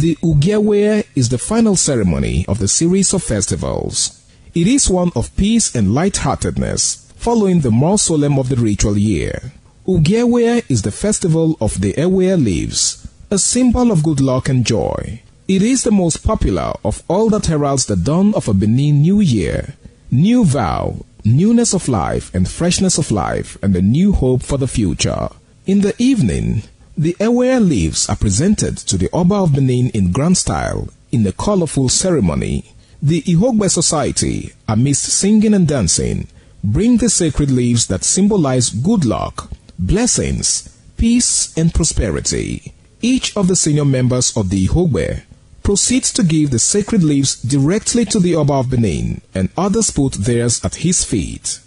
The Ugewe is the final ceremony of the series of festivals. It is one of peace and lightheartedness, following the more solemn of the ritual year. Ugewe is the festival of the Ewe leaves, a symbol of good luck and joy. It is the most popular of all that heralds the dawn of a Benin New Year. New vow, newness of life and freshness of life, and a new hope for the future. In the evening, the Ewe leaves are presented to the Oba of Benin in grand style in a colorful ceremony. The Ihogbe Society, amidst singing and dancing, bring the sacred leaves that symbolize good luck, blessings, peace, and prosperity. Each of the senior members of the Ihogbe proceeds to give the sacred leaves directly to the Oba of Benin, and others put theirs at his feet.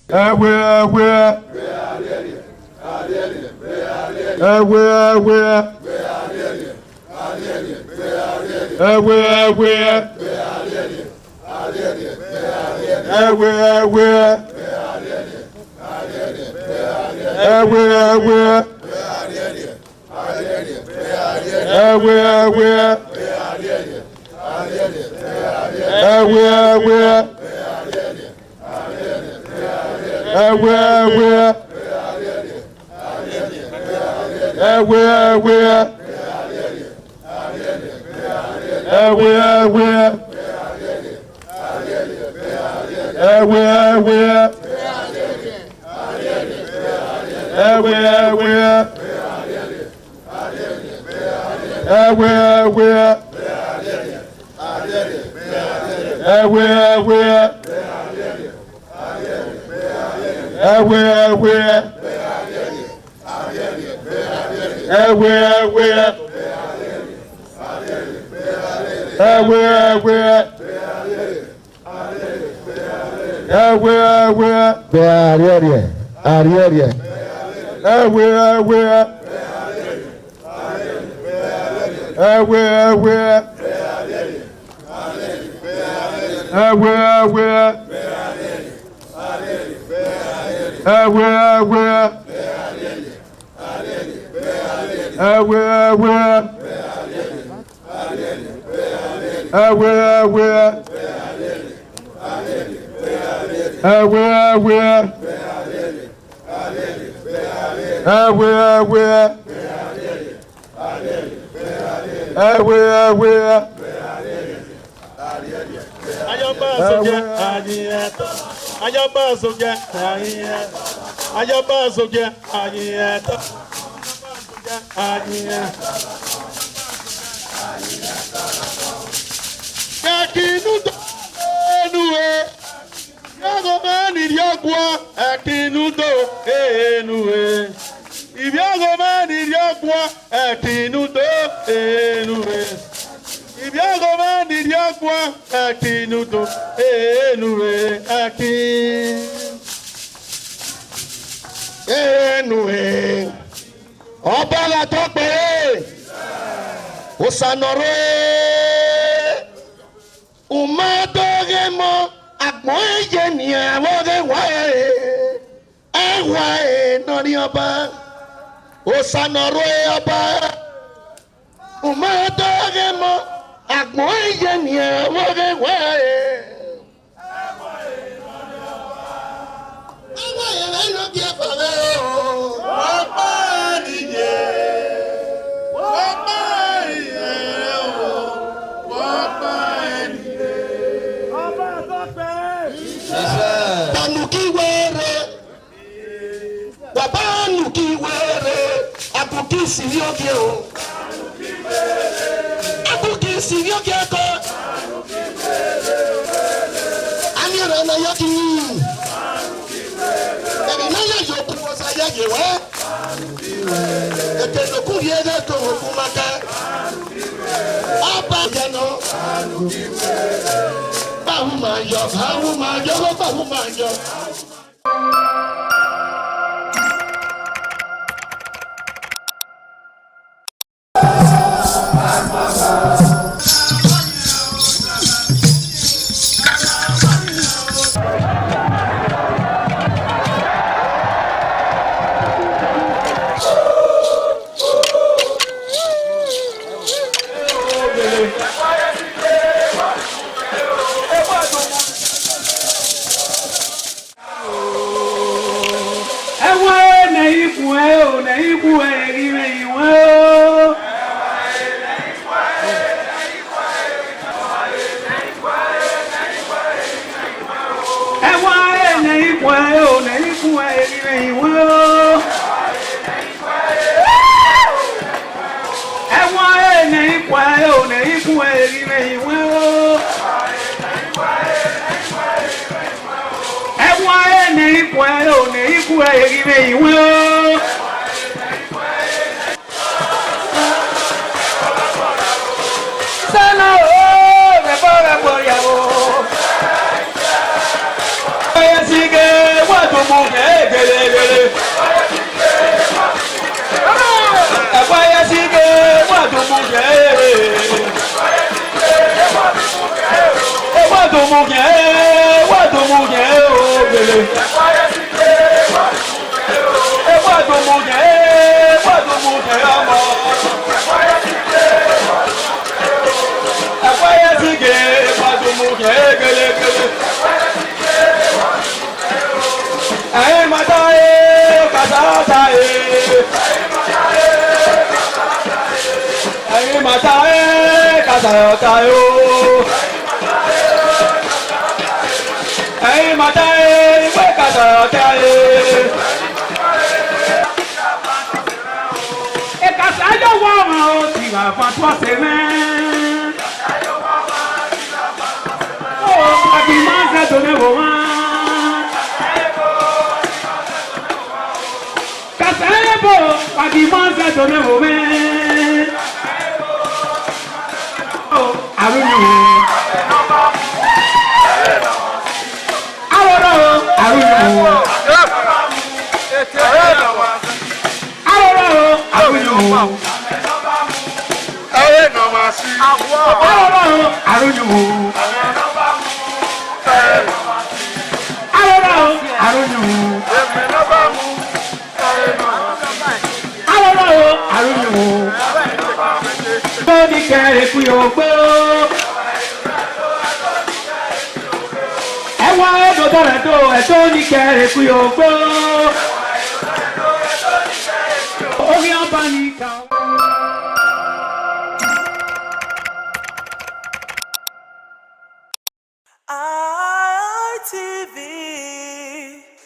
RTV,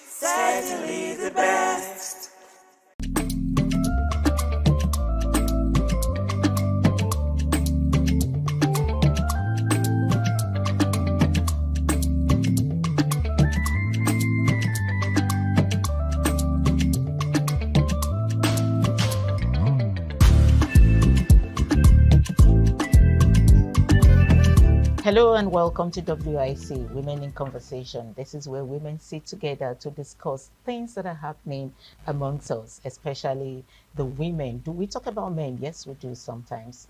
certainly the best. Hello and welcome to WIC, Women in Conversation. This is where women sit together to discuss things that are happening amongst us, especially the women. Do we talk about men? Yes, we do sometimes,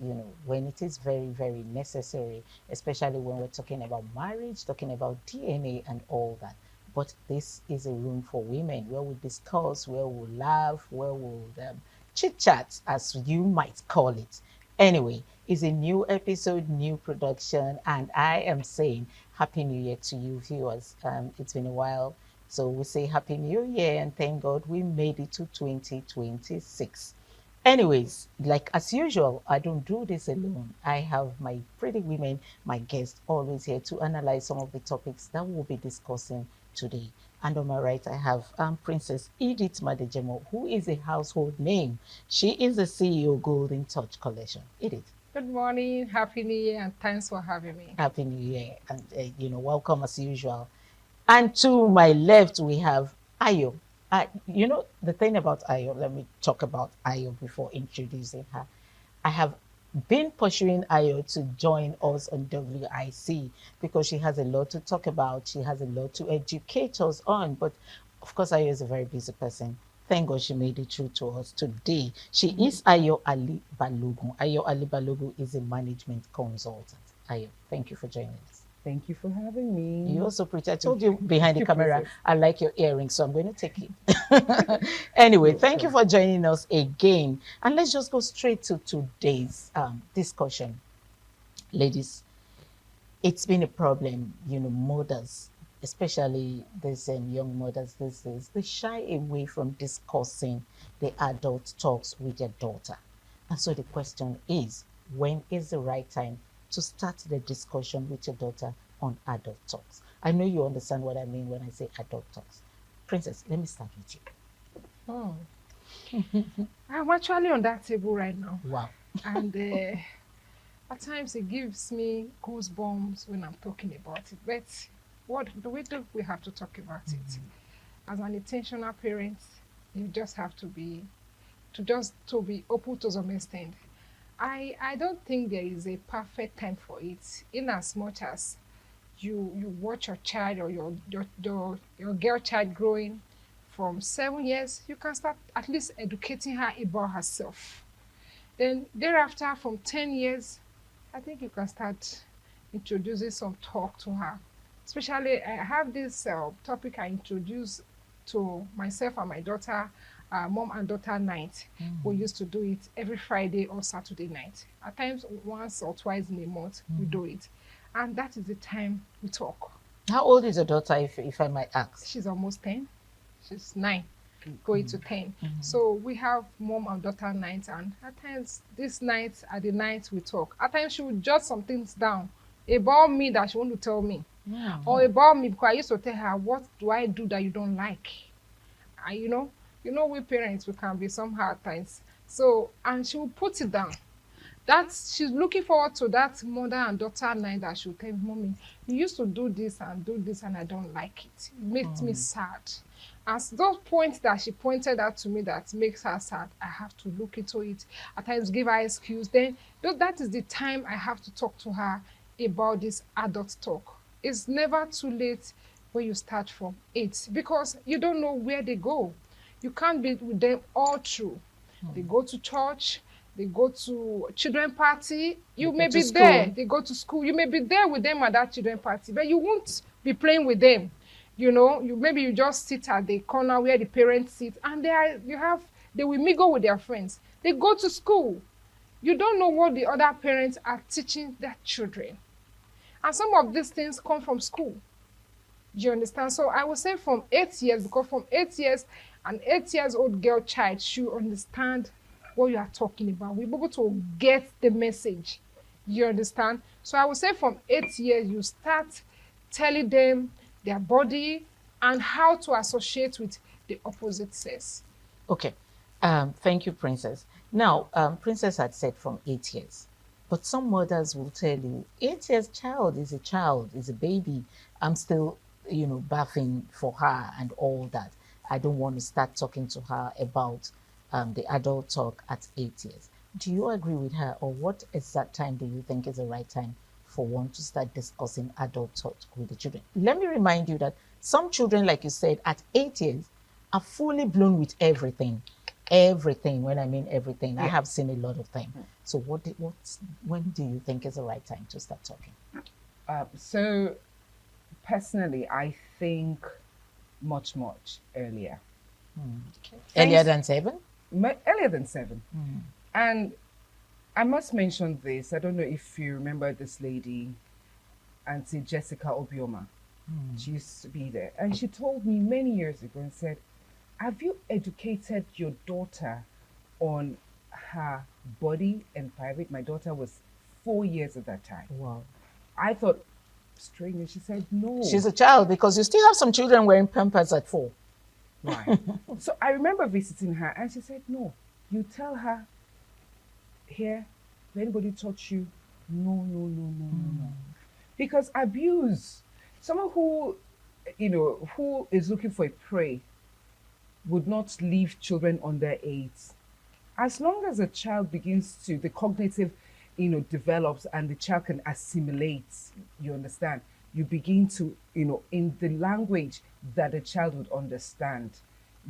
when it is very, very necessary, especially when we're talking about marriage, talking about DNA and all that. But this is a room for women where we discuss, where we'll laugh, where we'll chit-chat, as you might call it. Anyway, it's a new episode, new production, and I am saying Happy New Year to you viewers. It's been a while, so we say Happy New Year and thank God we made it to 2026. Anyways, like as usual, I don't do this alone. I have my pretty women, my guests, always here to analyze some of the topics that we'll be discussing today. And on my right, I have Princess Edith Madejemo, who is a household name. She is the CEO Golden Touch Collection. Edith. Good morning, Happy New Year, and thanks for having me. Happy New Year, and welcome as usual. And to my left, we have Ayo. The thing about Ayo, let me talk about Ayo before introducing her. I have been pursuing Ayo to join us on WIC because she has a lot to talk about. She has a lot to educate us on. But of course, Ayo is a very busy person. Thank God she made it through to us today. She is Ayo Ali Balogun. Ayo Ali Balogun is a management consultant. Ayo, thank you for joining us. Thank you for having me. You're so pretty. I told you behind the camera, I like your earrings, so I'm going to take it. Anyway, thank you for joining us again. And let's just go straight to today's discussion. Ladies, it's been a problem, mothers, especially these young mothers these days, they shy away from discussing the adult talks with their daughter. And so the question is, when is the right time to start the discussion with your daughter on adult talks? I know you understand what I mean when I say adult talks. Princess, let me start with you. I'm actually on that table right now. Wow. And At times it gives me goosebumps when I'm talking about it. But what do we have to talk about it? As an intentional parent, you just have to be open to some extent. I don't think there is a perfect time for it, in as much as you watch your child or your girl child growing from 7 years, you can start at least educating her about herself. Then thereafter, from 10 years, I think you can start introducing some talk to her. Especially, I have this topic I introduced to myself and my daughter, mom and daughter night. We used to do it every Friday or Saturday night. At times, once or twice in a month, we do it. And that is the time we talk. How old is your daughter, if I might ask? She's almost 10. She's 9, going to 10. So we have mom and daughter nights, and at times, these nights are the nights we talk. At times, she would jot some things down about me that she want to tell me. Or about me, because I used to tell her, what do I do that you don't like? And you know, we parents, we can be somehow at times. So, and she will put it down. She's looking forward to that mother and daughter night that she'll tell me, Mommy, you used to do this, and I don't like it. It makes me sad. As those points that she pointed out to me that makes her sad, I have to look into it. At times, give her excuse. Then that is the time I have to talk to her about this adult talk. It's never too late when you start from 8, because you don't know where they go. You can't be with them all through. They go to church, they go to children party, you may be there. They go to school, you may be there with them at that children party, but you won't be playing with them. Maybe you just sit at the corner where the parents sit, and they will mingle with their friends. They go to school. You don't know what the other parents are teaching their children. And some of these things come from school. Do you understand? So I would say from 8 years, because from 8 years, an 8-year-old girl child should understand what you are talking about. We're able to get the message. You understand? So I would say from 8 years, you start telling them their body and how to associate with the opposite sex. Okay. Thank you, Princess. Now, Princess had said from 8 years. But some mothers will tell you, 8 years child, is a baby. I'm still, bathing for her and all that. I don't want to start talking to her about the adult talk at 8 years. Do you agree with her, or what exact time do you think is the right time for one to start discussing adult talk with the children? Let me remind you that some children, like you said, at 8 years are fully blown with everything. Everything. When I mean everything, yeah. I have seen a lot of them. So when do you think is the right time to start talking? So personally, I think much earlier. Okay. Earlier than 7? Earlier than 7. And I must mention this. I don't know if you remember this lady, Auntie Jessica Obioma. She used to be there. And she told me many years ago and said, have you educated your daughter on her body and private? My daughter was 4 years at that time. Wow. I thought, strange. She said, no. She's a child, because you still have some children wearing Pampers at 4. Right. So I remember visiting her, and she said, no, you tell her, here, if anybody touch you, no. Because abuse, someone who is looking for a prey would not leave children under 8. As long as a child begins to, the cognitive, develops, and the child can assimilate, you understand, you begin to, in the language that the child would understand,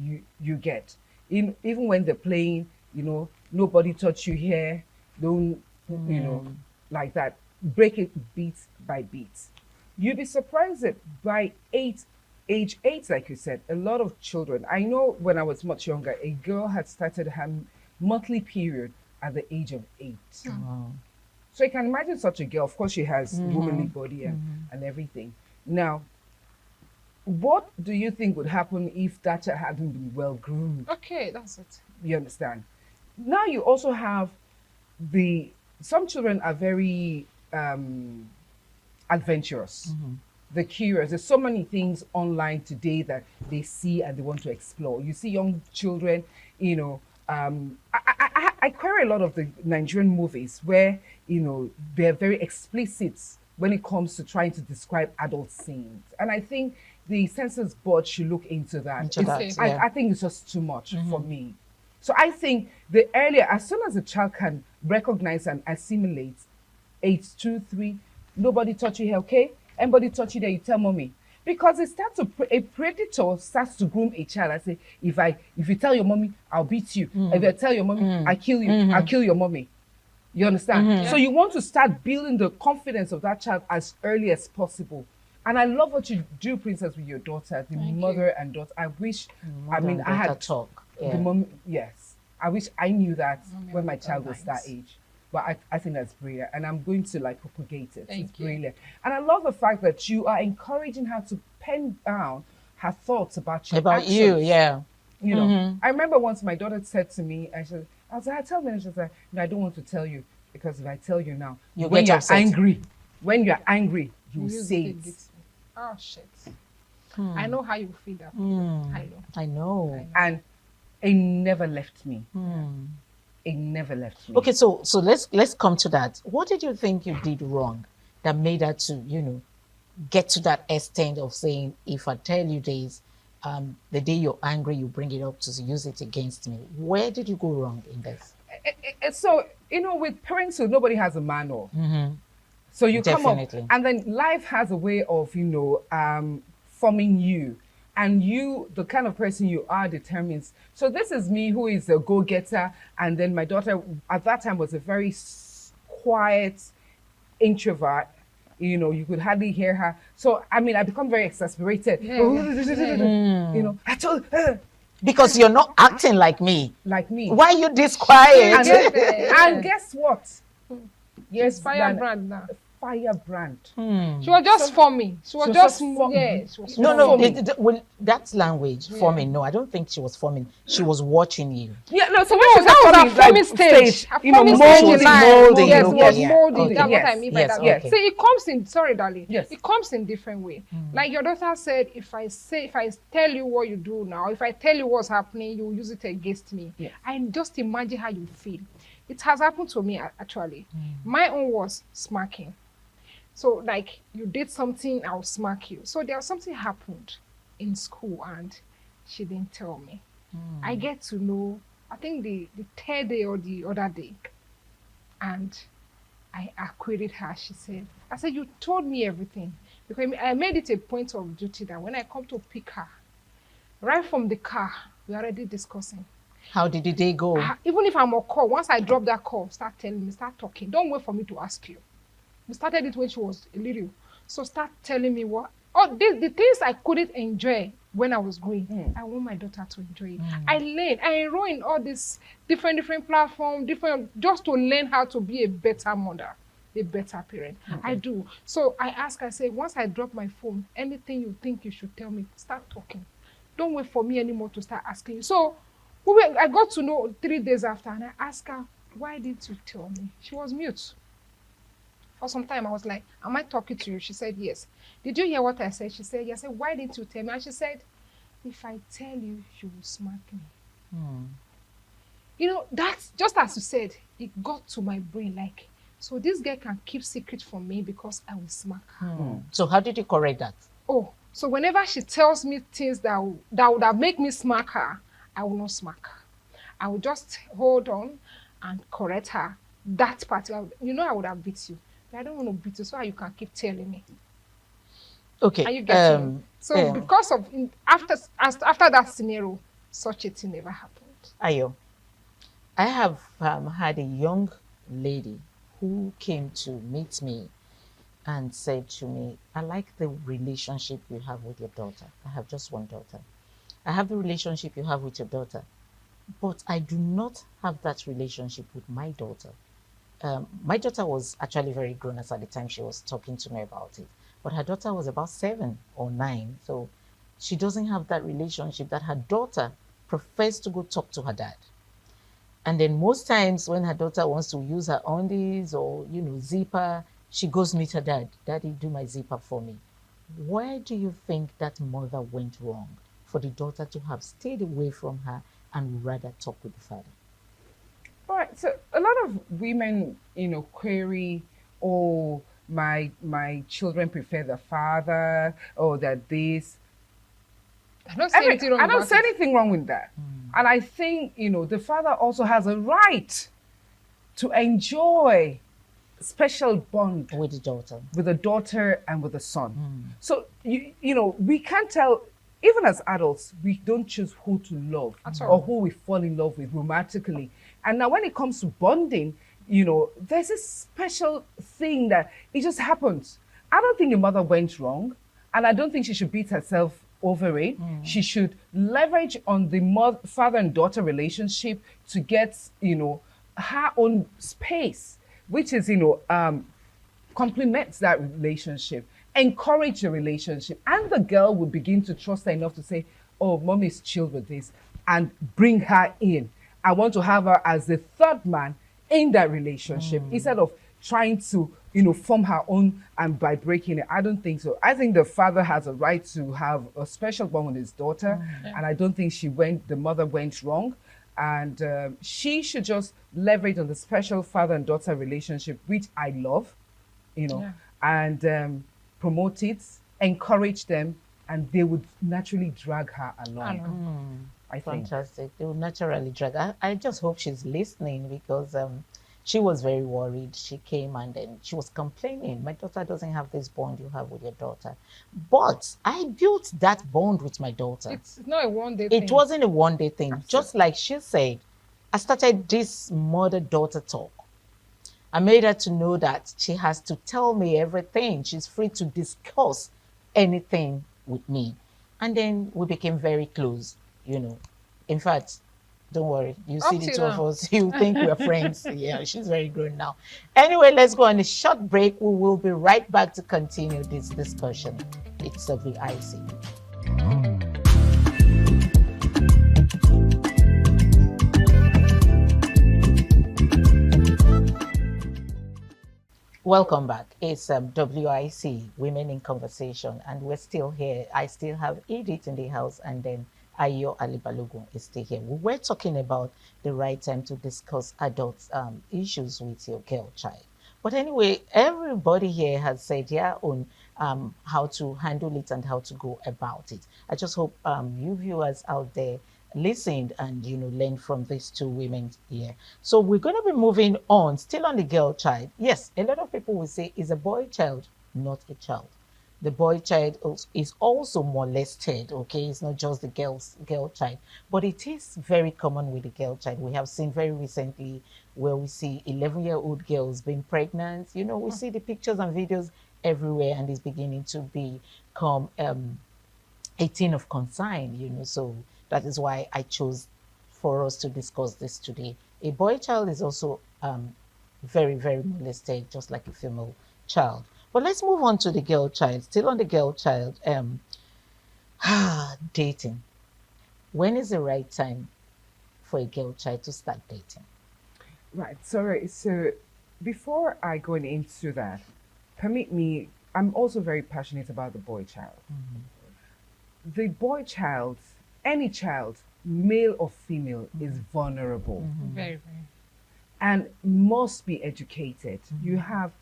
you get. Even when they're playing, nobody touch you here, don't, like that. Break it beat by beat. You'd be surprised that by age 8, like you said, a lot of children, I know when I was much younger, a girl had started her monthly period at the age of 8. Wow. So you can imagine such a girl. Of course, she has womanly body and everything. Now, what do you think would happen if that child hadn't been well groomed? Okay, that's it. You understand? Now you also have some children are very adventurous. They're curious. There's so many things online today that they see and they want to explore. You see young children, I query a lot of the Nigerian movies where they're very explicit when it comes to trying to describe adult scenes. And I think the censors board should look into that. Into that, I think it's just too much for me. So I think the earlier, as soon as a child can recognize and assimilate, 8, 2, 3, nobody touch you here, okay? Anybody touch you there, you tell mommy. Because it starts to, a predator starts to groom a child. I say, if you tell your mommy, I'll beat you. If you tell your mommy, I kill you, I'll kill your mommy. You understand? So you want to start building the confidence of that child as early as possible. And I love what you do, Princess, with your daughter, the mother and daughter. I wish, I had talk. the mom. Yes, I wish I knew that when my child was that age. But I think that's brilliant, and I'm going to propagate it. It's brilliant, and I love the fact that you are encouraging her to pen down her thoughts about your actions. You. Yeah. You know, I remember once my daughter said to me, I was like, tell me, and she said, no, I don't want to tell you, because if I tell you now, when you're angry, you will say it. Oh shit! I know how you feel that. I know. And it never left me. It never left me. Okay, so let's come to that. What did you think you did wrong that made her to get to that extent of saying, if I tell you this, the day you're angry, you bring it up to use it against me? Where did you go wrong in this? So with parenthood, nobody has a manual. So you Definitely. come up, and then life has a way of forming you. And you, the kind of person you are, determines. So this is me, who is a go-getter, and then my daughter at that time was a very quiet introvert. You could hardly hear her. So I become very exasperated. I told her, because you're not acting like me. like me. Why are you this quiet? And guess what? Yes, Firebrand now. Firebrand. She was just forming. She was just forming. She was No, forming. well, that's language. Forming. No, I don't think she was forming. She was watching you. Yeah, no. So No, that was her forming stage. Her forming stage in life. molding. Yes, Okay, was yeah. molding. Okay. That's what I Yes, mean by yes, that. okay. See, it comes in. Sorry, darling. Yes. It comes in different way. Like your daughter said, if I tell you what you do now, if I tell you what's happening, you will use it against me. Yeah. I just imagine how you feel. It has happened to me actually. My own was smacking. So like you did something, I'll smack you. So there was something happened in school and she didn't tell me. I get to know, I think the third day or the other day, and I queried her. I said, you told me everything. Because I made it a point of duty that when I come to pick her, right from the car, we're already discussing. How did the day go? Even if I'm on call, once I drop that call, start telling me, start talking. Don't wait for me to ask you. We started it when she was a little. So start telling me the things I couldn't enjoy when I was growing. I want my daughter to enjoy it. I enroll in all these different platforms, just to learn how to be a better mother, a better parent. I do. So I say, once I drop my phone, anything you think you should tell me, start talking. Don't wait for me anymore to start asking you. So I got to know 3 days after, and I asked her, why didn't you tell me? She was mute. For some time, I was like, am I talking to you? She said, yes. Did you hear what I said? She said, yes. I said, why didn't you tell me? And she said, if I tell you, you will smack me. That's just as you said, it got to my brain like, so this girl can keep secret from me because I will smack her. So how did you correct that? Oh, so whenever she tells me things that would have made me smack her, I will not smack her. I will just hold on and correct her. That part, I would have beat you. I don't want to beat you so you can keep telling me. Okay. Are you getting me? So because of after that scenario, such a thing never happened. Ayo, I have had a young lady who came to meet me and said to me, I like the relationship you have with your daughter. I have just one daughter. I have the relationship you have with your daughter, but I do not have that relationship with my daughter. My daughter was actually very grown at the time she was talking to me about it, but her daughter was about 7 or 9, so she doesn't have that relationship that her daughter prefers to go talk to her dad. And then most times when her daughter wants to use her undies or zipper, she goes meet her dad. Daddy, do my zipper for me. Where do you think that mother went wrong for the daughter to have stayed away from her and rather talk with the father? All right, So a lot of women, query, oh, my children prefer the father, or that this. I don't see anything wrong I don't about see it. anything wrong with that. And I think, the father also has a right to enjoy special bond With the daughter. with a daughter and with a son. So we can't tell. Even as adults, we don't choose who to love At all. or who we fall in love with romantically. And now, when it comes to bonding, there's this special thing that it just happens. I don't think the mother went wrong, and I don't think she should beat herself over it. She should leverage on the father and daughter relationship to get her own space, which is complements that relationship, encourage the relationship, and the girl will begin to trust her enough to say, oh, mommy's chill with this, and bring her in. I want to have her as the third man in that relationship instead of trying to form her own, and by breaking it. I don't think so. I think the father has a right to have a special bond with his daughter, and I don't think the mother went wrong. And she should just leverage on the special father and daughter relationship, which I love, and promote it, encourage them, and they would naturally drag her along. I think. Fantastic. They will naturally drag. I just hope she's listening, because she was very worried. She came and then she was complaining. My daughter doesn't have this bond you have with your daughter. But I built that bond with my daughter. It's not a one-day thing. It wasn't a one-day thing. Just like she said, I started this mother-daughter talk. I made her to know that she has to tell me everything. She's free to discuss anything with me. And then we became very close, In fact, don't worry. You see Up the till two of now. us, you think we're friends. Yeah, she's very grown now. Anyway, let's go on a short break. We will be right back to continue this discussion. It's WIC. Welcome back. It's WIC, Women in Conversation, and we're still here. I still have Edith in the house, and then Ayo Ali Balogun is still here. We were talking about the right time to discuss adult issues with your girl child. But anyway, everybody here has said their own how to handle it and how to go about it. I just hope you viewers out there listened and learned from these two women here. So we're going to be moving on, still on the girl child. Yes, a lot of people will say is a boy child not a child. The boy child is also molested. Okay, it's not just the girl child, but it is very common with the girl child. We have seen very recently where we see 11-year-old girls being pregnant. We see the pictures and videos everywhere, and it's beginning to become a thing of concern. So that is why I chose for us to discuss this today. A boy child is also very, very molested, just like a female child. But let's move on to the girl child. Still on the girl child, dating. When is the right time for a girl child to start dating? Right. Sorry. So before I go into that, permit me, I'm also very passionate about the boy child. The boy child, any child, male or female, is vulnerable Very, very. and must be educated. You have,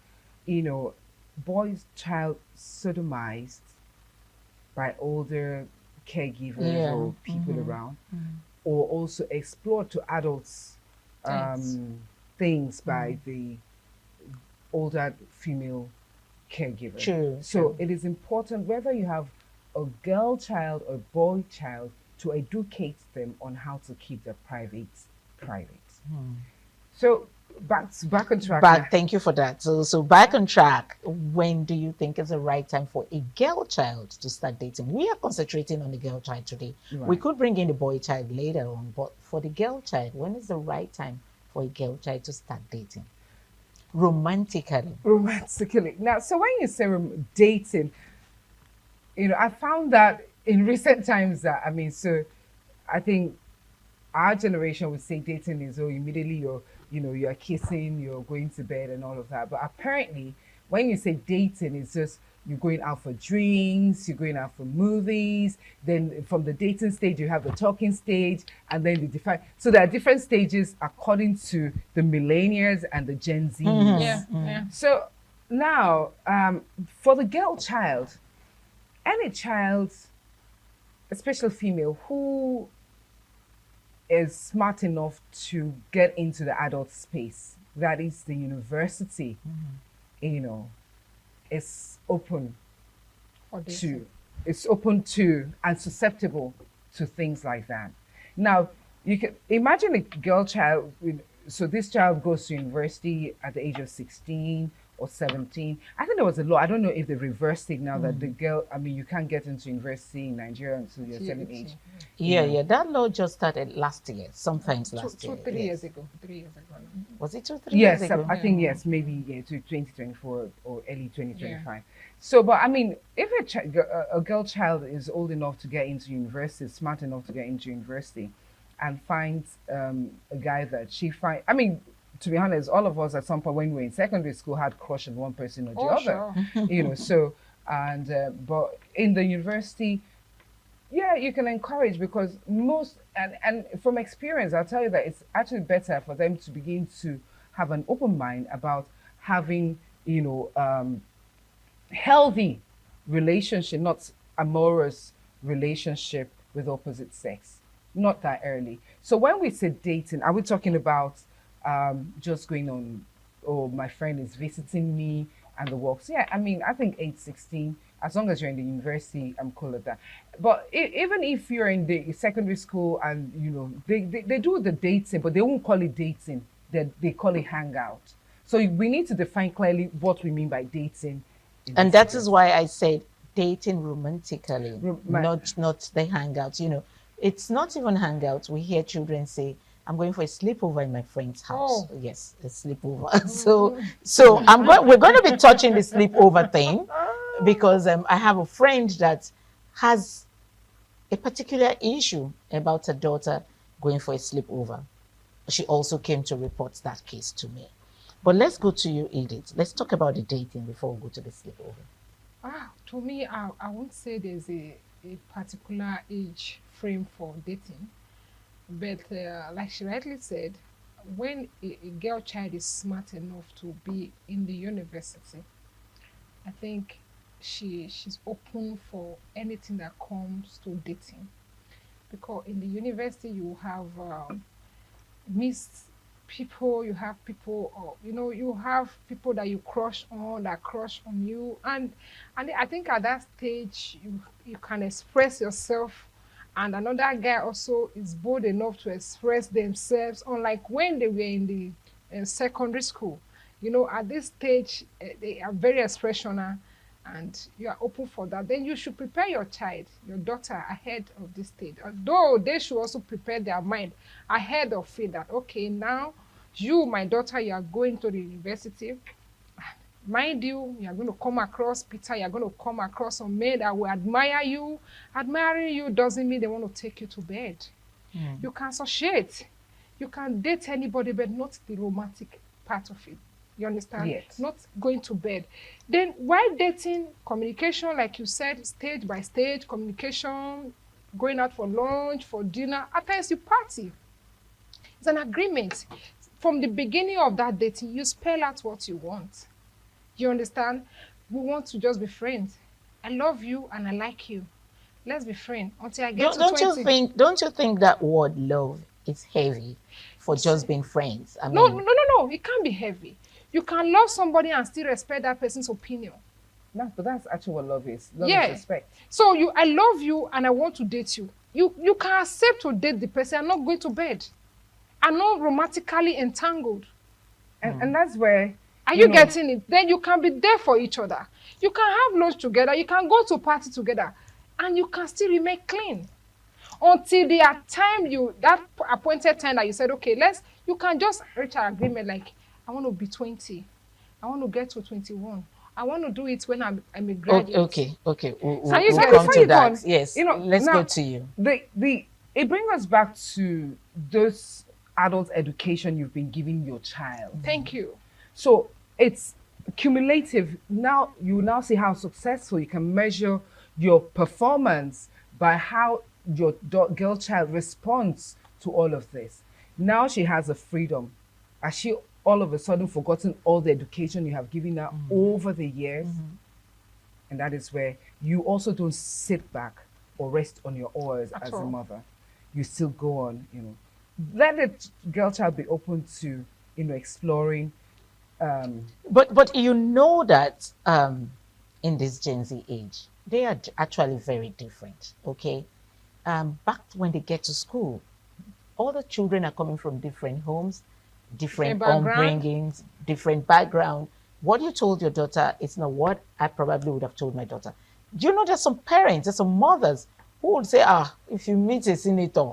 boys child sodomized by older caregivers or people around, or also explored to adults things by the older female caregiver. True. So it is important, whether you have a girl child or boy child, to educate them on how to keep their private. So back on track. now. Thank you for that. So back on track. When do you think is the right time for a girl child to start dating? We are concentrating on the girl child today. We Right. could bring in the boy child later on, but for the girl child, when is the right time for a girl child to start dating? Romantically. Romantically. Now, so when you say dating, I found that in recent times that, I think our generation would say dating is, immediately you're kissing, you're going to bed and all of that. But apparently, when you say dating, it's just you're going out for drinks, you're going out for movies. Then from the dating stage, you have the talking stage, and then the define. So there are different stages according to the millennials and the Gen Zs. Yeah. So now, for the girl child, any child, especially female, who is smart enough to get into the adult space, that is the university, you know, is open For this. it's open to and susceptible to things like that. Now, you can imagine a girl child. So this child goes to university at the age of 16 or 17. I think there was a law. I don't know if they reversed it now that the girl, I mean, you can't get into university in Nigeria until you're a certain age. Yeah. That law just started last year, sometimes last year. 3 yes. years ago. 3 years ago. Was it 2-3 Yes, years ago? I think yes, maybe to 2024 or early 2025. So, but I mean, if a girl child is old enough to get into university, smart enough to get into university, and finds a guy that she finds, I mean, to be honest, all of us at some point when we were in secondary school had crush on one person or the other, you know. So, and but in the university, yeah, you can encourage, because most and from experience, I'll tell you that it's actually better for them to begin to have an open mind about having, you know, healthy relationship, not amorous relationship with opposite sex, not that early. So when we say dating, are we talking about just going on, oh, my friend is visiting me and the works? Yeah, I mean, I think 8, 16, as long as you're in the university, I'm cool with that. But even if you're in the secondary school and, you know, they do the dating, but they won't call it dating, they call it hangout. So we need to define clearly what we mean by dating. And that is why I said dating romantically, my- not the hangouts. You know, it's not even hangouts. We hear children say, "I'm going for a sleepover in my friend's house." Oh. Yes, a sleepover. So we're going to be touching the sleepover thing, because I have a friend that has a particular issue about her daughter going for a sleepover. She also came to report that case to me. But let's go to you, Edith. Let's talk about the dating before we go to the sleepover. To me, I won't say there's a particular age frame for dating. But like she rightly said, when a girl child is smart enough to be in the university, I think she's open for anything that comes to dating. Because in the university, you have mixed people, you have people, you have people that you crush on, that crush on you. And I think at that stage, you can express yourself, and another guy also is bold enough to express themselves, unlike when they were in the secondary school. You know, at this stage, they are very expressional, and you are open for that. Then you should prepare your child, your daughter, ahead of this stage. Although they should also prepare their mind ahead of it, that, okay, now you, my daughter, you are going to the university. Mind you, are going to come across Peter, you're going to come across some men that will admire you. Admiring you doesn't mean they want to take you to bed. You can associate. You can date anybody, but not the romantic part of it. You understand? Yes. Not going to bed. Then while dating, communication, like you said, stage by stage, communication, going out for lunch, for dinner, at times you party. It's an agreement. From the beginning of that dating, you spell out what you want. You understand? We want to just be friends. I love you and I like you. Let's be friends until I get to 20. Don't you think that word love is heavy for just being friends? I mean, No. It can't be heavy. You can love somebody and still respect that person's opinion. No, but that's actually what love is. Love Yeah. is respect. So I love you and I want to date you. You can accept to date the person. I'm not going to bed. I'm not romantically entangled. And that's where... Are you getting it? Then you can be there for each other. You can have lunch together. You can go to party together. And you can still remain clean. Until the time that appointed time that you said, okay, you can just reach an agreement like, I want to be 20. I want to get to 21. I want to do it when I'm a graduate. Okay. We'll you get come it? to that. Before Yes. Let's now, go to you. It brings us back to those adult education you've been giving your child. Thank you. So it's cumulative. Now you now see how successful you can measure your performance by how your girl child responds to all of this. Now she has a freedom. Has she all of a sudden forgotten all the education you have given her over the years? And that is where you also don't sit back or rest on your oars At as a all. mother. You still go on, Let the girl child be open to, exploring. But you know that in this Gen Z age, they are actually very different. Okay, back when they get to school, all the children are coming from different homes, different Different background. upbringings, different background. What you told your daughter is not what I probably would have told my daughter. Do you know there's some parents, there's some mothers who would say, if you meet a senator,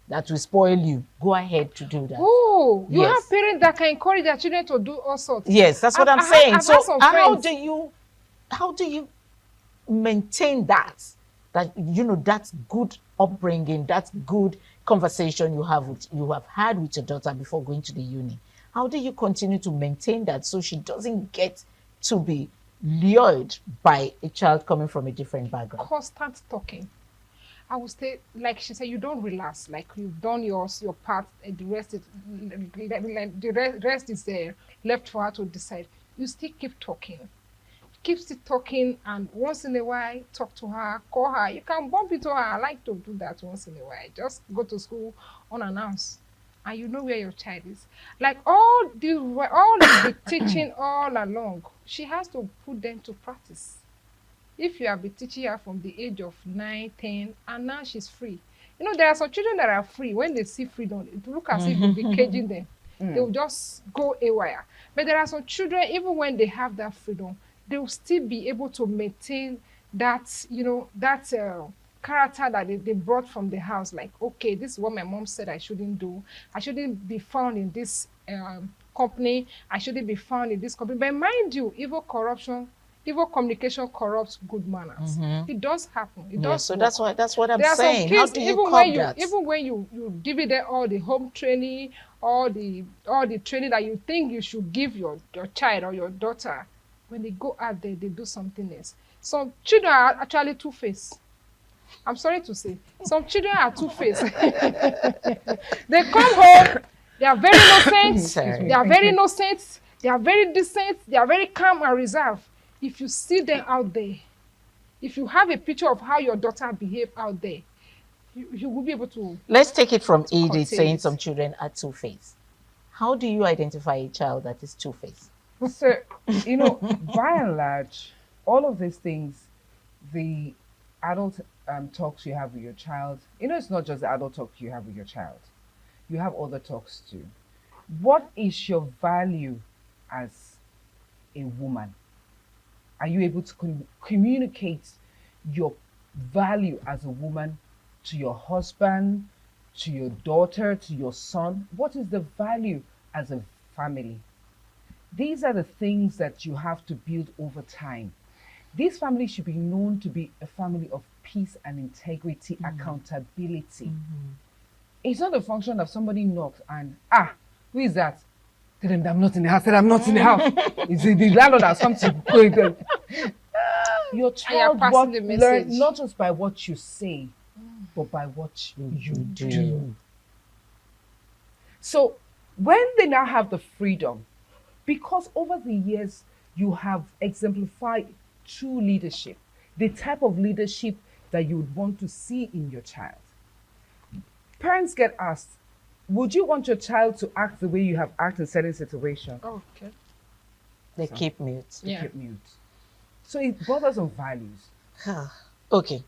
that will spoil you. Go ahead to do that. Oh, you Yes. have parents that can encourage their children to do all sorts. Yes, that's what I'm I've saying. had So some how friends. do you maintain that that's good upbringing, that's good conversation you have had with your daughter before going to the uni? How do you continue to maintain that so she doesn't get to be lured by a child coming from a different background? Constant talking. I would say, like she said, you don't relax. Like you've done your part, and the rest is left for her to decide. You still keep talking. Keep still talking, and once in a while, talk to her, call her. You can bump into her. I like to do that once in a while. Just go to school unannounced, and you know where your child is. Like all the teaching all along, she has to put them to practice. If you have been teaching her from the age of 9, 10, and now she's free. There are some children that are free. When they see freedom, it look as if you'll be caging them. They will just go haywire. But there are some children, even when they have that freedom, they will still be able to maintain that, character that they brought from the house. Like, okay, this is what my mom said I shouldn't do. I shouldn't be found in this company. I shouldn't be found in this company. But mind you, evil communication corrupts good manners. It does happen. It does. So work. that's what I'm There are some saying. How kids, do you even curb that? even when you give them all the home training, all the training that you think you should give your child or your daughter, when they go out there, they do something else. Some children are actually two-faced. I'm sorry to say, some children are two-faced. They come home, they are very innocent. Sorry. They are very innocent. They are very decent. They are very calm and reserved. If you see them out there, if you have a picture of how your daughter behaved out there, you will be able to. Let's take it from Edith contain saying it. some children are two-faced. How do you identify a child that is two-faced? So, by and large, all of these things, the adult talks you have with your child, it's not just the adult talk you have with your child. You have other talks too. What is your value as a woman? Are you able to communicate your value as a woman to your husband, to your daughter, to your son? What is the value as a family? These are the things that you have to build over time. This family should be known to be a family of peace and integrity, accountability. It's not a function of somebody knocks and, who is that? Tell them that I'm not in the house. Tell them I'm not in the house. It's the landlord has come to go in there. Your child passing the learn message. not just by what you say, but by what you do. So when they now have the freedom, because over the years you have exemplified true leadership, the type of leadership that you would want to see in your child. Parents get asked, would you want your child to act the way you have acted in certain situations? Oh, okay. They keep mute. Yeah. Keep mute. So it bothers on values. Okay.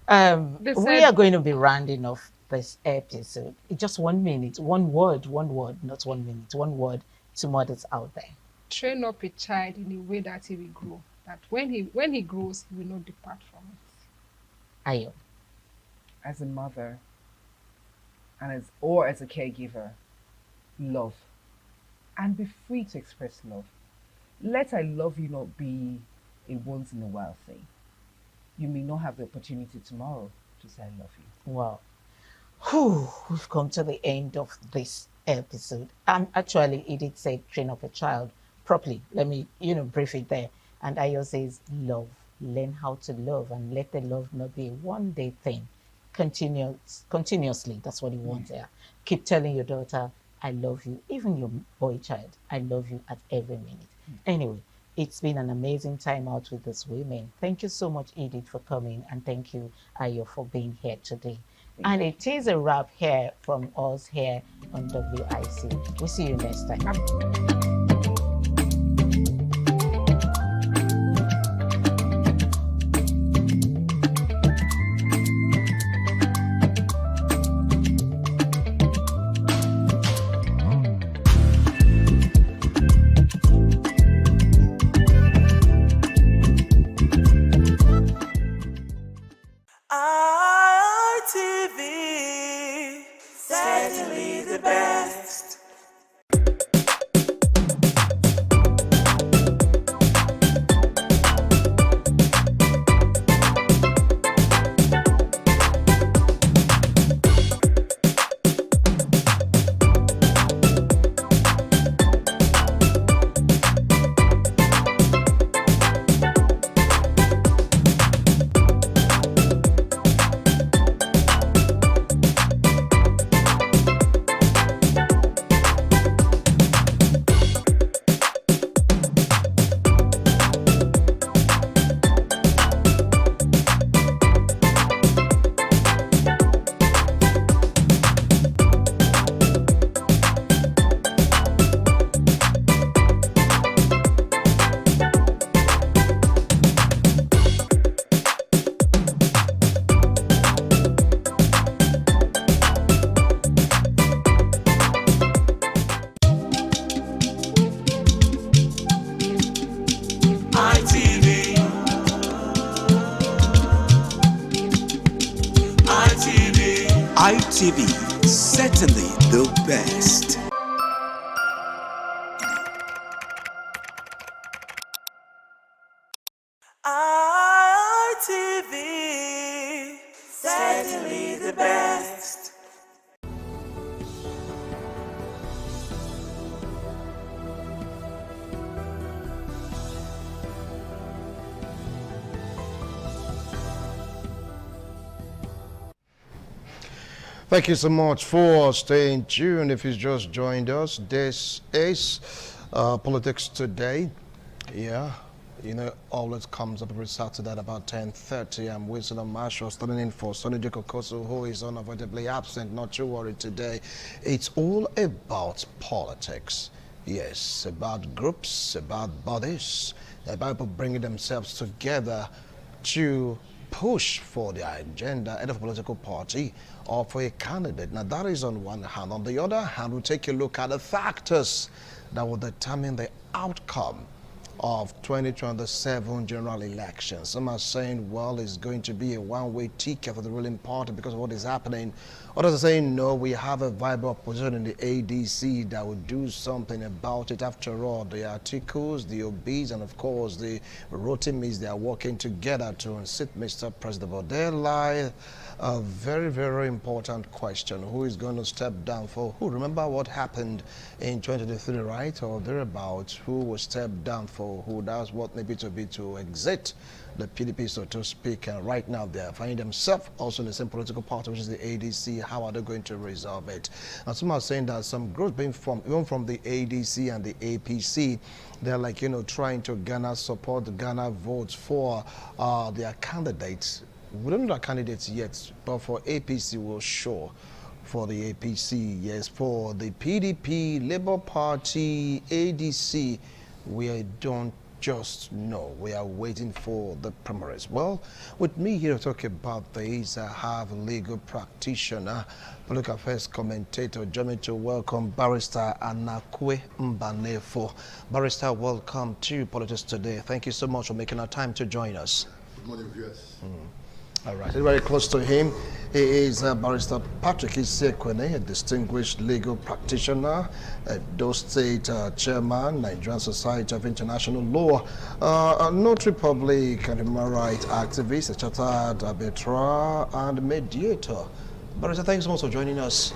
They We said- are going to be rounding off this episode. Just 1 minute, one word, not 1 minute, one word to mothers out there. Train up a child in a way that he will grow. That when he grows, he will not depart from it. Ayo. As a mother and as a caregiver, love. And be free to express love. Let I love you not be a once in a while thing. You may not have the opportunity tomorrow to say I love you. Wow. We've come to the end of this episode. Actually, Edith said train up a child, properly. Let me, brief it there. And Ayo says, love. Learn how to love and let the love not be a one-day thing. Continuously. That's what he wants there. Keep telling your daughter, I love you. Even your boy child, I love you at every minute. Anyway, it's been an amazing time out with these women. Thank you so much, Edith, for coming. And thank you, Ayo, for being here today. And it is a wrap here from us here on WIC. We'll see you next time. RTV, certainly the best. ITV, certainly the best. ITV, certainly the best. Thank you so much for staying tuned. If you just joined us, this is Politics Today. Yeah, always comes up every Saturday at about 10:30. I'm Wilson Marshall, standing in for Sonny Kosu, who is unavoidably absent. Not too worried today. It's all about politics. Yes, about groups, about bodies, about people bringing themselves together to push for their agenda at a political party or for a candidate. Now that is on one hand. On the other hand, we'll take a look at the factors that will determine the outcome of 2027 general elections. Some are saying, well, it's going to be a one-way ticket for the ruling party because of what is happening. Others are saying, no, we have a viable opposition in the ADC that will do something about it. After all, the articles, the OBs, and of course the Rotimis, they are working together to unseat Mr. President. But there lies a very, very important question. Who is going to step down for who? Remember what happened in 2023, right? Or thereabouts, who will step down for who? That's what maybe to be to exit the PDP, so to speak. And right now they are finding themselves also in the same political party, which is the ADC. How are they going to resolve it? And some are saying that some groups being formed, even from the ADC and the APC, they're like, trying to garner support, garner votes for their candidates. We don't know the candidates yet, but for APC, we're sure. For the APC, yes. For the PDP, Labour Party, ADC, we don't just know. We are waiting for the primaries. Well, with me here to talk about this, I have legal practitioner, political affairs commentator. Join me to welcome Barrister Anakwe Mbanefo. Barrister, welcome to Politics Today. Thank you so much for making our time to join us. Good morning, viewers. All right, very close to him, he is Barrister Patrick Isekwene, a distinguished legal practitioner, Edo State Chairman, Nigerian Society of International Law, a notary public and human rights activist, a chartered arbiter and mediator. Barrister, thanks so much for joining us.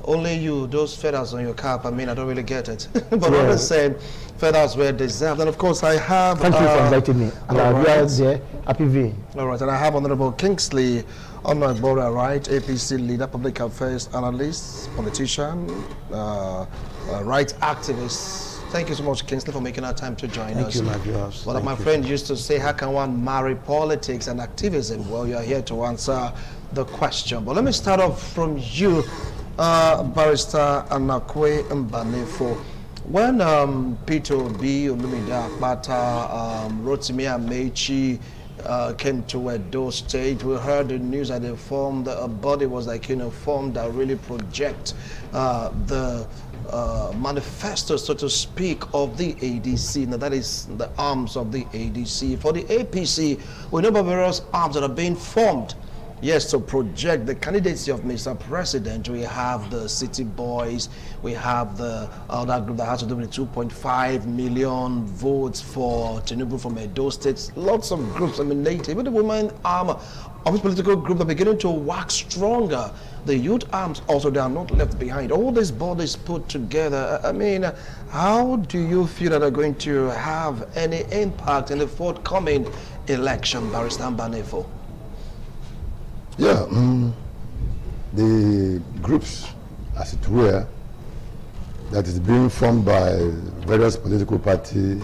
only you, those feathers on your cap, I mean, I don't really get it. But others said feathers were deserved. And of course, I have... Thank you for inviting me. And I'll be out there. Happy V. All right, and I have Honorable Kingsley Onagbora, right, APC leader, public affairs analyst, politician, rights activist. Thank you so much, Kingsley, for making our time to join us. Thank you, my viewers. One of my friends used to say, how can one marry politics and activism? Well, you're here to answer the question. But let me start off from you, Barrister Anakwe Mbanefo. When Peter Obi, Olumide Akpata, Rotimi Amechi came to Edo State, we heard the news that they formed a body, was like, formed that really project the manifesto, so to speak, of the ADC. Now that is the arms of the ADC. For the APC, we know about various arms that are being formed. Yes, to project the candidacy of Mr. President. We have the City Boys, we have the other group that has to do with 2.5 million votes for Tinubu from Edo State. Lots of groups emanating. But the women arm of this political group are beginning to wax stronger. The youth arms also, they are not left behind. All these bodies put together, I mean, how do you feel that are going to have any impact in the forthcoming election, Barrister Mbanefo? Yeah, the groups, as it were, that is being formed by various political parties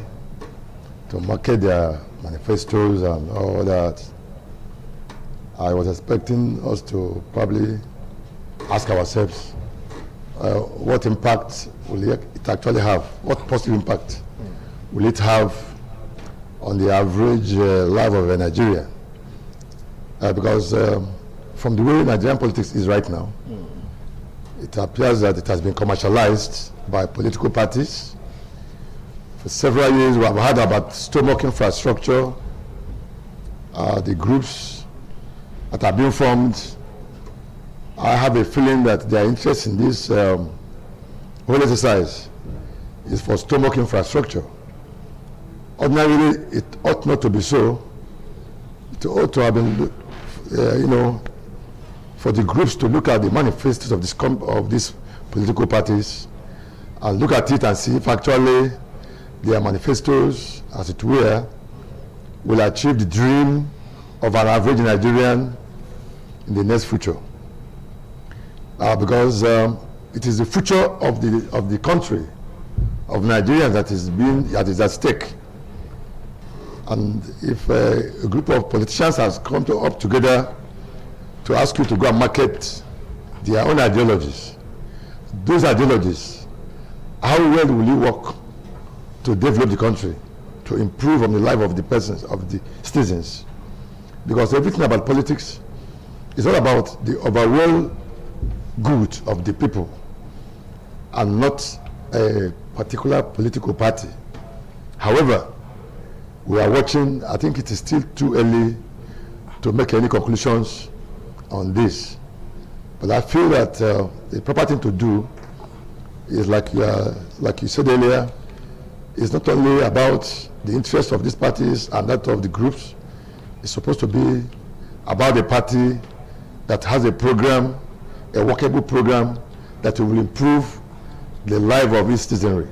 to market their manifestos and all that, I was expecting us to probably ask ourselves what impact will it actually have, what positive impact will it have on the average life of a Nigerian. Because from the way Nigerian politics is right now, it appears that it has been commercialized by political parties. For several years, we have heard about stomach infrastructure, the groups that are being formed. I have a feeling that their interest in this whole exercise is for stomach infrastructure. Ordinarily, it ought not to be so. It ought to have been, for the groups to look at the manifestos of these political parties and look at it and see if actually their manifestos, as it were, will achieve the dream of an average Nigerian in the next future. Because it is the future of the country, of Nigeria, that is at stake. And if a group of politicians has come up together to ask you to go and market their own ideologies, those ideologies, how well will you work to develop the country, to improve on the life of the persons, of the citizens? Because everything about politics is all about the overall good of the people and not a particular political party. However, we are watching. I think it is still too early to make any conclusions on this. But I feel that the proper thing to do is, like you said earlier, is not only about the interests of these parties and that of the groups. It's supposed to be about a party that has a program, a workable program that will improve the life of its citizenry.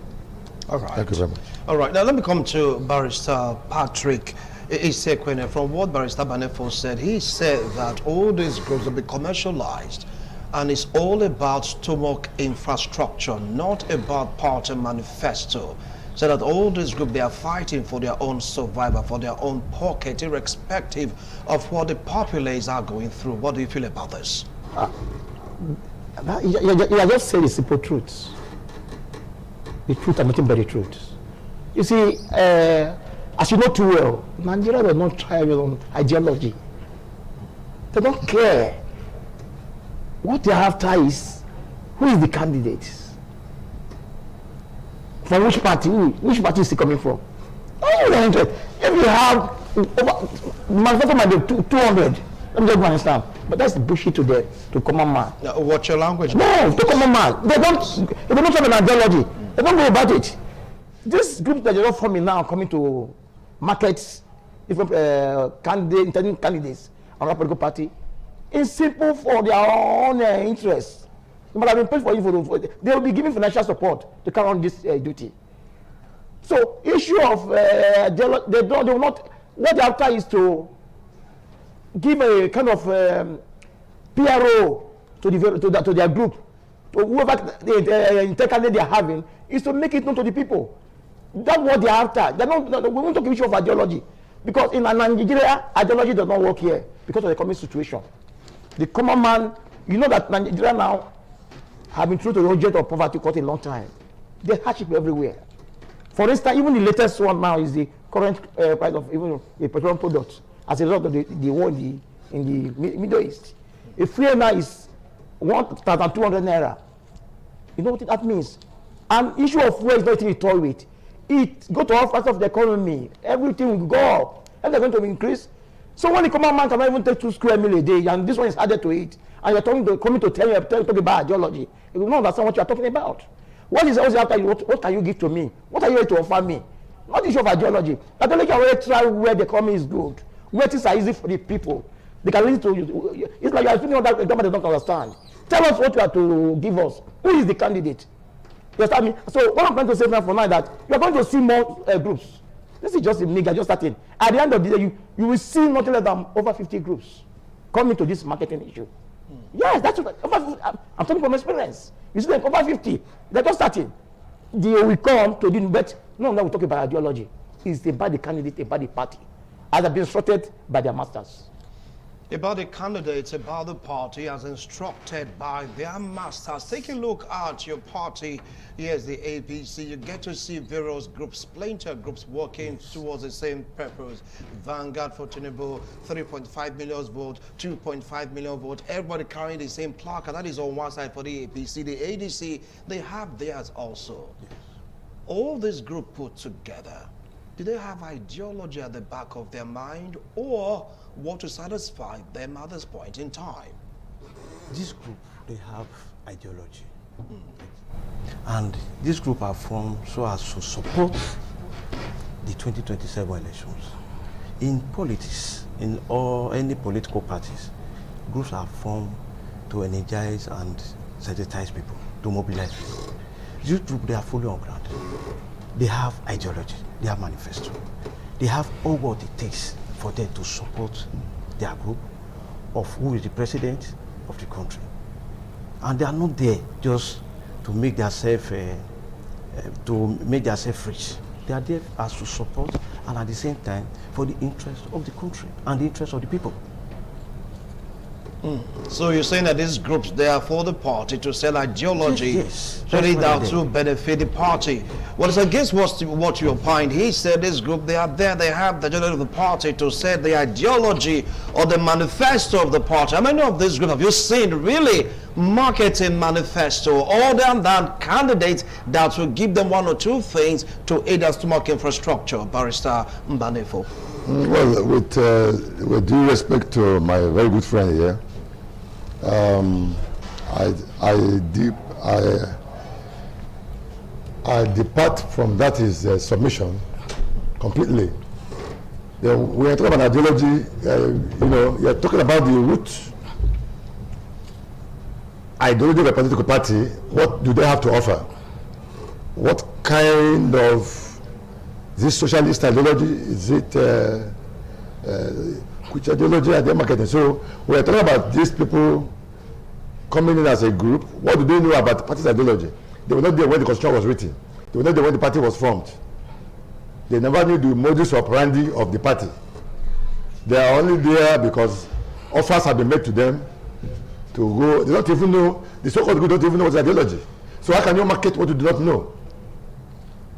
All right. Thank you very much. All right. Now let me come to Barrister Patrick Isekwene. From what Barrister Mbanefo said, he said that all these groups will be commercialized and it's all about stomach infrastructure, not about party manifesto. So that all these groups, they are fighting for their own survival, for their own pocket, irrespective of what the populace are going through. What do you feel about this? You are just saying the simple truths. The truth and nothing but the truth. You see, as you know too well, Nigeria does not thrive on ideology. They don't care. What they are after is, who is the candidate? From which party? Which party is he coming from? If you have manufacturer might be 200, let me just go understand. But that's the bullshit to the common man. Now, what's your language? No, to common man. They don't have an ideology. They don't know about it. This group that you're forming now, coming to markets, different candidates on a political party, is simple for their own interests. You might have been paid for you they will be giving financial support to carry on this duty. So issue of they will not. What they're after is to give a kind of PRO to their group, to whoever the candidate they are having, is to make it known to the people. That's what they are after. We won't talk issue of ideology, because in Nigeria, ideology does not work here because of the economic situation. The common man, you know that Nigeria now have been through the object of poverty quite a long time. There's hardship everywhere. For instance, even the latest one now is the current price of even a petroleum product as a result of the war in the Middle East. A fuel now is 1,200 naira. You know what that means? And issue of fuel is not anything to toy with. It go to all parts of the economy. Everything will go up. And they're going to increase. So when the common man cannot even take 2 square meal a day, and this one is added to it, and you're coming to tell you about ideology, you will not understand what you are talking about. What is also after you? What can you give to me? What are you going to offer me? Not the issue of ideology. Ideology already try where the economy is good, where things are easy for the people. They can listen to you. It's like you are speaking on that the government does not understand. Tell us what you are to give us. Who is the candidate? You understand me? So what I'm trying to say now for now is that you are going to see more groups. This is just a nigga just starting. At the end of the day, you will see nothing less than over 50 groups coming to this marketing issue. Yes, that's what I'm talking from experience. You see them over 50. They're just starting. They will come to the but no, we talk about ideology. It's about the candidate, about the party, as have been instructed by their masters. About the candidates, about the party as instructed by their masters. Take a look at your party. Here's the APC. You get to see various groups, splinter groups working towards the same purpose. Vanguard for Tinubu, 3.5 million votes, 2.5 million votes. Everybody carrying the same placard. That is on one side for the APC. The ADC, they have theirs also. All this group put together, do they have ideology at the back of their mind, or want to satisfy them at this point in time? This group, they have ideology. And this group are formed so as to support the 2027 elections. In politics, in any political parties, groups are formed to energize and sensitize people, to mobilize people. This group, they are fully on ground. They have ideology, they have manifesto. They have all what it takes for them to support their group of who is the president of the country. And they are not there just to make themselves rich. They are there as to support and at the same time for the interest of the country and the interest of the people. So you're saying that these groups, they are for the party to sell ideology, yes. really down to benefit the party. Well, it's against what you opined. He said this group, they are there, they have the agenda of the party to sell the ideology or the manifesto of the party. How many of this group have you seen really marketing manifesto other than candidates that will give them 1 or 2 things to aid their stomach infrastructure? Barrister Mbanefo. Well, with due respect to my very good friend here, I depart from that his submission completely. We are talking about ideology. You are talking about the root ideology of a political party. What do they have to offer? What kind of this socialist ideology? Is it which ideology are they marketing? So we are talking about these people coming in as a group. What do they know about the party's ideology? They were not there when the constitution was written. They were not there when the party was formed. They never knew the modus operandi of the party. They are only there because offers have been made to them to go. They don't even know, the so-called group don't even know what's ideology. So how can you market what you do not know?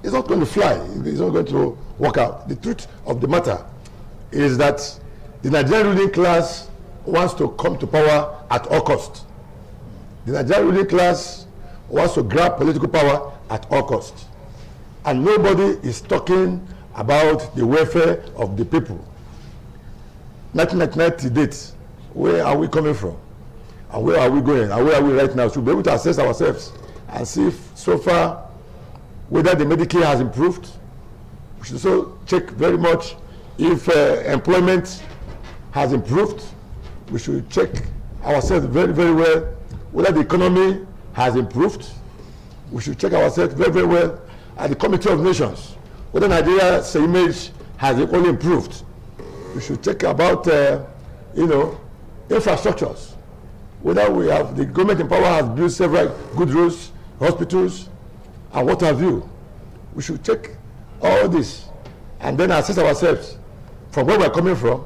It's not going to fly. It's not going to work out. The truth of the matter is that the Nigerian ruling class wants to come to power at all costs. The Nigerian ruling class wants to grab political power at all costs. And nobody is talking about the welfare of the people. 1990 dates, where are we coming from? And where are we going? And where are we right now? Should be able to assess ourselves and see if so far whether the Medicare has improved. We should also check very much if employment has improved. We should check ourselves very, very well whether the economy has improved. We should check ourselves very, very well at the Committee of Nations, whether Nigeria's image has equally improved. We should check about, infrastructures, whether we have, the government in power has built several good roads, hospitals, and what have you. We should check all this and then assess ourselves from where we're coming from.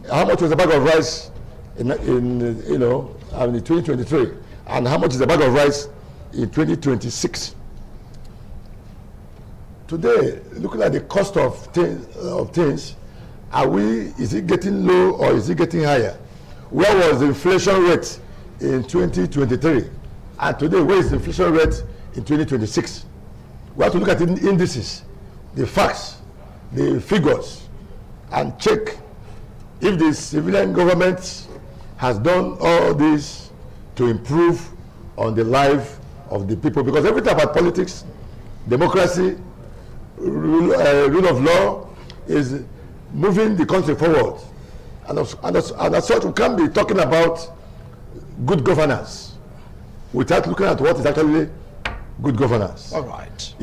How much was a bag of rice in 2023, and how much is a bag of rice in 2026? Today, looking at the cost of things, is it getting low or is it getting higher? Where was the inflation rate in 2023? And today, where is the inflation rate in 2026? We have to look at the indices, the facts, the figures, and check if the civilian government has done all this to improve on the life of the people. Because everything about politics, democracy, rule of law is moving the country forward. And as such, we can't be talking about good governance without looking at what is actually good governance. All right.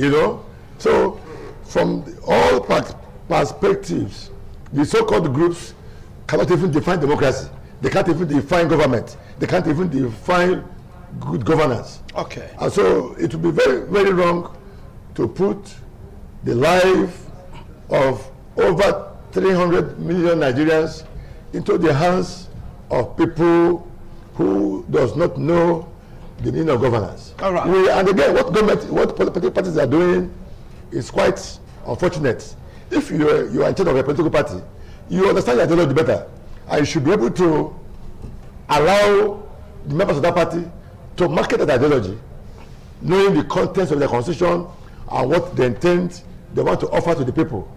So from all perspectives, the so-called groups cannot even define democracy. They can't even define government. They can't even define good governance. Okay. And so it would be very, very wrong to put the life of over 300 million Nigerians into the hands of people who does not know the meaning of governance. All right. And again, what political parties are doing is quite unfortunate. If you are in charge of a political party, you understand your ideology better, and you should be able to allow the members of that party to market that ideology, knowing the contents of the constitution and what they intend they want to offer to the people,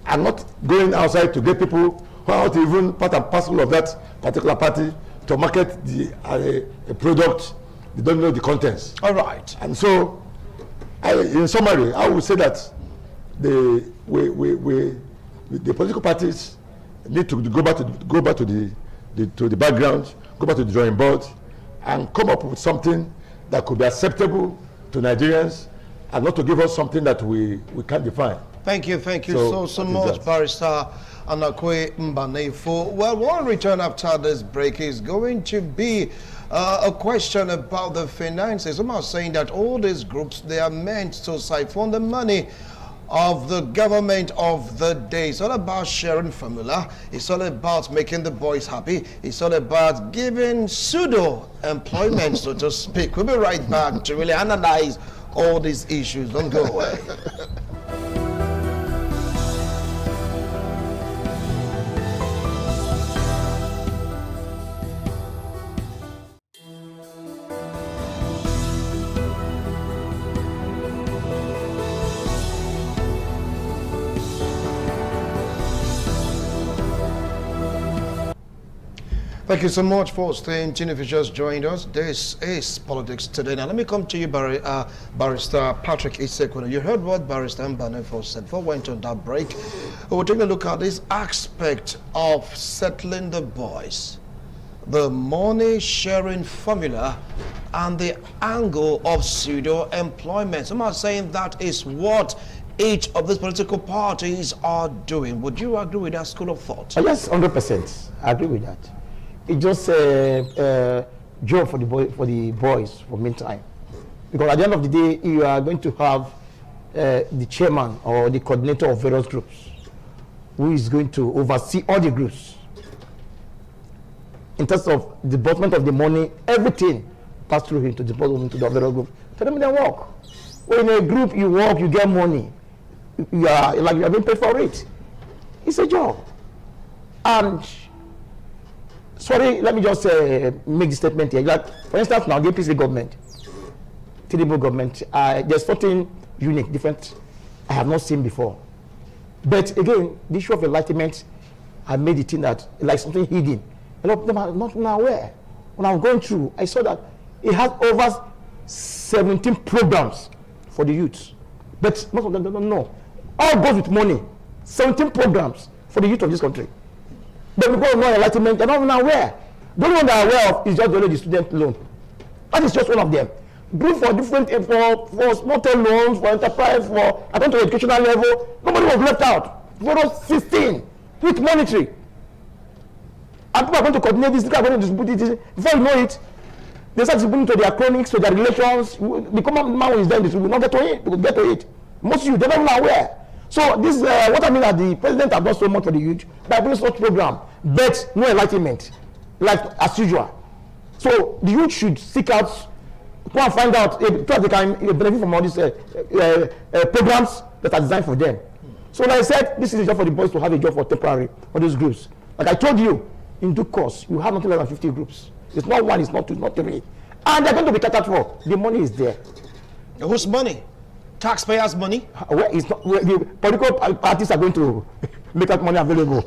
and not going outside to get people who are not even part and parcel of that particular party to market a product they don't know the contents. All right. And so, in summary, I would say that the political parties need to go back to the background, go back to the drawing board, and come up with something that could be acceptable to Nigerians, and not to give us something that we can't define. Thank you so much, Barrister Anakwe Mbanefo. Well, one return after this break is going to be a question about the finances. Some are saying that all these groups, they are meant to siphon the money of the government of the day. It's all about sharing formula. It's all about making the boys happy. It's all about giving pseudo employment, so to speak. We'll be right back to really analyze all these issues. Don't go away. Thank you so much for staying tuned. If you just joined us, this is Politics Today. Now, let me come to you, Barrister Patrick Isekwuna. You heard what Barrister Mbanefo said. Before we went on that break, we'll take a look at this aspect of settling the boys, the money sharing formula, and the angle of pseudo-employment. Some are saying that is what each of these political parties are doing. Would you agree with that school of thought? Yes, 100%. I agree with that. It's just a job for the boys for meantime, because at the end of the day, you are going to have the chairman or the coordinator of various groups who is going to oversee all the groups in terms of the development of the money. Everything pass through him to deposit into the various groups. Tell them they work. When in a group you work, you get money. You are like you are being paid for it. It's a job. And sorry, let me just make the statement here. Like, for instance, now the APC government, Tinubu government, there's something unique, different, I have not seen before. But again, the issue of enlightenment, I made it in that like something hidden. A lot of them are not aware. When I was going through, I saw that it has over 17 programs for the youth. But most of them don't know. All goes with money. 17 programs for the youth of this country. But because of no enlightenment, they're not even aware. The only one they are aware of is just the student loan. That is just one of them. group for different, for small term loans, for enterprise, for according to educational level. Nobody was left out. For those 16 with monetary. And people are going to coordinate this, people are going to distribute it. Before you know it, they start distributing to their cronies, to their relations. The common man who is there, they will not get to it. They will get to it. Most of you, they're not even aware. So this is what I mean that the president has done so much for the youth by bringing such program, but no enlightenment, like as usual. So the youth should seek out, go and find out if they can benefit from all these programs that are designed for them. So like I said, this is a job for the boys to have a job for temporary for these groups. Like I told you, in due course, you have nothing less than 50 groups. It's not one, it's not two, not three. And they're going to be catered for. The money is there. Whose money? Taxpayers' money? Well, it's not, the political parties are going to make that money available.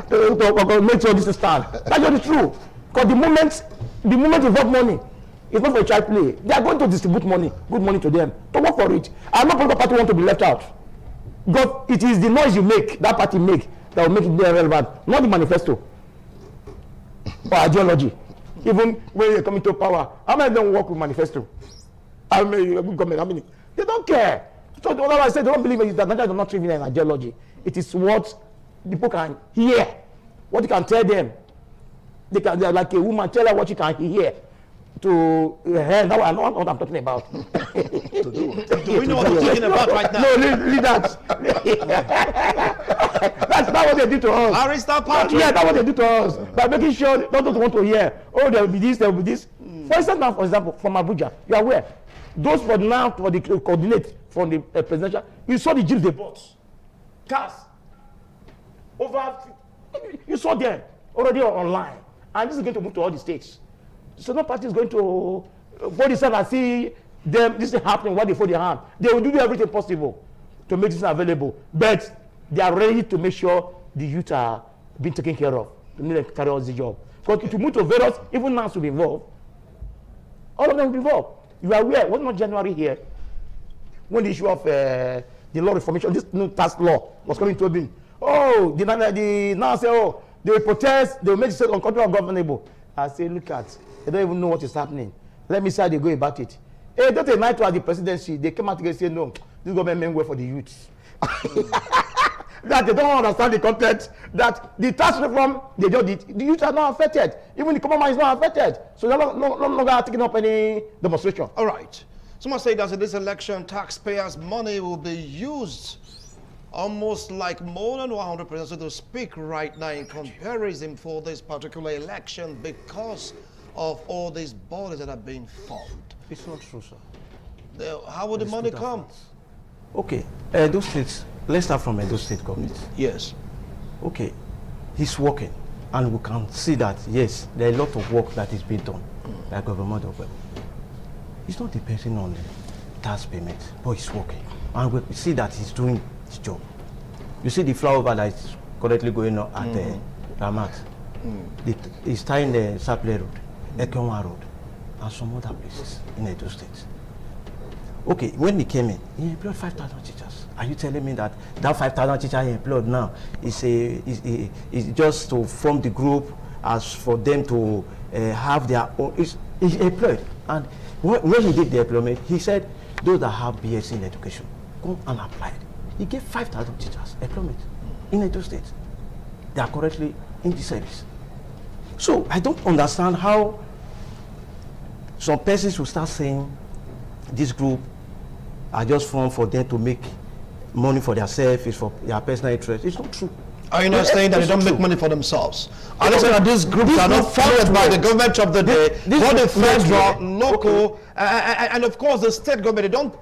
to make sure this is stand. That's not true. Because the moment you vote money, it's not for a child play. They are going to distribute money, good money to them, to work for it. And no political party want to be left out. Because it is the noise you make, that party make, that will make it relevant, not the manifesto or ideology. Even when you're coming to power, how many of them work with manifesto? How many? They don't care. So the other I said, they don't believe that Nigeria is not living in ideology. It is what people can hear, what you can tell them. They're like a woman, tell her what you can hear. To her, now I know what I'm talking about. Do we know what you're talking about right now? No, leave that. That's not what they do to us. Arista Patrick. Yeah, that's what they do to us. By making sure they don't want to hear. Oh, there will be this, there will be this. For instance, now, for example, from Abuja, you are aware. Those for now, for the coordinate from the presidential, you saw the jeeps they bought. Cars. You saw them already online. And this is going to move to all the states. So no party is going to fold his hand and see them, this is happening, what they fold their hand. They will do everything possible to make this available. But they are ready to make sure the youth are being taken care of, to need to carry out the job. Because to move to various, even now to be involved, all of them will be involved. You are aware, it was not January here, when the issue of the law reformation, this new tax law was coming to being. Oh, the now say, oh, they will protest, they will make the state uncontrollable governable. I say, look at, they don't even know what is happening. Let me see how they go about it. Hey, just a night to the presidency, they came out together and say, no, this government meant well for the youths. That they don't understand the content, that the tax reform, they just did, the youth are not affected. Even the common man is not affected. So they're no longer taking up any demonstration. All right. Someone say that in this election, taxpayers' money will be used almost like more than 100%, so to speak right now, in comparison for this particular election because of all these bodies that are being formed. It's not true, sir. How would the money come? Okay, Edo State, let's start from Edo State government. Yes. Okay, he's working, and we can see that, yes, there are a lot of work that is being done by government of well. He's not depending on the tax payment, but he's working. And we see that he's doing his job. You see the flyover that is currently going on at Ramat. He's tying the Saple Road, Ekonwa Road, and some other places in Edo State. Okay, when he came in, he employed 5,000 teachers. Are you telling me that 5,000 teachers he employed now is just to form the group as for them to have their own? He's employed. And when he did the employment, he said, those that have BSc in education, come and apply. He gave 5,000 teachers employment in Edo State. They are currently in the service. So I don't understand how some persons will start saying this group are just formed for them to make money for themselves, it's for their personal interest. It's not true. Are you not saying that they don't make money for themselves? Are you saying that these groups are not funded by the government of the day, but the federal, local, and of course the state government? They don't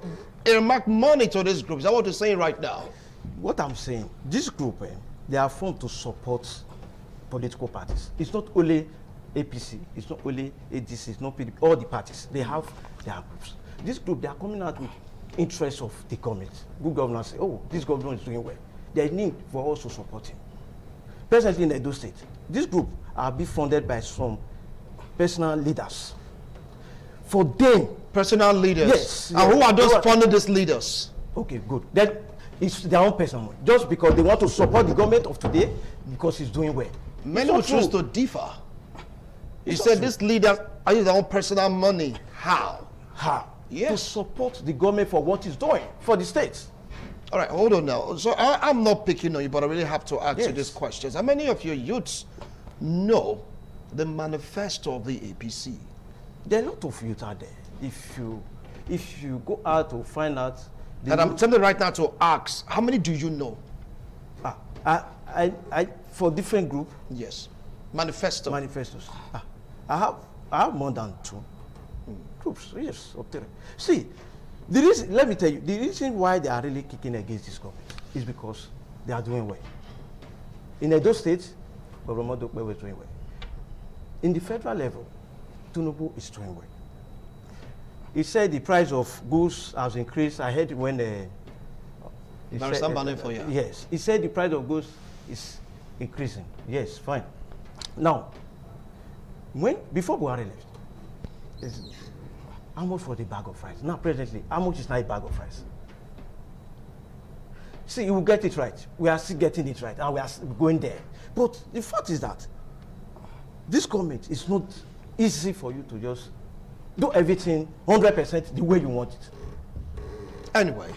earmark money to these groups. That's what you're saying right now. What I'm saying, this group, they are formed to support political parties. It's not only APC, it's not only ADC, it's not PDP, all the parties. They have their groups. This group, they are coming out with interests of the government. Good governors say, oh, this government is doing well. There is need for us to support him. Presently in Edo State, this group are being funded by some personal leaders. For them, personal leaders. Yes. And who are those funding these leaders? Okay, good. Then it's their own personal money. Just because they want to support the government of today because it's doing well. Many will choose to differ. You said these leaders I use their own personal money. How? How? Yes. To support the government for what it's doing for the states. All right, hold on now. So I'm not picking on you, but I really have to ask you these questions. How many of your youths know the manifesto of the APC? There are a lot of youth out there. If you go out to find out, and I'm telling you right now to ask, how many do you know? I for different group. Yes, manifestos. I have more than 2 groups. Yes, or 3. See, the reason, let me tell you, the reason why they are really kicking against this government is because they are doing well. In Edo State, Governor Dokpe was doing well. In the federal level, Tinubu is doing well. He said the price of goods has increased. I heard when yes, he said the price of goods is increasing. Yes, fine. Now, before Buhari left, how much for the bag of rice? Now, presently, how much is now a bag of rice? See, you will get it right. We are still getting it right, and we are going there. But the fact is that this government is not easy for you to just do everything 100% the way you want it. Anyway,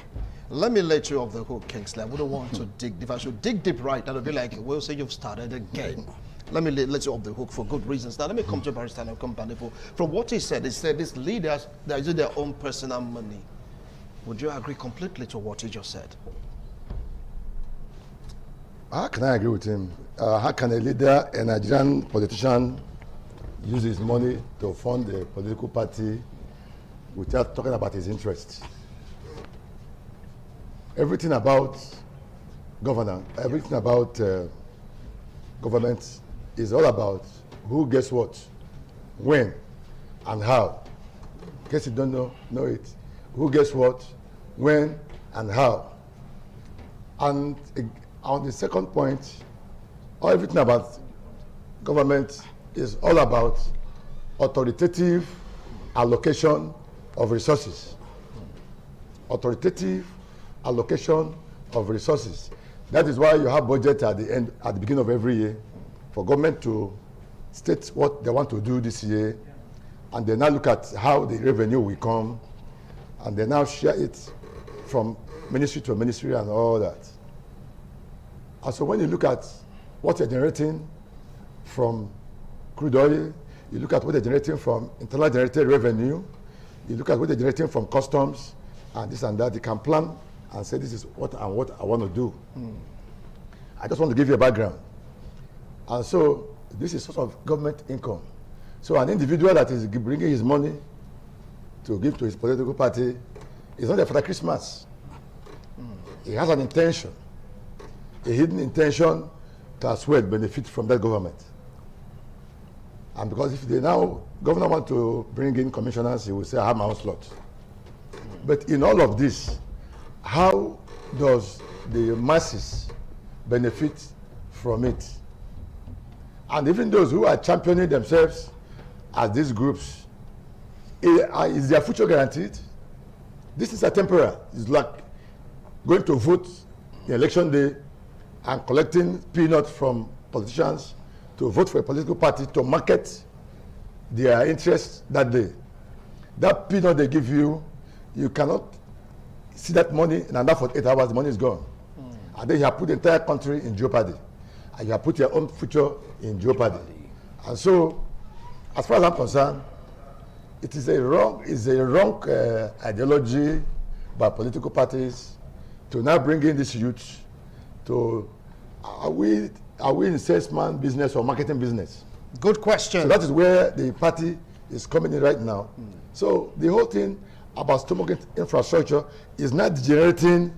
let me let you off the hook, Kingsley. I wouldn't want to dig deep. If I should dig deep right, that would be like, we'll say you've started again. Let me let you off the hook for good reasons. Now, let me come to Barrister and come Banifo. From what he said these leaders, they're using their own personal money. Would you agree completely to what he just said? How can I agree with him? How can a leader, a Nigerian politician, use his money to fund a political party without talking about his interests? Everything about governance, everything about government is all about who gets what, when, and how. In case you don't know it, who gets what, when, and how. And on the second point, everything about government is all about authoritative allocation of resources. Authoritative allocation of resources. That is why you have budget at the beginning of every year for government to state what they want to do this year, and they now look at how the revenue will come, and they now share it from ministry to ministry and all that. And so when you look at what you're generating from crude oil, you look at what they're generating from internally generated revenue, you look at what they're generating from customs, and this and that, you can plan and say, this is what I want to do. I just want to give you a background. And so this is sort of government income. So an individual that is bringing his money to give to his political party is not there for the Christmas. He has an intention, a hidden intention to as well benefit from that government. And because if the governor want to bring in commissioners, he will say, I have my own slot. But in all of this, how does the masses benefit from it? And even those who are championing themselves as these groups, is their future guaranteed? This is a temporary. It's like going to vote in election day and collecting peanuts from politicians to vote for a political party to market their interests that day. That peanut they give you, you cannot see that money in another 48 hours, the money is gone. And then you have put the entire country in jeopardy. And you have put your own future in jeopardy. And so, as far as I'm concerned, it is a wrong ideology by political parties to now bring in these youths to, are we in salesman business or marketing business? Good question. So that is where the party is coming in right now. So the whole thing about stomach infrastructure is not degenerating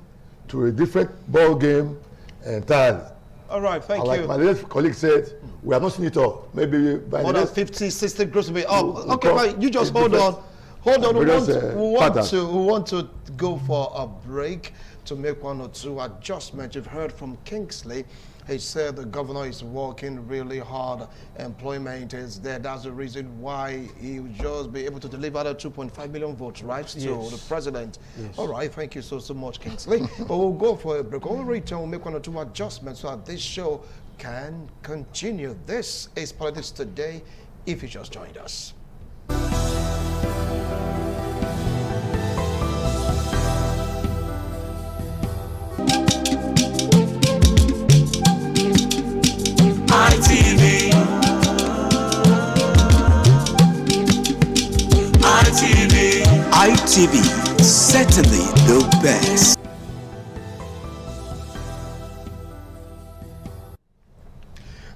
to a different ball game entirely. All right, thank you. Like my late colleague said, we have not seen it all. Maybe by more than 50, 60 groups will be up. Okay, right, you just hold on. Hold on, we want to go for a break to make 1 or 2 adjustments. You've heard from Kingsley. He said the governor is working really hard. Employment is there. That's the reason why he will just be able to deliver the 2.5 million votes, right, to the president. Yes. All right, thank you so much, Kingsley. But we'll go for a break. When we return, we'll make 1 or 2 adjustments so that this show can continue. This is Politics Today, if you just joined us. TV, certainly the best.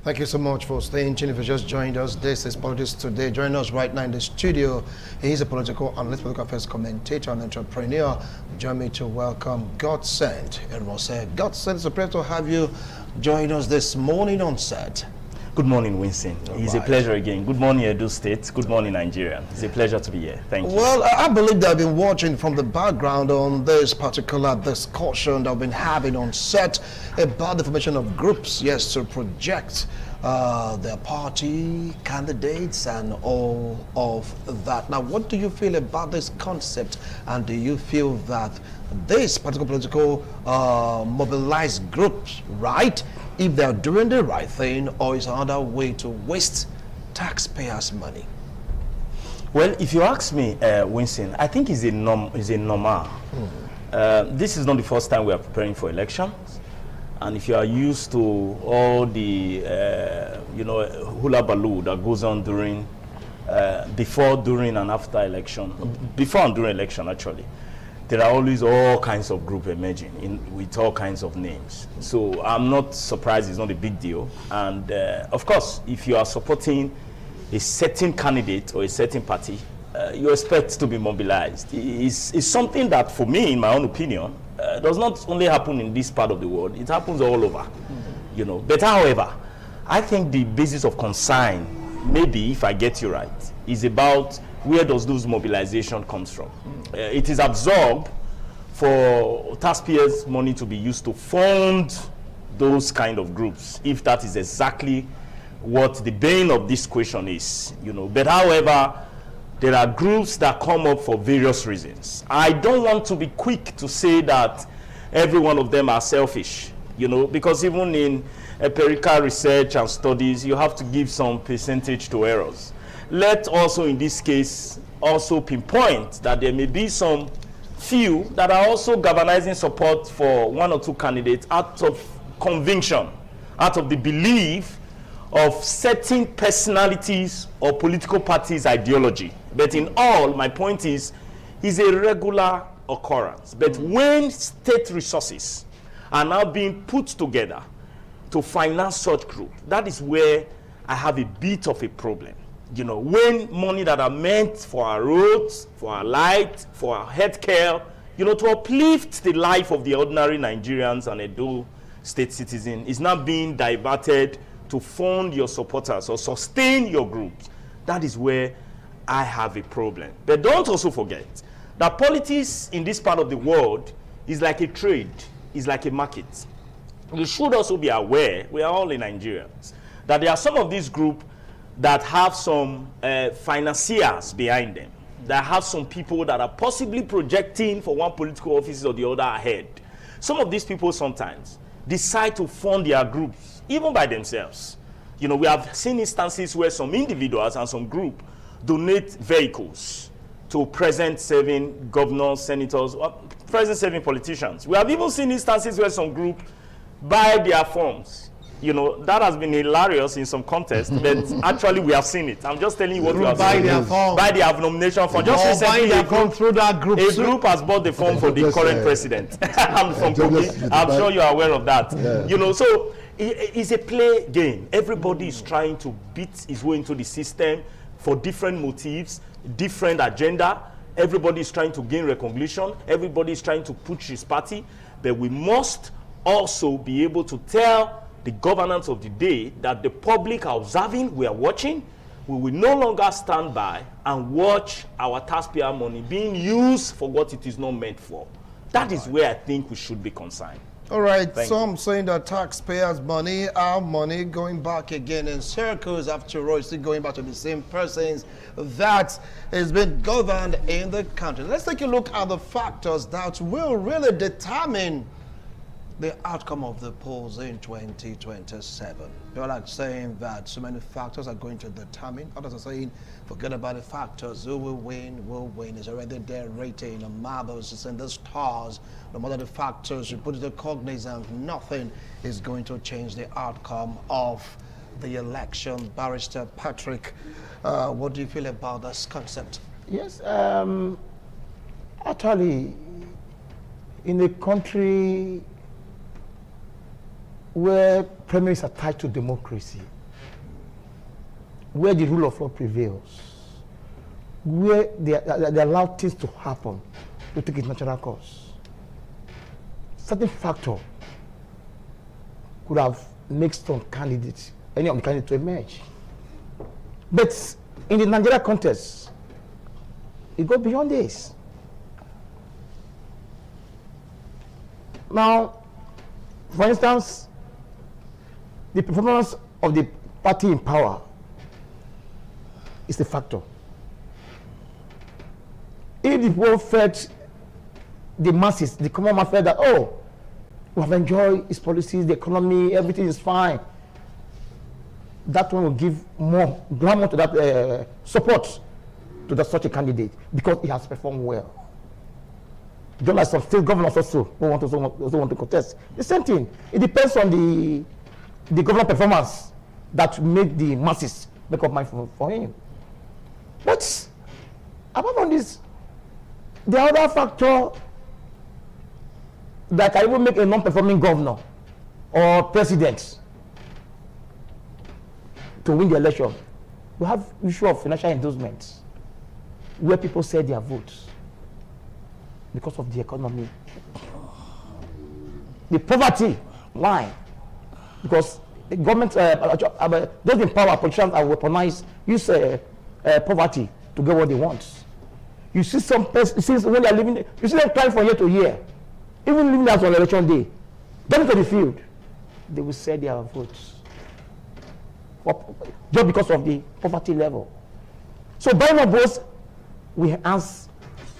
Thank you so much for staying tuned. If you just joined us, this is Politics Today. Joining us right now in the studio, he's a political analyst, political affairs commentator, and entrepreneur. Join me to welcome Godsend Erose. Godsend, it's a pleasure to have you join us this morning on set. Good morning, Winston. It's a pleasure again. Good morning, Edo State. Good morning, Nigeria. It's a pleasure to be here. Thank you. Well, I believe that I've been watching from the background on this particular discussion that I've been having on set about the formation of groups, yes, to project their party candidates and all of that. Now, what do you feel about this concept? And do you feel that this particular political mobilized groups, right, if they're doing the right thing, or is another way to waste taxpayers' money? Well, if you ask me, Winston, I think it's a normal. This is not the first time we are preparing for elections. And if you are used to all the, hula baloo that goes on during, before, during, and after election, before and during election, actually, there are always all kinds of groups emerging with all kinds of names. So I'm not surprised, it's not a big deal. And of course, if you are supporting a certain candidate or a certain party, you expect to be mobilized. It's something that, for me, in my own opinion, does not only happen in this part of the world, it happens all over. But however, I think the basis of concern, maybe, if I get you right, is about where does those mobilization comes from. It is absorbed for taxpayers' money to be used to fund those kind of groups, if that is exactly what the bane of this question is. But however, there are groups that come up for various reasons. I don't want to be quick to say that every one of them are selfish, because even in empirical research and studies, you have to give some percentage to errors. Let also, in this case, also pinpoint that there may be some few that are also galvanizing support for one or two candidates out of conviction, out of the belief of certain personalities or political parties' ideology. But in all, my point is a regular occurrence. But when state resources are now being put together to finance such group, that is where I have a bit of a problem. When money that are meant for our roads, for our light, for our healthcare, to uplift the life of the ordinary Nigerians and Edo State citizen is now being diverted to fund your supporters or sustain your groups, that is where I have a problem. But don't also forget that politics in this part of the world is like a trade, is like a market. You should also be aware, we are all in Nigerians, that there are some of these groups that have some financiers behind them, that have some people that are possibly projecting for one political office or the other ahead. Some of these people sometimes decide to fund their groups, even by themselves. We have seen instances where some individuals and some group donate vehicles to present-serving governors, senators, or present-serving politicians. We have even seen instances where some group buy their forms. That has been hilarious in some contests, but actually we have seen it. I'm just telling you what we have seen. Buy their nomination form. Just recently, a group has bought the form for the current president. I'm from Kogi. I'm sure you are aware of that. So it's a play game. Everybody is trying to beat his way into the system for different motives, different agenda. Everybody is trying to gain recognition. Everybody is trying to push his party. But we must also be able to tell the governance of the day that the public are observing, we are watching. We will no longer stand by and watch our taxpayer money being used for what it is not meant for. That is where I think we should be concerned. All right, some saying that taxpayers' money, our money, going back again in circles. After all, it's still going back to the same persons that has been governed in the country. Let's take a look at the factors that will really determine the outcome of the polls in 2027. People are saying that so many factors are going to determine. Others are saying, forget about the factors. Who will win, will win. It's already there rating. The marbles, it's in the stars. No matter the factors, you put it in cognizance, nothing is going to change the outcome of the election. Barrister Patrick, what do you feel about this concept? Yes, Actually, in a country where primaries are tied to democracy, where the rule of law prevails, where they allow things to happen to take its natural course, certain factor could have made some candidates, any of the candidates to emerge. But in the Nigeria context, it goes beyond this. Now, for instance, the performance of the party in power is the factor. If the people felt, the masses, the common man felt that, oh, we have enjoyed his policies, the economy, everything is fine, that one will give more glamour to that support to that such a candidate because he has performed well. Just like some state governors also who want to contest. The same thing. It depends on the governor performance that made the masses make up mind for him. But apart from this, the other factor that can even make a non-performing governor or president to win the election, we have issue of financial endorsements where people sell their votes because of the economy. The poverty line, because the government, those in power, politicians are weaponized, use poverty to get what they want. You see some persons, when they are living, you see them crying from year to year, even living out on election day, going to the field, they will sell their votes just because of the poverty level. So by no both, we ask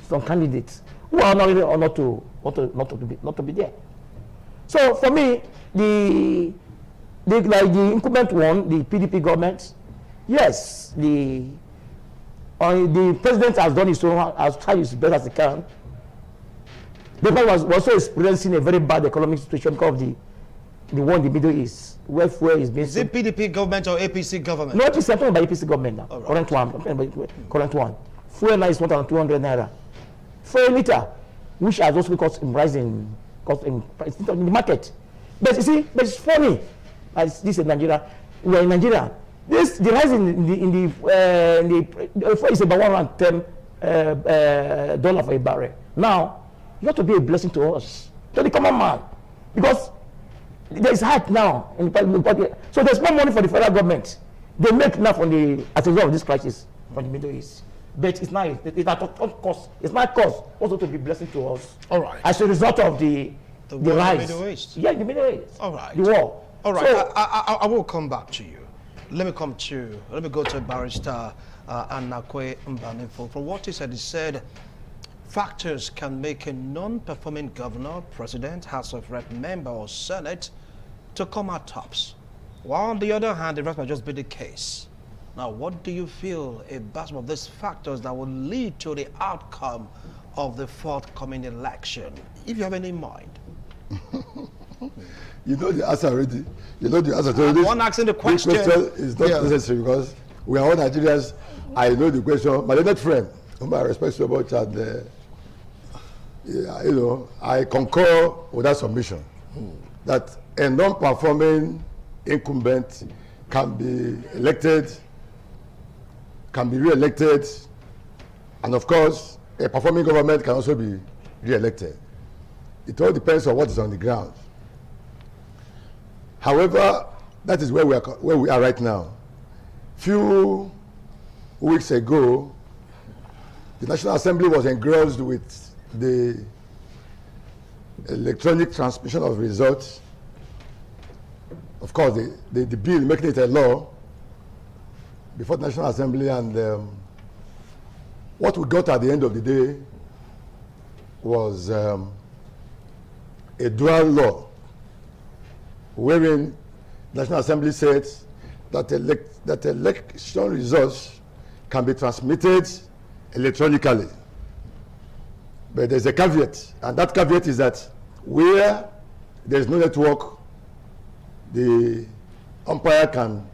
some candidates who are not really or not to be there. So for me, the incumbent one, the PDP government, yes, the president has done his own, has tried his best as he can. The government was also experiencing a very bad economic situation because of the war in the Middle East, where fuel is being. Is it PDP government or APC government? No, APC, I'm talking about APC government now. Right. Current one. Fuel now is 1,200 naira. For a liter, which has also cost in rising cost in price in the market. But you see, but it's funny. As this is Nigeria, we are in Nigeria. The rise in the fuel is about $110 for a barrel. Now, you have to be a blessing to us, to the common man, because there is hype now in the public. So there's more money for the federal government. They make now as a result of this crisis from the Middle East. But it's not, it's at cost. It's not cost also to be blessing to us. All right. As a result of the rise. In the Middle East. Yeah, the Middle East. All right. The war. All right. So, I will come back to you. Let me go to Barrister Anakwe Mbanefo. From what he said factors can make a non-performing governor, president, House of Rep member, or Senate to come out tops. While on the other hand, the rest might just be the case. Now, what do you feel about some of these factors that will lead to the outcome of the forthcoming election, if you have any in mind? You know the answer already. You know the answer to this. One asking the question. This question is not necessary because we are all Nigerians. I know the question. My learned friend, whom I respect so much, and I concur with that submission that a non-performing incumbent can be elected, can be re-elected, and of course, a performing government can also be re-elected. It all depends on what is on the ground. However, that is where we are right now. Few weeks ago, the National Assembly was engrossed with the electronic transmission of results. Of course, the bill making it a law before the National Assembly, and what we got at the end of the day was a dual law, wherein the National Assembly said that election results can be transmitted electronically. But there's a caveat, and that caveat is that where there's no network, the umpire can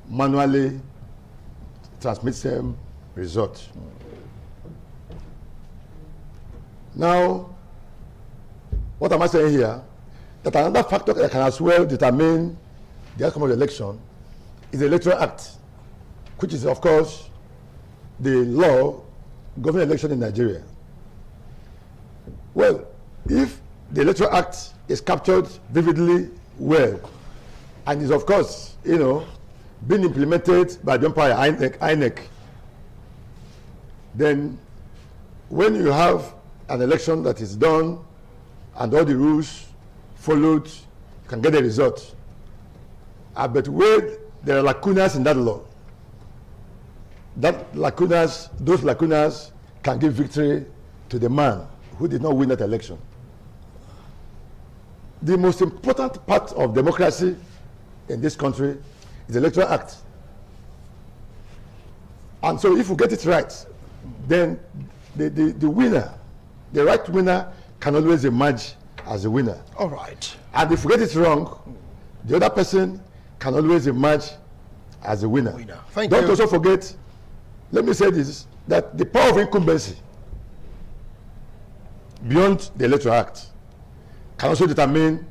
manually transmit same result. Now, what am I saying here? That another factor that can as well determine the outcome of the election is the Electoral Act, which is, of course, the law governing election in Nigeria. Well, if the Electoral Act is captured vividly well and is, of course, being implemented by the umpire INEC, then when you have an election that is done and all the rules followed, you can get a result. But where there are lacunas in that law, those lacunas can give victory to the man who did not win that election. The most important part of democracy in this country is the Electoral Act. And so if we get it right, then the winner, the right winner, can always emerge as a winner. All right. And if we get it wrong, the other person can always emerge as a winner. Thank you. Don't also forget, let me say this, that the power of incumbency beyond the Electoral Act can also determine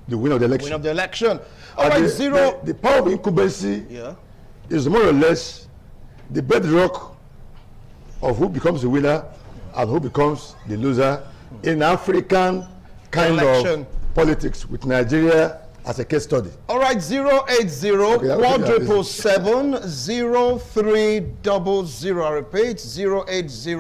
the winner of the election. Winner of the election. All right, the power of incumbency is more or less the bedrock of who becomes the winner and who becomes the loser in African kind of politics, with Nigeria as a case study. All right, 080-477-0300. I repeat, 080.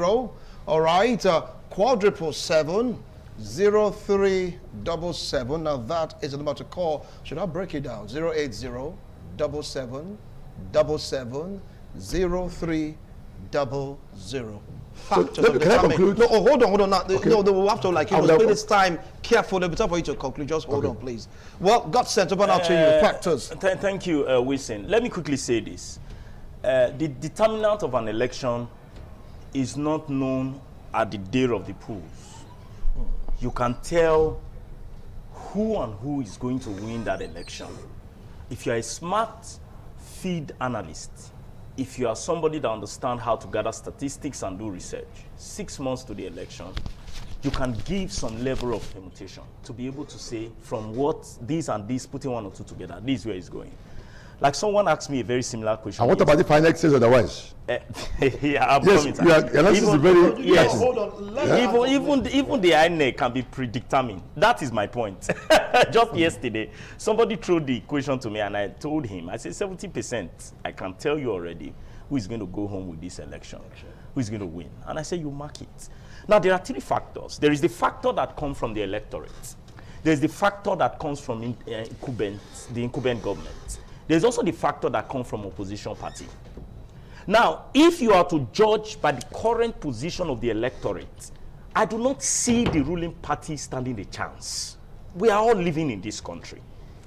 All right, 477-0377. Now that is the number to call. Should I break it down? 080-777-0300. Factors of determining. No, hold on. No, we have to spend this time carefully. Before for you to conclude, just hold on, please. Well, God sent over now to you. Factors. Thank you, Wilson. Let me quickly say this: the determinant of an election is not known at the day of the polls. You can tell who is going to win that election if you are a smart feed analyst. If you are somebody that understands how to gather statistics and do research, 6 months to the election, you can give some level of permutation to be able to say from what this and this, putting one or two together, this is where it's going. Like someone asked me a very similar question. And what about the INEC says otherwise? Yeah, I'm coming to that. Hold on. Even the INEC can be predetermined. That is my point. Just yesterday, somebody threw the equation to me and I told him, I said 70%, I can tell you already who is going to go home with this election, who is going to win. And I said, you mark it. Now, there are 3 factors. There is the factor that comes from the electorate. There's the factor that comes from the incumbent government. There's also the factor that comes from opposition party. Now, if you are to judge by the current position of the electorate, I do not see the ruling party standing a chance. We are all living in this country.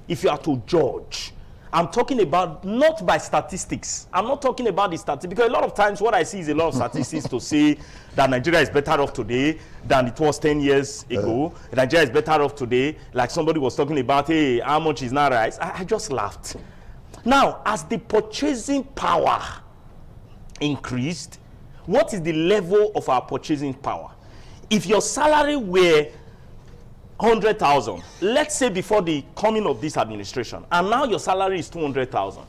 If you are to judge, I'm talking about not by statistics. I'm not talking about the statistics, because a lot of times what I see is a lot of statistics to say that Nigeria is better off today than it was 10 years ago. Nigeria is better off today. Like somebody was talking about, hey, how much is now rice? I just laughed. Now, as the purchasing power increased, what is the level of our purchasing power? If your salary were 100,000, let's say before the coming of this administration, and now your salary is 200,000,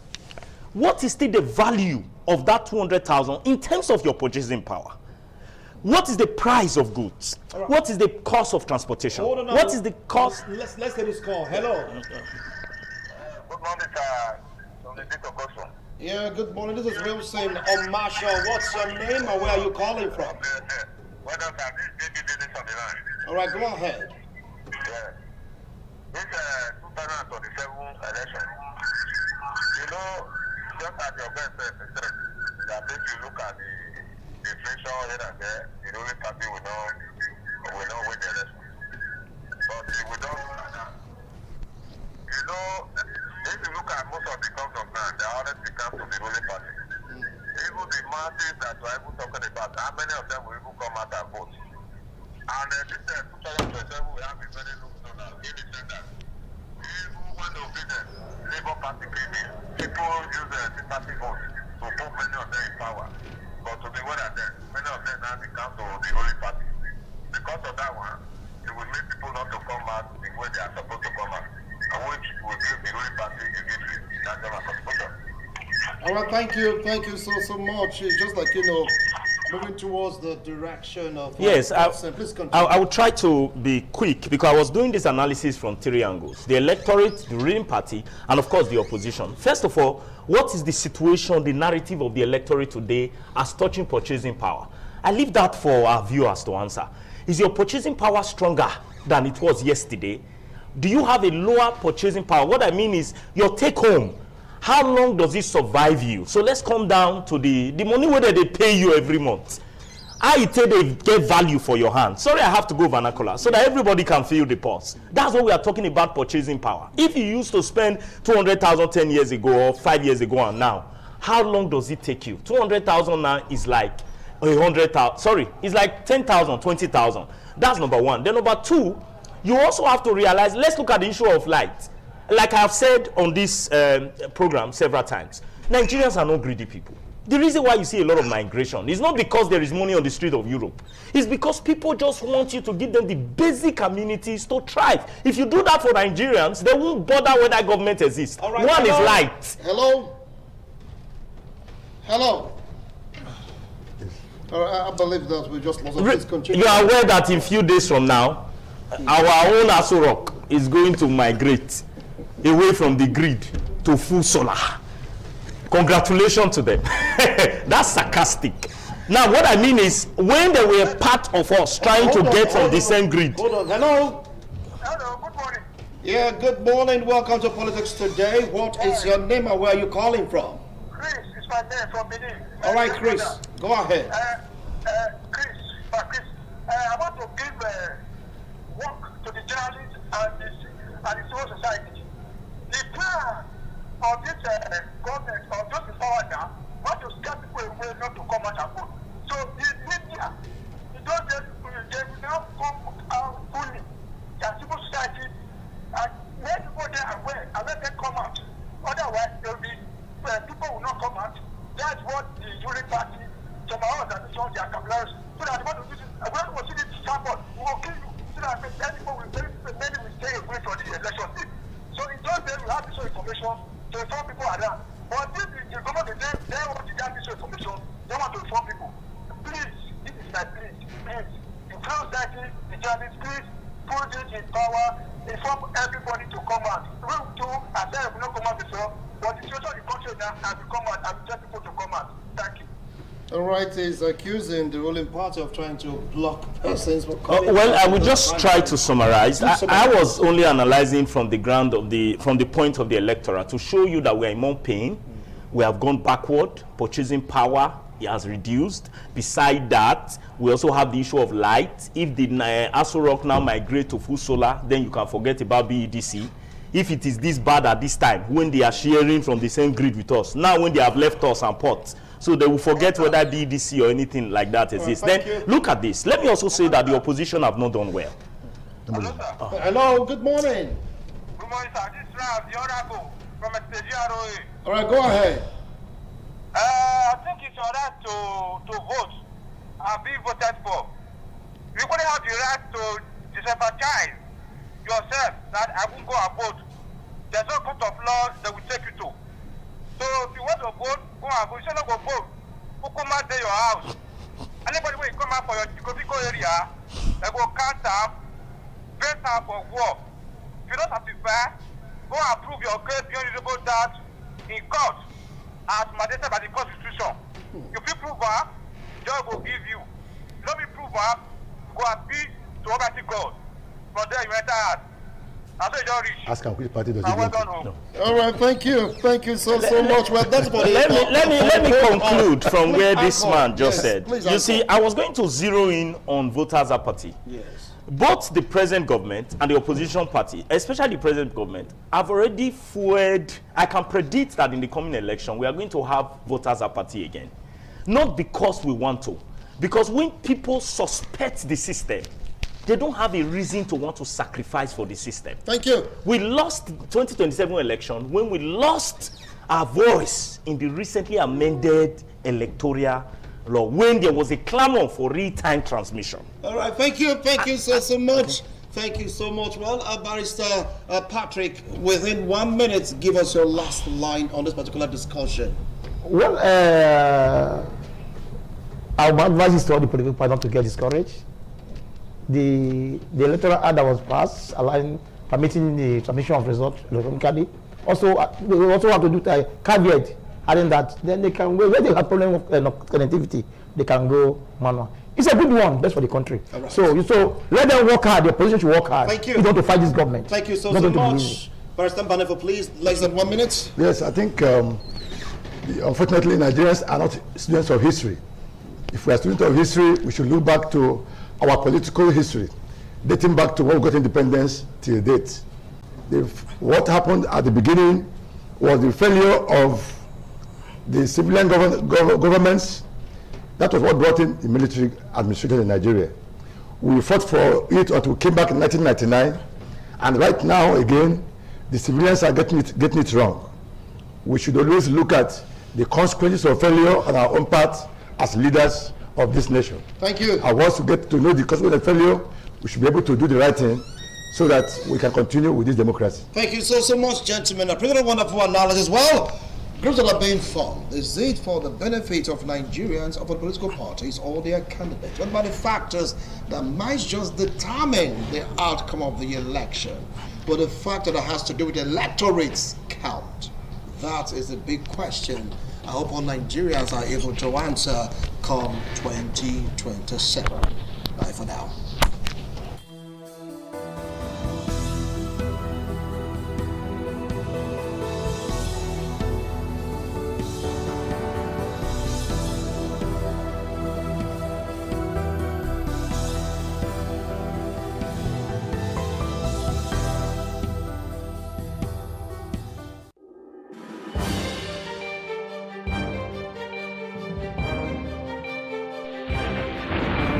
what is still the value of that 200,000 in terms of your purchasing power? What is the price of goods? Right. What is the cost of transportation? What is the cost? Let's get this call. Hello. Good morning, sir. Yeah, good morning. This is Wilson on Marshall. What's your name and where are you calling from? All right, go ahead. Yeah. This 2027 election, just at your best said, that if you look at the inflation here and there, the ruling party will not win the election. But if we don't look at that, if you look at most of the governors now, they are already come to the ruling party. Even the masses that we're even talking about, how many of them will even come out and vote? And this 2027 we have a very low turnout in the sense that even when the Labour Party came in, people use the party vote to put many of them in power. But to be well at them, many of them now become to the ruling party. because of that one, it will make people not to come out the way they are supposed to come out. And which will give the ruling party a victory. That's my contribution. All right, thank you so much. It's just like, moving towards the direction of... Yes, please continue. I will try to be quick because I was doing this analysis from three angles. The electorate, the ruling party, and of course the opposition. First of all, what is the situation, the narrative of the electorate today as touching purchasing power? I leave that for our viewers to answer. Is your purchasing power stronger than it was yesterday? Do you have a lower purchasing power? What I mean is your take home. How long does it survive you? So let's come down to the money whether they pay you every month. How it they get value for your hand. Sorry, I have to go vernacular so that everybody can feel the pulse. That's what we are talking about, purchasing power. If you used to spend 200,000 10 years ago or 5 years ago and now, how long does it take you? 200,000 now is like 100,000. Sorry, it's like 10,000, 20,000. That's number one. Then number two, you also have to realize, let's look at the issue of light. Like I have said on this program several times, Nigerians are not greedy people. The reason why you see a lot of migration is not because there is money on the street of Europe. It's because people just want you to give them the basic amenities to thrive. If you do that for Nigerians, they won't bother whether government exists. All right, one is light. Hello? I believe that we just lost. Please continue. You are aware that in few days from now, our own Aso Rock is going to migrate away from the grid to full solar. Congratulations to them. That's sarcastic. Now, what I mean is, when they were part of us trying to get from the same grid. Hold on. Hello? Hello, good morning. Yeah, good morning. Welcome to Politics Today. What is your name and where are you calling from? Chris is my name from Benin. All right, Chris, go ahead. Chris, I want to give work to the journalists and the civil society. The plan of this government, or just the power now, want to scare people away not to come out and vote. So the media, they will now come out fully. The civil society, and let people there aware and let them come out. Otherwise, there will be people will not come out. That's what the ruling party, some of us that show their capillaries, so that when we see this support, we will kill you. So that many will stay away from the election. So in those days, we have this information to inform people around. But this is the government, they want to get this information, they want to inform people. Please, this is my plea. Please, the society, the journalists, please put this in power, inform everybody to come out. We too, as I have not come out before, but the situation of the country now has come out and we tell people to come out. Thank you. All right, he's accusing the ruling party of trying to block persons from coming. Well, I will just try to summarize. I was only analyzing from the point of the electorate to show you that we are in more pain. We have gone backward. Purchasing power has reduced. Beside that, we also have the issue of light. If the Aso Rock now migrate to full solar, then you can forget about BEDC. If it is this bad at this time, when they are sharing from the same grid with us, now when they have left us and ports, so they will forget whether BDC or anything like that exists. Then look at this. Let me also say that the opposition have not done well. Hello, good morning. Good morning, sir. This is Rav, the Honorable from STGROA. All right, go ahead. I think it's all right to vote and be voted for. You couldn't have the right to disenfranchise yourself that I won't go and vote. There's no court of law that will take you to. So if you want to vote, go and vote. You should not go vote. Who come out to your house? Anybody when you come out for your Chikovico area, they go count up, press up for war. If you don't satisfy, go and prove your case beyond reasonable doubt in court as mandated by the Constitution. If you prove that, judge will give you. If you don't prove that, go and appeal to Almighty God. From there you enter out. That's what you reach. Ask him which party does he belong to. All right, thank you so much. Well, that's what let me conclude from where this man just said. Please, you see, I was going to zero in on voters' apathy. Yes. Both the present government and the opposition party, especially the present government, have already fueled. I can predict that in the coming election, we are going to have voters' apathy again. Not because we want to, because when people suspect the system, they don't have a reason to want to sacrifice for the system. Thank you. We lost the 2027 election when we lost our voice in the recently amended electoral law when there was a clamor for real-time transmission. All right, thank you so much. Thank you so much. Well, Barrister Patrick, within 1 minute, give us your last line on this particular discussion. Well, our advice is to all the political parties not to get discouraged. The electoral act that was passed, allowing, permitting the submission of results electronically. Also, they also have to do a caveat, adding that then they can, where they have problem with connectivity, they can go manual. It's a good one, best for the country. Right. So let them work hard. The opposition should work hard. Thank you. You don't want to fight this government. Thank you so much. Barrister Banefo, please, less than 1 minute. Yes, I think unfortunately Nigerians are not students of history. If we are students of history, we should look back to our political history, dating back to when we got independence till date. What happened at the beginning was the failure of the civilian governments. That was what brought in the military administration in Nigeria. We fought for it until we came back in 1999, and right now again, the civilians are getting it wrong. We should always look at the consequences of failure on our own part as leaders of this nation. Thank you. And once we get to know the consequences of failure, we should be able to do the right thing so that we can continue with this democracy. Thank you so much, gentlemen. A pretty wonderful analysis. Well, groups that are being formed, is it for the benefit of Nigerians, of the political parties, or their candidates? What about the factors that might just determine the outcome of the election? But the factor that has to do with the electorate's count, that is a big question. I hope all Nigerians are able to answer come 2027. Bye for now.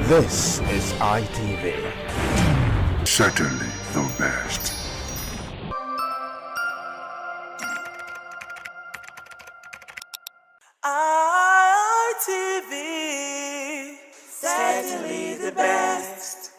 This is ITV. Certainly the best. ITV, certainly the best.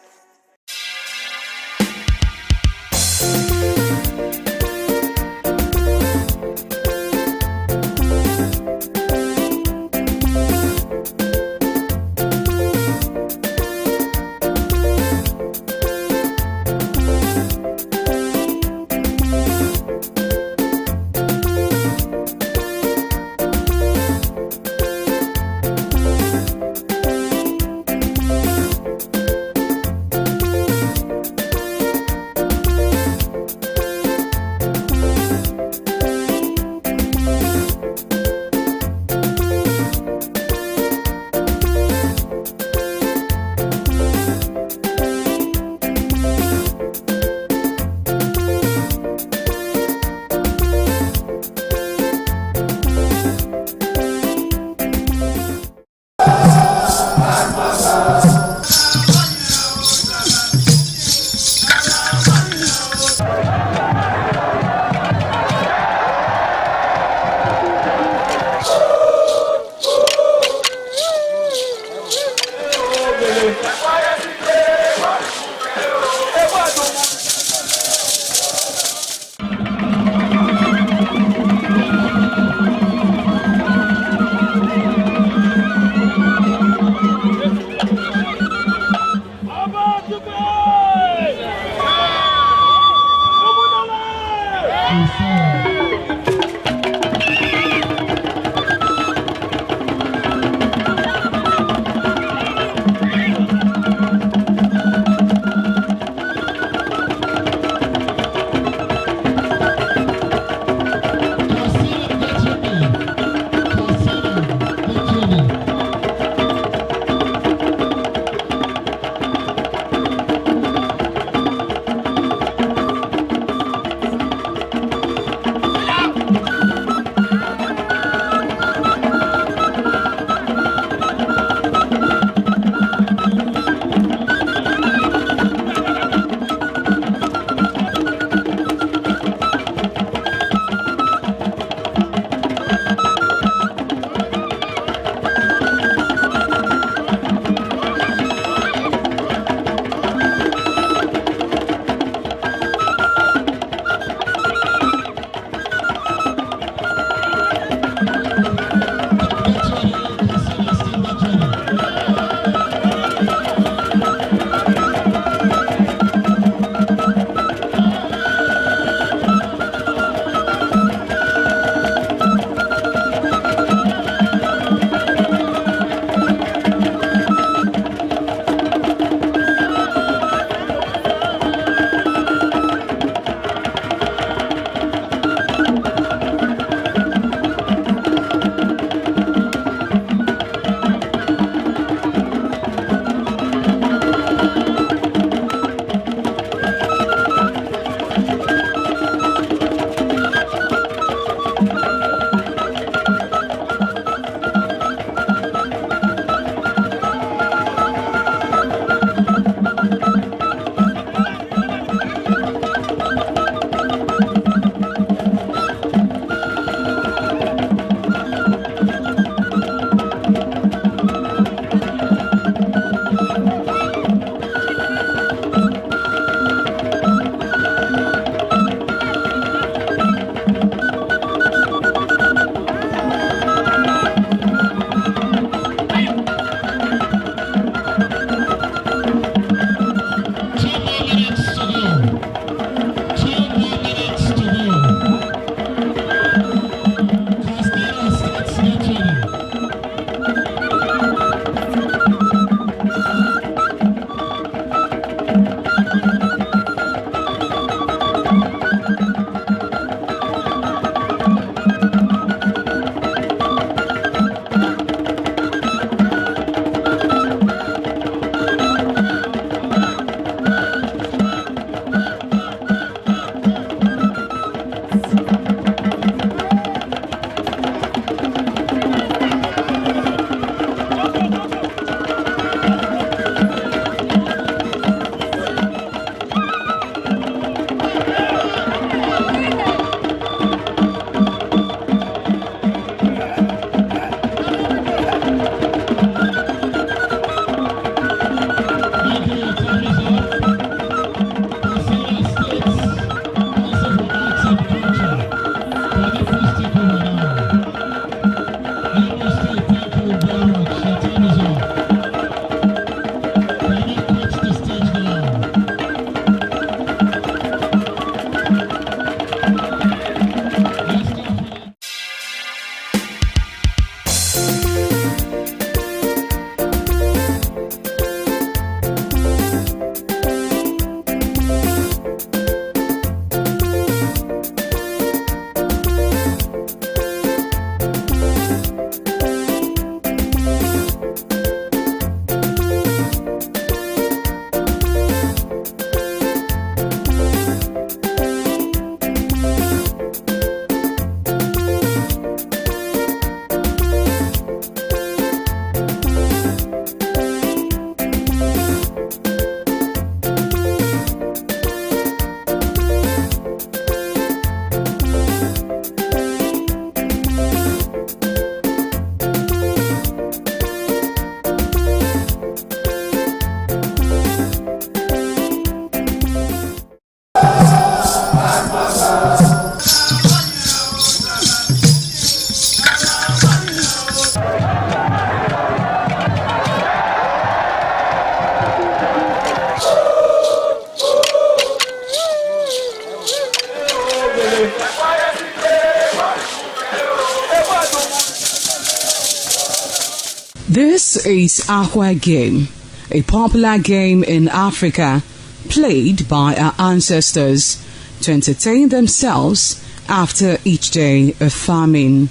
This is Aqua Game, a popular game in Africa played by our ancestors to entertain themselves after each day of farming.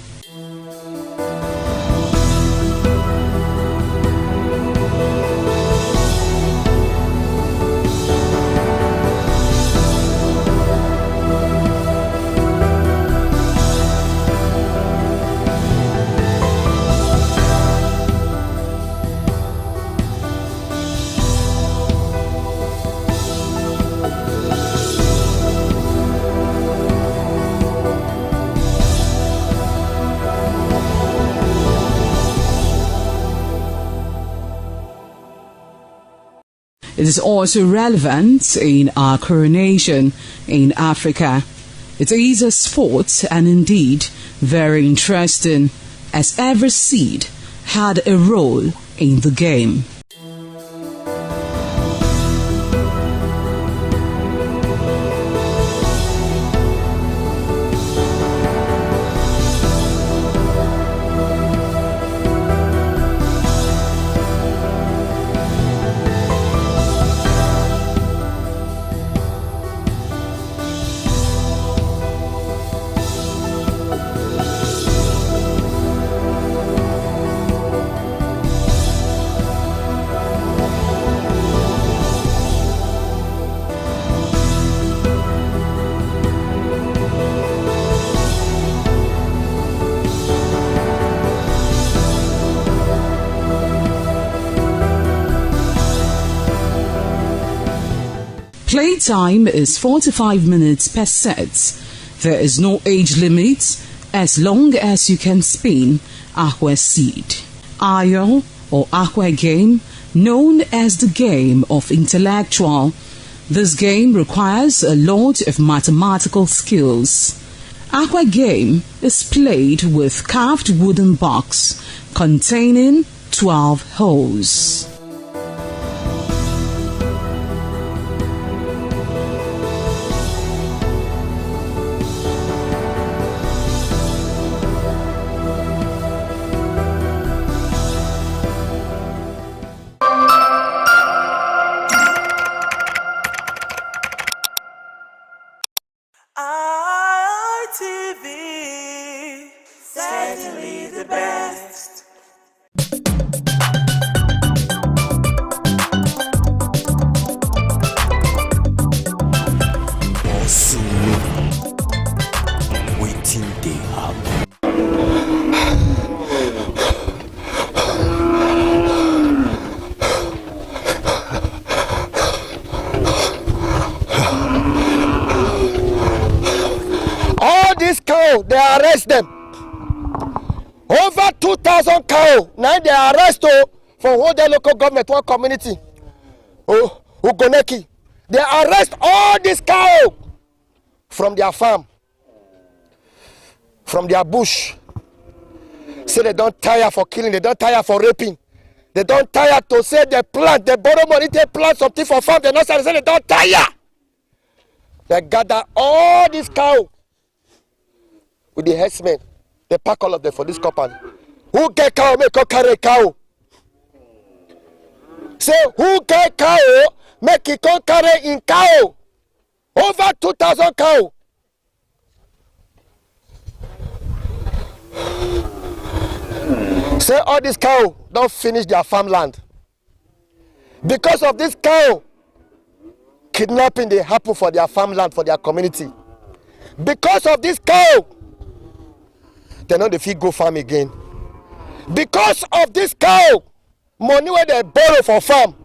It is also relevant in our coronation in Africa. It is a sport and indeed very interesting, as every seed had a role in the game. Playtime is 45 minutes per set. There is no age limit as long as you can spin aqua seed. Ayo or aqua game, known as the game of intellectual. This game requires a lot of mathematical skills. Aqua game is played with carved wooden box containing 12 holes. ITV, certainly the best. Waiting they happen. This cow, they arrest them. Over 2,000 cow. Now they arrest from all the local government, one community. Oh, Ugoneki. They arrest all these cow from their farm, from their bush. Say they don't tire for killing, they don't tire for raping. They don't tire to say they plant, they borrow money, they plant something for farm, they not say they don't tire. They gather all these cow with the herdsmen, they pack all of them for this company. Who get cow, make her carry cow. Say, who get cow, make it come carry in cow. Over 2,000 cow. Say, all this cow don't finish their farmland. Because of this cow, kidnapping they happen for their farmland, for their community. Because of this cow, they know the feed go farm again. Because of this cow, money where they borrow for farm.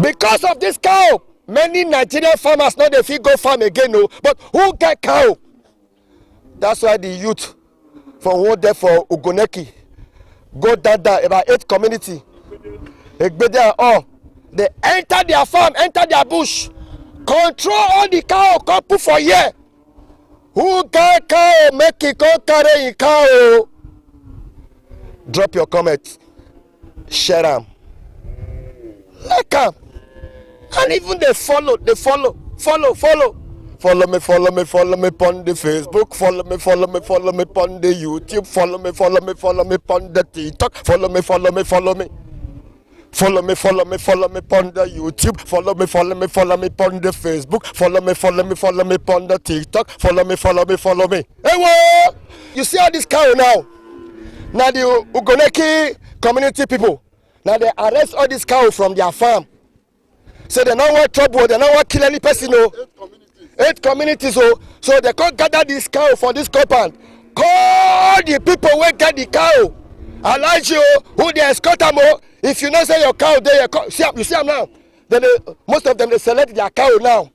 Because of this cow, many Nigerian farmers know the feed go farm again. No, but who get cow? That's why the youth from one there for Ugoneki go down there about 8 community. They enter their farm, enter their bush, control all the cow, come put for here. Who get cow, make it go carry in cow. Drop your comment, share them, like them, and even they follow Follow me on the Facebook. Follow me on the YouTube. Follow me on the TikTok. Follow me. Follow me on the YouTube. Follow me on the Facebook. Follow me on the TikTok. Follow me. Hey, whoa! You see all this cow now? Now the Ugoneki community people, now they arrest all this cow from their farm. So they don't want trouble, they don't want kill any person. No. 8 communities. So they can't gather this cow for this compound. Call the people who get the cow. Elijah, who they escort them. If you know say your cow there, you see them now. Then most of them they select their cow now.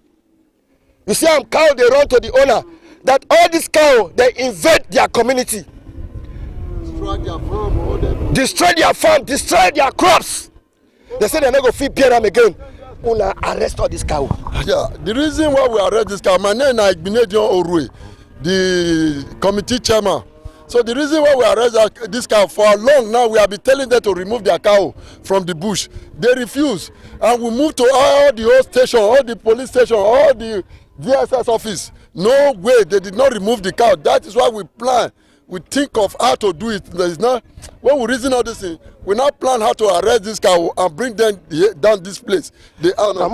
You see them cow, they run to the owner. That all this cow, they invade their community. Destroy their farm, destroy their crops. They say they're not going to feed bear them again. Una arrest all this cow. Yeah, the reason why we arrest this cow, my name is Igbinedion Orue, the committee chairman. So the reason why we arrest this cow, for long now we have been telling them to remove their cow from the bush. They refuse. And we move to all the old station, all the police station, all the DSS office. No way, they did not remove the cow. That is why we plan. We think of how to do it. There is not, when we reason all this thing, we now plan how to arrest this cow and bring them down this place. They are arrest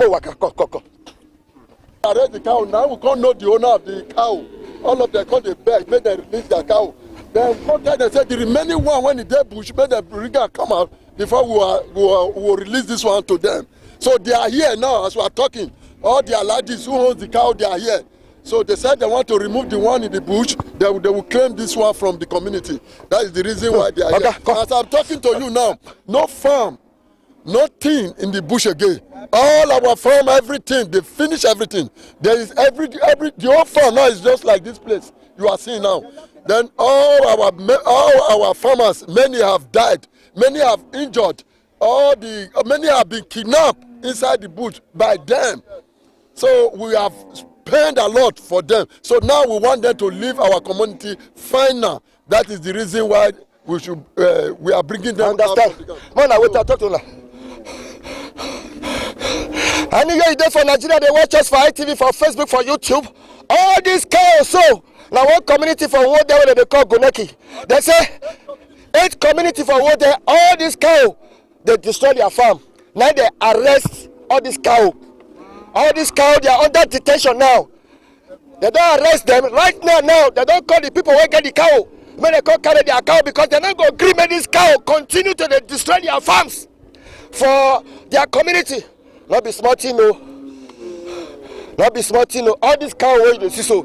the cow. Now we can't know the owner of the cow. All of them come they beg, make them release their cow. Then one time they said the remaining one when the dead bush, make them bring and come out before we will release this one to them. So they are here now as we are talking. All the ladies who owns the cow, they are here. So they said they want to remove the one in the bush. They will claim this one from the community. That is the reason why they are here. As I'm talking to you now, no farm, nothing in the bush again. All our farm, everything, they finish everything. There is the whole farm now is just like this place you are seeing now. Then all our farmers, many have died, many have injured, many have been kidnapped inside the bush by them. So we have spent a lot for them. So now we want them to leave our community final. That is the reason why we are bringing them. Understand? Man, I wait to talk to you. Anyway, you there for Nigeria, they watch us for ITV, for Facebook, for YouTube. All this chaos. So now one community for what they call Goneki. They say 8 community for what they all this cow. They destroy their farm. Now they arrest all this cow. All these cows, they are under detention now. They don't arrest them right now. Now they don't call the people who get the cow. When they can't carry their cow because they're not going to agree with this cow continue to destroy their farms for their community. Not be smart, Not be smart, All these cows where you see so.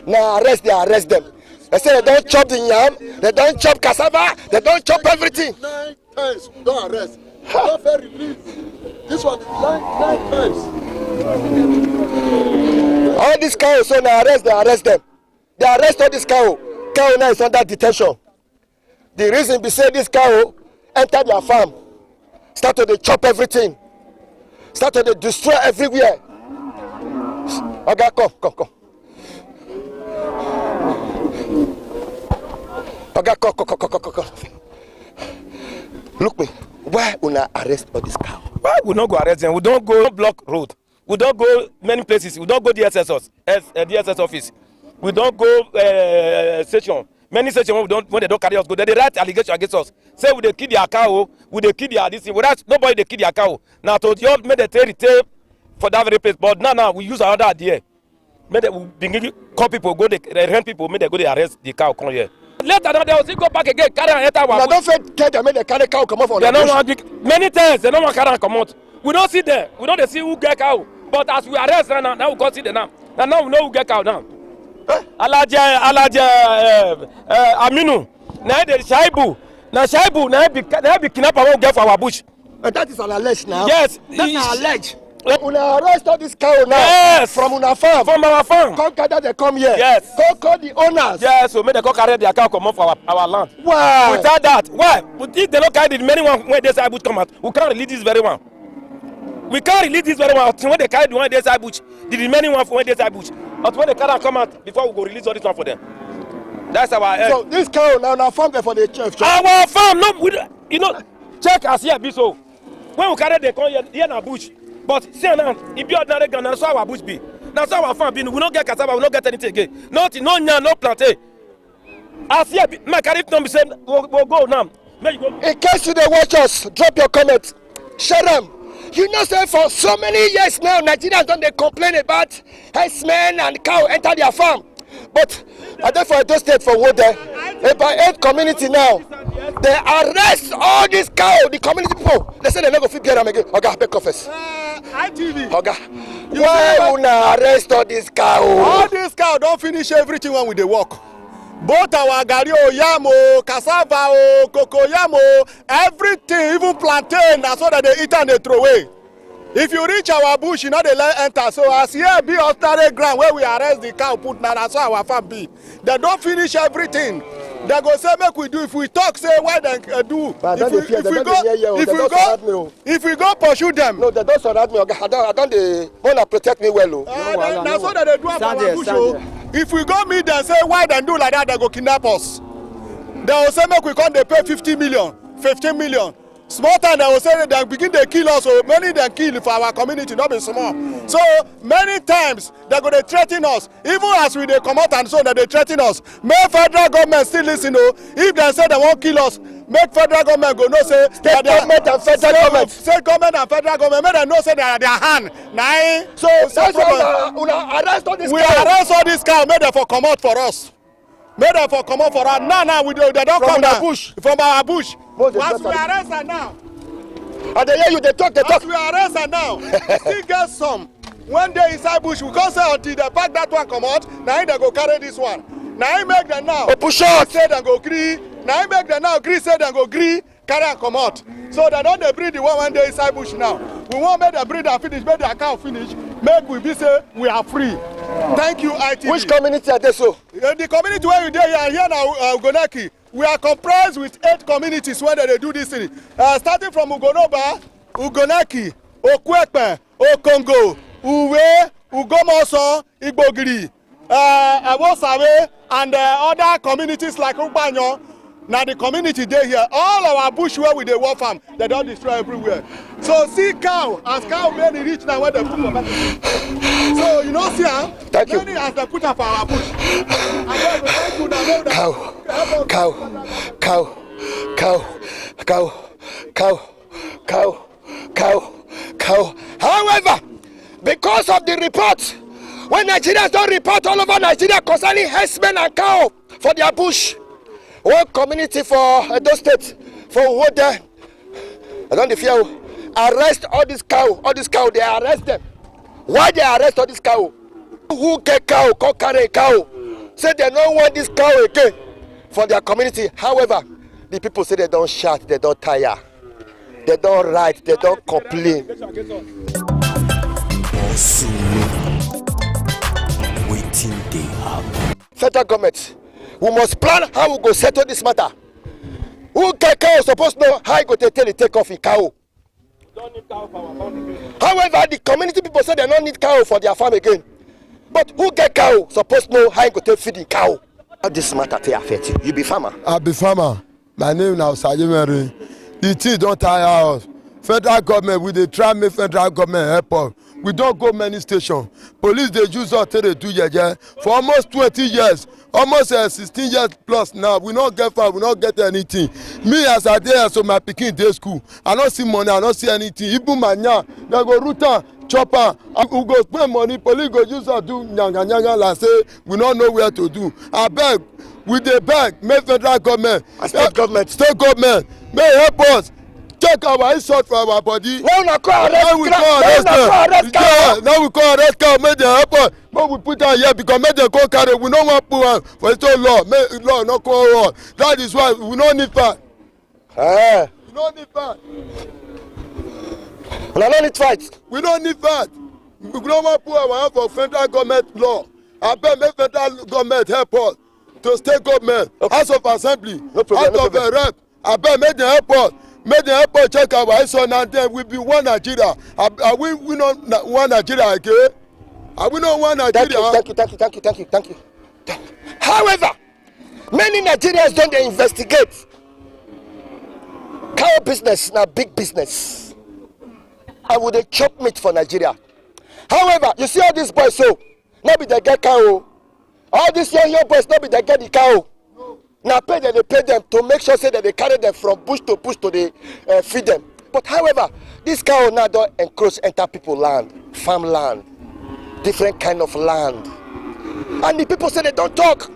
Now they arrest them. They say they don't chop the yam, they don't chop cassava, they don't chop everything. 9 times don't arrest. Don't fair release. This one is 9 times. All these cows, so now they arrest them. They arrest all this cow. Cow now is under detention. The reason be say this cow enter their farm, start to chop everything, start to destroy everywhere. Okay, come. Okay, come. Look me. Why will not arrest all this cow? Why we not go arrest them? We don't go block road. We don't go many places. We don't go DSS office. We don't go station. Many stations when they don't carry us go. They write allegation against us. Say we they kill their cow, we they kill their this thing. Without nobody they kill their cow. Now to you made the tape for that very place. But now we use another idea. Made we begin call people go they rent people. Made they go they arrest the cow come here. Later they will still go back again carry and enter. Now don't fit tell them make they carry cow come out from the bush. Many times they don't want carry come out. We don't see them. We don't see who get cow. But as we arrest now we go see them now. Now we know who get cow now. Alaja Aminu. Now the Shaibu. Now Shaibu now be kidnapper won't get for our bush. And that is an alleged now. Yes. That's an alleged. Una arrest all this cow now. Yes. From una farm. From our farm. Come gather they come here. Yes. Call the owners. Yes. So make them go carry their cow come off our land. Why? Without that, why? If they don't carry the many one when they say bush come out, we can't release this very one. We can't release this very one when they carry the one they say bush. The remaining one for when they say bush. But when they carry come out before we go release all this one for them. That's our. So this cow now farm there for the church. Our farm, no, check as here be so. When we carry the come here na bush. But see now, if you ordinary Ghana, so our bush be. Now so our farm been, we don't get cassava, we don't get anything again. Nothing, no yam, no plantain. As here, my carry number say we'll go now. In case you don't watch us, drop your comment. Share them. You know, say for so many years now, Nigerians don't they complain about herdsmen and cow enter their farm. But I think for those state for Wode, about 8 community now, they arrest all these cow, the community people. They say they not go fit get them again. Oga, beg confess. ITV. Oga, why would not arrest all these cow? All these cow don't finish everything when we dey work. Both our gari o, yam o, cassava o, cocoyam o, everything, even plantain, that's what they eat and they throw away. If you reach our bush, you know they let enter. So as here be ordinary ground where we arrest the cow, put now that's how our farm be. They don't finish everything. They go say make we do. If we talk, say why they do. If we go pursue them. No, they don't surround me. I don't they wanna protect me well. That's what they do about our bush. If we go meet them, say why they do like that, they go kidnap us. They will say make we come they pay 50 million, 15 million. Small time they will say they begin to kill us, so many they kill for our community, not be small. So many times they go to threaten us, even as we they come out and so that they threaten us. Make federal government still listen, if they say they won't kill us, make federal government go no say state government and federal government. State government and federal government, make them know say they are their hand. Nah, so that's why we arrest all this. We arrest all this cow, make them for come out for us. Make them for come out for us. Now we do. They don't from come the bush. From our bush. As we arrest her now. And they hear you, they talk. As we arrest her now, still get some. One day inside bush, we can't say until they pack that one come out. Now they go carry this one. Now I make them now. Push out. Say they go agree. Now I make them now agree. Say they go agree. Carry and come out. So they don't they breed the one day inside bush now. We want make the breed and finish, make the account finish. Make we be say we are free. Thank you, ITV. Which community are they so? The community where you there here now, Ugonaki. We are comprised with 8 communities where they do this thing. Starting from Ugonoba, Ugonaki, Okwekpe, Okongo, Uwe, Ugomoso, Igbogiri, Awosawe, and other communities like Ubanyo. Now the community they here, all our bush where we dey work farm, they don't destroy everywhere. So see cow, as cow many reach now where they put for market. So you know see many as they put up for our bush. Cow. However, because of the report, when Nigerians don't report all over Nigeria concerning herdsmen and cow for their bush, one community for Edo State, for Wode, I don't fear, arrest all these cow, they arrest them. Why they arrest all these cow? Who get cow, come carry a cow? Say they don't want this cow again for their community. However, the people say they don't shout, they don't tire, they don't write, they don't complain. Waiting they have. Federal government, we must plan how we go settle this matter. Who get cow supposed to know how you go to tell it take off in cow. However, the community people say they don't need cow for their farm again. But who get cow supposed to know how you go to feed the cow. How this matter they affect you? You be farmer. I be farmer. My name now Sajimeri. The thing don't tire us. Federal government, we dey try make federal government help us. We don't go many stations. Police they use us till they do jeje for almost 20 years. Almost 16 years plus now. We not get far, we not get anything. Me as I dey so my pikin dey school. I don't see money, I don't see anything. Even my nya, they go root chopper. We go spend money, police go use us do nyanga like say we don't know where to do. I beg, we dey beg, make federal government, state government, may help us. Check our insult for our body. Now we call arrest cow. Now we call arrest cow. Make them help us. But we put down here because make them go carry. We don't want put one for it's all law. Make law not call us. That is why we don't need fight. We don't need fight. We don't need fight. We don't need fight. We don't want put our hand for federal government law. I bet make federal government help us to state government, House of Assembly, House of Rep. I bet make them help us. Make the airport check our eyes on and then we be one Nigeria. Are we not one Nigeria again? Are we not one Nigeria? Thank you. However, many Nigerians don't they investigate. Cow business now big business. And would they chop meat for Nigeria? However, you see all these boys, so not be they get cow. All these young boys, not be they get the cow. Now pay them, they pay them to make sure say that they carry them from bush to they feed them. But however, this cow now don't encroach enter people land, farmland, different kind of land. And the people say they don't talk.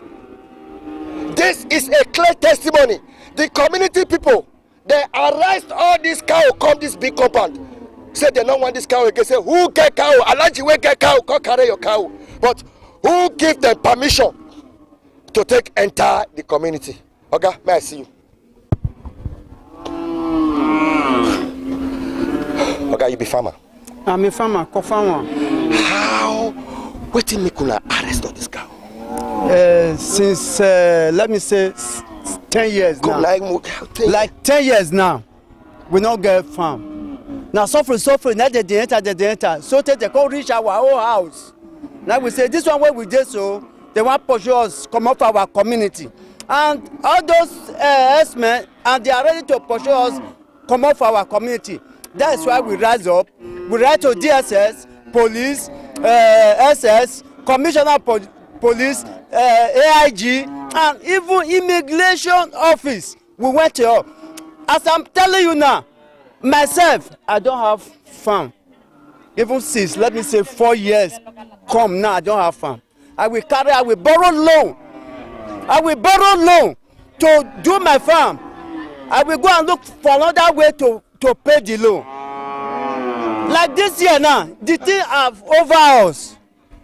This is a clear testimony. The community people, they arrest all these cow come this big compound. Say they don't want this cow again. Say who get cow? Alaji we get cow, come carry your cow. But who give them permission to take enter the community? Okay, may I see you? Okay, you be farmer. I'm a farmer, co-farmer. How? What did make una arrest all this cow? Since let me say 10 years now. Like 10 years now, we don't get farm. Now suffering, now they enter. So they go reach our own house. Now we say this one where we did so, they want push us come up our community. And all those S-men, and they are ready to push us come up our community. That's why we rise up. We write to DSS, police, SS, commissioner police, AIG, and even immigration office. We went to. As I'm telling you now, myself, I don't have farm. Even since, let me say 4 years, come now, I don't have farm. I will borrow loan. I will borrow loan to do my farm. I will go and look for another way to pay the loan. Like this year now, the thing have over us.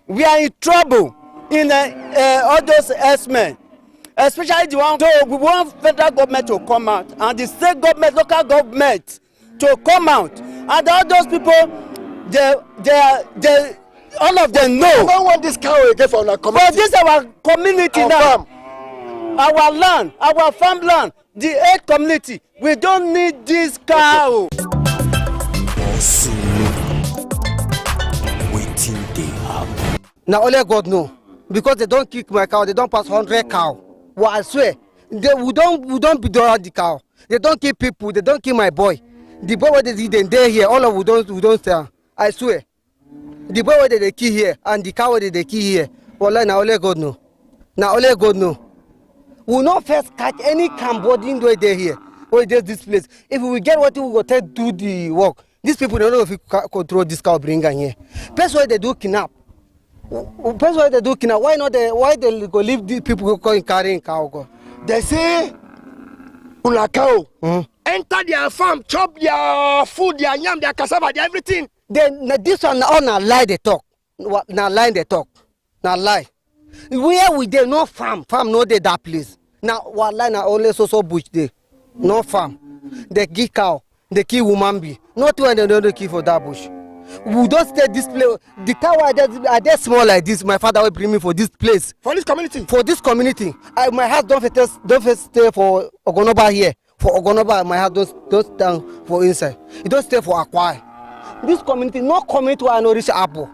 We are in trouble in all those S-men. Especially the one, we want federal government to come out and the state government, local government to come out. And all those people, they all of them know. I don't want this cow again for our community. But this is our community now. Farm. Our land, our farmland, the 8th community. We don't need this cow. Waiting they happen. Now only God know. Because they don't kick my cow, they don't pass 100 cow. Well, I swear, we don't be doing the cow. They don't kill people, they don't kill my boy. The boy where they here, all of we don't stand. I swear. The boy where they kill here and the cow where they kill here. Well, now only God know. Now only God know. We will not first catch any Cambodian way they here. Or this place. If we get what we go to do the work, these people don't know if we control this cow bring here. That's why they do kidnap. That's why they do kidnap. Why they go leave these people going carrying cow go? They say, una cow enter their farm, chop their food, their yam, their cassava, their everything. Then this one all na lie they talk. Na lie they talk. Na lie. Where we dey no farm no dey that place. Now what lie na only so bush dey. No farm. They kill cow, they kill woman be. Not when they don't kill for that bush. We don't stay this place. The cow are just small like this. My father will bring me for this place. For this community? For this community. My house don't stay for Ogonoba here. For Ogonoba, my house don't stand for inside. It don't stay for Akwai. This community, no community where I know reach Apo.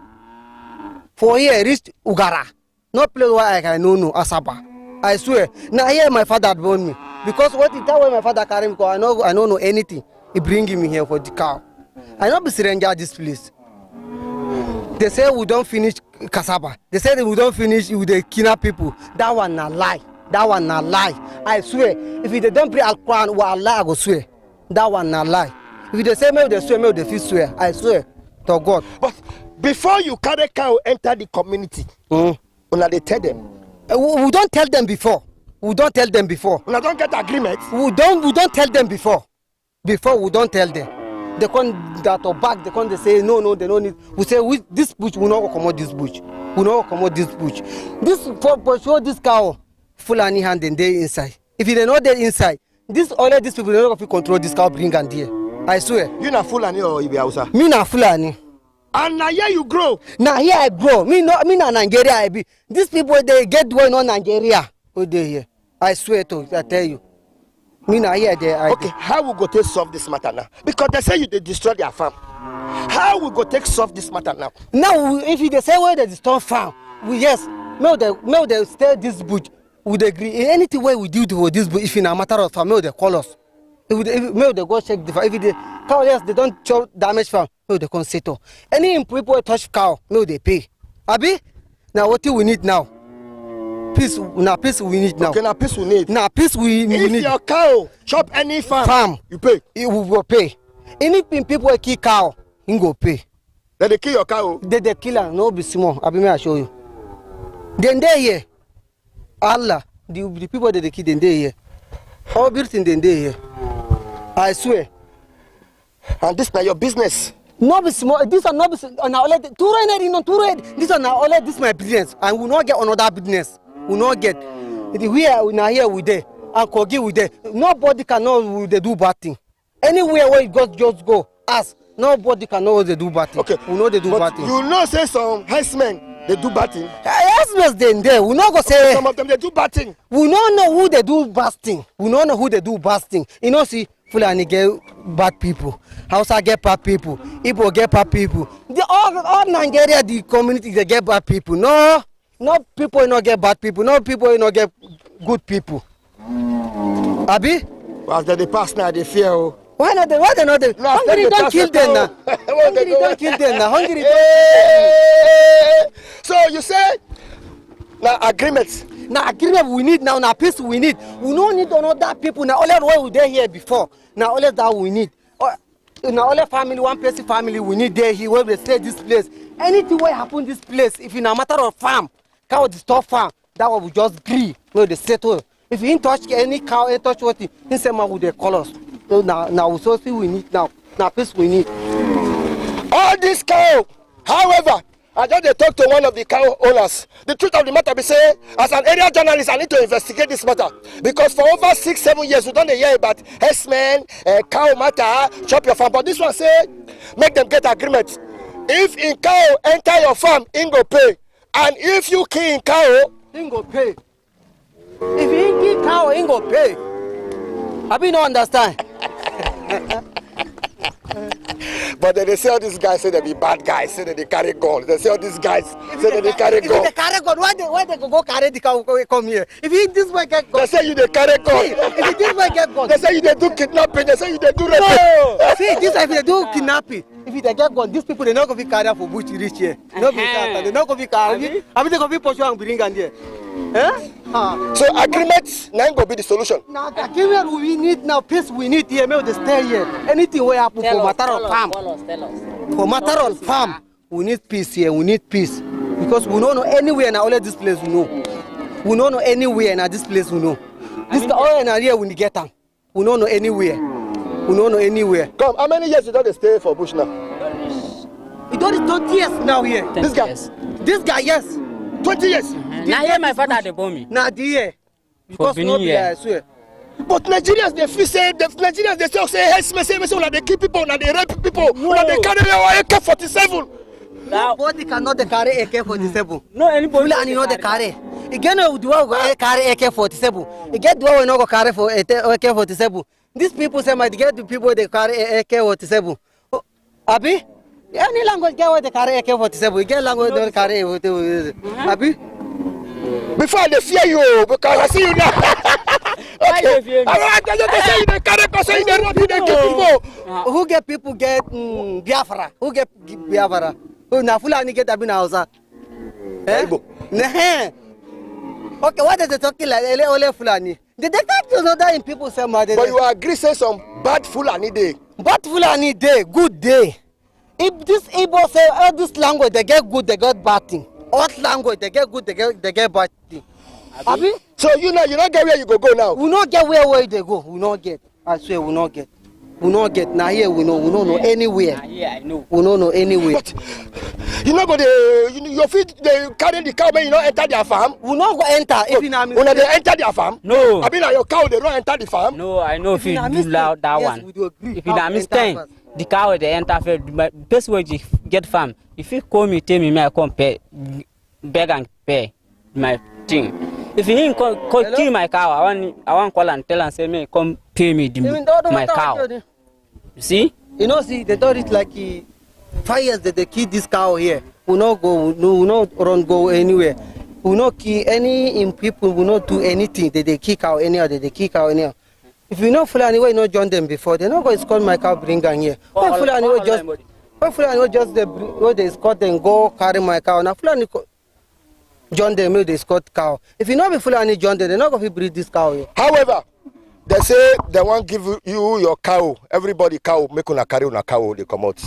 For here, reach Ugara. No place where I can know Asaba. I swear. Now here my father born me. Because what the time when my father carry me, I don't know anything. He bring me here for the cow. I not be stranger this place. They say we don't finish cassava. They say we don't finish with the kidnap people. That one not lie. That one not lie. I swear. If they don't pray Al-Quran, well, Allah I go swear. That one not lie. If they say me, they swear me, they feel swear. I swear to God. But before you carry cow enter the community, they tell them. We don't tell them before. We don't tell them before. We don't get agreement. We don't tell them before. Before we don't tell them. They come that or back. They say no. They don't need. We say this bush will not come out this bush. We not come out this bush. This for sure this cow Fulani hand and they inside. If they not there inside, all these people they not control this cow bring and there. I swear. You na Fulani or you be Hausa? Me na Fulani. And now here you grow. Now here I grow. Me na Nigeria I be. These people they get going on Nigeria. Oh they here. I swear to I tell you. Me na here there. Okay, how we go take solve this matter now? Because they say they destroy their farm. How we go take solve this matter now? Now if they say where they destroy farm, we yes. May they stay this bush. We agree. Anything way we do to this bush, if in a matter of farm, may they call us. May they go check the farm. If they cow yes, they don't chop damage farm. make they come settle. Any people wey touch cow, make they pay. Abi? Now what we need now? Peace. Now peace we need now. Okay, now peace we need. Now peace we need. If your cow chop any farm, you pay. It will go pay. Any people wey kill cow, he go pay. Then they kill your cow. They kill am. No be small. Abi me I show you. Then they here. Allah, the people that they kill, then they here. All everything then they here. I swear. And this now your business. No be small. This are not be now all this are now all this my business. And we not get another business. We not get. We are here with there. And Kogi with there. Nobody can know they do bad thing. Anywhere where you just go, ask. Nobody can know they do bad thing. Okay. We know they do bad thing. You know say some herdsmen they do bad thing. Herdsmen then there. We not go say some of them they do bad thing. We don't know who they do bad thing. We don't know who they do bad thing. You know see Fulani get bad people. Hausa get bad people. Igbo get bad people. All Nigeria, the community, they get bad people. No people not get bad people. No people not get good people. Abi? As they pass now, they fear. Why not? Why they not? Hungry don't kill them now. Hungry don't kill them now. Hungry don't. So you say now agreements. Now agreement we need now. Now peace we need. We don't need another people. Now all that we there here before. Now all that we need. Now all family, one person family we need there here where they stay this place. Anything will happen this place. If in a matter of farm, cow disturb farm, that one we just agree. No, they settle. If you touch any cow, any touch what, he say man with the colors. So now we so see we need now. Now peace we need. All this cow, however. I just talked to one of the cow owners. The truth of the matter be say, as an area journalist, I need to investigate this matter. Because for over 6-7 years, we don't hear about herdsmen, cow matter, chop your farm. But this one say, make them get agreement. If in cow enter your farm, in go pay. And if you kill in cow, in go pay. If you kill cow, in go pay. I be no understand. But then they say all these guys say they be bad guys, say that they carry gun. They say all these guys say that they carry gun. If they carry gun, why they go carry the cow come here? If you this way get gun. They say you they carry gun. If you this way get gun. They say you they do kidnapping. They say you they do raping. No. See, this if they do kidnapping. If they get gun, these people they not gonna be carried for bush reach here. No be carried. They not gonna be carried. I mean they gonna be pursue and bring and there. So agreement now go be the solution. Now the agreement we need now, peace we need here. May they stay here. Anything will happen for matter of farm. For matter of farm, we need peace here. We need peace because we don't know anywhere now. All this place we know. We don't know anywhere now. This place we know. This all in here we get them. We don't know anywhere. We don't know anywhere. Come, how many years you don't stay for bush now? It only 20 years now here. This guy. This guy, yes. 20 years. Now here my father they born me. Now the year. Because no be I swear. But Nigerians they feel say Nigerians they say herdsmen say they kill people, now they rape people, now they carry AK-47. Nobody cannot carry AK-47. No anybody. Fulani not the carry. Again, the one go carry AK-47. You get the one we not go carry for AK-47. These people say might get the people they carry AK-47. Abi? Any language get what they carry AK-47. You get language they carry Abi? Before they fear you, because I see you now. Okay. They say they carry person, they rob you, they kill people. Who get people get Biafra? Who get Biafra? Who na Fulani get Abina Hausa? Eh? Okay, what is they talking like? Ole Fulani. The detectives know that in people say mad. But you agree say some bad Fulani day. Bad Fulani day, good day. If this Igbo say all this language they get good, they get bad thing. All language they get good, they get bad thing. Abi? So you know you not get where you go now. We not get where they go. We not get. I swear we not get. We not get. Now here we don't know anywhere. Yeah, I know. We don't know anywhere. But you know go your feet they carry the cow when you not enter their farm. We not go enter. If you know when they enter their farm. No. I mean like your cow they don't enter the farm. No, I know if you do loud that one. If you not mistake, the cow they enter first. Best way to get farm. If you call me, tell me I come pay, beg and pay my thing. If you kill my cow, I want call and tell and say me come pay me my cow. You see? You know, see, they thought it like 5 years that they kill this cow here. We not go, we not run go anywhere. We not kill any people. We not do anything. They kick out anyhow. They kick out anyhow. If you know Fulani, we not join them before. They not go. It's called my cow bring here. Fulani, we just When Fulani no just they escort them go carry my cow. Now Fulani John them they escort cow. If you not be Fulani John them, they not gonna breed this cow here. However, they say they won't give you your cow. Everybody cow make una carry una cow. They come out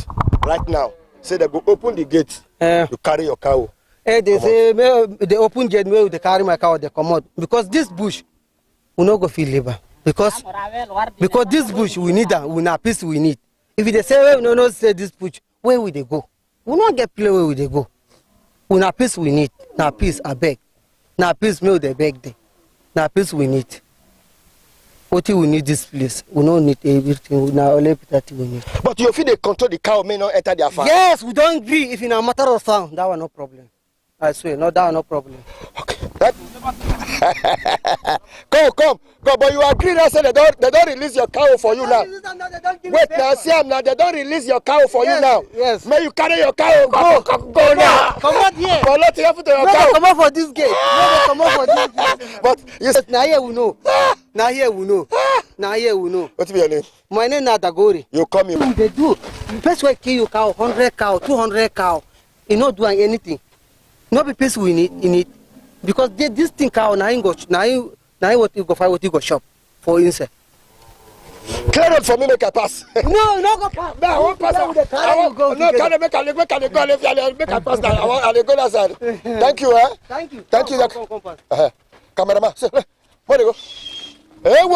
right now. Say they go open the gate. You carry your cow. They say they open gate. They carry my cow. They come out because this bush we not go feel labor because this bush we need that. We not peace we need. If they say well, no say this bush, where will they go? We not get play where will they go? We not peace we need. Now peace I beg. Now peace me they beg them. Now peace we need. What we need this place? We don't need everything. We now only that we need. But you feel they control the cow may not enter their farm. Yes, we don't agree. If in a matter of farm, that one no problem. I swear, no, that one no problem. Okay. Come. But you agree now? Say they don't release your cow for you now. Wait now, see now. They don't release your cow for you now. Yes. May you carry your cow. Go now. Come out here. But not here for your cow. Come out for this gate. Come out for this gate. But yes. Now here we know. Now here we know. What's your name? My name is Dagori. You come here. They do. First way kill you cow, 100 cow, 200 cow. You not doing anything. Not be peaceful in it. Because this thing cow now what you go find, what you go shop for inside. Clear it for me, make a pass. No go pass. No, I won't pass. Can I go make a pass now? I'll go outside. Thank you, Thank you. Come. Cameraman, where you go? Hey,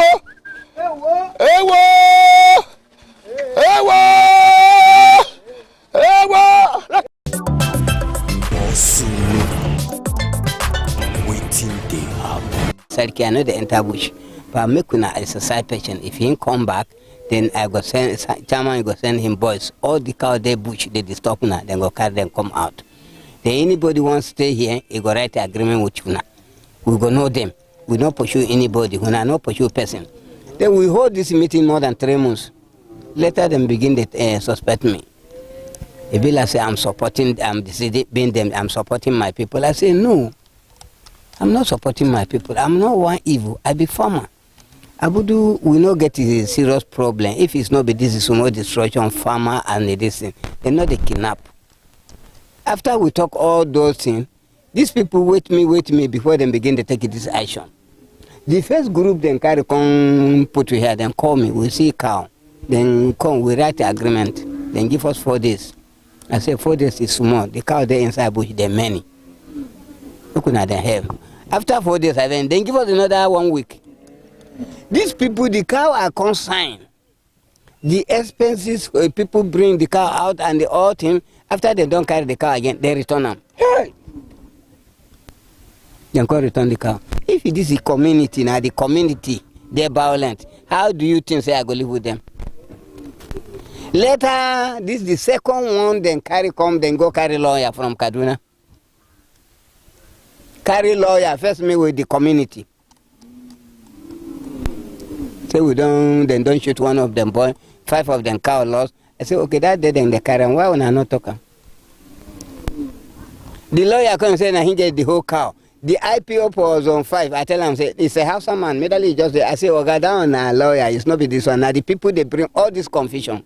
Sarki, I know the enter bush, but make una as a side patient. If he come back, then I go send chairman go send him boys. All the cow they bush they disturb una, then go carry them come out. Then anybody wants to stay here, he go write an agreement with una. We go know them. We don't pursue anybody. We not pursue person. Then we hold this meeting more than 3 months. Later, them begin to suspect me. If I say I'm supporting, I'm supporting my people, I say no. I'm not supporting my people. I'm not one evil. I be farmer. Abudu will not get a serious problem if it's not be this is no destruction farmer and this thing. They're not the kidnap. After we talk all those things, these people wait me before they begin to take this action. The first group then carry come put you here, then call me, we see cow. Then come, we write the agreement, then give us 4 days. I say 4 days is small. The cow there inside bush, they're many. Look at them have. After 4 days, then give us another 1 week. These people, the cow are consigned. The expenses, people bring the cow out and the all thing. After they don't carry the cow again, they return them. Hey! They can return the cow. If this is community, now the community, they're violent, how do you think say I go live with them? Later, this is the second one, then go carry lawyer from Kaduna. Carry lawyer, first me with the community. Say we don't shoot one of them boy, 5 of them cow lost. I say, okay, that day then they carry them. Why when I not talking? The lawyer come and say, nah, he get the whole cow. The IPO was on 5. I tell him, say, it's a house man. Medally just there. I say, okay, down a lawyer. It's not be this one. Now the people they bring all this confusion.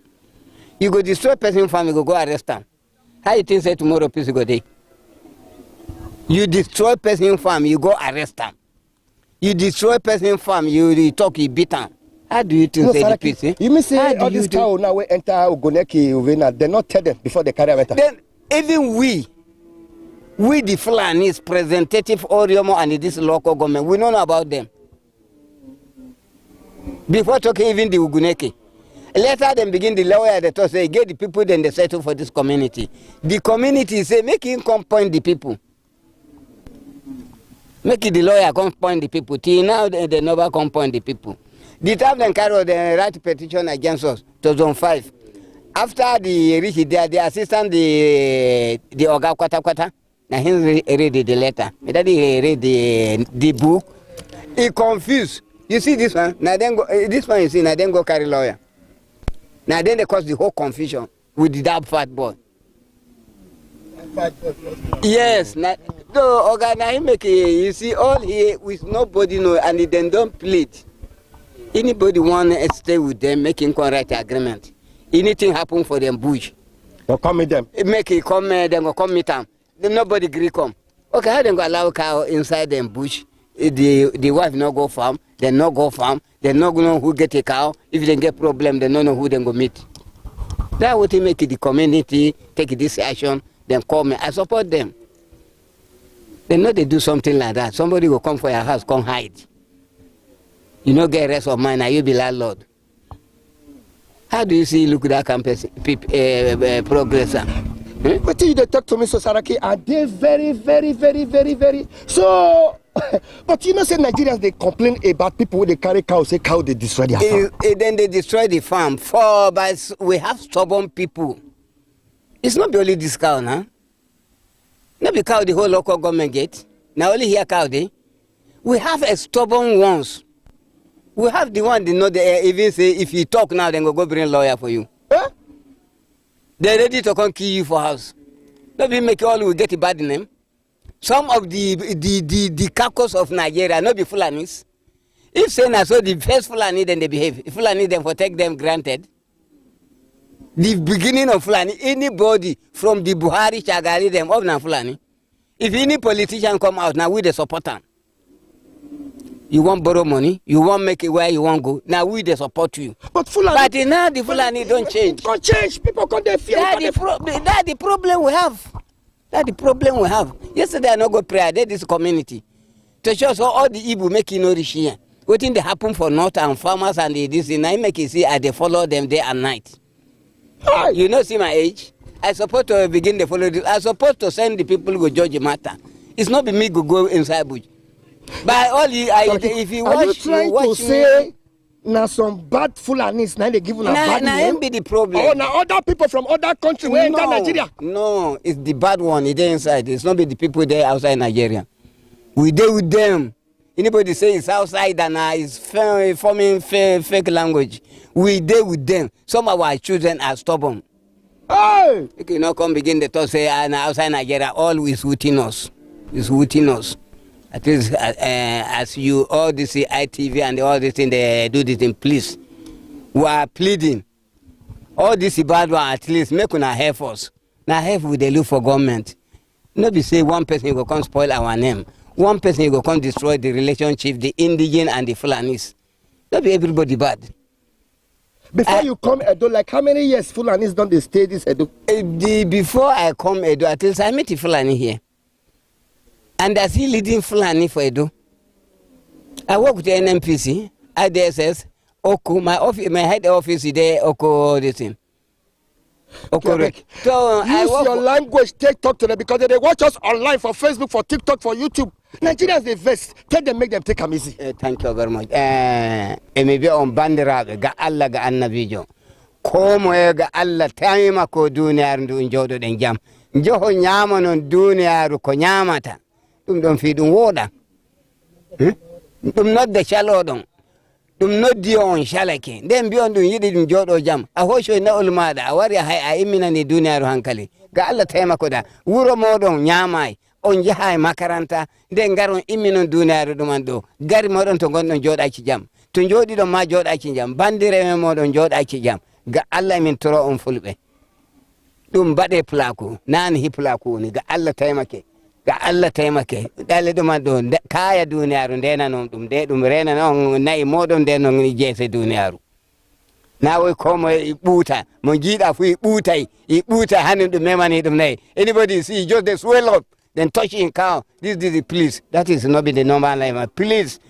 You go destroy person farm, you go arrest them. How you think say tomorrow peace go there? You destroy person farm, you go arrest them. You destroy person farm, you talk, you beat them. How do you think no, say Saraki, the peace? Eh? You mean say all these cow now we enter Ogoneki Uvena, they not tell them before they carry them. Then even we the Fulanis, representative Oriomo and this local government, we don't know about them. Before talking even the Uguneki. Later then begin the lawyer that say get the people then they settle for this community. The community say make him come point the people. Make it the lawyer come point the people. Till now they never come point the people. The time then carry the right petition against us to zone 5. After the reach there, the assistant the Oga Kwata. Now he read the letter. He read the book. He confused. You see this one? Now then go this one you see, now then go carry lawyer. Now then they cause the whole confusion with that fat boy. Yes, now so Oga now he make you see all here with nobody know and then don't plead. Anybody want to stay with them, making correct agreement. Anything happen for them bush. Go come meet them. Make it come, then go come meet them. Then nobody agree come. Okay, how they go allow cow inside them bush? The wife no go farm, they no go farm, they no know who get a cow. If they get problem, they no know who they go meet. That would make the community take this action, then call me. I support them. They know they do something like that. Somebody will come for your house, come hide. You know, get rest of mind, and you be landlord. How do you see look at that campus progressor? But you they talk to me, so Saraki, are they very so? But you know, say Nigerians they complain about people when they carry cows, say cow they destroy their farm. Then they destroy the farm. But we have stubborn people. It's not only this cow, huh? Not the cow the whole local government get. Now only here cow they. We have a stubborn ones. We have the one they know they even say if you talk now, then go bring a lawyer for you. Huh? They're ready to come kill you for house. Not be make all we get a bad name. Some of the carcass of Nigeria, not be Fulanis. If say na so the first Fulani then they behave. If Fulani then for take them granted. The beginning of Fulani, anybody from the Buhari, Chagari, them up na Fulani. If any politician come out, now we the support them. You want borrow money, you want make it where you want go. Now we they support you. But Fulani, but now the Fulani don't change. Don't change. People come there fear. That's the problem we have. That's the problem we have. Yesterday I no go prayer. There this community to show so all the Igbo make you know this here. What thing they happen for north and farmers and this and I make it see I they follow them day and night. Hi. You know see my age. I suppose to begin to follow this. I supposed to send the people who go judge the matter. It's not be me go inside bush. By all you, if you watch, are you trying to say now some bad Fulanis now they give una bad name? Be the problem. Oh, now other people from other countries where enter Nigeria. No, it's the bad one. It's there inside. It's not be the people there outside Nigeria. We deal with them. Anybody say it's outside and it's forming fake language. We deal with them. Some of our children are stubborn. Hey! You cannot come begin to talk say outside Nigeria all is within us. It's within us. At least as you all this ITV and all this thing they do this thing, please. We are pleading. All this bad one at least make una help us. Now help we they look for government. Not be say one person will come spoil our name. One person will come destroy the relationship, the indigenous and the Fulanis. Not be everybody bad. Before you come Edo, like how many years Fulanis don't they stay this Edo? Before I come Edo, at least I met a Fulani here. And I see leading Fulani for Edo. I work with the NMPC, IDSS, Oku, my head office is there, Oku, this thing. Okay. So use your language, talk to them because they watch us online for Facebook, for TikTok, for YouTube. Nigerians they vest. Tell them, make them take them easy. Thank you very much. Maybe on bandera ga Allah ga annabijo. Komo ga Allah taima ko duniyar ndu njodo den jam. Njoho nyama non duniyar ko nyamata. Dum don fi dum woda. Dum nodde shalodon. Dum noddi on shalake. Den biyon dum yidi dum jodo jam. A hosho na ulmada a wari hay a imina ni duniyar hankali. Ga Allah taima ko da. Wuro modon nyamai. On jahay makaranta den garon imminon duniyaaru ɗuman ɗo gari moɗon to gonɗon jooɗaki jam to jooɗi ɗon ma jooɗaki jam bandireɓe moɗon jooɗaki jam ga Allah min toro on fulɓe ɗum baɗe plaku nani hi plaku woni ga Allah taimake ɗale ɗuman ɗo kaya duniyaaru ndenanon ɗum de ɗum renanon nayi moɗon ndenon jeese duniyaaru na way komo e ɓuuta mo jiiɗa fu i ɓuuta hanin ɗum memani ɗum nayi anybody see just they swell up then touching cow. This please. That is not be the normal life. Please.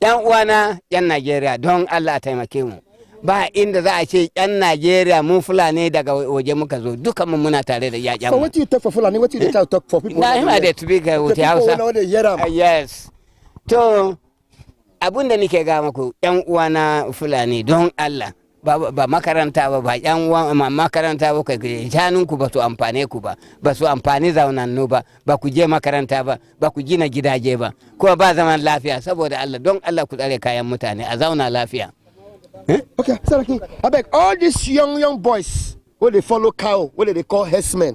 Yan wana yan Nigeria don Allah taimake mu. Ba inda za a ce yan Nigeria mun Fulani daga waje muka zo duka mun muna tare da yaƙan. So what you talk for Fulani? What you talk for people? Na hima da speak with Hausa. Yes. To abunda nake ga muku yan uwana Fulani don Allah. Ba makaranta ba yan makaranta ba kai janunku ba su amfane ku ba su amfani zaunannu ba ku je makaranta ba ku gina gidaje ba ko ba zaman lafiya saboda Allah don Allah ku tsare kayan mutane a zauna lafiya. Okay, Saraki, I beg all these young boys where they follow cow, what they call herdsmen.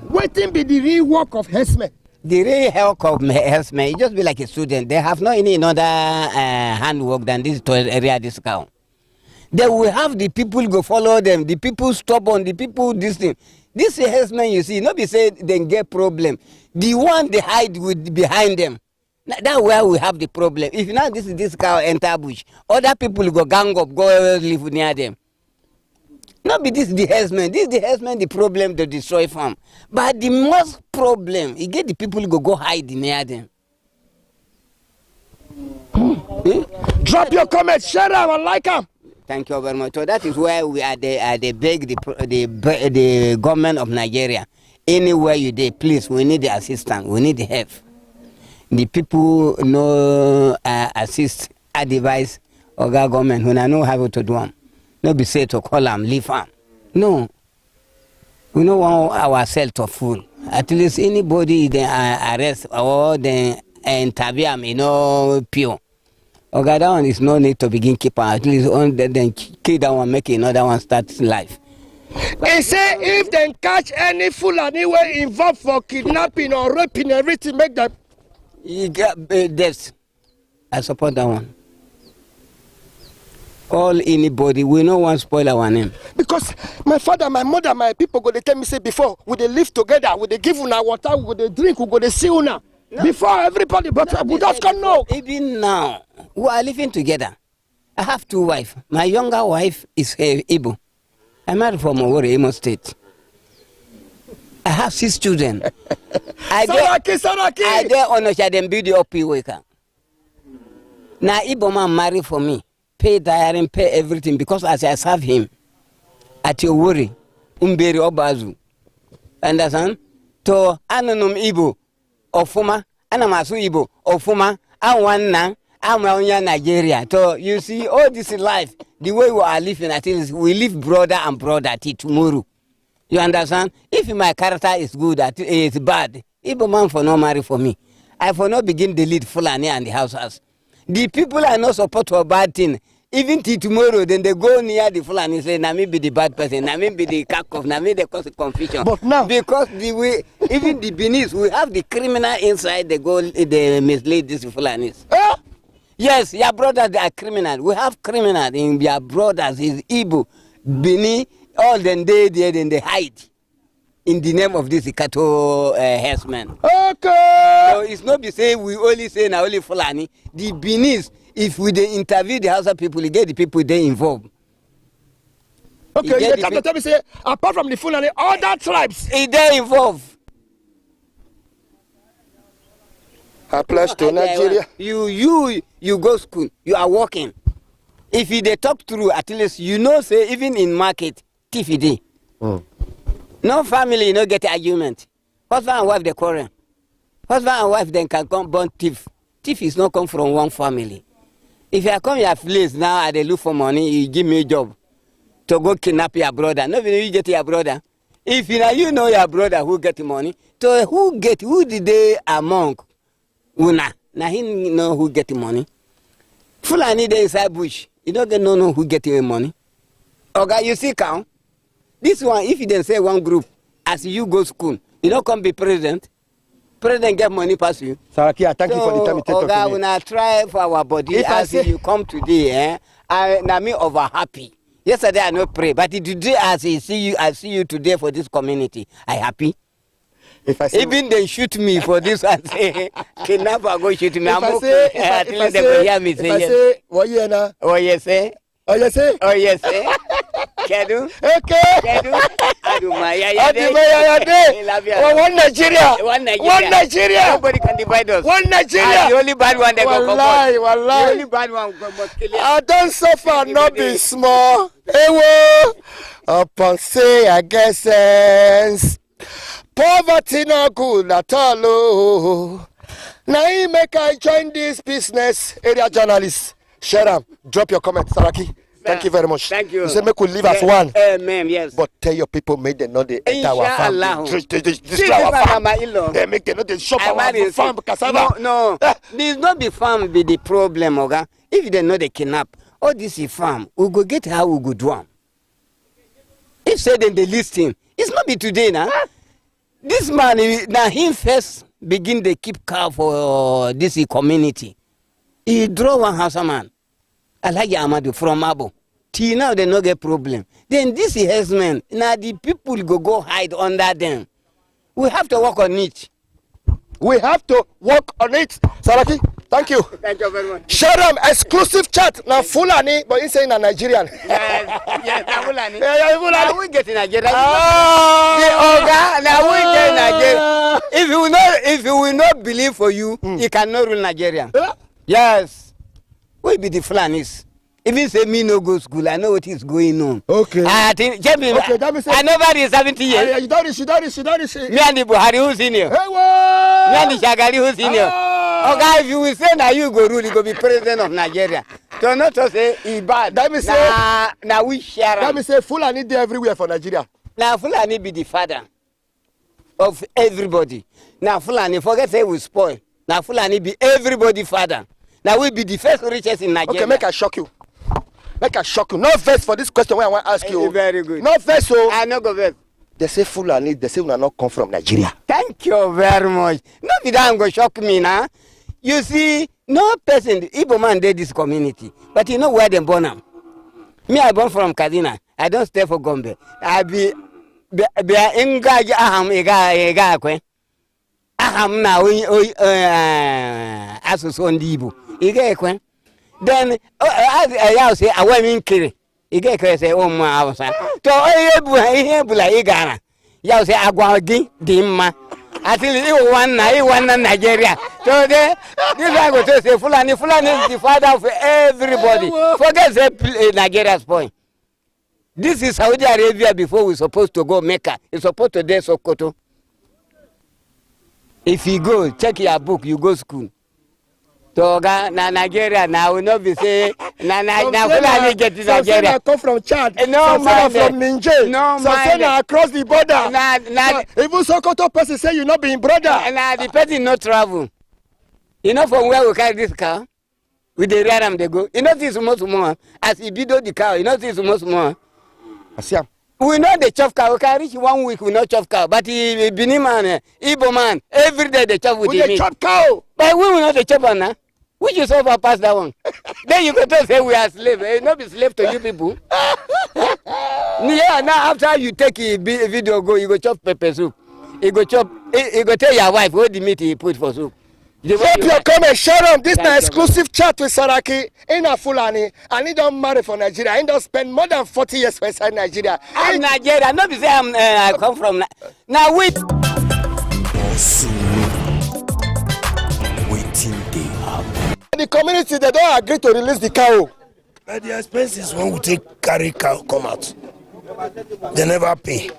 What be the real work of herdsmen? The real work of herdsmen, it just be like a student. They have no any other handwork than this to area this cow. They will have the people go follow them, the people stubborn, the people this thing. This herdsmen you see, no be say they get problem. The one they hide with behind them. That's where we have the problem. If now this cow enter bush, other people go gang up, go live near them. Not be this the herdsmen. This the herdsmen the problem to destroy farm. But the most problem, you get the people go hide near them. Drop your comments, share them, and like them. Thank you very much. So that is where we are. They beg the government of Nigeria. Anywhere you there, please, we need the assistance. We need the help. The people no assist, advise, or government when I know how to do them. No be say to call them, leave them. No. We don't want ourselves to fool. At least anybody they arrest or they interview them, pure. Okay, that one is no need to begin keeping. At least then kill that one, make another one start life. He say if they catch any fool anywhere involved for kidnapping or raping, everything, make them. You get deaths. I support that one. All anybody, we no want spoil our name. Because my father, my mother, my people go they tell me say before, we they live together, we they give una water, we go they drink, we go they see una. No. Before everybody, but we just can't know. Even now, we are living together. I have 2 wives. My younger wife is Igbo. I married from Owerri, Imo State. I have 6 children. Saraki. I dey Onitsha dem build the up worker. Now Igbo man marry for me, pay diary, pay everything because as I serve him at Owerri, Umberi Obazu. Understand? To anonym Igbo. Ofuma, Anamasu Igbo, Ofuma, Awana, Amanya Nigeria. So you see, all this life, the way we are living, I think we live brother and brother till tomorrow. You understand? If my character is good, it's bad, Igbo man for no marry for me. I for no begin the lead Fulani and the houses. The people are not support for bad thing. Even till tomorrow, then they go near the Fulani and say, na me be the bad person, na me be the cack-off, na me they cause confusion. But now, because the way, even the Benin, we have the criminal inside, they mislead these Fulanis. Yes, your brothers, they are criminal. We have criminals in your brothers, is Igbo, Benin, all them they there, then they hide in the name of this Ikato herdsman. Okay. So it's not be say we only say na only Fulani. The Benin, if we they interview the Hausa people, you get the people they involved. Okay, you can tell me say apart from the Fulani, other tribes they involved. Apply to Nigeria. You go school, you are working. If they talk through, at least you know say even in market, thief day. No family, no get argument. Husband and wife they quarrel. Husband and wife then can come born thief. Thief is not come from one family. If I come your place now, I they look for money, you give me a job to go kidnap your brother. Nobody you get your brother. If you know your brother who get the money, so who did they among? Una. Now he know who get the money. Fulani they inside bush. You don't get know who get the money. Okay, you see count. This one, if you then say one group, as you go school, you don't come be president. President get money pass you. Saraki, thank you for the time you take to me. Okay, when I try for our body, if as you come today, I me over happy. Yesterday I no pray, but today as I see you today for this community, I happy. If I say, even they shoot me for this, I say, kidnapper go shoot me. I'm okay. If I say, what you na? Oh yes, eh? Oh yes, eh? Oh yes, eh? Kedu? Okay. Kedu? Aduma, One Nigeria. One Nigeria. One Nigeria. Nobody can divide us. One Nigeria. The only bad one they go come out. The only bad one must kill you. I don't suffer, not be small. Ewo. Upon say I guess sense. Poverty not good at all. Oh. Now you make I join this business. Area journalist. Share them. Drop your comment, Saraki. Thank you very much. Thank you. You say make we live as one. Amen, yes. But tell your people, make them know they enter our farm. Destroy our farm. They make them know they shop our farm. No. This not be farm be the problem, okay? If they know they kidnap, all this is farm. We go get how we go do them. If say then they list him, it's not be today now. This man, now him first begin to keep cow for this community. He draw one house man. Alhaji Amadu from Abo. till now they no get problem. Then this herdsmen, now the people go hide under them. We have to work on it. We have to work on it. Saraki, thank you. Thank you very much. Sharam, exclusive chat. Now Fulani, but he's saying a Nigerian. Yes, Fulani. Yeah, Fulani. Now we get in Nigeria. Now we get in Nigeria. If you will not believe for you, you cannot rule Nigeria. Yes. We be the Fulanis. Even say me no go school, I know what is going on. Okay. I think, okay, I nobody is 70 years. You don't Me and the Buhari who's senior. Me and the Shagari who's senior. Okay, if you will say now you go rule, you go be president of Nigeria. So not to say he bad. That me say now we share. That me say Fulani there everywhere for Nigeria. Now Fulani be the father of everybody. Now Fulani forget say we spoil. Now Fulani be everybody father. Now we be the first richest in Nigeria. Okay, make I shock you. Make I shock you. No verse for this question when I want to ask you. Very good. No verse, so. I no go verse. They say Fulani, they say we are not come from Nigeria. Thank you very much. No, that go shock me now. You see, no person, Igbo man did this community, but you know where they born am. Me, I born from Kaduna. I don't stay for Gombe. I be engage aham ega kwen. Aham na asuso ndibu. Ige kwen. Then I say I want in kiri. Ige kwen say oh ma awsa. To ihe bula igara. Ya say agwagi dimma. Until you want Nigeria. So this I go to say Fulani is the father of everybody. Forget the Nigeria's point. This is Saudi Arabia before we're supposed to go Mecca. It's supposed to do Sokoto. If you go, check your book, you go school. So Nigeria now will not be say Fulani get to Nigeria. Some come from Chad. No, some from Niger. No, some across the border. Even Sokoto person say you not being brother. Nah, the person not travel. You know from where we carry this car? With the rear they go. You know this more. As he beat the car, you know this more. We know the chop cow. We can reach 1 week, we know chop cow. But Bini man, Igbo man, every day they chop with the chop cow. But we will not the chop now. We just overpass that one. Then you can tell say we are slaves. Not be slave to you people. Yeah, now after you take a video, you go chop pepper soup. You go chop. You go tell your wife what the meat you put for soup. Drop your comment, share them. This is an exclusive chat with Saraki in a Fulani, and he don't marry for Nigeria. He don't spend more than 40 years inside Nigeria. I'm Nigeria. Not be say I come from. Now wait. The community they don't agree to release the cow. But the expenses when we take carry cow come out, they never pay.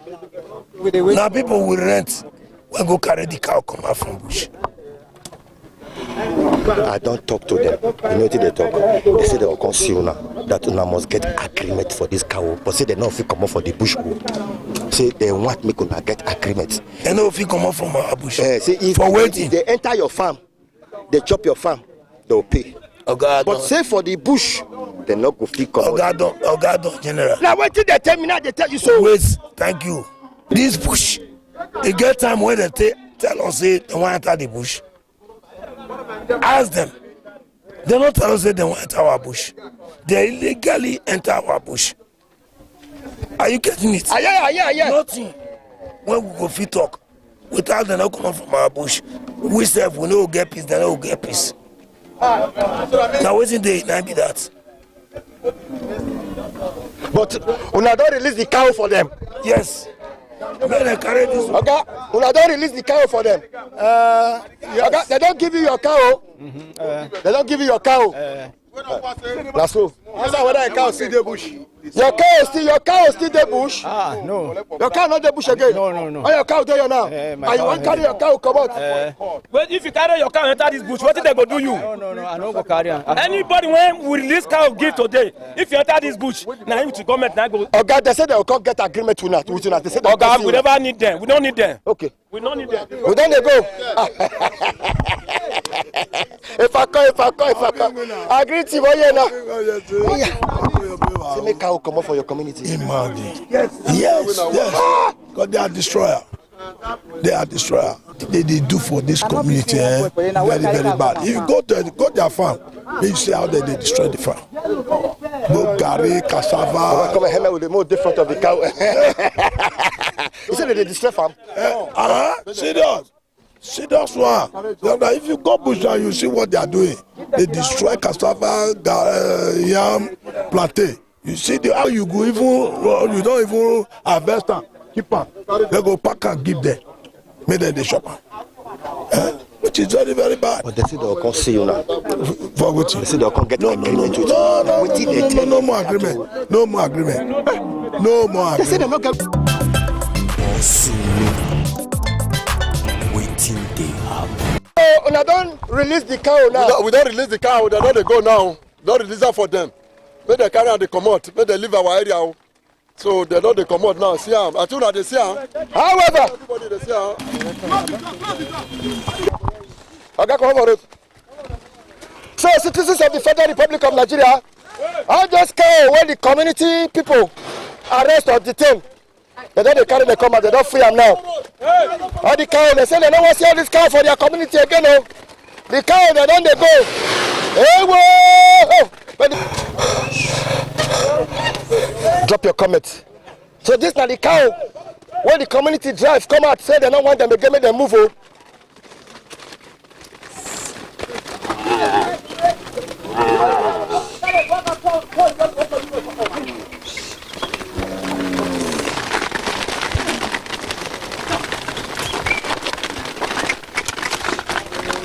Now people will rent when go carry the cow come out from bush. I don't talk to them. You know what they talk? They say they will conceal now that una must get agreement for this cow. But say they don't feel come out for the bush. Say they want me to get agreement. They don't feel come out from our bush. Say if for waiting, if they enter your farm, they chop your farm, they will pay. But say for the bush, they not go feel come out. Ogado, General. Now what did they tell me now? They tell you so. Wait, thank you. This bush, they get time when they tell us say they want to enter the bush. Ask them. They don't tell us that they want to enter our bush. They illegally enter our bush. Are you getting it? Yeah. Nothing. When we go fit talk, without them not coming from our bush, we say we no get peace, they no get peace. Now what's in the night be that? But una don't release the cow for them. Yes. They carry this. Okay, una don't release the cow for them. Yes. Okay, they don't give you your cow. They don't give you your cow. That's so. Answer whether a cow still the bush. Your cow still the bush. No. Your cow not the bush again. No. Oh, your cow there now. And you want carry your cow come out. Well, if you carry your cow enter this bush, what did they go do you? No. I don't go carry. Anybody when we release cow give today, if you enter this bush, now him to comment now go. Okay, they said they will come get agreement with us. They said okay, we never need them. We don't need them. Okay. We don't need them. We don't need go. If I call. Agree to what you know. Say make cow come up for your community. Yes. Because they are destroyer. they are destroyer. They do for this community very, very bad. If you go their farm, you see how they destroy the farm. Go Gary, cassava. Come and with the more different of the cow. You said they destroy farm? Serious one. If you go bush and you see what they are doing, they destroy cassava, yam, plantain. You see how you go even, you don't even harvest them, keep them. They go pack and give them. Make them the shop. Which is very, very bad. But they say they'll come see you now. For what? They say they'll come get agreement with you. No more agreement. No more agreement. No more agreement. They say they're not getting. Waiting they have. Oh, and I don't release the cow now. We don't release the cow. They're not they go now. Don't release that for them. Make they carry and they come out. Make they leave our area. So they know they come out now. See them. I told you they see them. However, everybody they see them. Okay, come over it. So, citizens of the Federal Republic of Nigeria, I just care when the community people arrest or detain. They don't carry the come out. They don't free them now. All the cow, they say they don't want to see all this cow for their community again. No. The cow, they don't go. Hey, whoa! Drop your comment. So this now the cow, when the community drive come out, say they don't want them again, make them move. Oh.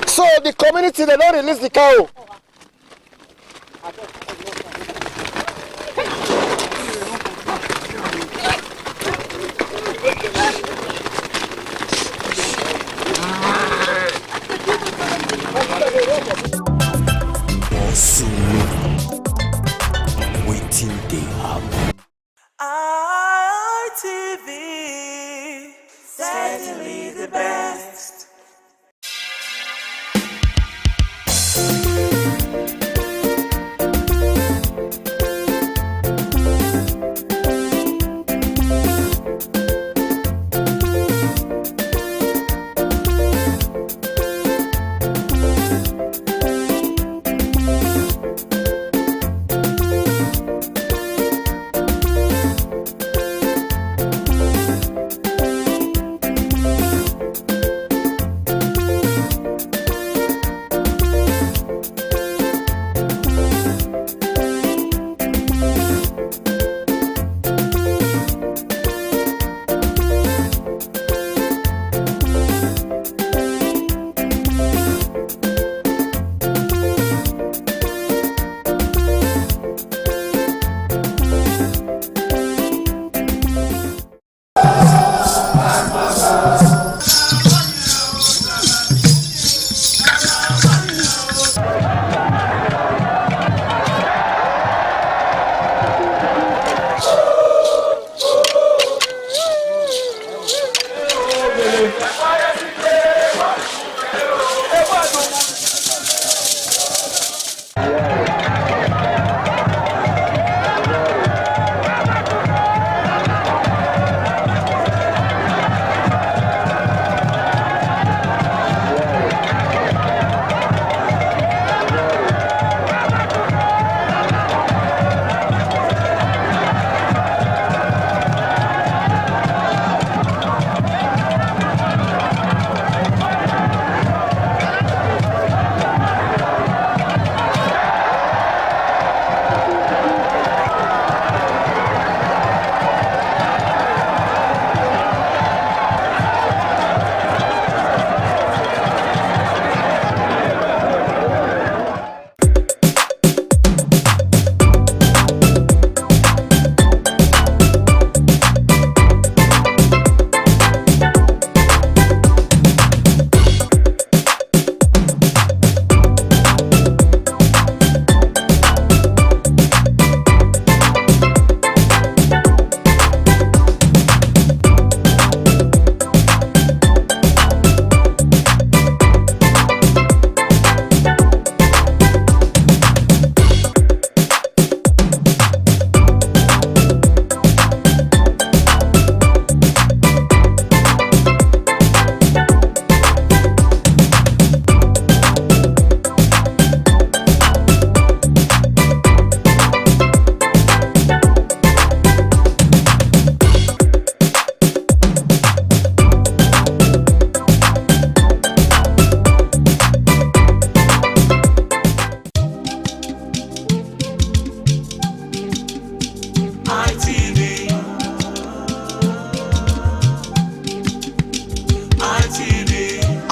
So the community, they don't release the cow. Waiting they have. ITV, certainly the best.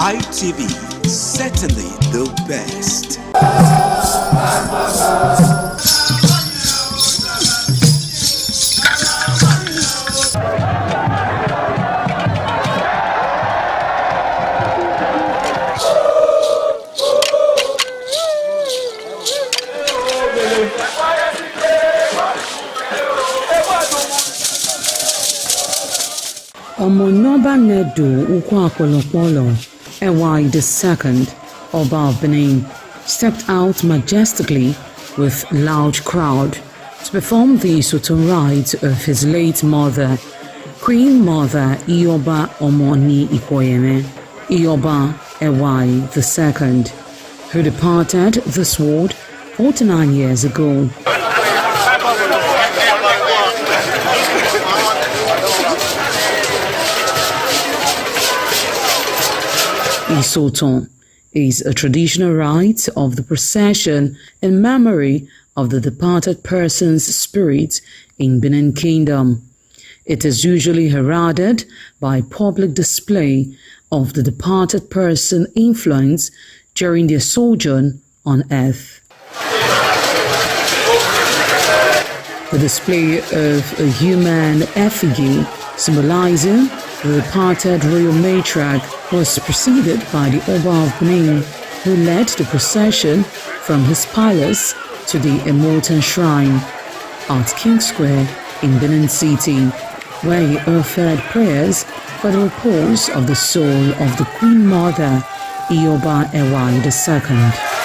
ITV, certainly the best. Omonoba Nedu Ukwakolopolo, Ewai II, Oba of Benin, stepped out majestically with loud crowd to perform the Sultan rites of his late mother, Queen Mother Ioba Omoni Ikoyeme, Ioba Ewai II, who departed this world 49 years ago. Isoton is a traditional rite of the procession in memory of the departed person's spirit in Benin Kingdom. It is usually heralded by public display of the departed person's influence during their sojourn on earth. The display of a human effigy symbolizing the departed royal matriarch was preceded by the Oba of Benin, who led the procession from his palace to the Immortal Shrine at King Square in Benin City, where he offered prayers for the repose of the soul of the Queen Mother, Ioba Ewai II.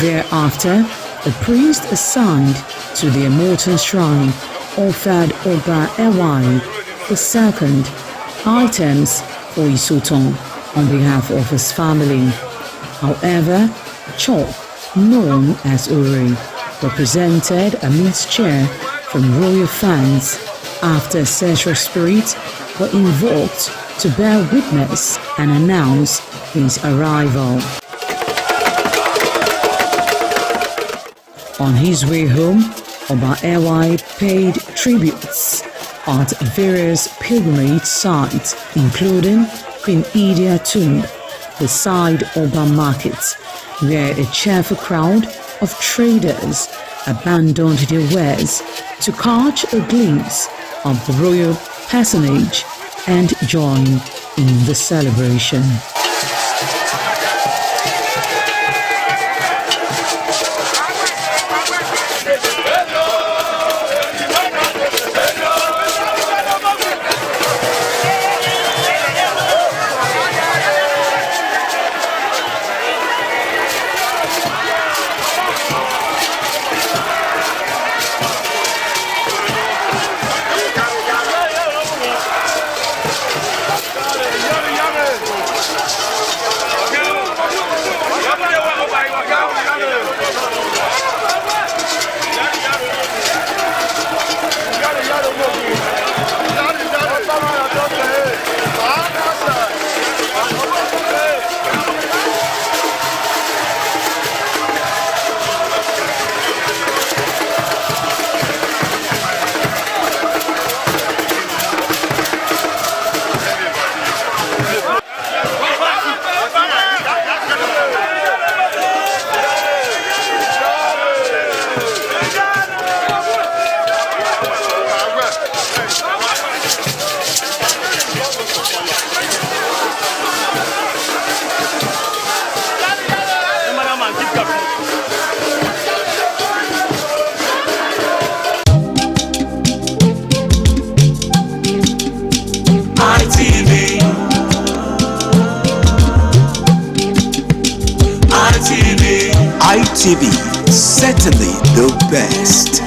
Thereafter, the priest assigned to the Immortal Shrine offered Oba Ewai II items for Isoton on behalf of his family. However, chalk, known as Uri, represented a mixed cheer from royal fans after ancestral spirits were invoked to bear witness and announce his arrival. On his way home, Oba Ewai paid tributes at various pilgrimage sites, including Queen Idia Tomb, beside Oba Market, where a cheerful crowd of traders abandoned their wares to catch a glimpse of the royal personage and join in the celebration. ITV, certainly the best.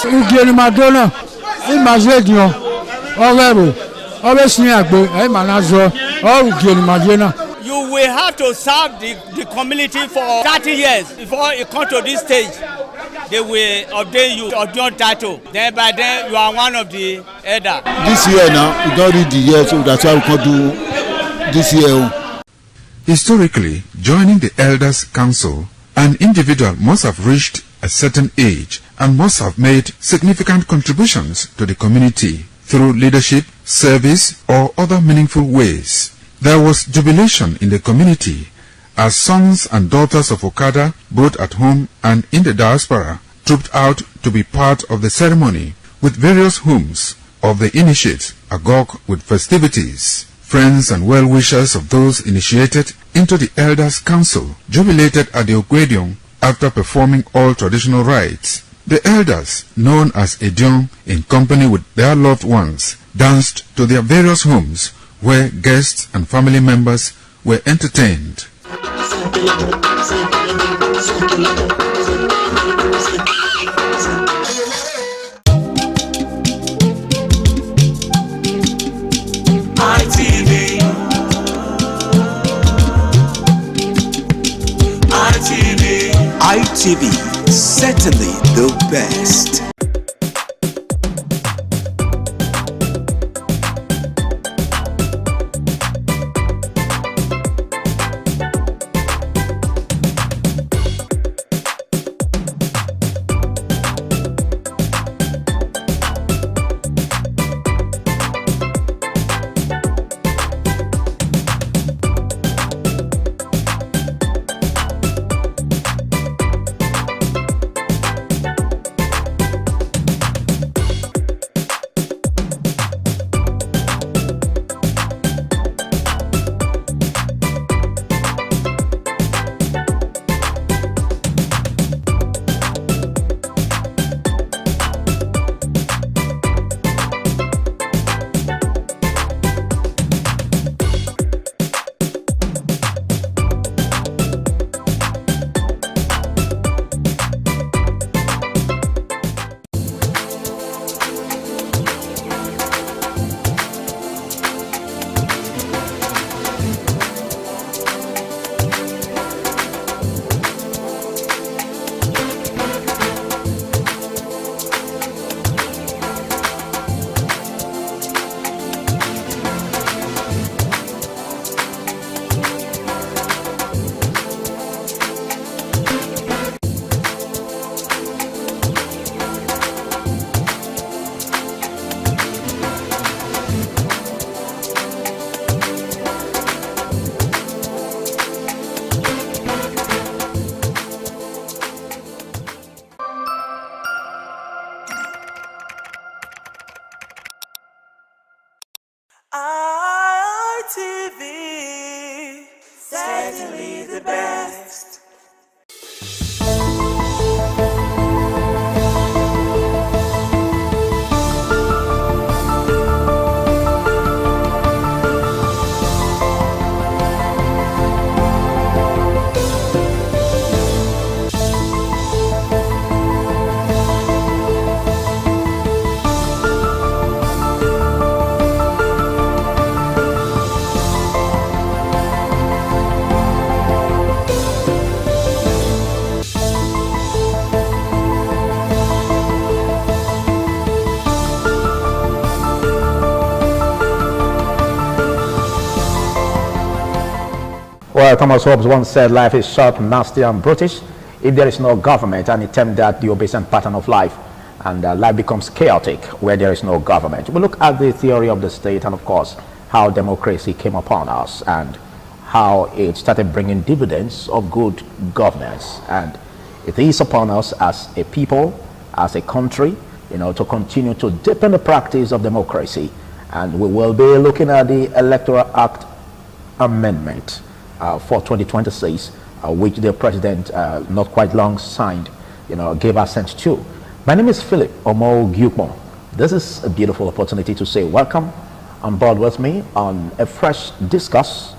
Ugieni Madonna, Imazedion, Orero, always near Agbo, Manazo, or Ugieni Madonna. You will have to serve the community for 30 years before you come to this stage. They will ordain you ordain title. Then by then you are one of the elder. This year now, we don't read the year, so that's why we can do this year. Historically, joining the Elders Council, an individual must have reached a certain age and must have made significant contributions to the community through leadership, service, or other meaningful ways. There was jubilation in the community as sons and daughters of Okada, both at home and in the diaspora, trooped out to be part of the ceremony with various homes of the initiates agog with festivities. Friends and well-wishers of those initiated into the Elders Council jubilated at the Ogwedion after performing all traditional rites. The elders, known as Edion, in company with their loved ones, danced to their various homes where guests and family members were entertained. ITV, certainly the best. ITV, certainly the best. Well, Thomas Hobbes once said life is short, nasty and brutish if there is no government, and it termed that the obeisant pattern of life, and life becomes chaotic where there is no government. We look at the theory of the state and of course how democracy came upon us and how it started bringing dividends of good governance, and it is upon us as a people, as a country, to continue to deepen the practice of democracy. And we will be looking at the Electoral Act amendment for 2026, which the president not quite long signed, gave assent to. My name is Philip Omo-Gyukmo. This is a beautiful opportunity to say welcome on board with me on a fresh discuss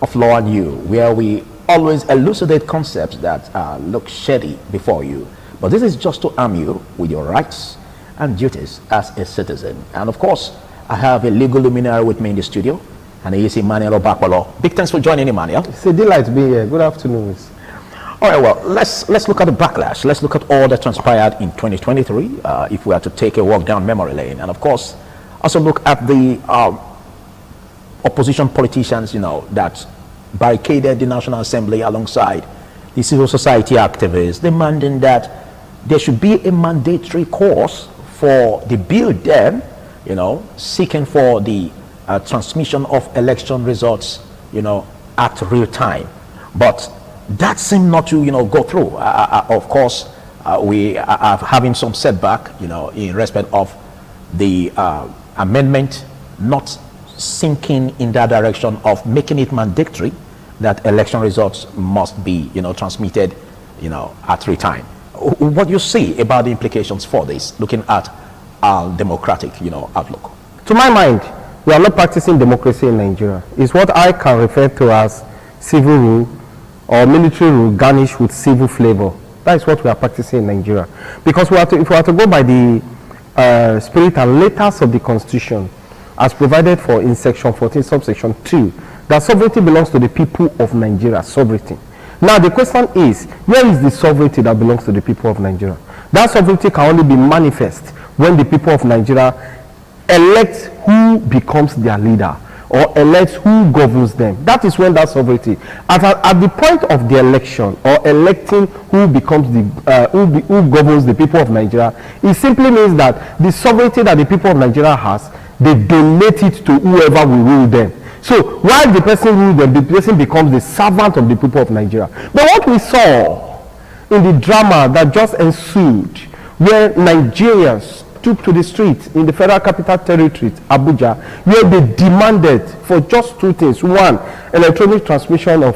of law and you, where we always elucidate concepts that look shady before you. But this is just to arm you with your rights and duties as a citizen. And of course, I have a legal luminary with me in the studio, and he is Emmanuel Obakolo. Big thanks for joining, Emmanuel. It's a delight to be here. Good afternoon. All right, well, let's look at the backlash. Let's look at all that transpired in 2023, if we are to take a walk down memory lane. And of course, also look at the opposition politicians, that barricaded the National Assembly alongside the civil society activists, demanding that there should be a mandatory course for the bill then, seeking for the transmission of election results, at real time. But that seemed not to, go through. Of course, we are having some setback, in respect of the amendment not sinking in that direction of making it mandatory that election results must be, transmitted, at real time. What do you see about the implications for this, looking at our democratic, outlook? To my mind, we are not practicing democracy in Nigeria. It's what I can refer to as civil rule or military rule garnished with civil flavor. That is what we are practicing in Nigeria. Because if we are to go by the spirit and letters of the Constitution, as provided for in Section 14, subsection 2, that sovereignty belongs to the people of Nigeria, sovereignty. Now the question is, where is the sovereignty that belongs to the people of Nigeria? That sovereignty can only be manifest when the people of Nigeria elect who becomes their leader or elect who governs them. That is when that sovereignty, at the point of the election or electing who becomes the who governs the people of Nigeria, it simply means that the sovereignty that the people of Nigeria has, they donate it to whoever will rule them. So while the person rules them, the person becomes the servant of the people of Nigeria. But what we saw in the drama that just ensued, where Nigerians took to the streets in the Federal Capital Territory, Abuja, where they demanded for just two things. One, electronic transmission of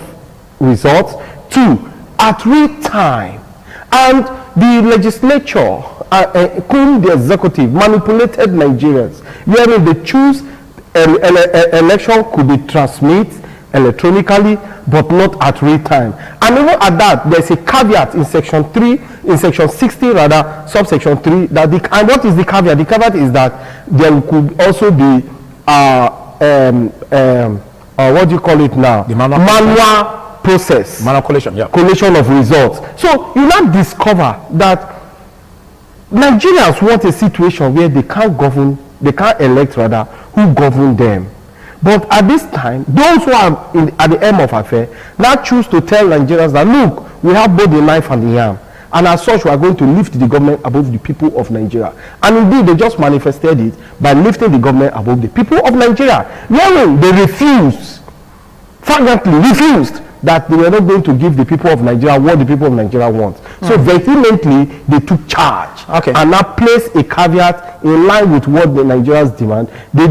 results. Two, at real time. And the legislature, including the executive, manipulated Nigerians, wherein they choose election could be transmitted electronically, but not at real time. And even at that, there's a caveat in section 3, in section 60 rather, subsection 3, that and what is the caveat? The caveat is that there could also be what do you call it now? The manual process. Manual collation, yeah. Collation of results. So you now discover that Nigerians want a situation where they can't govern, they can't elect rather, who govern them. But at this time, those who are at the end of affair now choose to tell Nigerians that, look, we have both the knife and the yam. And as such, we are going to lift the government above the people of Nigeria. And indeed, they just manifested it by lifting the government above the people of Nigeria. Wherein they refused, fragrantly refused, that they were not going to give the people of Nigeria what the people of Nigeria want. So vehemently, they took charge and now placed a caveat in line with what the Nigerians demand.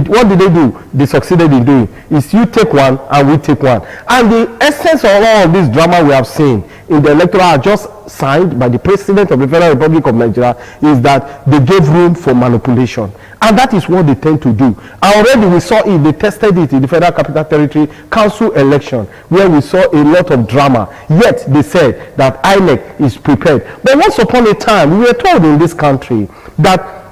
What did they do? They succeeded in doing is you take one and we take one. And the essence of all of this drama we have seen in the electoral act just signed by the President of the Federal Republic of Nigeria is that they gave room for manipulation. And that is what they tend to do. And already we saw it, they tested it in the Federal Capital Territory Council election, where we saw a lot of drama. Yet they said that INEC is prepared. But once upon a time, we were told in this country that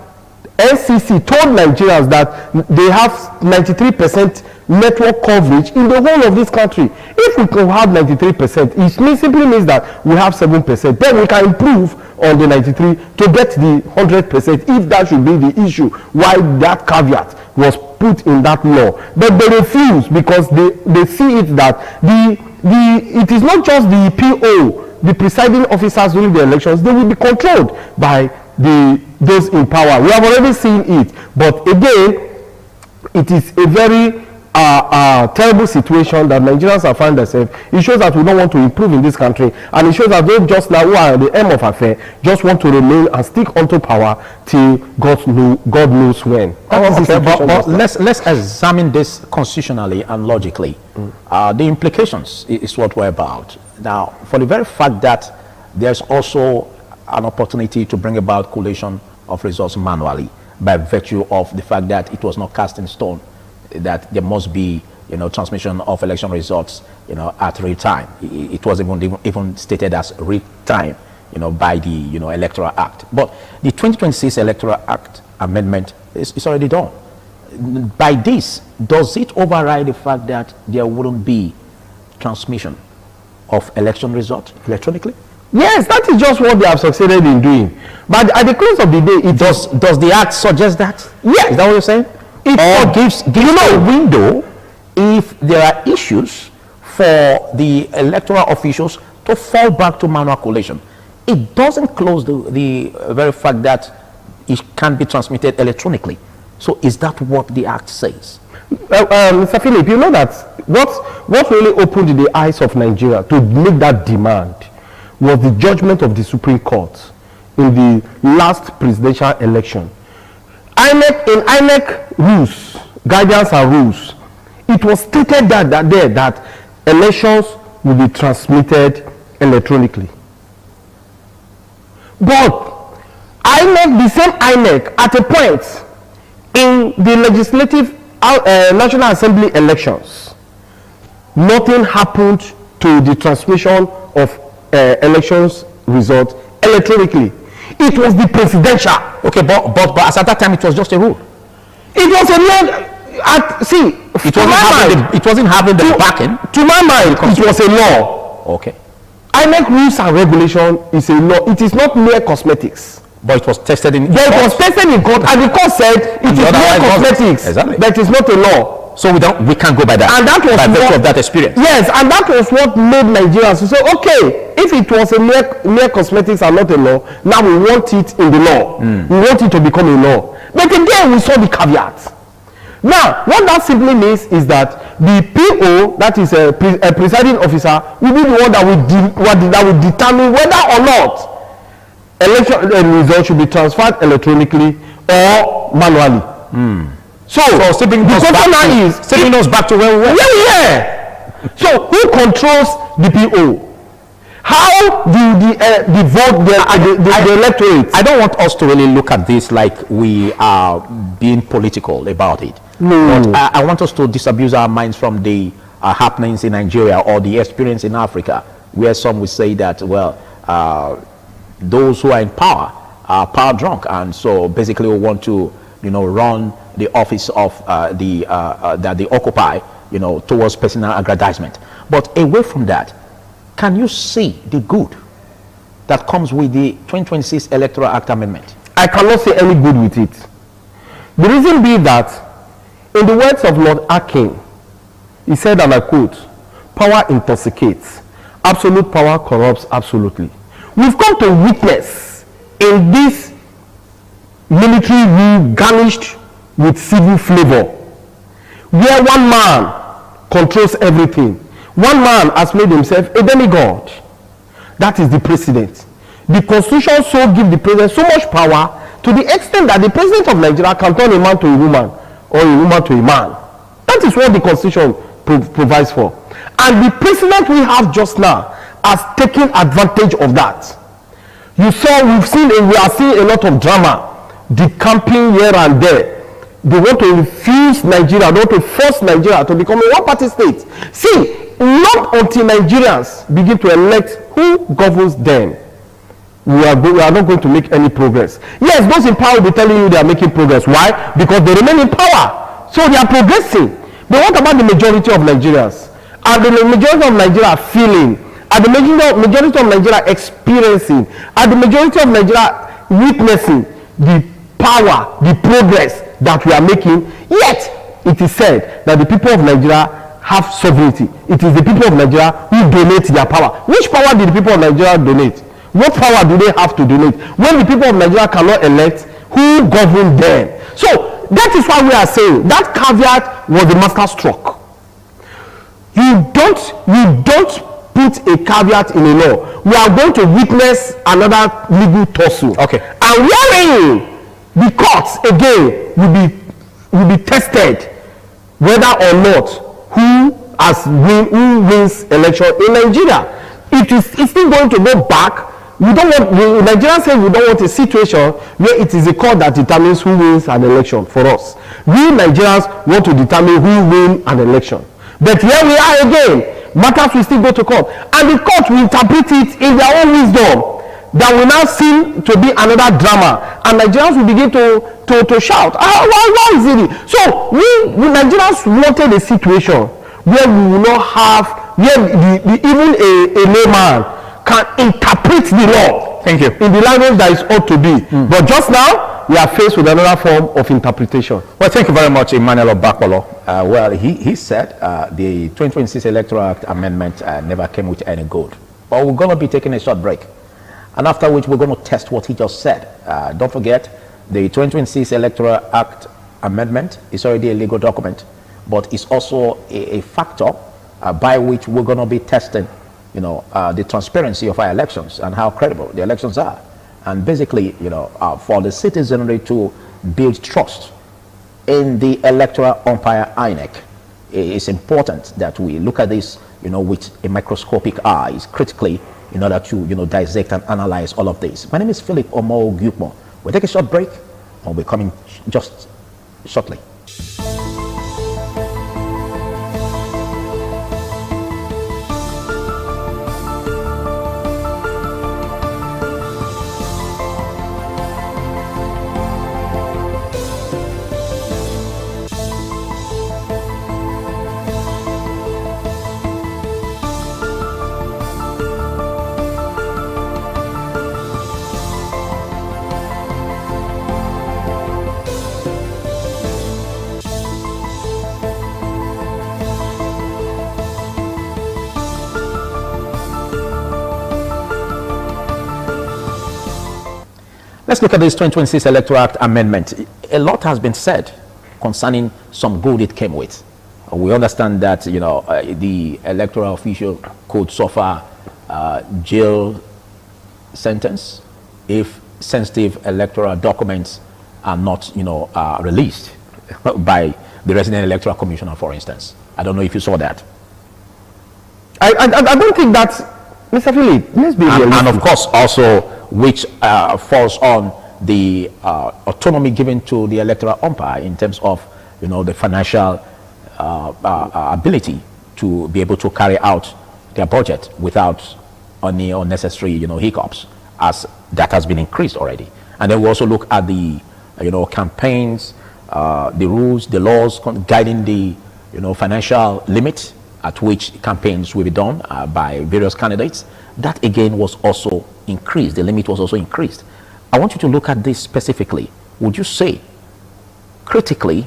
NCC told Nigerians that they have 93% network coverage in the whole of this country. If we can have 93%, it simply means that we have 7%. Then we can improve on the 93 to get the 100%, if that should be the issue, why that caveat was put in that law. But they refuse because they see it that it is not just the PO, the presiding officers during the elections, they will be controlled by those in power. We have already seen it, but again, it is a very terrible situation that Nigerians have found themselves. It shows that we don't want to improve in this country, and it shows that those just now who are at the end of affair just want to remain and stick onto power till God knows when. But let's examine this constitutionally and logically. The implications is what we're about. Now, for the very fact that there's also an opportunity to bring about collation of results manually by virtue of the fact that it was not cast in stone that there must be, transmission of election results, at real time. It was even stated as real time, by the, Electoral Act. But the 2026 Electoral Act amendment is already done. By this, does it override the fact that there wouldn't be transmission of election results electronically? Yes, that is just what they have succeeded in doing. But at the close of the day, does the act suggest that? Yes. Is that what you're saying? It gives a window if there are issues for the electoral officials to fall back to manual collation. It doesn't close the very fact that it can be transmitted electronically. So is that what the act says? Mr. Philip, you know that what really opened the eyes of Nigeria to make that demand was the judgment of the Supreme Court in the last presidential election. In INEC rules, guidance and rules, it was stated that elections will be transmitted electronically. But the same INEC, at a point in the legislative National Assembly elections, nothing happened to the transmission of elections results electronically. It was the presidential. Okay, but as at that time, it was just a rule. It was a law. It wasn't having the backing. To my mind, it was a law. Okay. INEC rules and regulation is a law. It is not mere cosmetics. But it was tested in court. It was tested in court, and the court said it is mere cosmetics. Exactly. That is not a law. So we can't go by that. And that was by virtue of that experience. Yes, and that was what made Nigerians to say, okay, if it was a mere cosmetics and not a law, now we want it in the law. We want it to become a law. But again, we saw the caveat. Now, what that simply means is that the PO, that is a presiding officer, will be the one that will determine whether or not election results should be transferred electronically or manually. So stepping us back to where we were. Yeah. So who controls the PO? How do the vote the electorate? I don't want us to really look at this like we are being political about it. No. But I want us to disabuse our minds from the happenings in Nigeria or the experience in Africa, where some would say that, well, those who are in power are power drunk, and so basically we want to, run the office of that they occupy, towards personal aggrandizement. But away from that, can you see the good that comes with the 2026 Electoral Act Amendment? I cannot see any good with it. The reason being that, in the words of Lord Akin, he said, and I quote, "Power intoxicates. Absolute power corrupts absolutely." We've come to witness in this military rule garnished with civil flavor, where one man controls everything, One man has made himself a demigod. That is the president. The constitution so give the president so much power to the extent that the president of Nigeria can turn a man to a woman or a woman to a man. That is what the constitution provides for. And the president we have just now has taken advantage of that. We are seeing a lot of drama, decamping here and there. They want to infuse Nigeria, they want to force Nigeria to become a one-party state. See, not until Nigerians begin to elect who governs them, we are not going to make any progress. Yes, those in power will be telling you they are making progress. Why? Because they remain in power. So they are progressing. But what about the majority of Nigerians? Are the majority of Nigeria feeling? Are the majority of Nigeria experiencing? Are the majority of Nigeria witnessing the power, the progress that we are making? Yet, it is said that the people of Nigeria have sovereignty. It is the people of Nigeria who donate their power. Which power did the people of Nigeria donate? What power do they have to donate? When the people of Nigeria cannot elect, who governs them? So, that is why we are saying that caveat was the master stroke. You don't put a caveat in a law. We are going to witness another legal tussle. Okay. And wherein the courts again will be tested whether or not who wins election in Nigeria. It's still going to go back. Nigerians say we don't want a situation where it is the court that determines who wins an election for us. We Nigerians want to determine who wins an election. But here we are again. Matters will still go to court. And the court will interpret it in their own wisdom. That will now seem to be another drama. And Nigerians will begin to shout. Why is it? So we Nigerians wanted a situation where we will not have, where even a layman can interpret the law. Thank you. In the language that is ought to be. But just now, we are faced with another form of interpretation. Well, thank you very much, Emmanuel Obakwolo. Well, he said the 2026 Electoral Act Amendment never came with any good. But we're going to be taking a short break. And after which, we're going to test what he just said. Don't forget, the 2026 Electoral Act Amendment is already a legal document, but it's also a factor by which we're going to be testing the transparency of our elections and how credible the elections are. And basically, for the citizenry to build trust in the electoral umpire INEC, it's important that we look at this, with a microscopic eyes, critically, in order to, dissect and analyze all of this. My name is Philip Omo Gyukmo. We'll take a short break, and we'll be coming just shortly. Let's look at this 2026 Electoral Act Amendment. A lot has been said concerning some good it came with. We understand that, the electoral official could suffer jail sentence if sensitive electoral documents are not, released by the resident electoral commissioner, for instance. I don't know if you saw that. I don't think that's, Mr. Philip, let's be realistic. And of course, also, which falls on the autonomy given to the electoral umpire in terms of, the financial ability to be able to carry out their budget without any unnecessary, hiccups, as that has been increased already. And then we also look at the, campaigns, the rules, the laws guiding the, financial limit at which campaigns will be done by various candidates. That again was also increased. The limit was also increased. I want you to look at this specifically. Would you say critically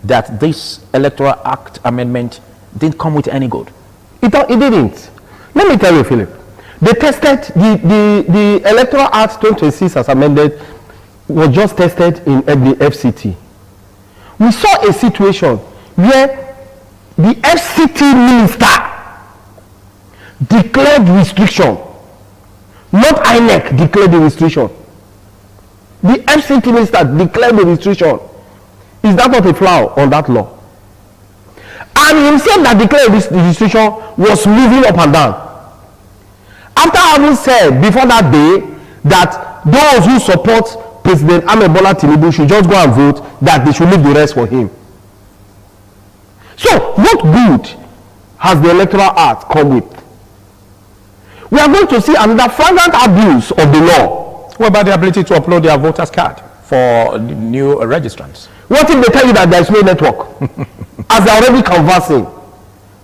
that this Electoral Act Amendment didn't come with any good? It didn't. Let me tell you, Philip. They tested the Electoral Act 2026 as amended was just tested in the FCT. We saw a situation where the FCT minister declared restriction. Not INEC declared the restriction. The FCT minister declared the restriction. Is that not a flaw on that law? And himself that declared this restriction was moving up and down. After having said before that day that those who support President Ahmed Bola Tinubu should just go and vote, that they should leave the rest for him. So, what good has the Electoral Act come with? We are going to see another flagrant abuse of the law. What about the ability to upload their voters card for new registrants? What if they tell you that there is no network? As they are already conversing.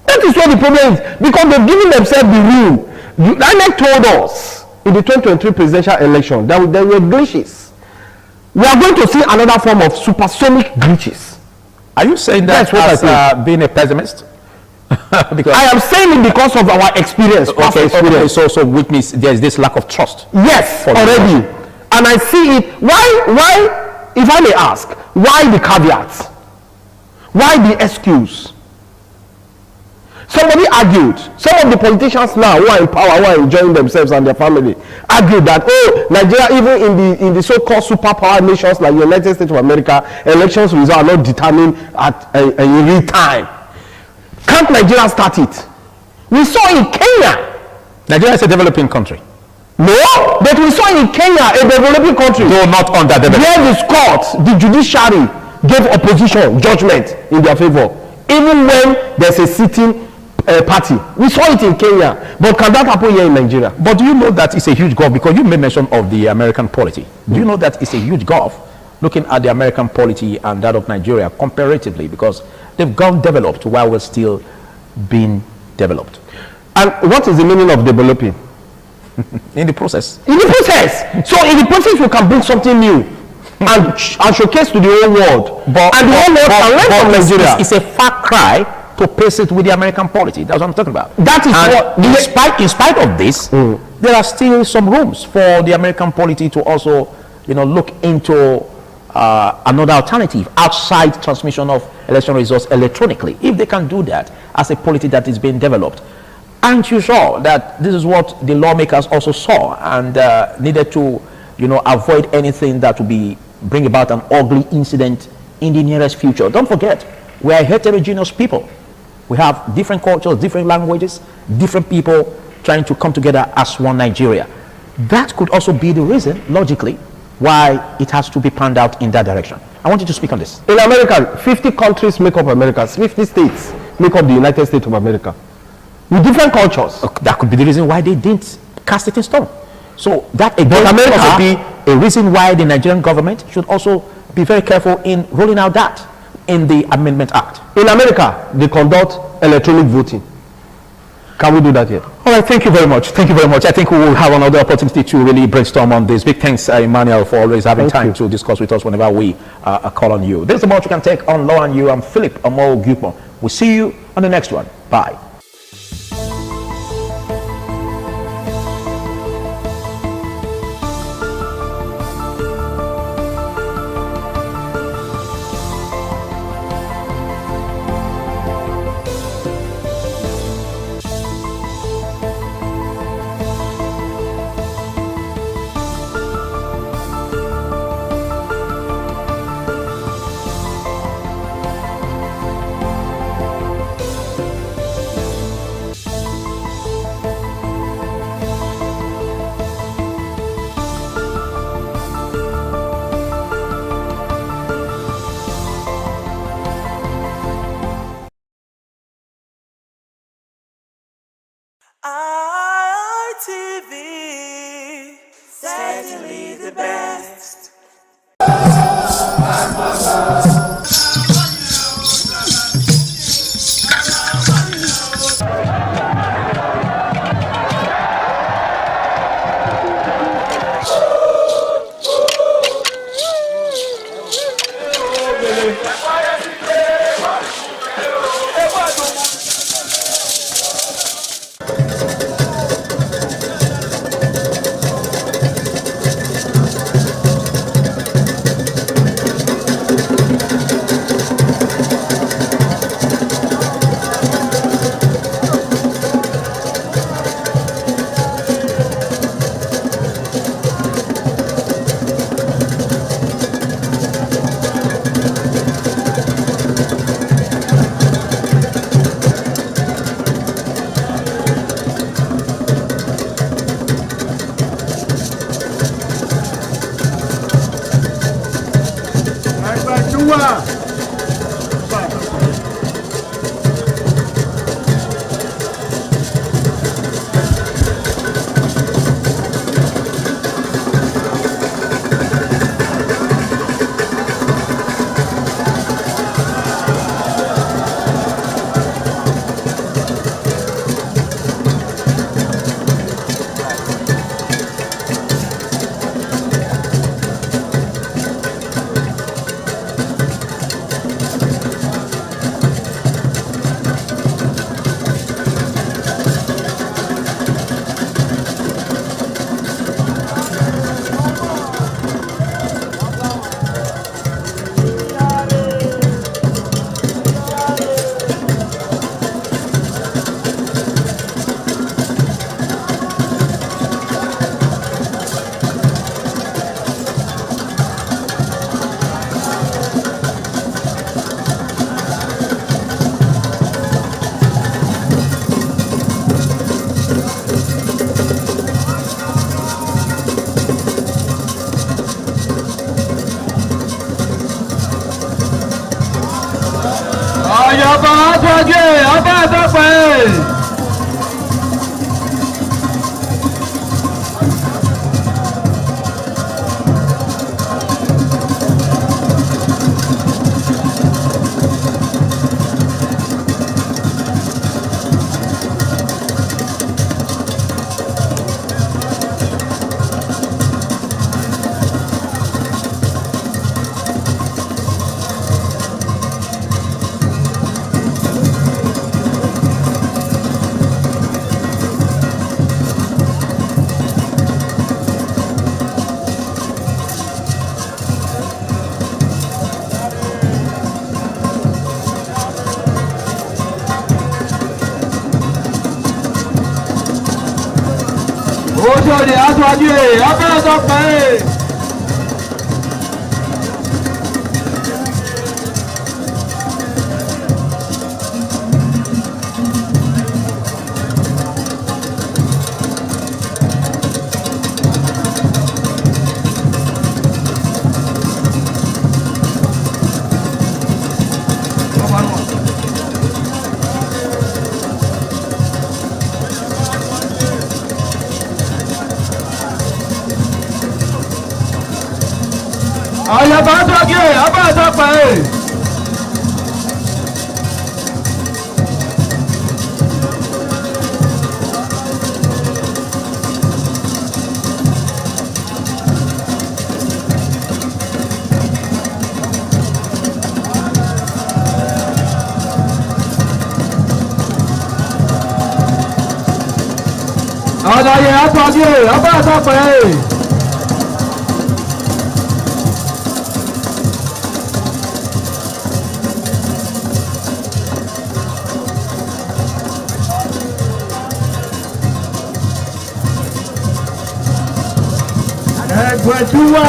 That is what the problem is. Because they've given themselves the room. INEC told us in the 2023 presidential election that there were glitches. We are going to see another form of supersonic glitches. Are you saying that as being a pessimist? Because I am saying it because of our experience. Okay, so which means there is this lack of trust. Yes, already. And I see it. Why, if I may ask, why the caveats? Why the excuse? Somebody argued, some of the politicians now who are in power, who are enjoying themselves and their family, argued that, oh, Nigeria, even in the so-called superpower nations like the United States of America, elections results are not determined at in real time. Can't Nigeria start it? We saw in Kenya. Nigeria is a developing country. No, but we saw in Kenya a developing country. Though not underdeveloped. Where the court, the judiciary, gave opposition judgment in their favor. Even when there's a sitting party. We saw it in Kenya. But can that happen here in Nigeria? But do you know that it's a huge gulf? Because you made mention of the American polity. Do you know that it's a huge gulf looking at the American polity and that of Nigeria comparatively? Because they've gone developed while we're still being developed. And what is the meaning of developing? In the process. In the process. So in the process we can bring something new and showcase to the whole world. And the whole world can learn from Nigeria. It's a far cry to pace it with the American polity. That's what I'm talking about. That is what in spite of this, there are still some rooms for the American polity to also, look into another alternative outside transmission of election results electronically. If they can do that as a polity that is being developed, aren't you sure that this is what the lawmakers also saw and needed to, avoid anything that would bring about an ugly incident in the nearest future? Don't forget, we are a heterogeneous people. We have different cultures, different languages, different people trying to come together as one Nigeria. That could also be the reason, logically, why it has to be panned out in that direction. I want you to speak on this. In America, 50 countries make up America. 50 states make up the United States of America. With different cultures. That could be the reason why they didn't cast it in stone. So that again could also be a reason why the Nigerian government should also be very careful in rolling out that in the Amendment Act. In America, they conduct electronic voting. Can we do that here? All right, thank you very much. Thank you very much. I think we will have another opportunity to really brainstorm on this. Big thanks, Emmanuel, for always having time to discuss with us whenever we call on you. This is the much you can take on Law and You. I'm Philip Amo Gupon. We'll see you on the next one. Bye. ITV, certainly the best. Ọ̀yọ̀bọ̀ aṣojú ọba àtọ́pẹ́. Ojúde aṣojú ọba àtọ́pẹ́. Ọ̀yọ̀bọ̀ aṣojú ọba àtọ́pẹ́. Ọ̀dọ̀yẹ aṣojú ọba àtọ́pẹ́. Ẹgbẹ̀dúwà.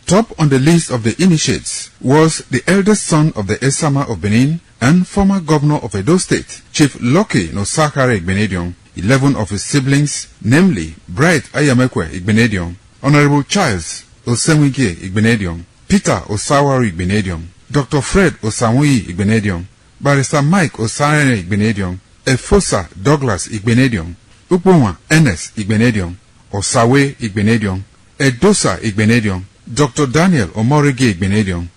Top on the list of the initiates was the eldest son of the Esama of Benin and former governor of Edo State, Chief Lucky Nosakare Igbenedion. 11 of his siblings, namely Bright Ayamekwe Igbenedion, Honorable Charles Osenwige Igbenedion, Peter Osawari Igbenedion, Dr. Fred Osanwuyi Igbenedion, Barrister Mike Osarene Igbenedion, Efosa Douglas Igbenedion, Upuma Enes Igbenedion, Osawe Igbenedion, Edosa Igbenedion, Dr. Daniel Omorige Igbenedion,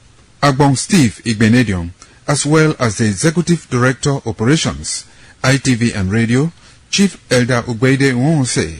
Agbon Steve Igbenedion, as well as the Executive Director Operations, ITV and Radio, Chief Elder Ugbeide Nwonse.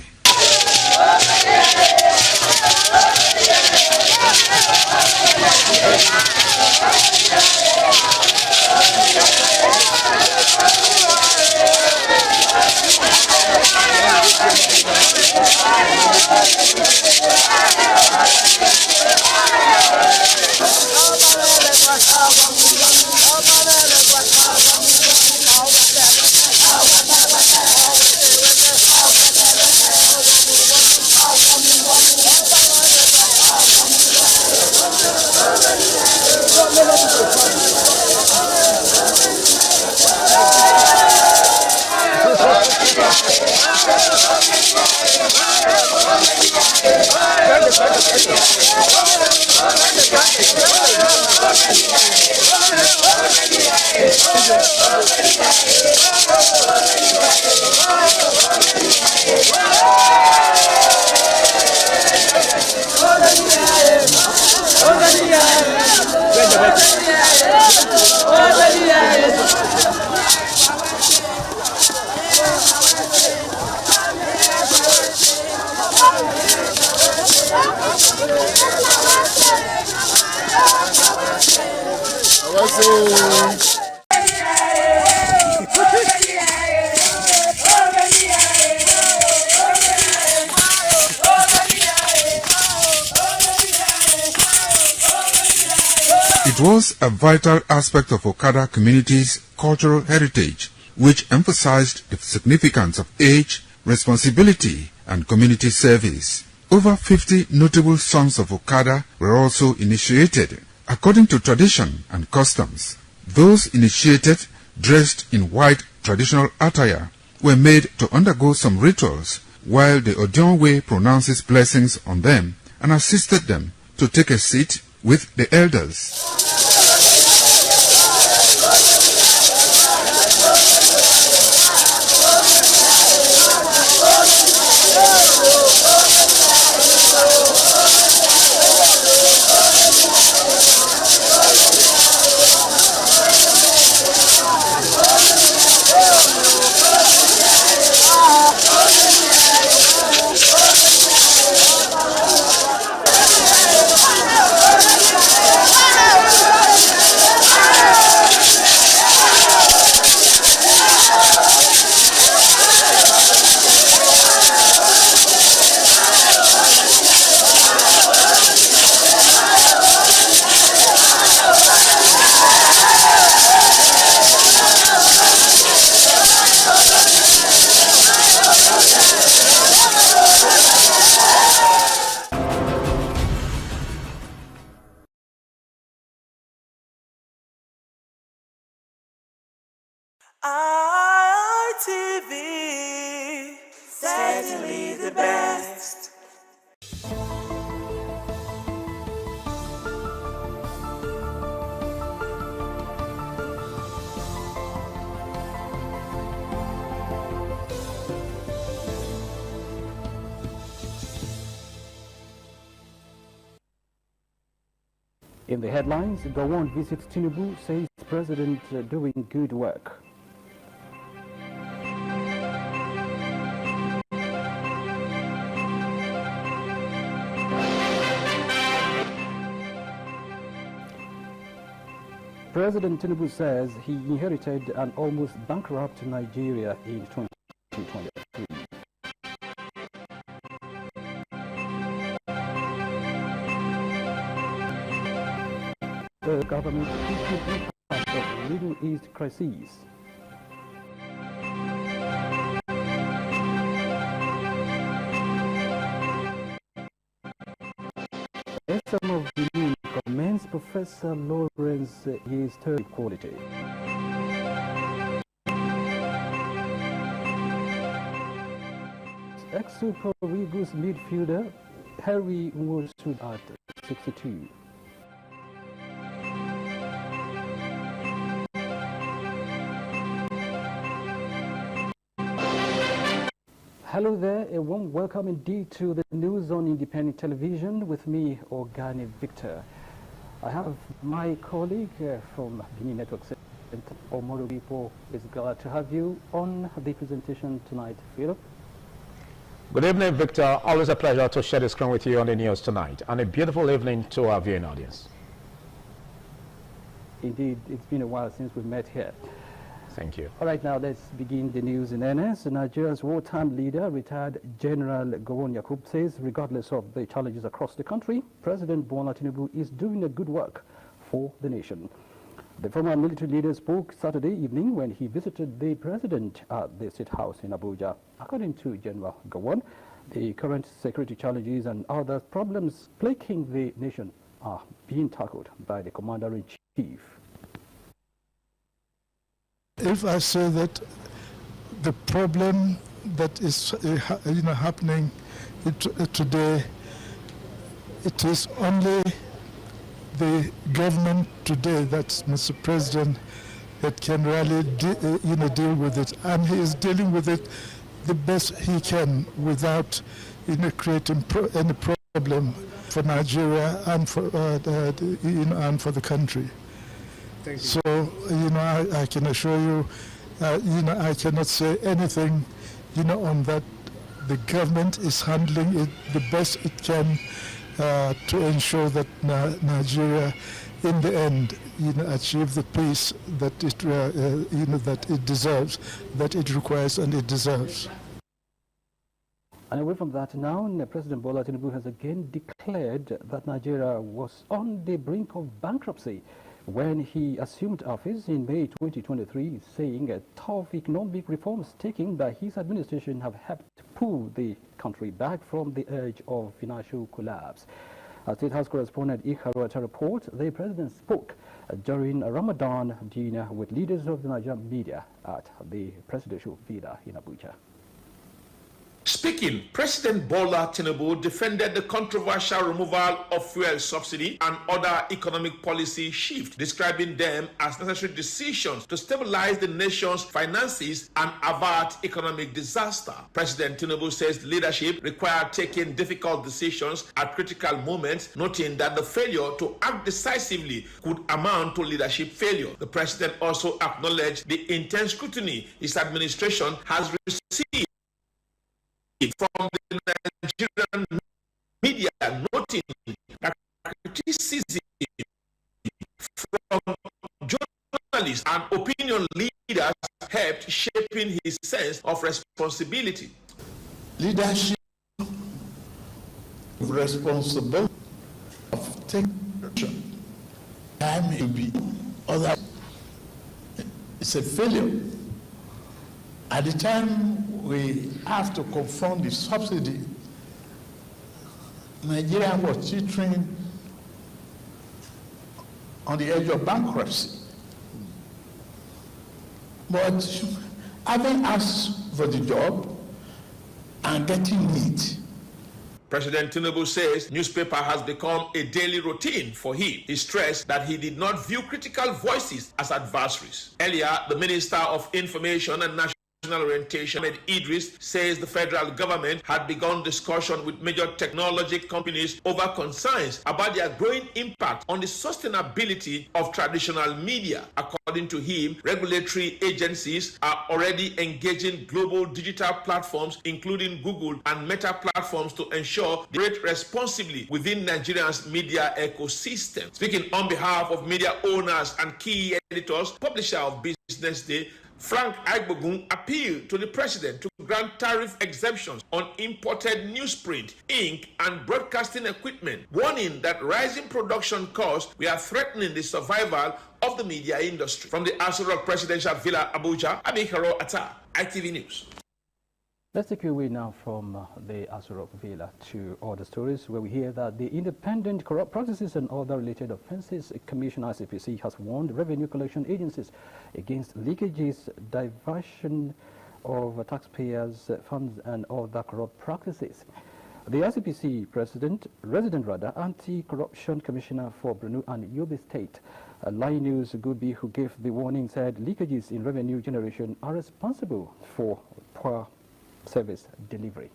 It was a vital aspect of Okada community's cultural heritage, which emphasized the significance of age, responsibility, and community service. Over 50 notable sons of Okada were also initiated. According to tradition and customs, those initiated, dressed in white traditional attire, were made to undergo some rituals, while the Odionwe pronounces blessings on them and assisted them to take a seat with the elders. ITV, certainly the best. In the headlines, Gowon visits Tinubu, says President doing good work. President Tinubu says he inherited an almost bankrupt Nigeria in 2023. The government issued impact of Middle East crises. SM of Benin commends Professor Lawrence his third quality. Ex-Super Eagles midfielder Harry Nwosu at 62. Hello there, a warm welcome indeed to the news on Independent Television with me, Ogani Victor. I have my colleague from Benin Network Center, Omoro Bipo, is glad to have you on the presentation tonight, Philip. Good evening, Victor. Always a pleasure to share the screen with you on the news tonight, and a beautiful evening to our viewing audience. Indeed, it's been a while since we met here. Thank you. All right, now let's begin the news in earnest. Nigeria's wartime leader, retired General Gowon Yakub, says regardless of the challenges across the country, President Bola Tinubu is doing a good work for the nation. The former military leader spoke Saturday evening when he visited the president at the State House in Abuja. According to General Gowon, the current security challenges and other problems plaguing the nation are being tackled by the Commander-in-Chief. If I say that the problem that is happening today, it is only the government today, that's Mr. President, that can really deal with it, and he is dealing with it the best he can without creating any problem for Nigeria and for and for the country. Thank you. So I can assure you, I cannot say anything on that. The government is handling it the best it can to ensure that Nigeria, in the end, achieve the peace that it that it deserves, that it requires and it deserves. And away from that now, President Bola Tinubu has again declared that Nigeria was on the brink of bankruptcy when he assumed office in May 2023, saying tough economic reforms taken by his administration have helped pull the country back from the edge of financial collapse. As State House correspondent Ikharo Ata reports, the president spoke during a Ramadan dinner with leaders of the Nigerian media at the presidential villa in Abuja. Speaking, President Bola Tinubu defended the controversial removal of fuel subsidy and other economic policy shifts, describing them as necessary decisions to stabilize the nation's finances and avert economic disaster. President Tinubu says leadership required taking difficult decisions at critical moments, noting that the failure to act decisively could amount to leadership failure. The president also acknowledged the intense scrutiny his administration has received from the Nigerian media, noting that criticism from journalists and opinion leaders helped shaping his sense of responsibility. Leadership, responsibility of taking action. Time may be other. It's a failure. At the time we have to confront the subsidy, Nigeria was teetering on the edge of bankruptcy. But having asked for the job and getting it. President Tinubu says newspaper has become a daily routine for him. He stressed that he did not view critical voices as adversaries. Earlier, the Minister of Information and National Orientation, Ahmed Idris, says the federal government had begun discussion with major technology companies over concerns about their growing impact on the sustainability of traditional media. According to him, regulatory agencies are already engaging global digital platforms, including Google and Meta platforms, to ensure they operate responsibly within Nigeria's media ecosystem. Speaking on behalf of media owners and key editors, publisher of Business Day, Frank Agbogun appealed to the president to grant tariff exemptions on imported newsprint, ink, and broadcasting equipment, warning that rising production costs were threatening the survival of the media industry. From the Aso Rock Presidential Villa, Abuja, Amikaro Ata, ITV News. Let's take you away now from the Aso Rock Villa to other stories, where we hear that the Independent Corrupt Practices and Other Related Offences Commission, ICPC, has warned revenue collection agencies against leakages, diversion of taxpayers' funds, and other corrupt practices. The ICPC resident Anti-Corruption Commissioner for Borno and Yobe State, Linus Gubi, who gave the warning, said leakages in revenue generation are responsible for poor service delivery.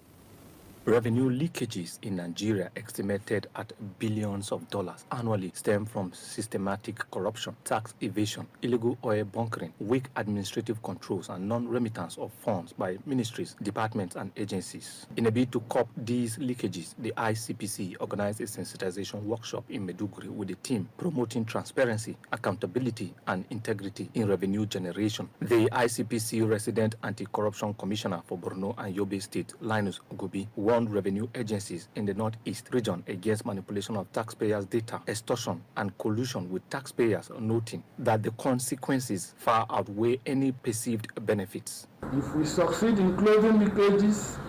Revenue leakages in Nigeria, estimated at billions of dollars annually, stem from systematic corruption, tax evasion, illegal oil bunkering, weak administrative controls, and non-remittance of funds by ministries, departments, and agencies. In a bid to curb these leakages, the ICPC organized a sensitization workshop in Maiduguri with a team promoting transparency, accountability, and integrity in revenue generation. The ICPC resident Anti-Corruption Commissioner for Borno and Yobe State, Linus Gubi, warned revenue agencies in the Northeast region against manipulation of taxpayers' data, extortion, and collusion with taxpayers, noting that the consequences far outweigh any perceived benefits. If we succeed in closing leakages,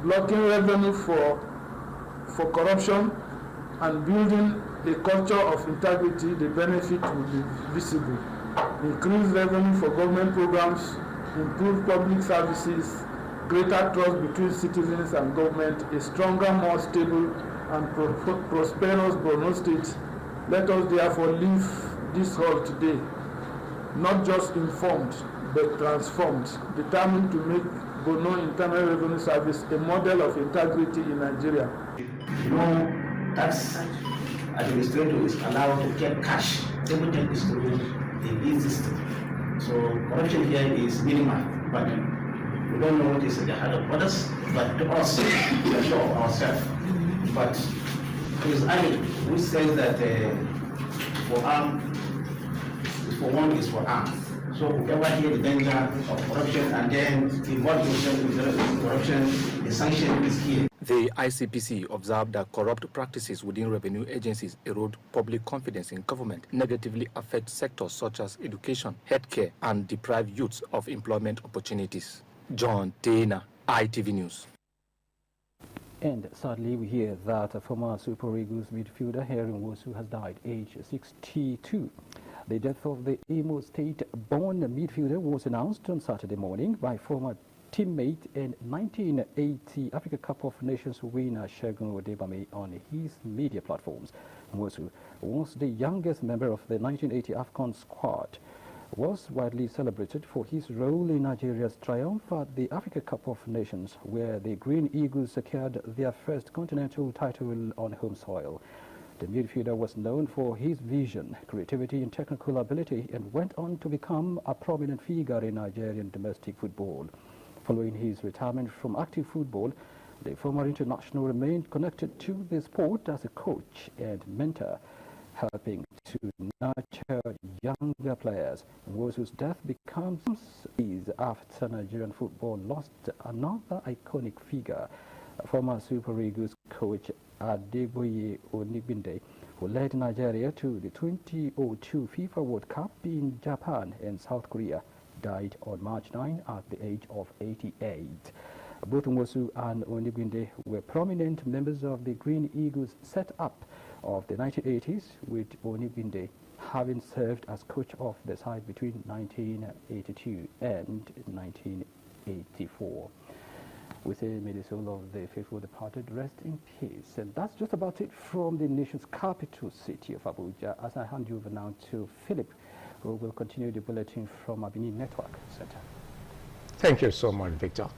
blocking revenue for corruption, and building a culture of integrity, the benefit will be visible. Increased revenue for government programs, improved public services, greater trust between citizens and government, a stronger, more stable and prosperous Borno State. Let us therefore leave this hall today, not just informed, but transformed, determined to make Borno Internal Revenue Service a model of integrity in Nigeria. No tax administrator is allowed to get cash. Everything is to be in this system. So corruption here is minimal, but we don't know what is in the heart of others, but to us, we are sure of ourselves. But there is Ali, which says that for one is for arm. So whoever hear the danger of corruption and then involve himself in corruption, the sanction is here. The ICPC observed that corrupt practices within revenue agencies erode public confidence in government, negatively affect sectors such as education, healthcare, and deprive youths of employment opportunities. John Dana, ITV News. And sadly, we hear that a former Super Eagles midfielder Henry Nwosu has died, aged 62. The death of the Imo State-born midfielder was announced on Saturday morning by former teammate and 1980 Africa Cup of Nations winner Segun Odebami on his media platforms. Nwosu was the youngest member of the 1980 AFCON squad, was widely celebrated for his role in Nigeria's triumph at the Africa Cup of Nations, where the Green Eagles secured their first continental title on home soil. The midfielder was known for his vision, creativity and technical ability, and went on to become a prominent figure in Nigerian domestic football. Following his retirement from active football, the former international remained connected to the sport as a coach and mentor, helping to nurture younger players. Nwosu's death becomes days after Nigerian football lost another iconic figure, former Super Eagles coach Adeboye Onigbinde, who led Nigeria to the 2002 FIFA World Cup in Japan and South Korea, died on March 9 at the age of 88. Both Nwosu and Onigbinde were prominent members of the Green Eagles set-up of the 1980s, with Onigbinde having served as coach of the side between 1982 and 1984. We say, may the soul of the faithful departed rest in peace. And that's just about it from the nation's capital city of Abuja. As I hand you over now to Philip, who will continue the bulletin from Abini Network Center. Thank you so much, Victor.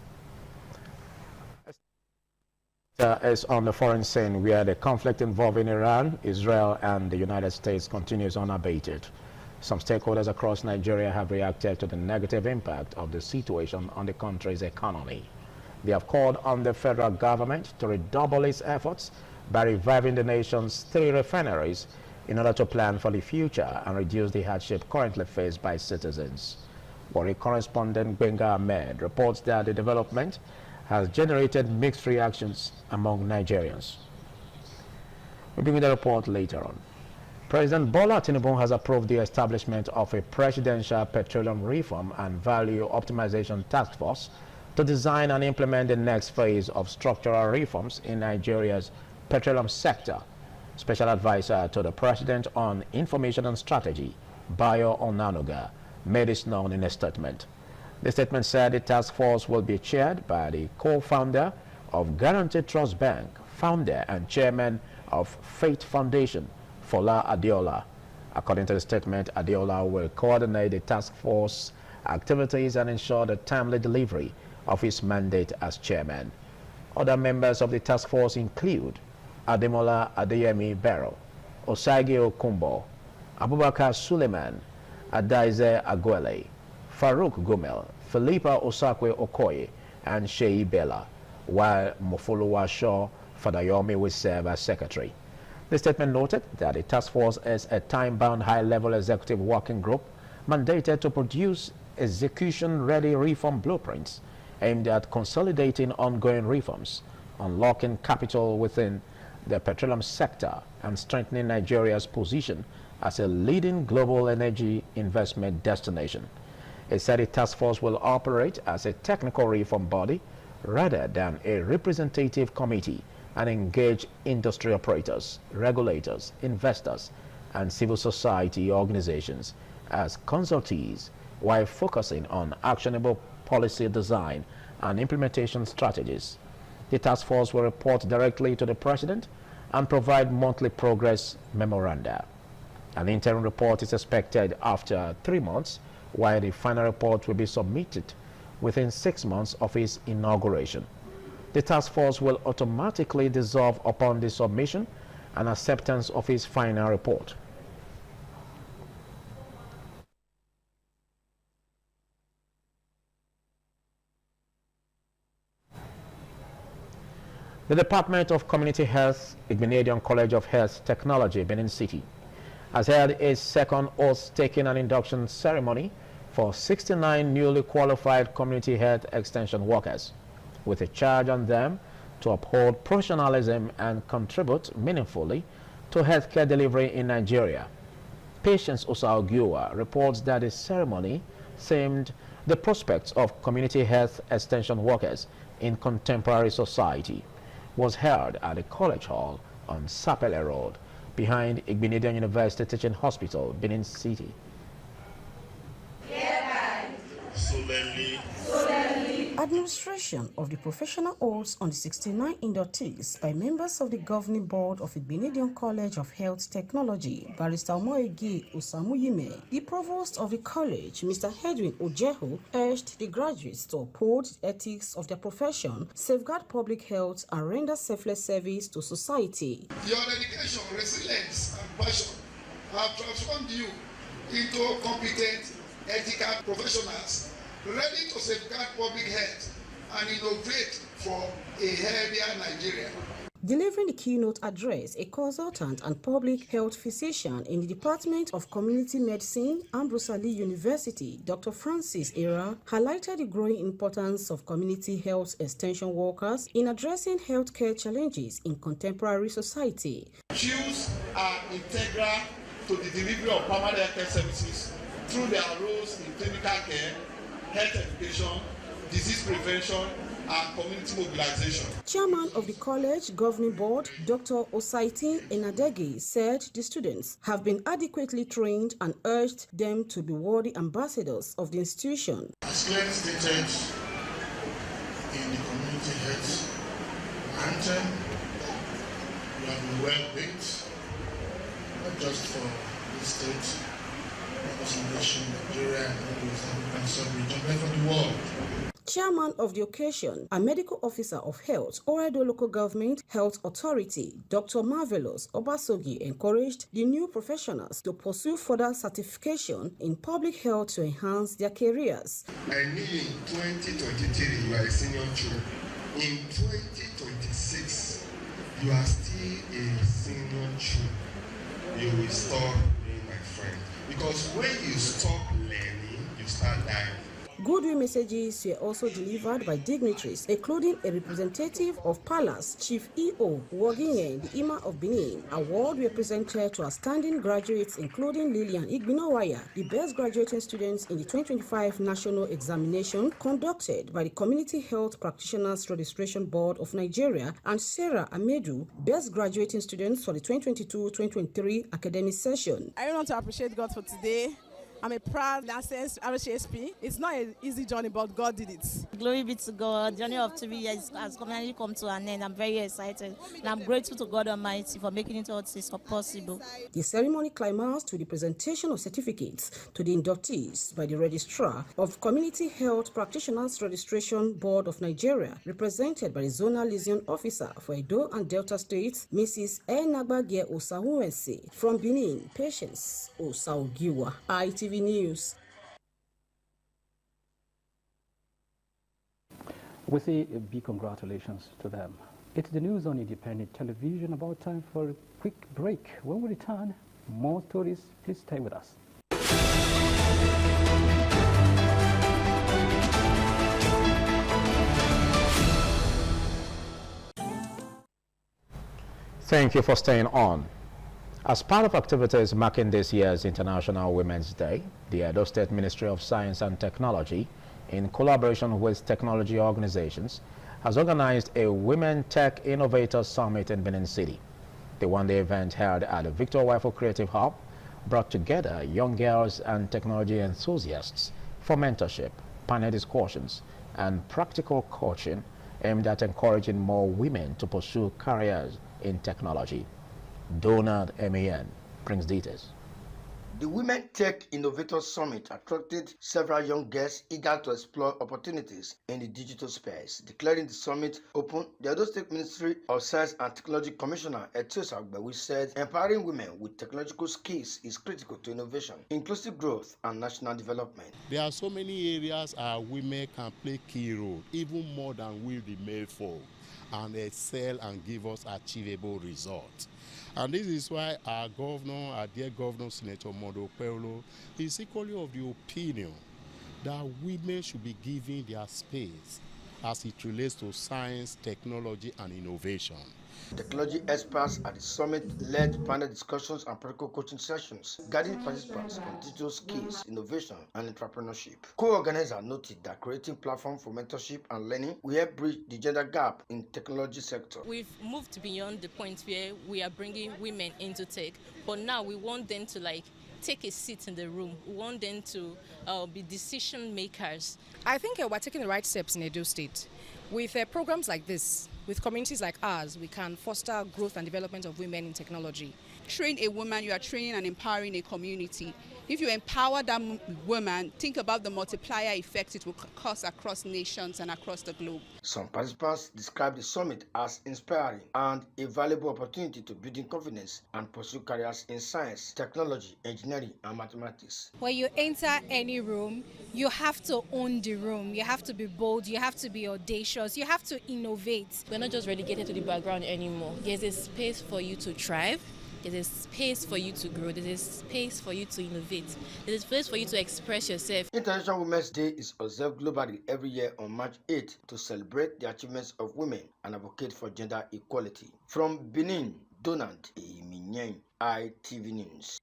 Is on the foreign scene where the conflict involving Iran, Israel, and the United States continues unabated. Some stakeholders across Nigeria have reacted to the negative impact of the situation on the country's economy. They have called on the federal government to redouble its efforts by reviving the nation's 3 refineries in order to plan for the future and reduce the hardship currently faced by citizens. Warri correspondent Benga Ahmed reports that the development has generated mixed reactions among Nigerians. We'll begin the report later on. President Bola Tinubu has approved the establishment of a Presidential Petroleum Reform and Value Optimization Task Force to design and implement the next phase of structural reforms in Nigeria's petroleum sector. Special Advisor to the President on Information and Strategy, Bayo Onanuga, made this known in a statement. The statement said the task force will be chaired by the co-founder of Guaranty Trust Bank, founder and chairman of Faith Foundation, Fola Adeola. According to the statement, Adeola will coordinate the task force activities and ensure the timely delivery of his mandate as chairman. Other members of the task force include Ademola Adeyemi Barrow, Osage Okumbo, Abubakar Suleiman, Adaize Agwele, Farouk Gumel, Philippa Osakwe Okoye, and Shei Bella, while Mofoluwa Shaw Fadayomi will serve as secretary. The statement noted that the task force is a time-bound high-level executive working group mandated to produce execution-ready reform blueprints aimed at consolidating ongoing reforms, unlocking capital within the petroleum sector and strengthening Nigeria's position as a leading global energy investment destination. It said the task force will operate as a technical reform body rather than a representative committee and engage industry operators, regulators, investors, and civil society organizations as consultees while focusing on actionable policy design and implementation strategies. The task force will report directly to the president and provide monthly progress memoranda. An interim report is expected after 3 months, while the final report will be submitted within 6 months of his inauguration. The task force will automatically dissolve upon the submission and acceptance of his final report. The Department of Community Health, Igbinedion College of Health Technology, Benin City, has held a second oath-taking and induction ceremony for 69 newly qualified community health extension workers, with a charge on them to uphold professionalism and contribute meaningfully to healthcare delivery in Nigeria. Patience Osaogiwa reports that the ceremony themed the prospects of community health extension workers in contemporary society was held at the College Hall on Sapele Road, behind Igbinedion University Teaching Hospital, Benin City. Administration of the professional oaths on the 69 inductees by members of the governing board of Igbinedion College of Health Technology, Barrister Omoyege Osamuyime, the provost of the college, Mr. Edwin Ojeho, urged the graduates to uphold the ethics of their profession, safeguard public health, and render selfless service to society. Your dedication, resilience, and passion have transformed you into competent, ethical professionals ready to safeguard public health and innovate for a healthier Nigeria. Delivering the keynote address, a consultant and public health physician in the Department of Community Medicine, Ambrose Ali University, Dr. Francis Era, highlighted the growing importance of community health extension workers in addressing healthcare challenges in contemporary society. CHIELs are integral to the delivery of primary healthcare services through their roles in clinical care, health education, disease prevention, and community mobilization. Chairman of the college governing board, Dr. Osaitin Enadege, said the students have been adequately trained and urged them to be worthy ambassadors of the institution. As clearly stated in the community health anthem, we have been well picked, not just for this state, nation, Nigeria, and African sub-region, but for the world. Chairman of the occasion, a medical officer of health, Oredo Local Government Health Authority, Dr. Marvelous Obasogi, encouraged the new professionals to pursue further certification in public health to enhance their careers. I knew in 2023 you are a senior chief. In 2026, you are still a senior chief. You will stop being my friend. Because when you stop learning, you start dying. Goodwill messages were also delivered by dignitaries, including a representative of Palace, Chief E.O. Woginye, the Ima of Benin. Awards were presented to outstanding graduates, including Lillian Igbinowaya, the best graduating students in the 2025 national examination conducted by the Community Health Practitioners Registration Board of Nigeria, and Sarah Amedu, best graduating students for the 2022-2023 academic session. I want to appreciate God for today. I'm a proud licensed RHSP. It's not an easy journey, but God did it. Glory be to God. The journey of 2 years has finally come to an end. I'm very excited, and I'm grateful to God Almighty for making it all possible. The ceremony climaxed with the presentation of certificates to the inductees by the Registrar of Community Health Practitioners Registration Board of Nigeria, represented by the Zonal Liaison Officer for Edo and Delta States, Mrs. Enagbagie Osahuense. From Benin, Patience Osaogiwa, ITV News. We say a big congratulations to them. It's the news on Independent Television. About time for a quick break. When we return, more stories. Please stay with us. Thank you for staying on. As part of activities marking this year's International Women's Day, the Edo State Ministry of Science and Technology, in collaboration with technology organizations, has organized a Women Tech Innovators Summit in Benin City. The one-day event held at the Victor Wifo Creative Hub brought together young girls and technology enthusiasts for mentorship, panel discussions, and practical coaching aimed at encouraging more women to pursue careers in technology. Donald M.A.N. brings details. The Women Tech Innovators Summit attracted several young girls eager to explore opportunities in the digital space. Declaring the summit open, the Edo State Ministry of Science and Technology Commissioner Etiosa Agbewi said empowering women with technological skills is critical to innovation, inclusive growth, and national development. There are so many areas our women can play key role, even more than we the male folk, and excel and give us achievable results. And this is why our governor, our dear governor, Senator Mondo Peolo, is equally of the opinion that women should be given their space as it relates to science, technology, and innovation. Technology experts at the summit led panel discussions and practical coaching sessions, guiding participants on digital skills, innovation, and entrepreneurship. Co-organizers noted that creating platforms for mentorship and learning will help bridge the gender gap in the technology sector. We've moved beyond the point where we are bringing women into tech, but now we want them to take a seat in the room. We want them to be decision makers. I think we're taking the right steps in Edo State. With programs like this, with communities like ours, we can foster growth and development of women in technology. Train a woman, you are training and empowering a community. If you empower that woman, think about the multiplier effect it will cause across nations and across the globe. Some participants described the summit as inspiring and a valuable opportunity to build confidence and pursue careers in science, technology, engineering, and mathematics. When you enter any room, you have to own the room. You have to be bold. You have to be audacious. You have to innovate. We're not just relegated to the background anymore. There's a space for you to thrive. There's a space for you to grow. There's a space for you to innovate. There's a space for you to express yourself. International Women's Day is observed globally every year on March 8 to celebrate the achievements of women and advocate for gender equality. From Benin, Donald Eminyen, ITV News.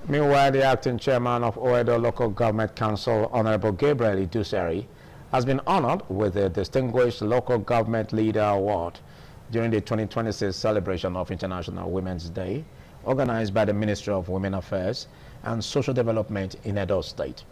Meanwhile, the acting chairman of Oedo Local Government Council, Honorable Gabriel Iduseri, has been honored with the Distinguished Local Government Leader Award during the 2026 celebration of International Women's Day, organized by the Ministry of Women Affairs and Social Development in Edo State.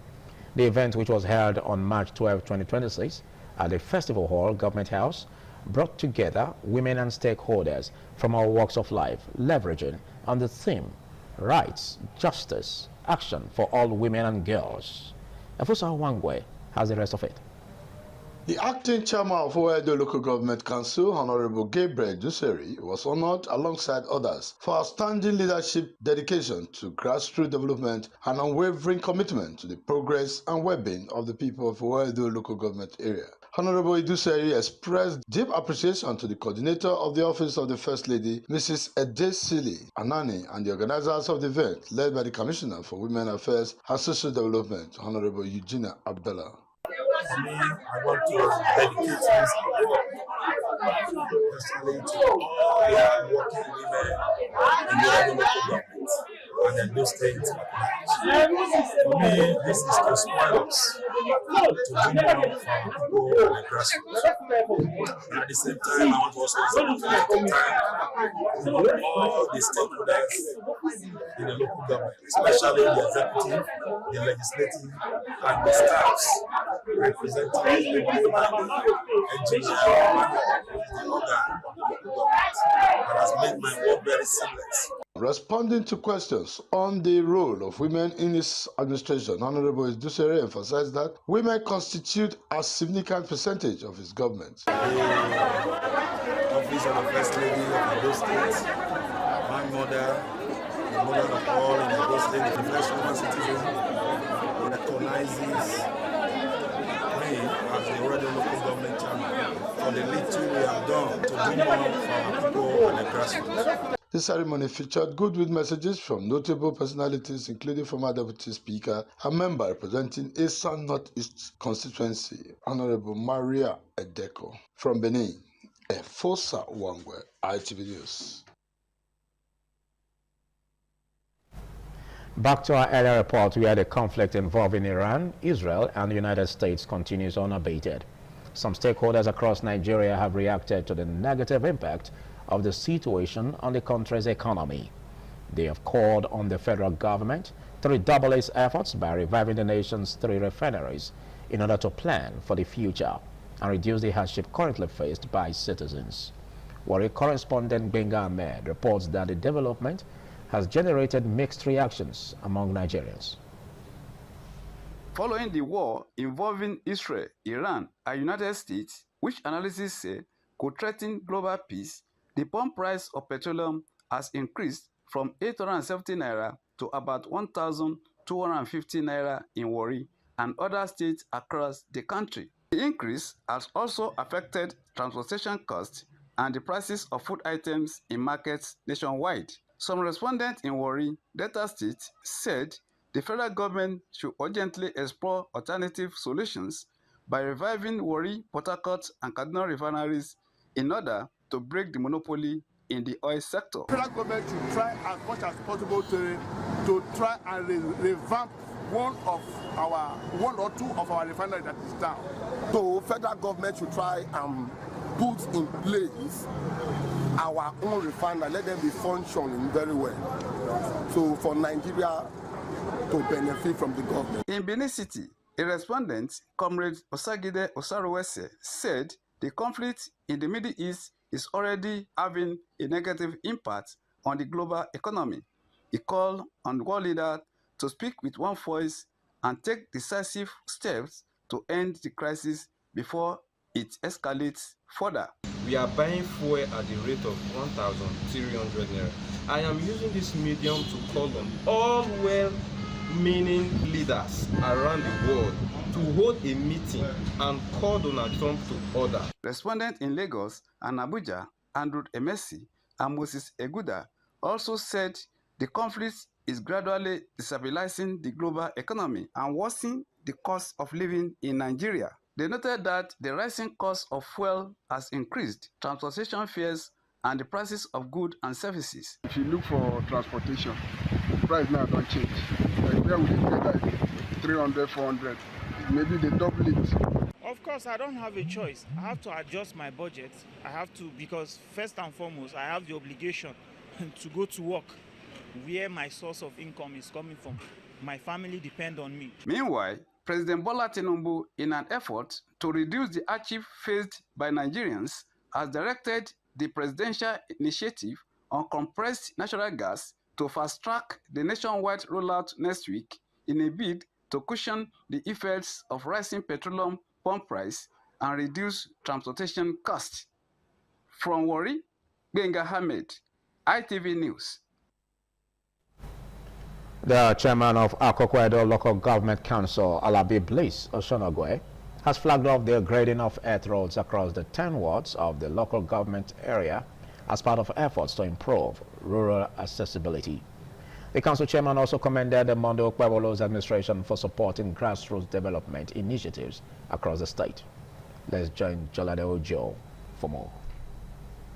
The event, which was held on March 12, 2026 at the Festival Hall, Government House, brought together women and stakeholders from all walks of life, leveraging on the theme, Rights, Justice, Action for All Women and Girls. Efusa Wangwe has the rest of it. The acting chairman of Oedo Local Government Council, Honorable Gabriel Iduseri, was honored alongside others for outstanding leadership, dedication to grassroots development, and unwavering commitment to the progress and well-being of the people of Oedo Local Government area. Honorable Iduseri expressed deep appreciation to the coordinator of the Office of the First Lady, Mrs. Edesili Anani, and the organizers of the event, led by the Commissioner for Women Affairs and Social Development, Honorable Eugenia Abdullah. For me, I want to dedicate this especially to all working women in the local government and in those states. For me, this is to inspire us to bring more from people in the grassroots. And at the same time, I want to also use the time all the stakeholders in the local government, especially the executive, the legislative, and the staffs representing the engineer, the organ that has made my work very seamless. Responding to questions on the role of women in his administration, Honorable Iduseri emphasized that women constitute a significant percentage of his government. The Office of the First Lady of Edo State, my mother, the mother of all in Edo State, the first woman citizen, recognizes me as the Oedo Local Government Chairman for the little we have done to bring more for our people and the grassroots. The ceremony featured goodwill messages from notable personalities, including former Deputy Speaker and member representing Esan Northeast constituency, Honorable Maria Edeko. From Benin, Fosa Wangwe, ITV News. Back to our earlier report, where the conflict involving Iran, Israel, and the United States continues unabated. Some stakeholders across Nigeria have reacted to the negative impact of the situation on the country's economy. They have called on the federal government to redouble its efforts by reviving the nation's 3 refineries in order to plan for the future and reduce the hardship currently faced by citizens. Warri correspondent Benga Ahmed reports that the development has generated mixed reactions among Nigerians. Following the war involving Israel, Iran, and United States, which analysts say could threaten global peace, the pump price of petroleum has increased from 870 naira to about 1,250 naira in Warri and other states across the country. The increase has also affected transportation costs and the prices of food items in markets nationwide. Some respondents in Warri, Delta State, said the federal government should urgently explore alternative solutions by reviving Warri, Port Harcourt, and Kaduna refineries in order to break the monopoly in the oil sector. The federal government should try as much as possible to try and revamp one or two of our refineries that is down. So federal government should try and put in place our own refinery, let them be functioning very well. So for Nigeria to benefit from the government. In Benin City, a respondent, Comrade Osagide Osarowese, said the conflict in the Middle East is already having a negative impact on the global economy. He called on world leaders to speak with one voice and take decisive steps to end the crisis before it escalates further. We are buying fuel at the rate of 1,300 naira. I am using this medium to call on all well-meaning leaders around the world to hold a meeting and call Donald Trump to order. Respondents in Lagos and Abuja, Andrew Emesi and Moses Eguda, also said the conflict is gradually destabilizing the global economy and worsening the cost of living in Nigeria. They noted that the rising cost of fuel has increased transportation fares and the prices of goods and services. If you look for transportation, the price now don't change. Like where we get like 300, 400, maybe they double it. Of course, I don't have a choice. I have to adjust my budget. I have to, because first and foremost, I have the obligation to go to work where my source of income is coming from. My family depend on me. Meanwhile, President Bola Tinubu, in an effort to reduce the hardship faced by Nigerians, has directed the presidential initiative on compressed natural gas to fast-track the nationwide rollout next week in a bid to cushion the effects of rising petroleum pump price and reduce transportation costs. From Warri, Benga Ahmed, ITV News. The chairman of Akoko Edo Local Government Council, Alabi Bliss Oshonogwe, has flagged off the grading of earth roads across the 10 wards of the local government area as part of efforts to improve rural accessibility. The council chairman also commended the Mondo Kwebolo's administration for supporting grassroots development initiatives across the state. Let's join Jolade Ojo for more.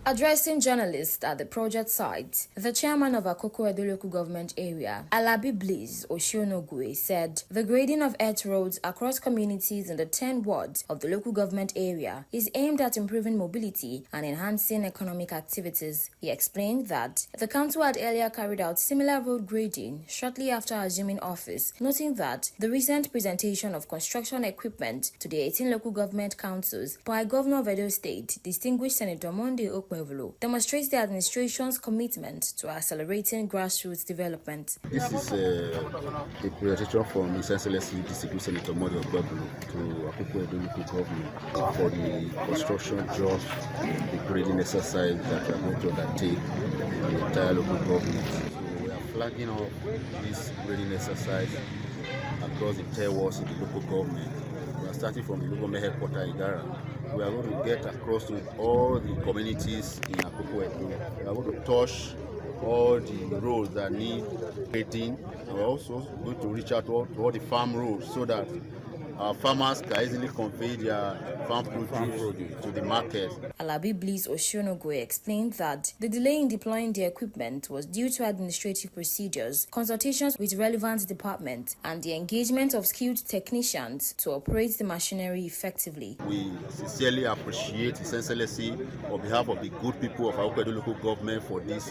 Addressing journalists at the project site, the chairman of Akoko Edo Local Government Area, Alabi Bliss Oshionogwe, said the grading of earth roads across communities in the 10 wards of the local government area is aimed at improving mobility and enhancing economic activities. He explained that the council had earlier carried out similar road grading shortly after assuming office, noting that the recent presentation of construction equipment to the 18 local government councils by Governor of Edo State, distinguished Senator Monday Okpebolo, demonstrates the administration's commitment to accelerating grassroots development. This is a presentation from His Excellency Distinguished Senator Monday Okpebolo to Akoko Edo Local Government for the construction jobs, the grading exercise that we are going to undertake in the entire local government. So we are flagging off this grading exercise across the 10 wards in the local government. We are starting from the local headquarters in Igara. We are going to get across to all the communities in Akoko Edo. We are going to touch all the roads that need grading. We are also going to reach out to all the farm roads so that our farmers can easily convey their farm produce to the market. Alabi Bliss Oshionogwe explained that the delay in deploying the equipment was due to administrative procedures, consultations with relevant departments, and the engagement of skilled technicians to operate the machinery effectively. We sincerely appreciate His Excellency on behalf of the good people of Akoko Edo local government for this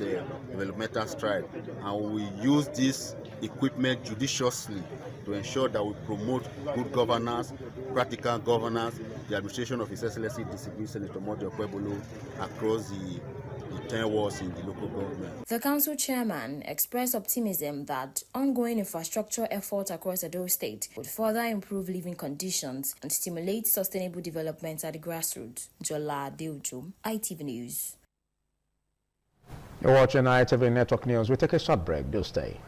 developmental stride, and we use this equipment judiciously to ensure that we promote good governance, practical governance, the administration of His Excellency Discipline Senator Modio Okpebholo across the 10 wards in the local government. The council chairman expressed optimism that ongoing infrastructure efforts across Edo State would further improve living conditions and stimulate sustainable development at the grassroots. Jola Deujo, ITV News. You're watching ITV Network News. We take a short break. Do stay.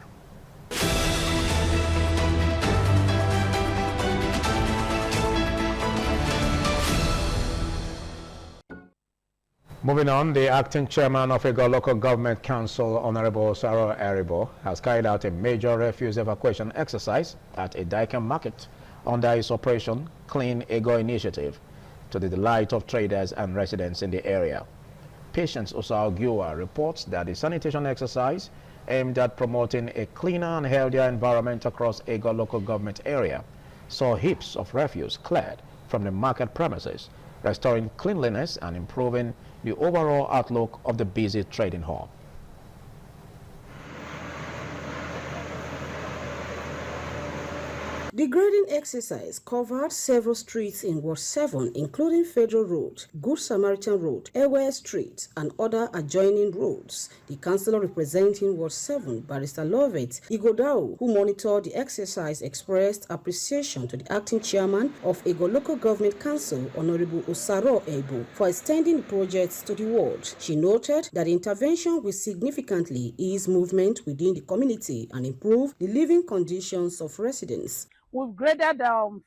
Moving on, the acting chairman of Ego Local Government Council, Honorable Osaro Eribo, has carried out a major refuse evacuation exercise at a Daiken market under his Operation Clean Ego initiative, to the delight of traders and residents in the area. Patience Osao reports that the sanitation exercise aimed at promoting a cleaner and healthier environment across Ego Local Government area saw heaps of refuse cleared from the market premises, restoring cleanliness and improving the overall outlook of the busy trading hall. The grading exercise covered several streets in Ward 7, including Federal Road, Good Samaritan Road, Ewe Street, and other adjoining roads. The councillor representing Ward 7, Barrister Lovett Igodao, who monitored the exercise, expressed appreciation to the acting chairman of Ego Local Government Council, Honorable Osaro Ebo, for extending the projects to the ward. She noted that the intervention will significantly ease movement within the community and improve the living conditions of residents. We've graded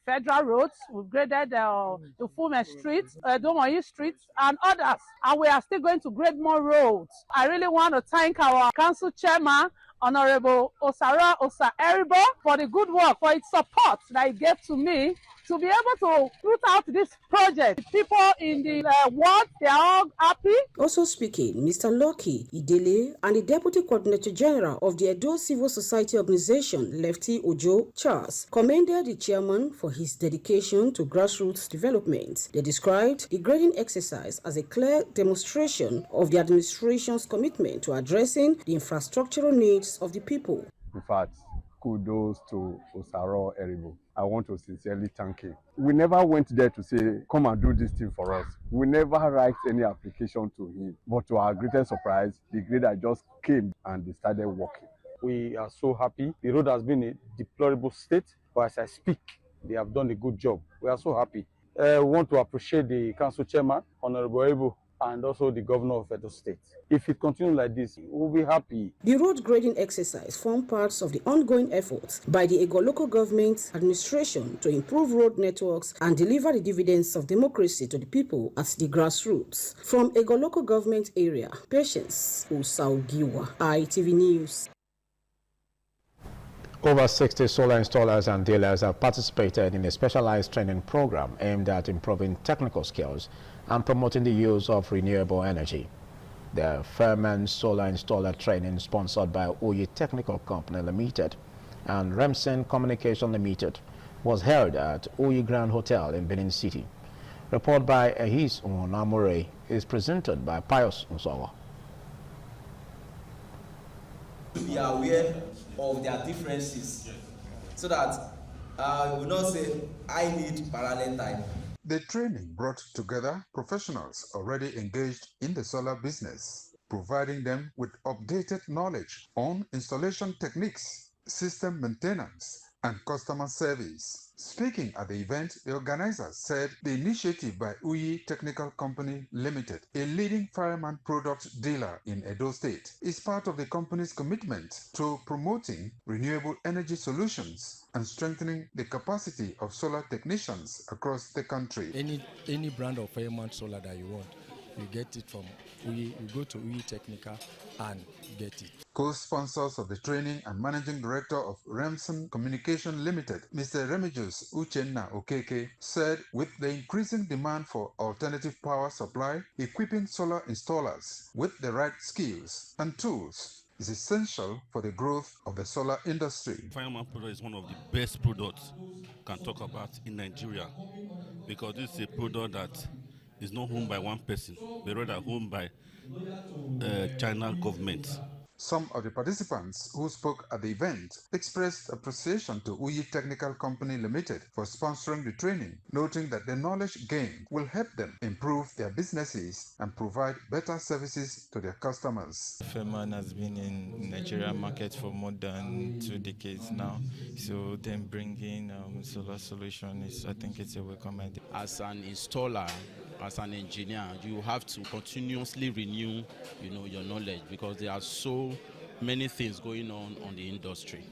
Federal Roads, we've graded the Fume Street, Domoyi Street, and others. And we are still going to grade more roads. I really want to thank our council chairman, Honorable Osaro Osa Eribo, for the good work, for its support that he gave to me to be able to put out this project. People in the ward, they are all happy. Also speaking, Mr. Loki Idele and the Deputy Coordinator General of the Edo Civil Society Organization, Lefty Ojo Charles, commended the chairman for his dedication to grassroots development. They described the grading exercise as a clear demonstration of the administration's commitment to addressing the infrastructural needs of the people. In fact, kudos to Osaro Eribo. I want to sincerely thank him. We never went there to say, come and do this thing for us. We never write any application to him. But to our greatest surprise, the grader just came and they started working. We are so happy. The road has been in a deplorable state, but as I speak, they have done a good job. We are so happy. We want to appreciate the council chairman, Honorable Ebo, and also the governor of Edo State. If it continues like this, we'll be happy. The road grading exercise formed parts of the ongoing efforts by the Ego Local Government administration to improve road networks and deliver the dividends of democracy to the people at the grassroots. From Ego Local Government area, Patience Osaugiwa, ITV News. Over 60 solar installers and dealers have participated in a specialized training program aimed at improving technical skills and promoting the use of renewable energy. The Fairman Solar Installer Training, sponsored by Oyi Technical Company Limited and Remsen Communication Limited, was held at Oyi Grand Hotel in Benin City. Report by Ehis Unamure is presented by Pius Nsowa. To be aware of their differences so that we will not say, I need parallel time. The training brought together professionals already engaged in the solar business, providing them with updated knowledge on installation techniques, system maintenance, and customer service. Speaking at the event, the organizers said the initiative by Oyi Technical Company Limited, a leading fireman product dealer in Edo State, is part of the company's commitment to promoting renewable energy solutions and strengthening the capacity of solar technicians across the country. Any brand of fireman solar that you want, you get it from Uyi. You go to Uyi Technical and get it. Co-sponsors of the training and managing director of Remsen Communication Limited, Mr. Remigius Uchenna Okeke, said with the increasing demand for alternative power supply, equipping solar installers with the right skills and tools is essential for the growth of the solar industry. Fireman product is one of the best products we can talk about in Nigeria, because this is a product that is not owned by one person, but rather owned by China government. Some of the participants who spoke at the event expressed appreciation to Uyi Technical Company Limited for sponsoring the training, noting that the knowledge gained will help them improve their businesses and provide better services to their customers. Fairman has been in Nigerian market for more than 2 decades now, so them bringing solar solution is, I think it's a welcome idea. As an installer, as an engineer, you have to continuously renew, your knowledge, because there are so many things going on the industry.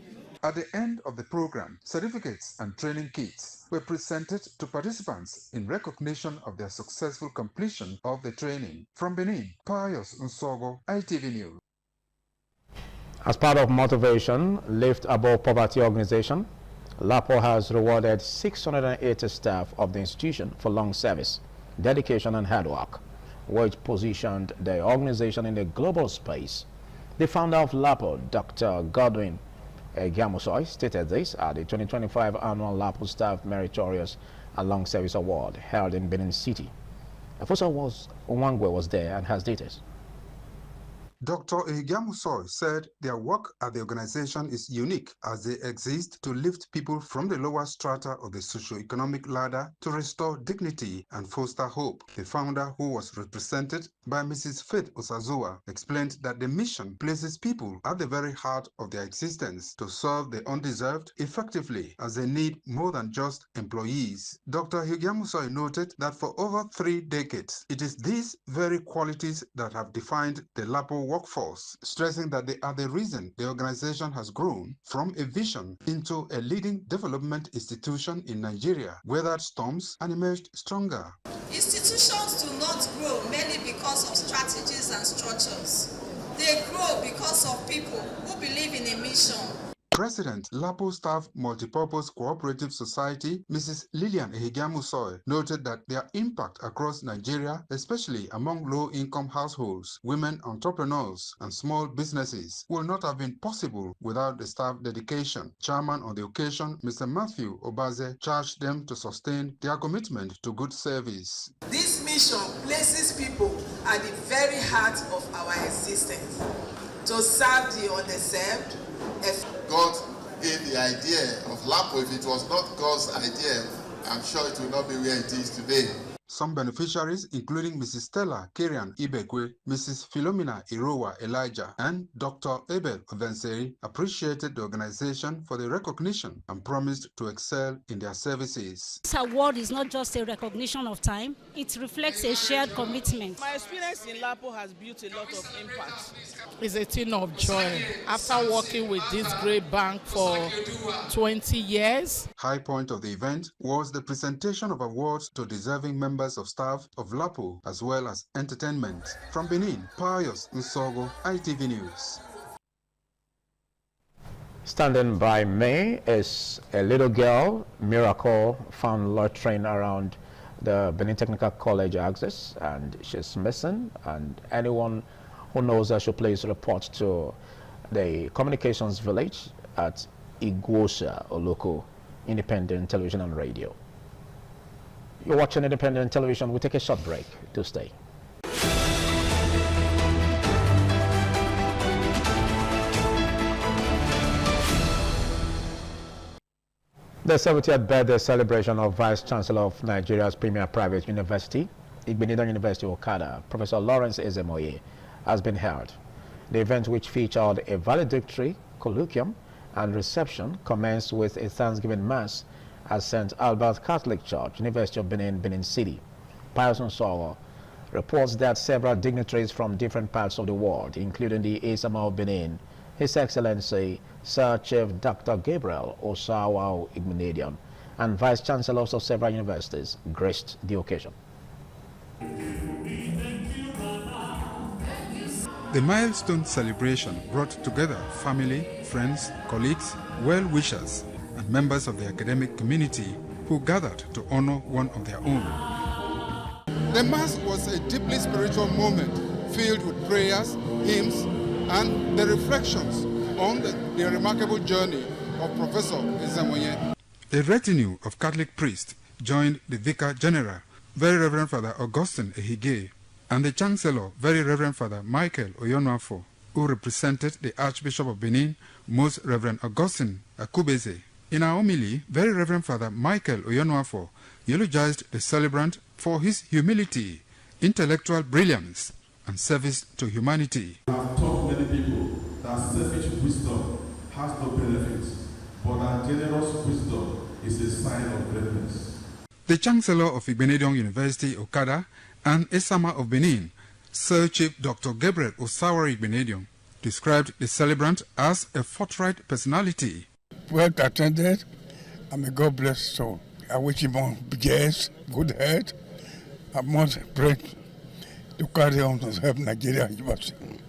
At the end of the program, certificates and training kits were presented to participants in recognition of their successful completion of the training. From Benin, Pius Nsogo, ITV News. As part of Motivation Lift Above Poverty organization, LAPO has rewarded 680 staff of the institution for long service, dedication and hard work, which positioned the organization in a global space. The founder of LAPO, Dr. Godwin Gamusoy, stated this at the 2025 annual LAPO Staff Meritorious and Long Service Award held in Benin City. Afosa Nwangwe was there and has details. Dr. Ehigiamusoy said their work at the organization is unique as they exist to lift people from the lower strata of the socio-economic ladder to restore dignity and foster hope. The founder, who was represented by Mrs. Faith Osazua, explained that the mission places people at the very heart of their existence to serve the undeserved effectively, as they need more than just employees. Dr. Ehigiamusoy noted that for over 3 decades, it is these very qualities that have defined the LAPO workforce, stressing that they are the reason the organization has grown from a vision into a leading development institution in Nigeria, weathered storms and emerged stronger. Institutions do not grow merely because of strategies and structures. They grow because of people who believe in a mission. President, LAPO Staff Multipurpose Cooperative Society, Mrs. Lillian Ehigiamusoy, noted that their impact across Nigeria, especially among low-income households, women entrepreneurs, and small businesses, would not have been possible without the staff dedication. Chairman on the occasion, Mr. Matthew Obaze, charged them to sustain their commitment to good service. This mission places people at the very heart of our existence, to serve the underserved. God gave the idea of LAPO. If it was not God's idea, I'm sure it will not be where it is today. Some beneficiaries, including Mrs. Stella Kerian Ibekwe, Mrs. Philomena Irowa Elijah, and Dr. Abel Ovenseri, appreciated the organization for the recognition and promised to excel in their services. This award is not just a recognition of time, it reflects a shared commitment. My experience in LAPO has built a lot of impact. It's a thing of joy. After working with this great bank for 20 years. High point of the event was the presentation of awards to deserving members of staff of LAPO, as well as entertainment. From Benin, Pius Nsogo, ITV News. Standing by me is a little girl, Miracle, found loitering around the Benin Technical College axis, and she's missing, and anyone who knows her should please report to the communications village at Iguosa Oloko Independent Television and Radio. You're watching Independent Television. We'll take a short break to stay. The 70th birthday celebration of Vice Chancellor of Nigeria's premier private university, Igbinidan University Okada, Professor Lawrence Ezemoye, has been held. The event, which featured a valedictory, colloquium, and reception, commenced with a Thanksgiving Mass at St. Albert Catholic Church, University of Benin, Benin City. Pius Nsogo reports that several dignitaries from different parts of the world, including the Esama of Benin, His Excellency Sir Chief Dr. Gabriel Osawa Igbinedion, and Vice Chancellors of several universities, graced the occasion. The milestone celebration brought together family, friends, colleagues, well-wishers, and members of the academic community who gathered to honor one of their own. The Mass was a deeply spiritual moment filled with prayers, hymns, and the reflections on the remarkable journey of Professor Ezemonye. A retinue of Catholic priests joined the Vicar General, Very Reverend Father Augustine Ehige, and the Chancellor, Very Reverend Father Michael Oyonuafo, who represented the Archbishop of Benin, Most Reverend Augustine Akubeze. In our homily, Very Reverend Father Michael Oyonuafo eulogized the celebrant for his humility, intellectual brilliance, and service to humanity. I have taught many people that selfish wisdom has no benefits, but that generous wisdom is a sign of greatness. The Chancellor of Igbinedion University, Okada, and Esama of Benin, Sir Chief Dr. Gabriel Osawari Igbinedion, described the celebrant as a forthright personality. Well attended, and may God bless his soul. I wish him on yes, good health, and most break to carry on to help Nigeria University.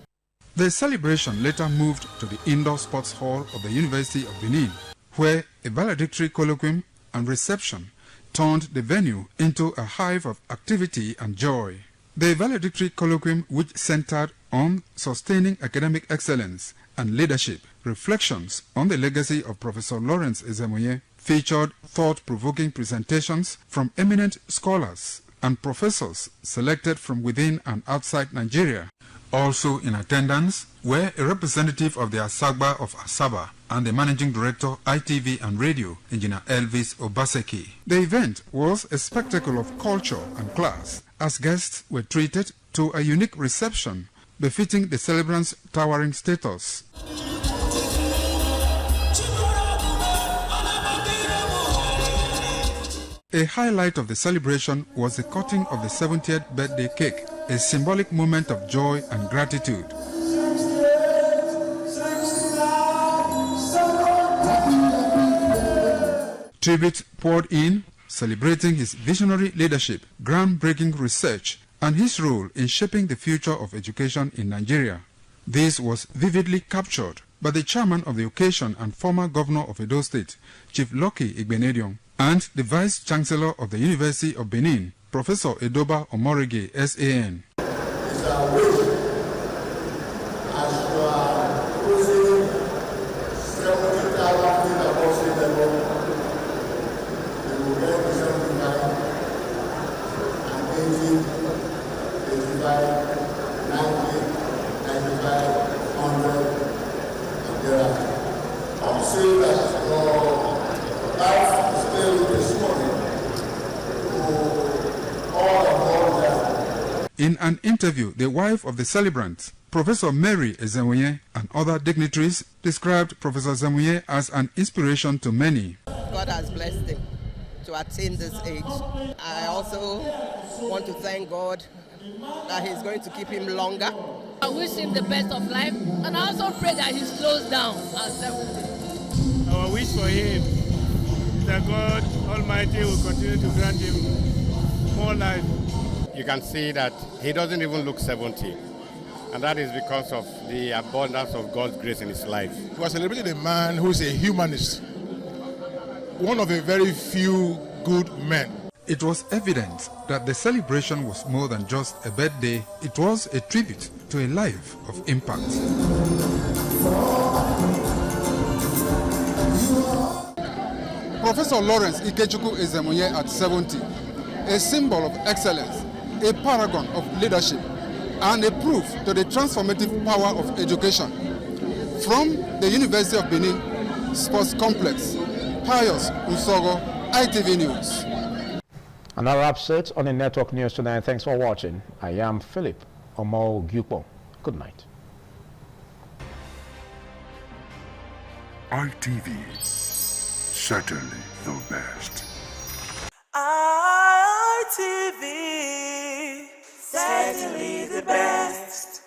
The celebration later moved to the indoor sports hall of the University of Benin, where a valedictory colloquium and reception turned the venue into a hive of activity and joy. The valedictory colloquium, which centered on sustaining academic excellence and leadership, reflections on the legacy of Professor Lawrence Ezemonye, featured thought-provoking presentations from eminent scholars and professors selected from within and outside Nigeria. Also in attendance were a representative of the Asagba of Asaba and the Managing Director, ITV and Radio, Engineer Elvis Obaseki. The event was a spectacle of culture and class, as guests were treated to a unique reception befitting the celebrant's towering status. A highlight of the celebration was the cutting of the 70th birthday cake, a symbolic moment of joy and gratitude. Tribute poured in, celebrating his visionary leadership, groundbreaking research, and his role in shaping the future of education in Nigeria. This was vividly captured by the chairman of the occasion and former governor of Edo State, Chief Lucky Igbenedion, and the Vice Chancellor of the University of Benin, Professor Edoba Omorige, SAN. It's our wish, as you are closing 70,000 feet above sea level, you will get to 79 and 80, 85, 90, 95, 100, and thereafter. I will say that your life is still this morning to all of that. In an interview, the wife of the celebrant, Professor Mary Ezemonye, and other dignitaries described Professor Ezemonye as an inspiration to many. God has blessed him to attain this age. I also want to thank God that he's going to keep him longer. I wish him the best of life, and I also pray that he slows down at 70. Our wish for him is that God Almighty will continue to grant him more life. You can see that he doesn't even look 70, and that is because of the abundance of God's grace in his life. We are celebrating a man who is a humanist, one of a very few good men. It was evident that the celebration was more than just a birthday, it was a tribute to a life of impact. Professor Lawrence Ikechukwu Ezemonye at 70, a symbol of excellence, a paragon of leadership, and a proof to the transformative power of education. From the University of Benin Sports Complex, Pius Usogo, ITV News. Another upset on the Network News tonight. Thanks for watching. I am Philip Omo Gyupo. Good night. ITV, certainly the best. ITV, certainly the best.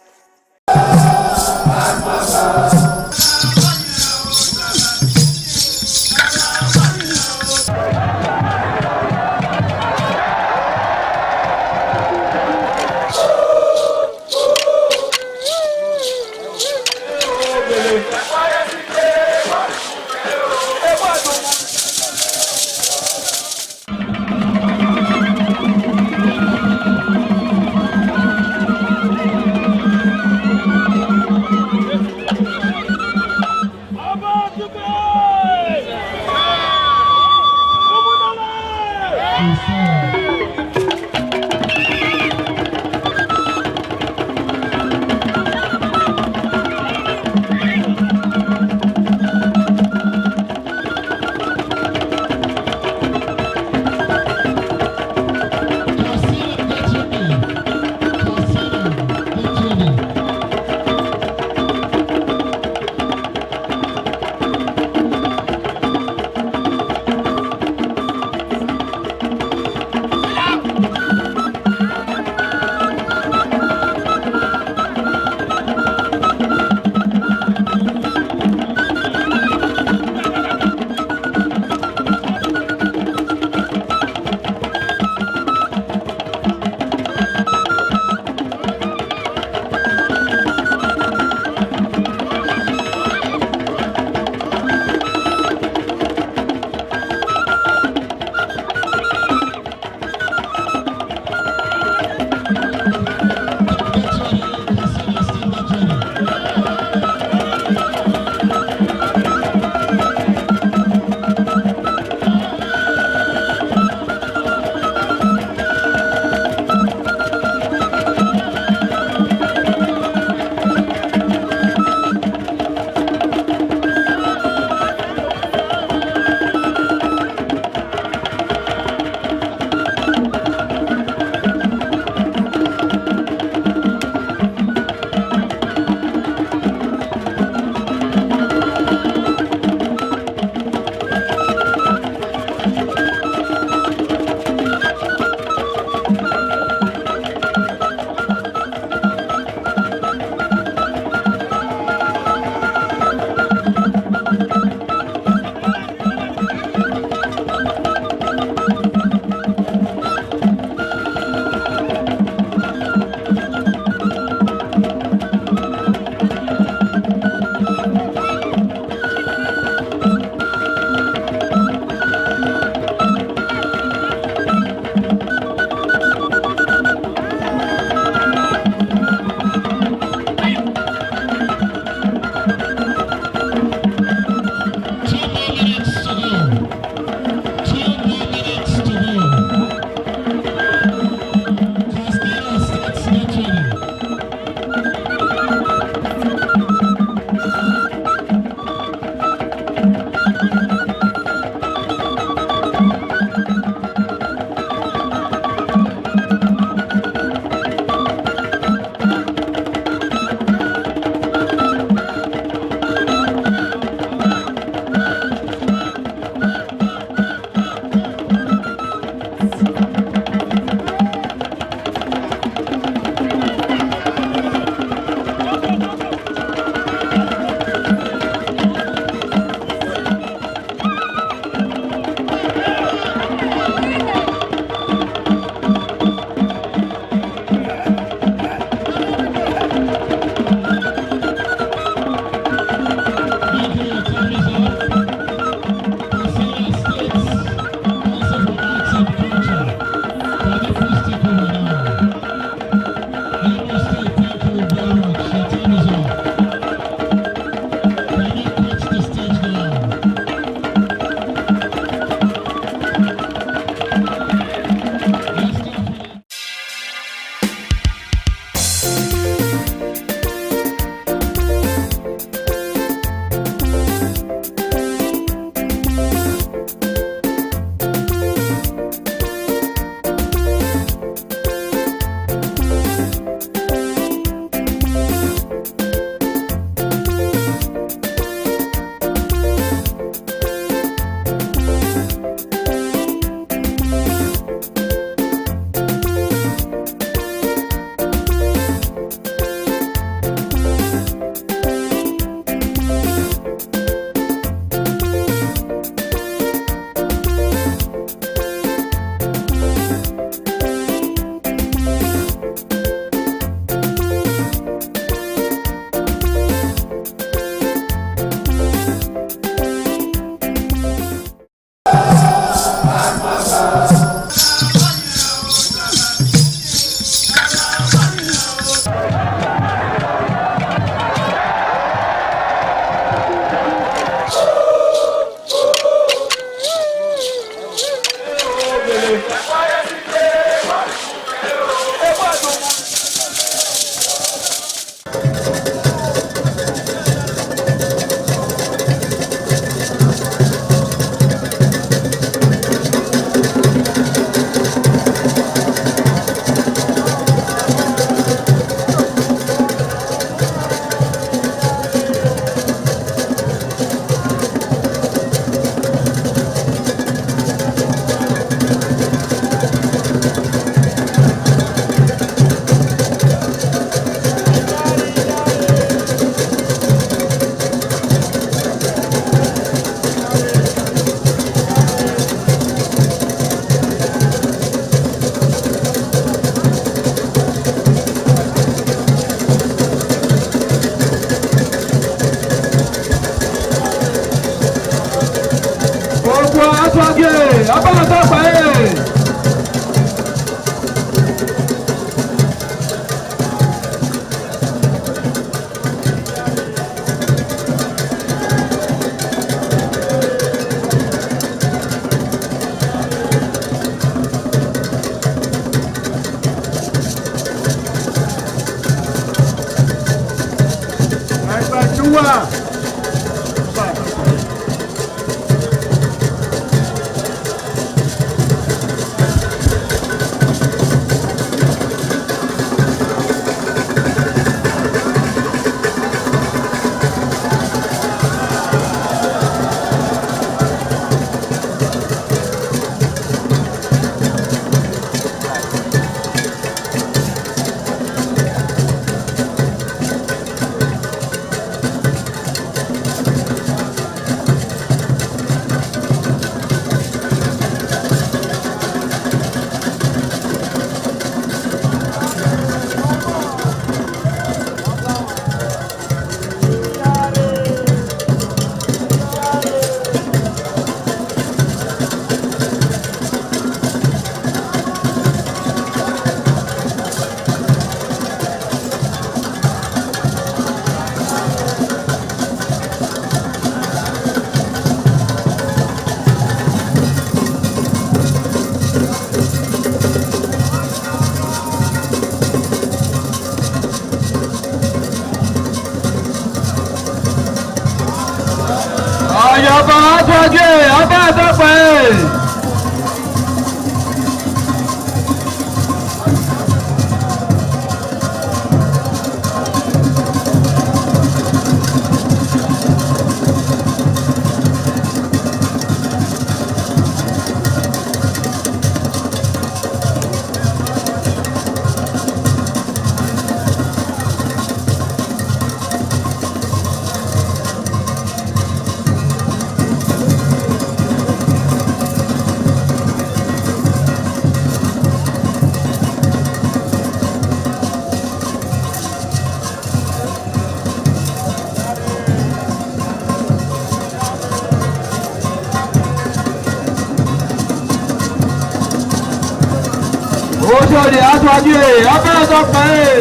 Oṣòdì aṣáájú ẹ̀ abẹ́rẹ́ tó pẹ́ ẹ̀.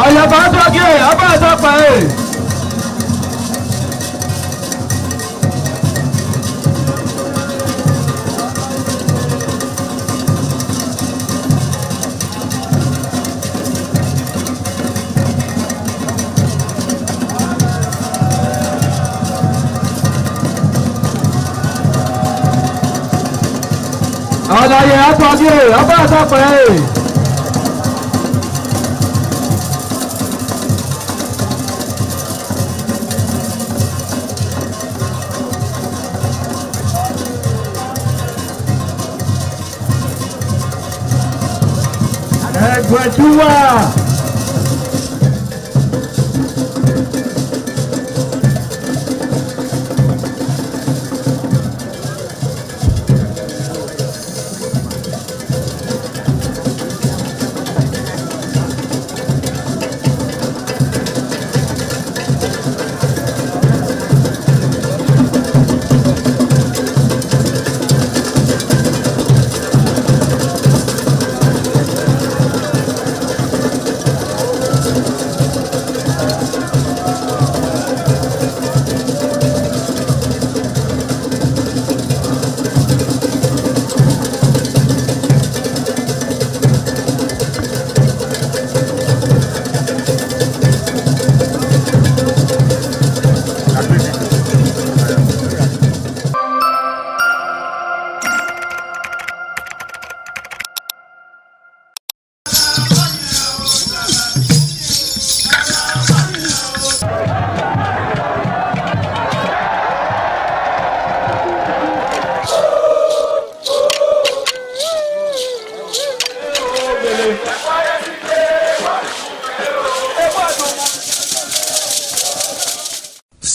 Àyàbá sọ́kì ẹ̀ abẹ́rẹ́ tó pẹ́ ẹ̀. Àlàyé àtọ́jú ẹ̀ abẹ́rẹ́ tó pẹ́ ẹ̀. Ẹgbẹ̀júwà.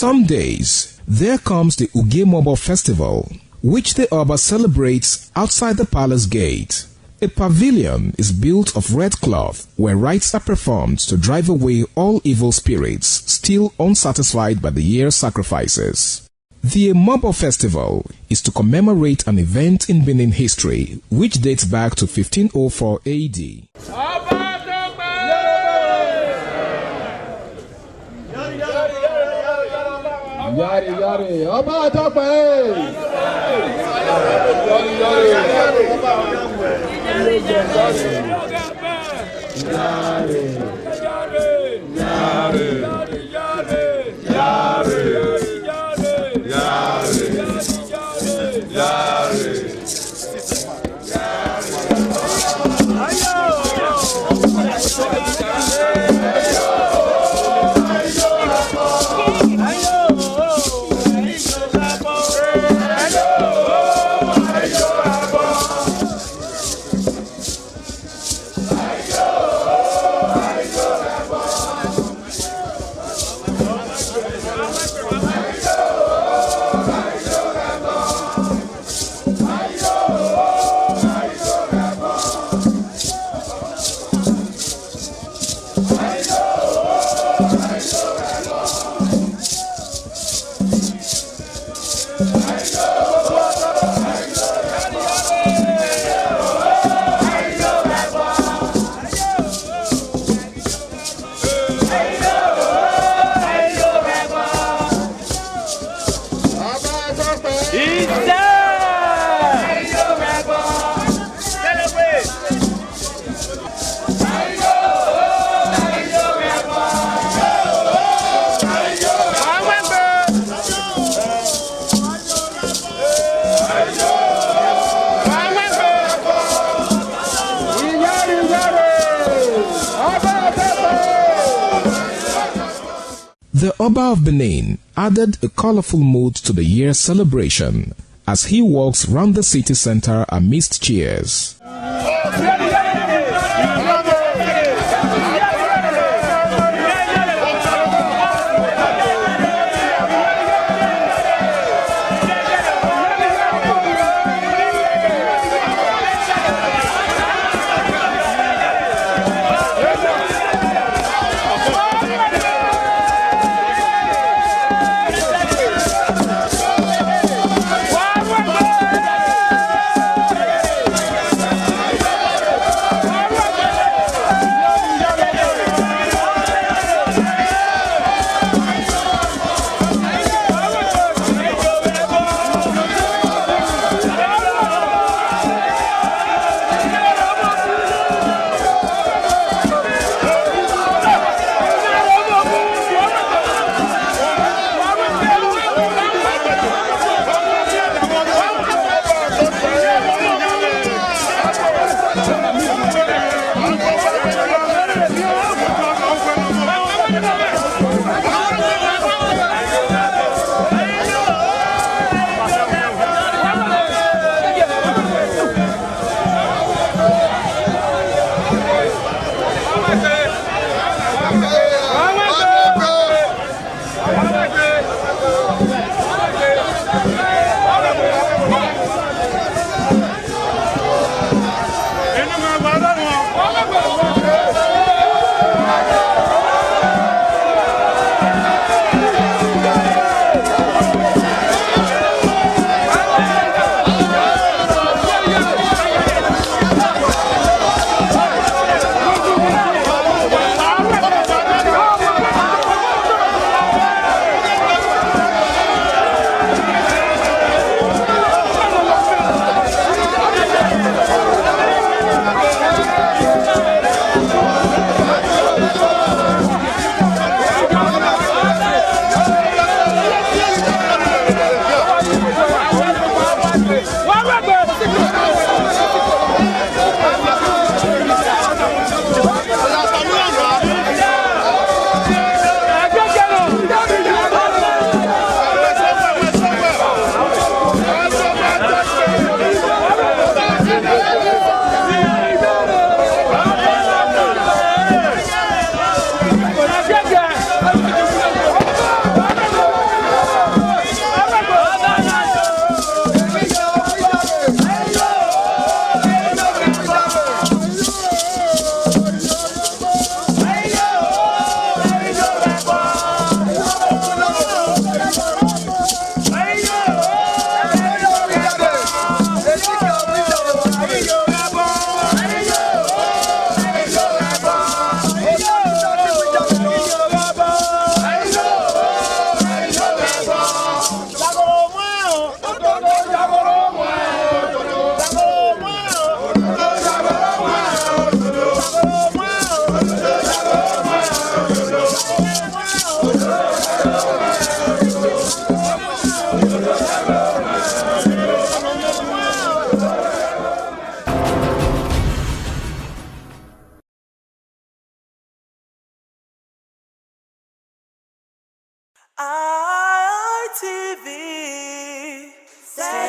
some days, there comes the Ugemobo Festival, which the Oba celebrates outside the palace gate. A pavilion is built of red cloth where rites are performed to drive away all evil spirits still unsatisfied by the year's sacrifices. The Emobo Festival is to commemorate an event in Benin history which dates back to 1504 AD. Yari yari, Ọba Tope. The Oba of Benin added a colorful mood to the year's celebration as he walks round the city center amidst cheers.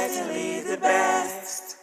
certainly the best.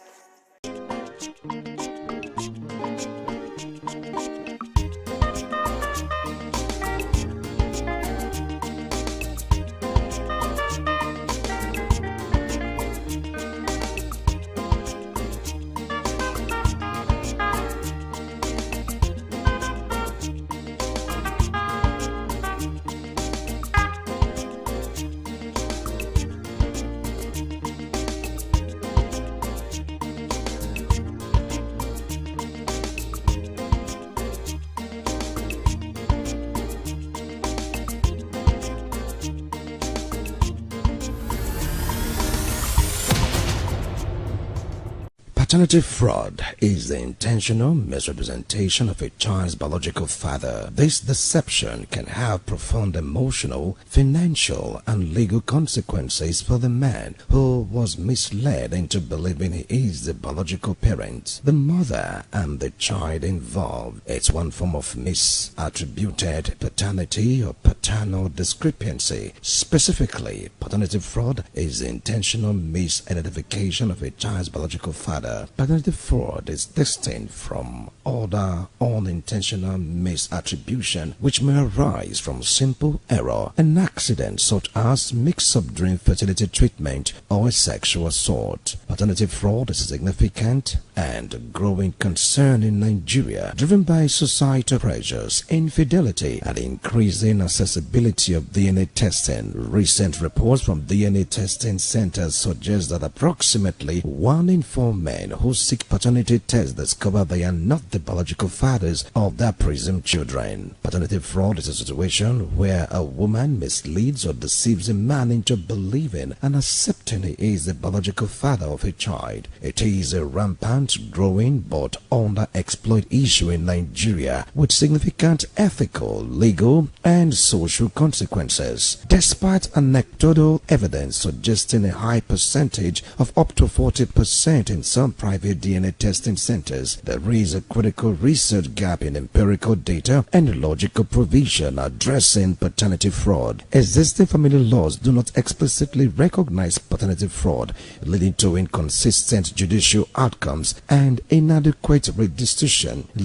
Paternity fraud is the intentional misrepresentation of a child's biological father. This deception can have profound emotional, financial, and legal consequences for the man who was misled into believing he is the biological parent, the mother, and the child involved. It's one form of misattributed paternity or paternal discrepancy. Specifically, paternity fraud is the intentional misidentification of a child's biological father. Paternity fraud is distinct from other unintentional misattribution which may arise from simple error, an accident such as mix-up during fertility treatment or a sexual assault. Paternity fraud is a significant and growing concern in Nigeria, driven by societal pressures, infidelity, and increasing accessibility of DNA testing. Recent reports from DNA testing centers suggest that approximately 1 in 4 men who seek paternity tests discover they are not the biological fathers of their presumed children. Paternity fraud is a situation where a woman misleads or deceives a man into believing and accepting he is the biological father of a child. It is a rampant, growing, but underexploited issue in Nigeria with significant ethical, legal, and social consequences. Despite anecdotal evidence suggesting a high percentage of up to 40% in some private DNA testing centers, there is a critical research gap in empirical data and logical provision addressing paternity fraud. Existing family laws do not explicitly recognize paternity fraud, leading to inconsistent judicial outcomes and inadequate restitution,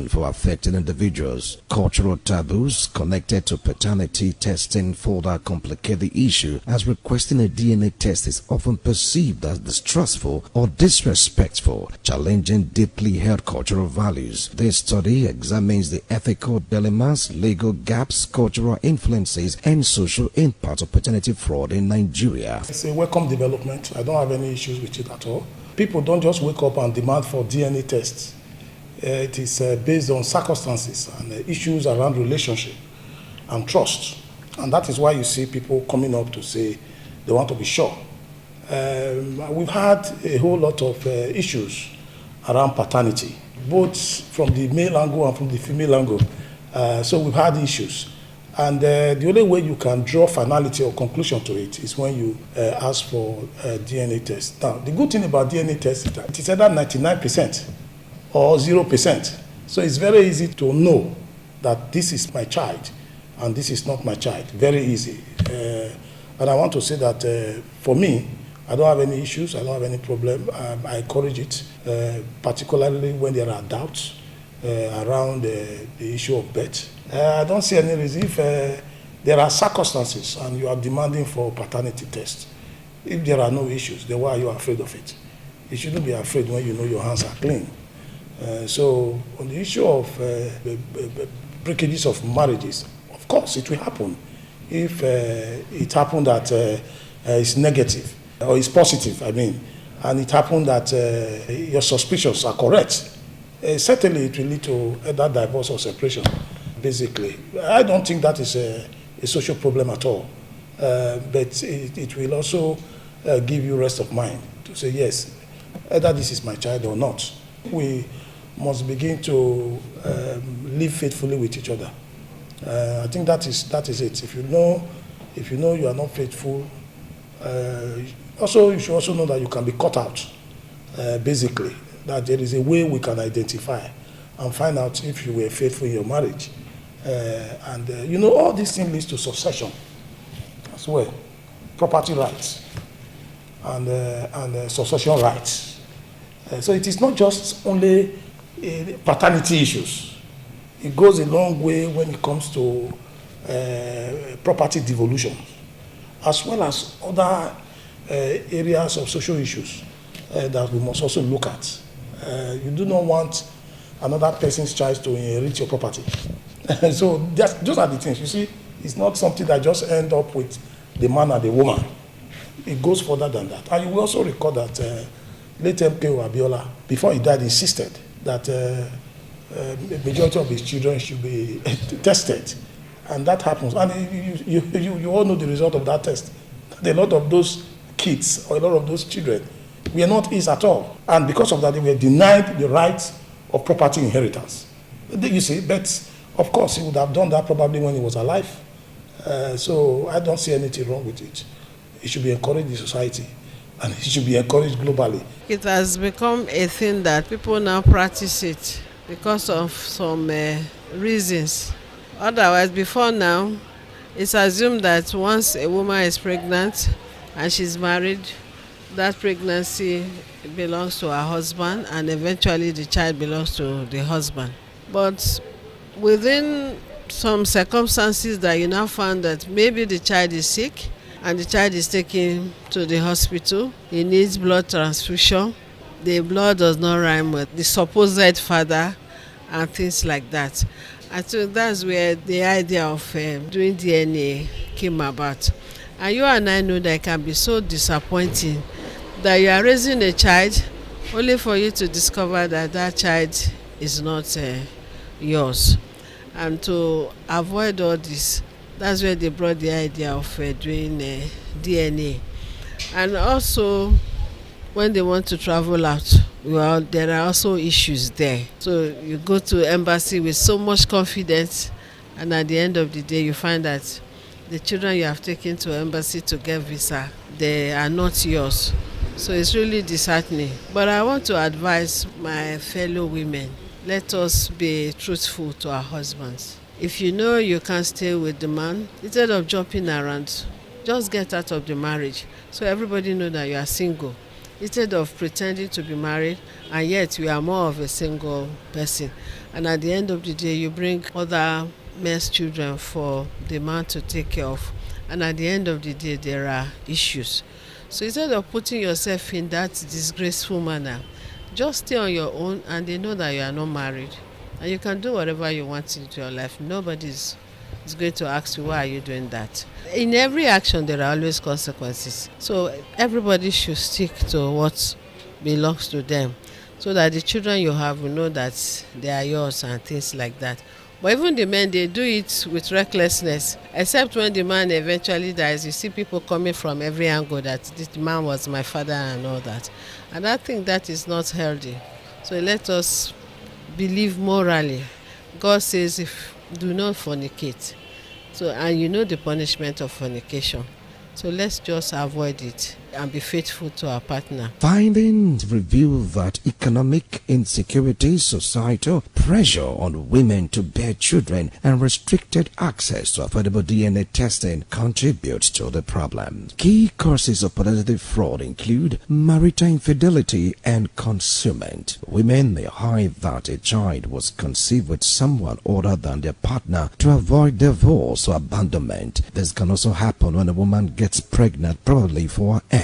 for affected individuals. Cultural taboos connected to paternity testing further complicate the issue, as requesting a DNA test is often perceived as distrustful or disrespectful, challenging deeply held cultural values. This study examines the ethical dilemmas, legal gaps, cultural influences, and social impact of paternity fraud in Nigeria. It's a welcome development. I don't have any issues with it at all. People don't just wake up and demand for DNA tests. It is based on circumstances and issues around relationship and trust. And that is why you see people coming up to say they want to be sure. We've had a whole lot of issues around paternity, both from the male angle and from the female angle. So we've had issues. And the only way you can draw finality or conclusion to it is when you ask for a DNA test. Now, the good thing about DNA test is that it is either 99% or 0%. So it's very easy to know that this is my child and this is not my child. Very easy. And I want to say that for me, I don't have any issues. I don't have any problem. I encourage it, particularly when there are doubts around the issue of birth. I don't see any reason if there are circumstances and you are demanding for paternity test. If there are no issues, then why are you afraid of it? You shouldn't be afraid when you know your hands are clean. So on the issue of breakages of marriages, of course it will happen. If it happened that it's negative, or it's positive, I mean, and it happened that your suspicions are correct, certainly it will lead to either divorce or separation, basically. I don't think that is a social problem at all, but it will also give you rest of mind to say, yes, either this is my child or not. We must begin to live faithfully with each other. I think that is it. If you know you are not faithful, also you should also know that you can be cut out. Basically, that there is a way we can identify and find out if you were faithful in your marriage. All these things leads to succession as well, property rights and succession rights. So it is not just only paternity issues. It goes a long way when it comes to property devolution, as well as other areas of social issues that we must also look at. You do not want another person's child to inherit your property. So those are the things. You see, it's not something that just end up with the man and the woman. It goes further than that. And you will also recall that late MKO Abiola, before he died, insisted that the majority of his children should be tested. And that happens. And you all know the result of that test. A lot of those kids or a lot of those children were not his at all. And because of that, they were denied the rights of property inheritance. You see, but of course, he would have done that probably when he was alive. So I don't see anything wrong with it. It should be encouraged in society, and it should be encouraged globally. It has become a thing that people now practice it because of some reasons. Otherwise, before now, it's assumed that once a woman is pregnant and she's married, that pregnancy belongs to her husband, and eventually the child belongs to the husband. But within some circumstances that you now found that maybe the child is sick and the child is taken to the hospital, he needs blood transfusion, the blood does not rhyme with the supposed father and things like that. I think that's where the idea of doing DNA came about. And you and I know that it can be so disappointing that you are raising a child only for you to discover that that child is not yours. And to avoid all this, that's where they brought the idea of doing DNA. And also, when they want to travel out, well, there are also issues there. So you go to embassy with so much confidence, and at the end of the day, you find that the children you have taken to embassy to get visa, they are not yours. So it's really disheartening. But I want to advise my fellow women, let us be truthful to our husbands. If you know you can't stay with the man, instead of jumping around, just get out of the marriage so everybody knows that you are single. Instead of pretending to be married and yet you are more of a single person. And at the end of the day, you bring other men's children for the man to take care of. And at the end of the day, there are issues. So instead of putting yourself in that disgraceful manner, just stay on your own and they know that you are not married. And you can do whatever you want into your life. Nobody is going to ask you, why are you doing that? In every action, there are always consequences. So everybody should stick to what belongs to them so that the children you have will know that they are yours and things like that. But even the men, they do it with recklessness, except when the man eventually dies. You see people coming from every angle that this man was my father and all that. And I think that is not healthy. So let us believe morally. God says, if do not fornicate. So, and you know the punishment of fornication. So let's just avoid it and be faithful to our partner. Findings reveal that economic insecurity, societal pressure on women to bear children, and restricted access to affordable DNA testing contribute to the problem. Key causes of paternity fraud include marital infidelity and concealment. Women may hide that a child was conceived with someone other than their partner to avoid divorce or abandonment. This can also happen when a woman gets pregnant, probably for her ex.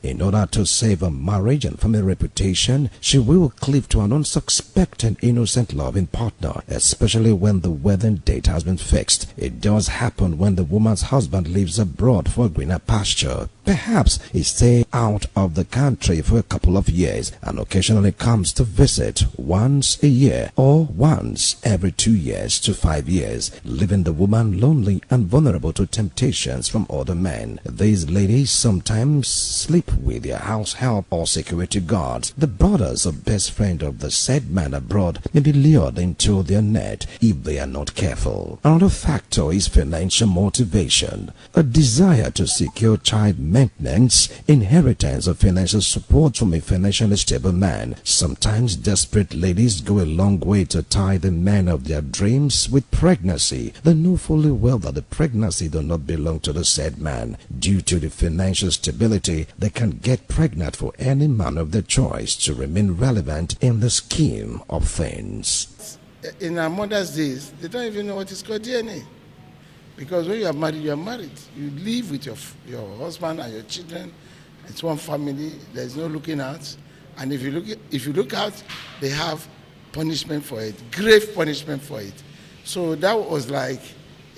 In order to save her marriage and family reputation, she will cleave to an unsuspecting innocent loving partner, especially when the wedding date has been fixed. It does happen when the woman's husband lives abroad for greener pasture. Perhaps he stays out of the country for a couple of years and occasionally comes to visit once a year or once every 2 years to 5 years, leaving the woman lonely and vulnerable to temptations from other men. These ladies sometimes sleep with their house help or security guards. The brothers or best friend of the said man abroad may be lured into their net if they are not careful. Another factor is financial motivation. A desire to secure child maintenance, inheritance, or financial support from a financially stable man. Sometimes desperate ladies go a long way to tie the man of their dreams with pregnancy. They know fully well that the pregnancy does not belong to the said man. Due to the financial stability, they can get pregnant for any man of their choice to remain relevant in the scheme of things. In our mother's days, they don't even know what is called DNA. Because when you are married, you are married. You live with your husband and your children. It's one family. There's no looking out. And if you look out, they have punishment for it, grave punishment for it. So that was like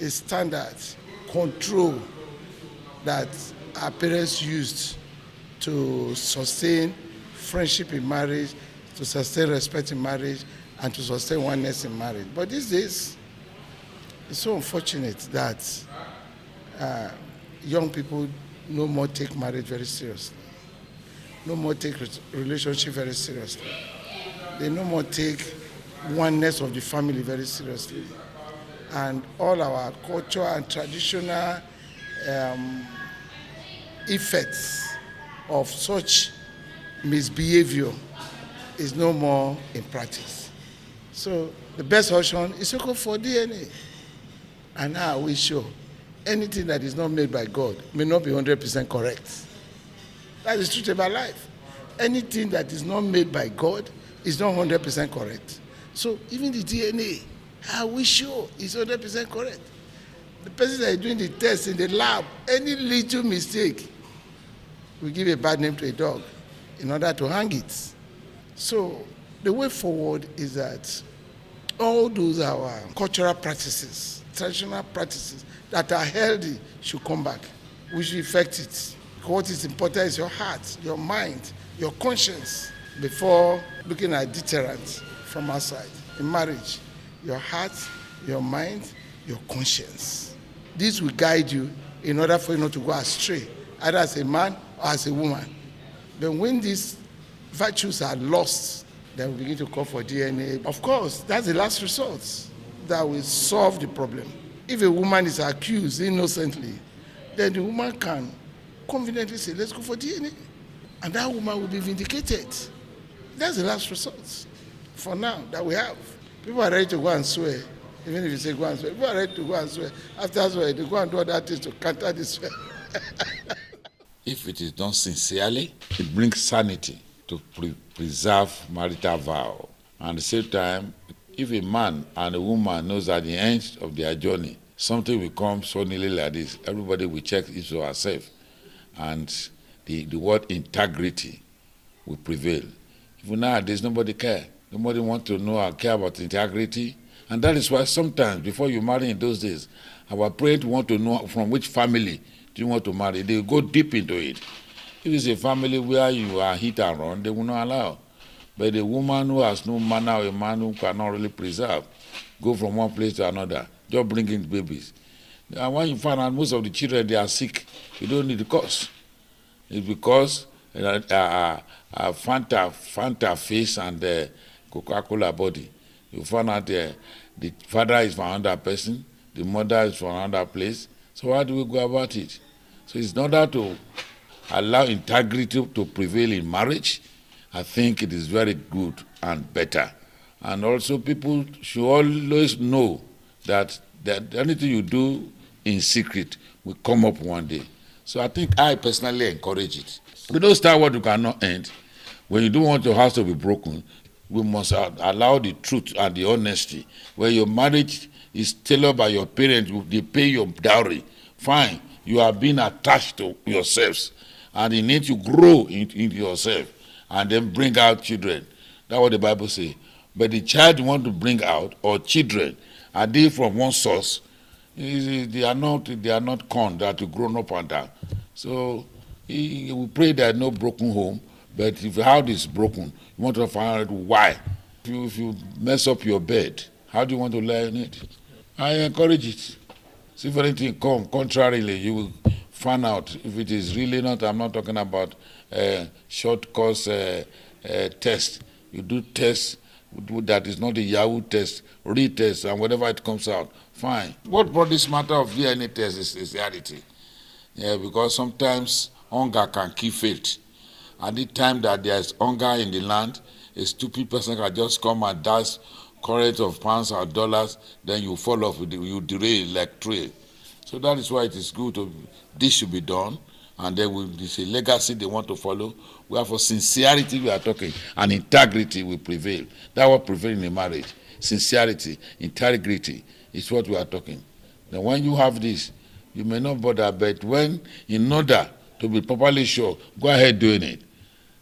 a standard control that our parents used to sustain friendship in marriage, to sustain respect in marriage, and to sustain oneness in marriage. But these days, it's so unfortunate that young people no more take marriage very seriously, no more take relationship very seriously. They no more take oneness of the family very seriously. And all our culture and traditional effects of such misbehavior is no more in practice. So the best option is to go for DNA. And now we show anything that is not made by God may not be 100% correct. That is the truth about life. Anything that is not made by God is not 100% correct. So even the DNA, how we show is 100% correct. The person that is doing the test in the lab, any little mistake will give a bad name to a dog in order to hang it. So the way forward is that all those our cultural practices, traditional practices that are healthy should come back. We should effect it. What is important is your heart, your mind, your conscience before looking at deterrents from outside. In marriage, your heart, your mind, your conscience. This will guide you in order for you not to go astray, either as a man or as a woman. But when these virtues are lost, then we begin to call for DNA. Of course, that's the last resort that will solve the problem. If a woman is accused innocently, then the woman can confidently say, let's go for DNA. And that woman will be vindicated. That's the last resort for now that we have. People are ready to go and swear. Even if you say go and swear, people are ready to go and swear. After swear, they go and do other things to counter this swear. If it is done sincerely, it brings sanity to preserve marital vow. And at the same time, if a man and a woman knows at the end of their journey, something will come suddenly like this, everybody will check each of ourselves. And the word integrity will prevail. Even nowadays, nobody cares. Nobody wants to know or care about integrity. And that is why sometimes, before you marry in those days, our parents want to know from which family do you want to marry. They go deep into it. If it's a family where you are hit and run, they will not allow. But a woman who has no manner, or a man who cannot really preserve, go from one place to another, just bringing babies. And when you find out most of the children, they are sick, you don't need the cause. It's because Fanta face and Coca-Cola body. You find out the father is from another person, the mother is from another place. So how do we go about it? So it's in order to allow integrity to prevail in marriage, I think it is very good and better. And also people should always know that anything you do in secret will come up one day. So I think I personally encourage it. We don't start what you cannot end. When you don't want your house to be broken, we must allow the truth and the honesty. Where your marriage is tailored by your parents, they pay your dowry. Fine, you are being attached to yourselves. And you need to grow into yourself and then bring out children. That's what the Bible says. But the child you want to bring out, or children, are they from one source? They are not corn that are grown up and down. So we pray that no broken home, but if your house is broken, you want to find out why. If you mess up your bed, how do you want to lie in it? I encourage it. See if anything come contrarily, you will find out if it is really not. I'm not talking about short course test. You do tests that is not a Yahoo test, retest, and whatever it comes out, fine. What brought this matter of DNA test is reality. Yeah, because sometimes hunger can kill faith. At the time that there is hunger in the land, a stupid person can just come and dash current of pounds or dollars, then you fall off, you derail like trail. So that is why it is good this should be done, and then it's a legacy they want to follow. Where for sincerity we are talking, and integrity will prevail. That's what prevails in a marriage. Sincerity, integrity is what we are talking. Then when you have this, you may not bother, but when, in order to be properly sure, go ahead doing it,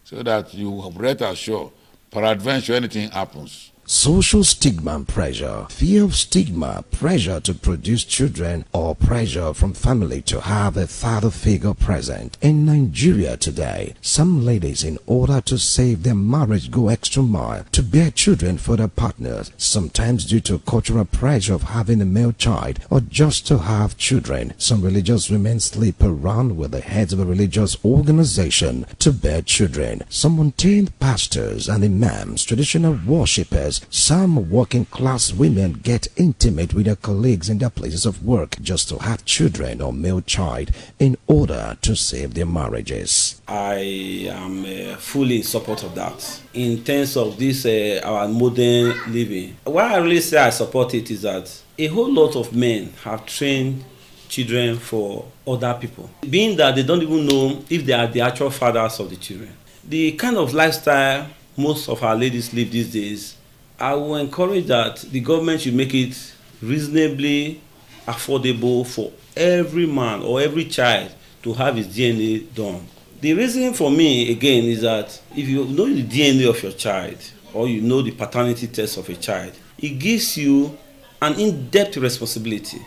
so that you have rest assured, peradventure anything happens. Social stigma and pressure, fear of stigma, pressure to produce children, or pressure from family to have a father figure present. In Nigeria today, some ladies, in order to save their marriage, go extra mile to bear children for their partners, sometimes due to cultural pressure of having a male child or just to have children. Some religious women sleep around with the heads of a religious organization to bear children. Some ordained pastors and imams, traditional worshippers, some working class women get intimate with their colleagues in their places of work just to have children or male child in order to save their marriages. I am fully in support of that. In terms of this, our modern living, why I really say I support it is that a whole lot of men have trained children for other people, being that they don't even know if they are the actual fathers of the children. The kind of lifestyle most of our ladies live these days, I will encourage that the government should make it reasonably affordable for every man or every child to have his DNA done. The reason for me, again, is that if you know the DNA of your child or you know the paternity test of a child, it gives you an in-depth responsibility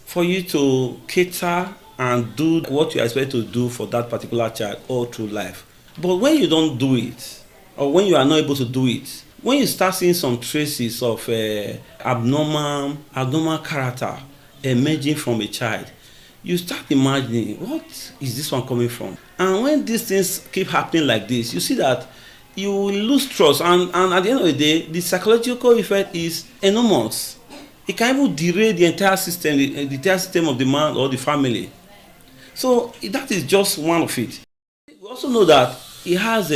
for you to cater and do what you are expected to do for that particular child all through life. But when you don't do it, or when you are not able to do it, when you start seeing some traces of abnormal character emerging from a child, you start imagining, what is this one coming from? And when these things keep happening like this, you see that you will lose trust. And at the end of the day, the psychological effect is enormous. It can even derail the entire system, the entire system of the man or the family. So that is just one of it. We also know that it has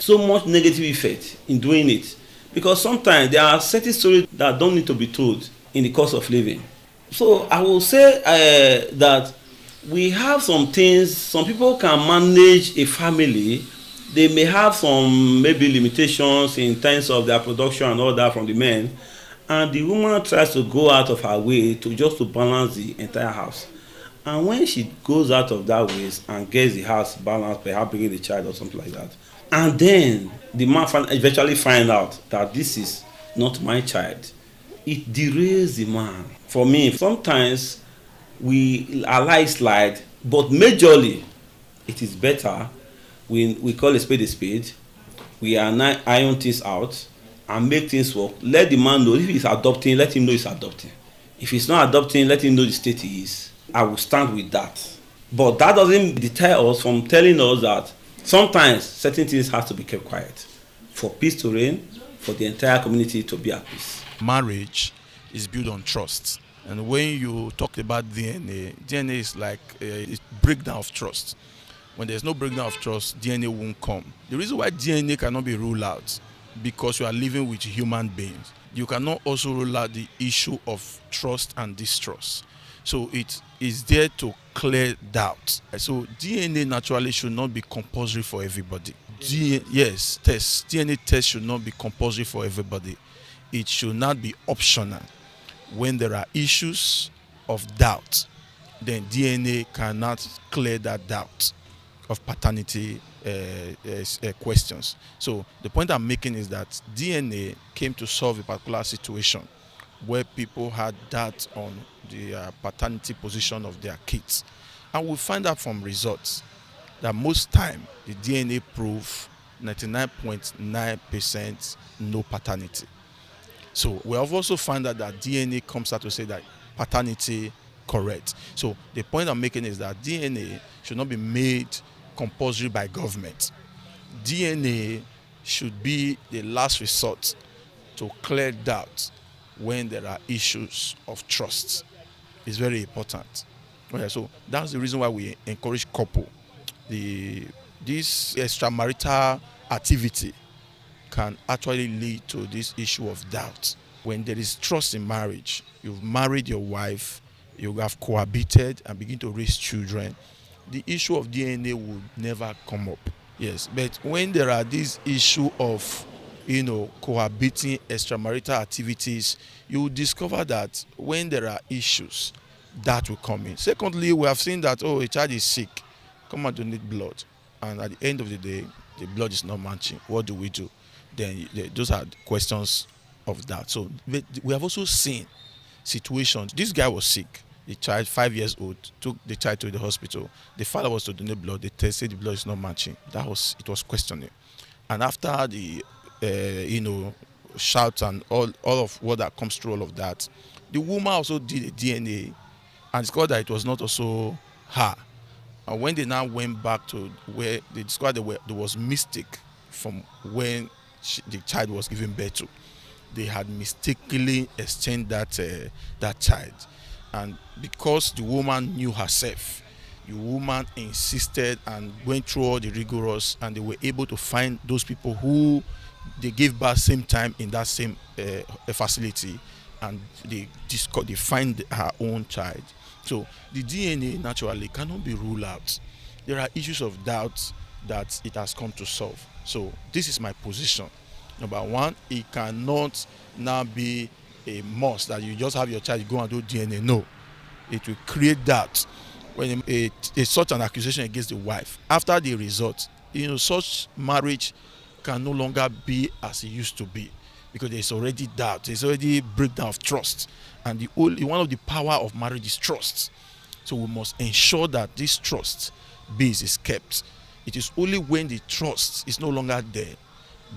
so much negative effect in doing it, because sometimes there are certain stories that don't need to be told in the course of living. So I will say that we have some things, some people can manage a family. They may have some maybe limitations in terms of their production and all that from the men, and the woman tries to go out of her way to balance the entire house. And when she goes out of that way and gets the house balanced, perhaps bringing the child or something like that, and then the man eventually find out that this is not my child, it derails the man. For me, sometimes we allow it slide, but majorly it is better we call a spade. We iron things out and make things work. Let the man know if he's adopting, let him know he's adopting. If he's not adopting, let him know the state he is. I will stand with that. But that doesn't deter us from telling us that sometimes certain things have to be kept quiet for peace to reign, for the entire community to be at peace. Marriage is built on trust. And when you talk about DNA is like a breakdown of trust. When there's no breakdown of trust, DNA won't come. The reason why DNA cannot be ruled out, because you are living with human beings. You cannot also rule out the issue of trust and distrust. So it is there to clear doubt. So DNA naturally should not be compulsory for everybody. DNA test should not be compulsory for everybody. It should not be optional. When there are issues of doubt, then DNA cannot clear that doubt of paternity questions. So the point I'm making is that DNA came to solve a particular situation where people had doubt on the paternity position of their kids. And we find out from results that most time the DNA prove 99.9% no paternity. So we have also found out that DNA comes out to say that paternity correct. So the point I'm making is that DNA should not be made compulsory by government. DNA should be the last resort to clear doubt when there are issues of trust. It's very important. Okay, so that's the reason why we encourage couple this extramarital activity can actually lead to this issue of doubt. When there is trust in marriage, you've married your wife, you have cohabited and begin to raise children, the issue of DNA would never come up. Yes, but when there are this issue of, cohabiting extramarital activities, you will discover that when there are issues, that will come in. Secondly, we have seen that, a child is sick, come and donate blood. And at the end of the day, the blood is not matching. What do we do? Then those are questions of that. So we have also seen situations. This guy was sick. The child, 5 years old, took the child to the hospital. The father was to donate blood. They tested the blood is not matching. It was questioning. And after the shouts and all of what that comes through all of that, the woman also did a DNA and discovered that it was not also her. And when they now went back to where they discovered there was mistake from when the child was given birth to, they had mistakenly exchanged that child. And because the woman knew herself, the woman insisted and went through all the rigorous, and they were able to find those people who they gave birth same time in that same facility, and they find her own child. So the DNA naturally cannot be ruled out. There are issues of doubt that it has come to solve. So this is my position. Number one, it cannot now be a must that you just have your child go and do DNA. No, it will create doubt when such an accusation against the wife. After the result, such marriage can no longer be as it used to be, because there's already doubt, there's already breakdown of trust, and one of the power of marriage is trust. So we must ensure that this trust base is kept. It is only when the trust is no longer there,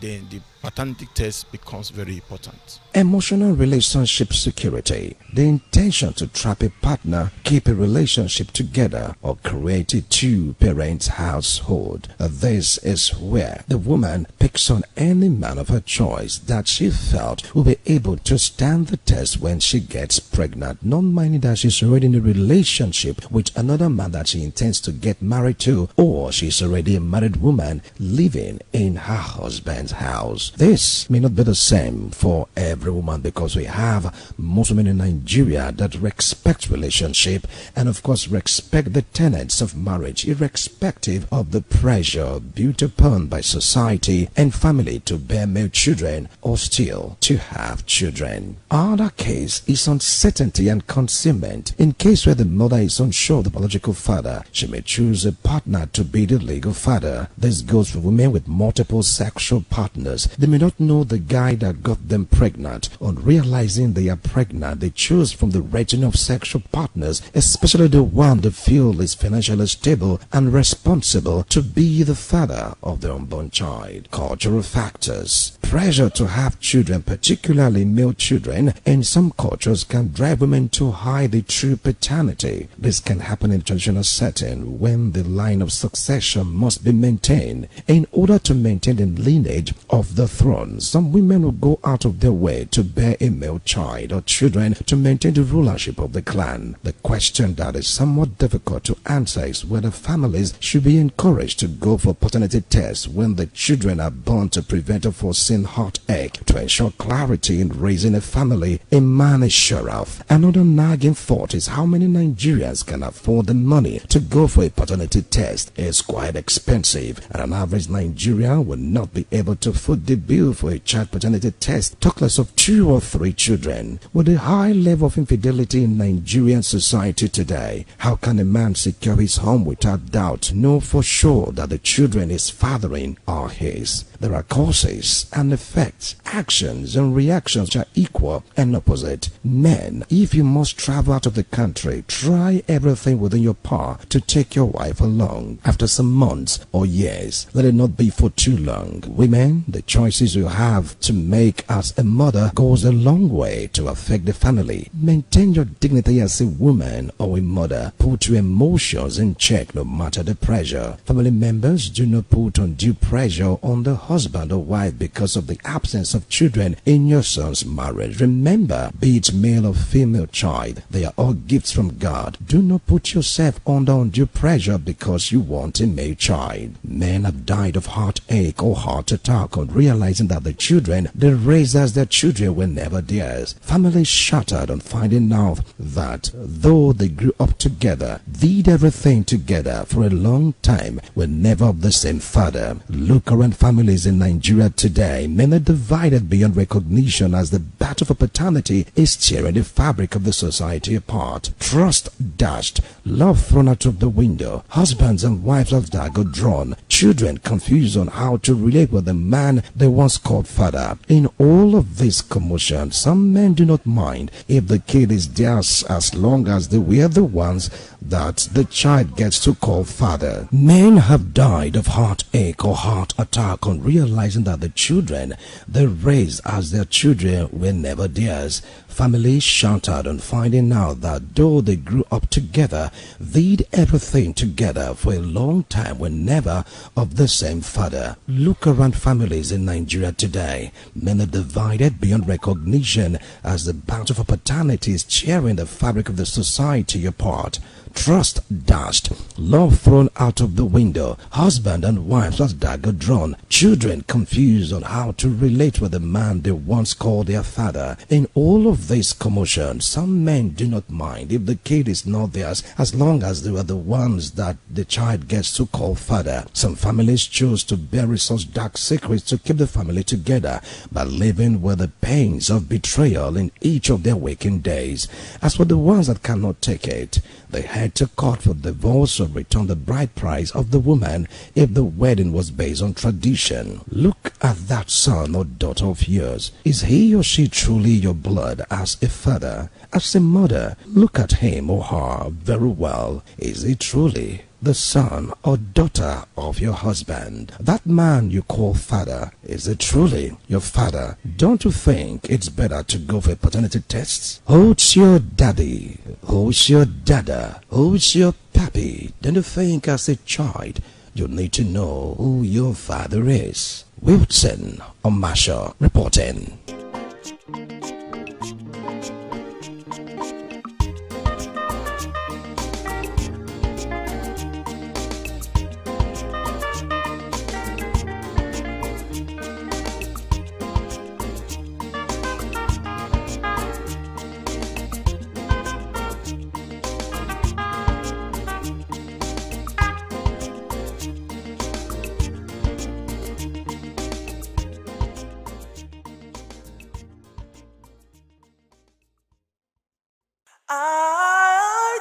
then the paternity test becomes very important. Emotional relationship security, the intention to trap a partner, keep a relationship together, or create a two-parent household. This is where the woman picks on any man of her choice that she felt will be able to stand the test when she gets pregnant, not minding that she's already in a relationship with another man that she intends to get married to, or she's already a married woman living in her husband's house. This may not be the same for every woman, because we have most women in Nigeria that respect relationship and of course respect the tenets of marriage, irrespective of the pressure built upon by society and family to bear male children or still to have children. Other case is uncertainty and concealment. In case where the mother is unsure of the biological father, she may choose a partner to be the legal father. This goes for women with multiple sexual partners. They may not know the guy that got them pregnant. On realizing they are pregnant, they choose from the region of sexual partners, especially the one they feel is financially stable and responsible, to be the father of their unborn child. Cultural factors. Pressure to have children, particularly male children, in some cultures can drive women to hide the true paternity. This can happen in a traditional setting when the line of succession must be maintained. In order to maintain the lineage of the throne, some women will go out of their way to bear a male child or children to maintain the rulership of the clan. The question that is somewhat difficult to answer is whether families should be encouraged to go for paternity tests when the children are born to prevent a foreseen heartache. To ensure clarity in raising a family, a man is sure of. Another nagging thought is how many Nigerians can afford the money to go for a paternity test. It's quite expensive, and an average Nigerian will not be able to foot the bill for a child paternity test, talk less of 2 or 3 children. With the high level of infidelity in Nigerian society today, how can a man secure his home without doubt, know for sure that the children he's fathering are his? There are causes and effects, actions and reactions which are equal and opposite. Men, if you must travel out of the country, try everything within your power to take your wife along. After some months or years, let it not be for too long. Women, the choice choices you have to make as a mother goes a long way to affect the family. Maintain your dignity as a woman or a mother. Put your emotions in check no matter the pressure. Family members, do not put undue pressure on the husband or wife because of the absence of children in your son's marriage. Remember, be it male or female child, they are all gifts from God. Do not put yourself under undue pressure because you want a male child. Men have died of heartache or heart attack on realizing that the children they raised as their children were never theirs. Families shattered on finding out that though they grew up together, did everything together for a long time, were never of the same father. Look around families in Nigeria today. Men are divided beyond recognition as the battle for paternity is tearing the fabric of the society apart. Trust dashed, love thrown out of the window, husbands and wives of dagger drawn, children confused on how to relate with the man they once called father. In all of this commotion, some men do not mind if the kid is theirs as long as they were the ones that the child gets to call father. Men have died of heartache or heart attack on realizing that the children they raised as their children were never theirs. Families shattered on finding out that though they grew up together, did everything together for a long time, were never of the same father. Look around families in Nigeria today. Men are divided beyond recognition as the battle for paternity is tearing the fabric of the society apart. Trust dashed, love thrown out of the window, husband and wives as dagger drawn, children confused on how to relate with the man they once called their father. In all of this commotion, some men do not mind if the kid is not theirs as long as they are the ones that the child gets to call father. Some families choose to bury such dark secrets to keep the family together by living with the pains of betrayal in each of their waking days. As for the ones that cannot take it, they had to court for divorce or return the bride price of the woman if the wedding was based on tradition. Look at that son or daughter of yours. Is he or she truly your blood as a father, as a mother? Look at him or her very well. Is he truly the son or daughter of your husband? That man you call father, is it truly your father? Don't you think it's better to go for a paternity test? Who's your daddy? Who's your dada? Who's your pappy? Don't you think as a child you need to know who your father is? Wilson Omasho reporting.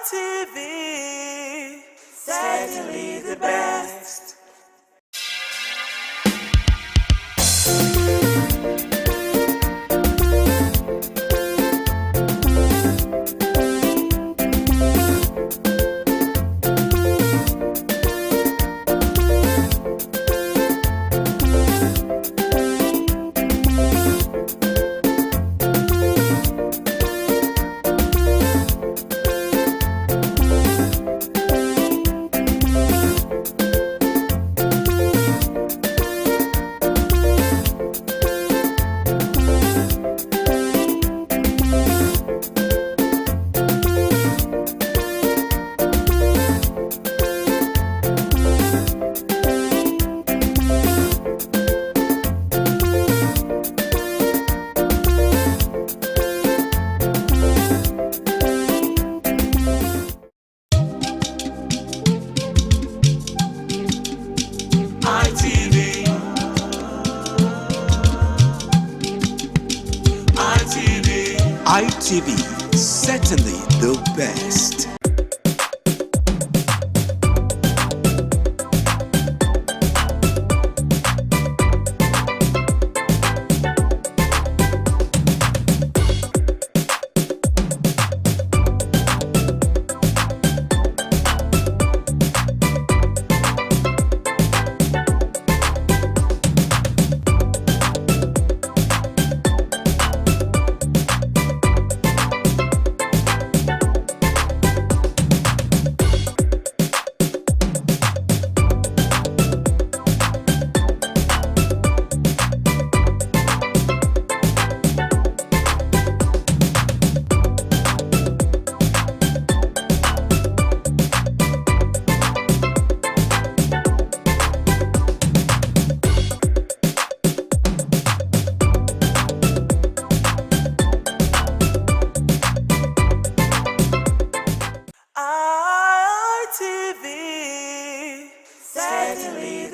ITV, certainly the best. ITV, certainly the best.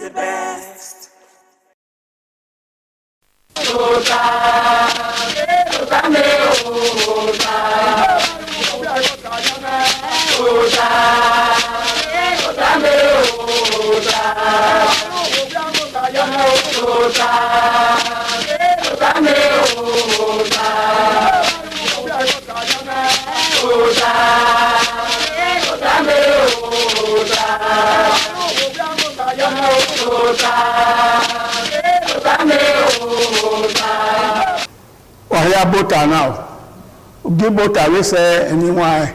the best. Wahia bota now. Give bota we say anyone.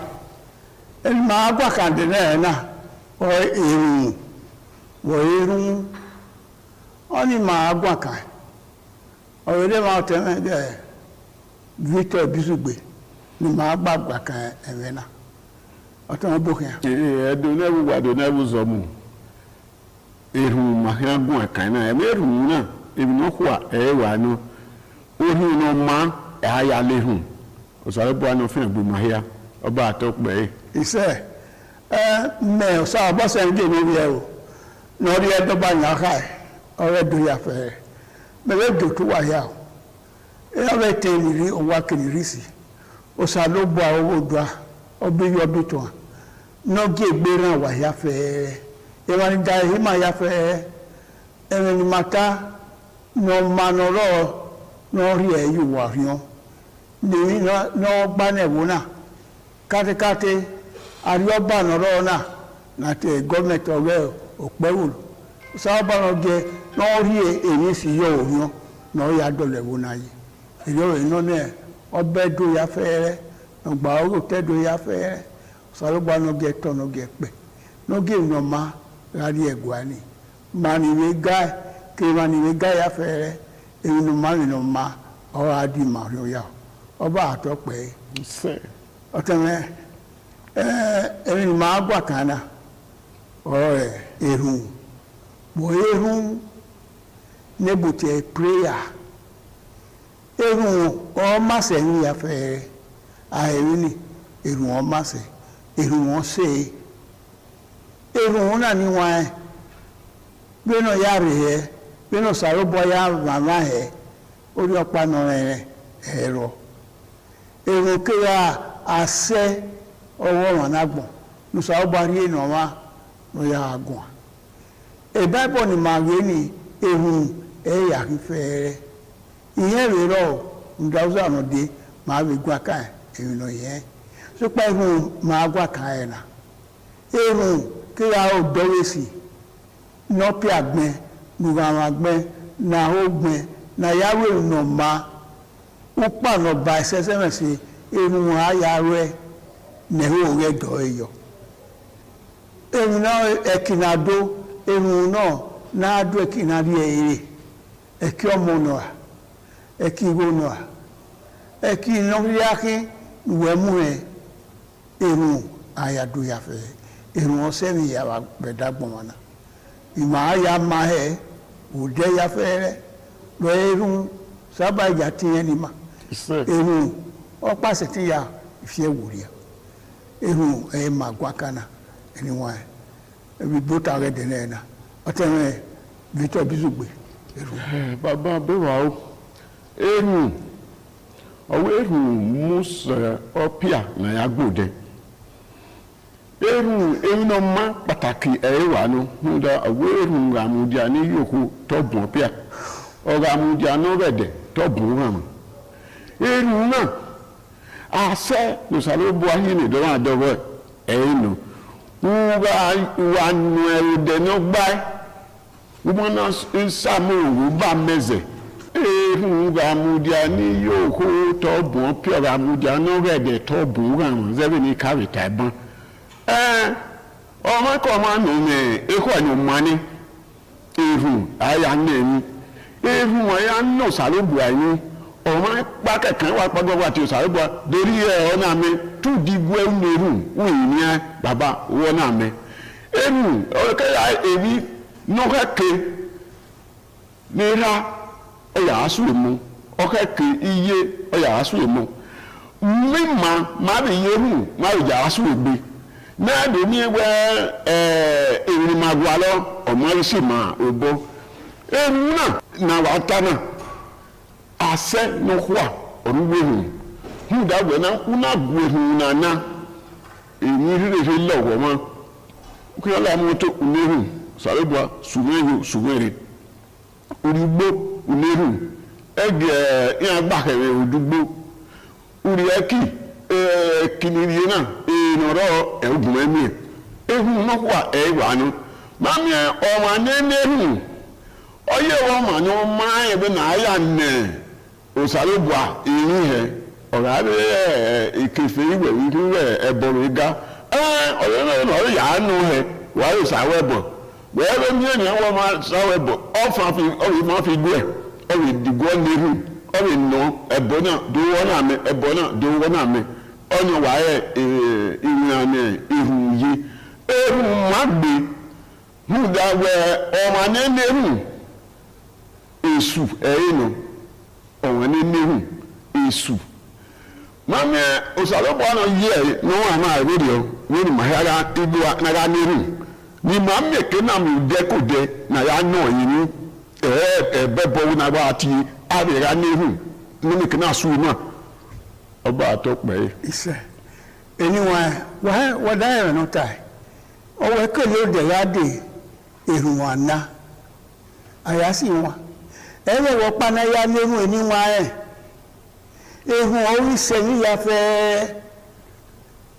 And my back and the na or irun. Only my agwaka. Already mountain there. Victor Bisugbe. Ni my back and vena. Oton book here. don't never zomu. Irun mahia gwaka na emerun na. Ebi no kwa ewa no. Ohi no ma aya lehun. Osare bo anu fin egbu mahia. Oba atokpe. He said, me so boss and give me here. No ri edo ba nya kai. Ore do ya fe. Me we do to wa ya. E ave te ni ri o wa kini risi. O sa lo bo awo do a. Obi yo bi to. No ge gbera wa ya fe. E wa ni da hi ma ya fe. E ni mata no manoro no ri e yu wa rion. Ni no gba na wo na. Kate arioba noro na te government owe opewulu so ba no je no ri eyin si yo oyan no ya dole wo na yi ero ino ne obe do ya fere no gba o te do ya fere so lo gba no ge to no ge pe no ge no ma rari egwani mani we guy ke mani we guy ya fere e no ma o adi ma ro ya oba atope se oteme ẹ̀rin máa gbà kánà ọ̀rẹ́ ehun bọ̀ ehun nebùtẹ̀ prayer ehun ọmásẹ̀ ní afẹ́ àìrí ni ehun ọmásẹ̀ ehun wọn ṣe ehun náà níwọ̀n ẹ̀ gbénà yà rẹ̀ ẹ̀ gbénà sàrọ́bọ̀ yà màmá ẹ̀ orí ọ̀pá náà rẹ̀ ẹ̀rọ ehun kéwà àṣẹ ọwọ́ wọn agbọ̀n nusa ọba rí ènà wá ló yá agùn ẹ̀ báìbọ̀ ni màá rí ní ehun ẹ̀yà fífẹ́ rẹ̀ ìyẹn rẹ̀ rọ̀ ǹdàwùsọ̀ àná dé màá rí gún aká ẹ̀yìn náà yẹn sípà ehun màá gún aká ẹ̀ nà ehun kíra ó dọ́wé sí nọ́pì àgbẹ̀ nùgbà àwọn àgbẹ̀ nà ó gbẹ̀ nà yàwó ìnà má ó pànà bá ẹsẹ̀ sẹ́mẹ̀sì ehun àyà rẹ̀ neho oge do eyo ehun na ekinado ehun na adu ekinari ere eki omo no a eki go no a eki no yaki we mu e ehun ayadu ya fe ehun o se ni ya ba bedagbon wana ima ya ma he ode ya fe re lo ehun saba ja ti en ni ma ehun o pase ti ya ifie wuri ehun e magwakana anyone we both are the na oteme Victor Bisugbe ehun baba bewa o ehun owo ehun musa opia na ya gbode ehun no ma pataki ewa no nda owo ehun ramudia ni yoku to bun opia o ramudia no rede to bun ram ehun na ase no salo bo ahi ni do wa dogo einu wa nu e de no gba wo na samu wo ba meze ehun ga mudia ni yoko to bon pio ga mudia no rede to bon ran zebe ni carry taiban o ma ko ma no me e ko ni mani ehun aya nemi ehun aya no salo bo ayi ọmọ pákẹ̀ kan wà pọ́gbọ́gbọ́ àti òsàrúgbọ́ dorí ẹ̀ ọ̀nà mi tó dìgbò ẹ̀rù lérù wọ́n yìí ní ẹ́ bàbá wọ́n náà mi ẹ̀rù ọ̀kẹ́yà èrí nọ́kẹ́kẹ́ nira ọ̀yà asúlè mu ọ̀kẹ́kẹ́ iye ọ̀yà asúlè mu mímà máa bẹ̀ yẹ rù máa bẹ̀ jà asúlè gbé náà dè ní wẹ́ èrì màgbà lọ ọmarịsị ma obo eru na watana ase n'ụkwụ a ọrụgbehu hụda wee na nkwụ na-agụehu na na enyirirere lọgwọma kụnyala moto unehu sarịbụa sumere urigbo unehu ege ya gbakere odugbo uri eki kiniriye na nọrọ egwumeme ehu nnọkwa egwanụ mami ọma n'enehu oye ọma ni ọma ebe na aya nne osalubua ihe ọgabe ikefe iwe iwe eboro iga ọyọ na ya anu he wa yo sawebo webe mi eni won ma sawebo ofa fi o ma fi gbe o wi digwo nehu o wi no ebona do wona me ebona do wona me onye wa ane ihu yi eru magbe huda we ọma n'enehu esu eyino ọma n'enehu esu mami osalobo na ye no ama radio ni mahara ibu na ga nehu ni mami ke na mi de ko de na ya no yin bebo na ba ti abi ga nehu ni ke na su na ọba to pe ise anyway wa da no tai o we ke lo de ya de ehun ana ayasi wa ere wo pana ya nehu eni wa ehun orí sẹ́ni ya fẹ́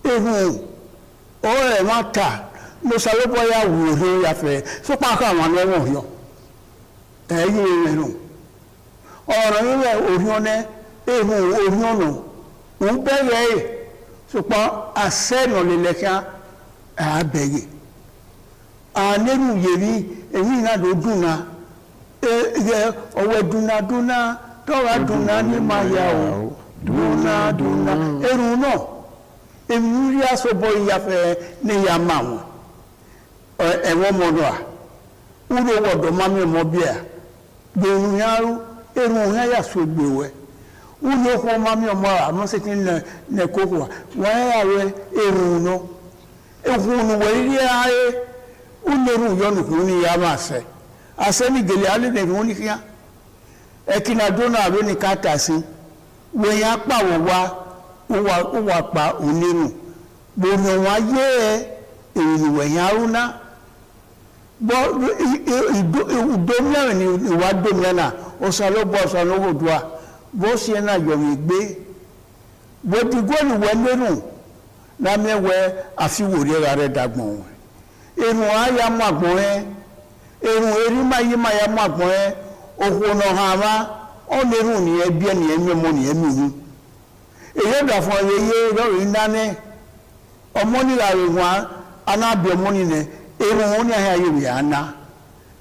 ehun ọ̀rẹ́ má ta mo ṣàlọ́pọ̀ ya wò ó ya fẹ́ sọ́pà kọ́ àwọn ẹ̀wọ̀n yọ ẹ̀yìn rẹ̀ nù ọ̀rọ̀ yíyẹ òhun ọ̀nẹ́ ehun òhun ọ̀nà òun bẹ̀rẹ̀ ẹ̀ sọ́pà àṣẹ́nà lẹ́lẹ́kẹ́ àbẹ̀yẹ ànẹ́rù yẹ̀rí èyí náà ló dùnà ọ̀wẹ́ dùnà tọ́ra dùnà ní máa yà ó dùnà ẹrù náà èmi rí aṣọ́bọ̀ ìyàfẹ́ ní ya máa wọn ẹ̀wọ̀n mọ́dọ̀ à wúlò wọ̀dọ̀ máa mẹ́mọ́ bí à gbèrú yárú ẹrù yá yà so gbèwẹ́ wúlò kọ́ máa mẹ́mọ́ àmọ́ sí ti nẹ kókò wà wọ́n yà rẹ ẹrù náà ẹkùn wẹ̀ rí ayé wúlò ẹrù yọ̀nù kùn ní ya máa sẹ́ àṣẹ ní gèlè alẹ́ nẹ̀rù wọn ní kíá ẹkìnà dọ́nà àbẹ́ ní káàtà sí wọ́n yá pàwọ̀ wá pa onírù gbogbo wọn yé ìwẹ̀ yá rúná bọ́ ìdómìnà ni ìwà dómìnà ọ̀sánlọ́bọ̀ ọ̀sánlọ́wọ́dúà bó ṣe náà yọ̀mí gbé bó ti góòlù wẹ́ lérù lámẹ́wẹ́ àfiwòrí rẹ̀ dàgbọ̀n wọn èrùn ayá mọ́ àgbọ̀n ẹ̀ èrùn erí máyé máyá mọ́ àgbọ̀n ẹ̀ òkúnà hàmá ọ̀nẹ́rù ní ẹbí ẹni ẹ̀mí ọmọ ní ẹ̀mí ìhun èyí ọ̀dà fún ẹyẹ lọ́rọ̀ ìdáná ọmọ nílà rẹ̀ wọn anábì ọmọ nílẹ̀ èrò wọn ní àyà yìí rẹ̀ àná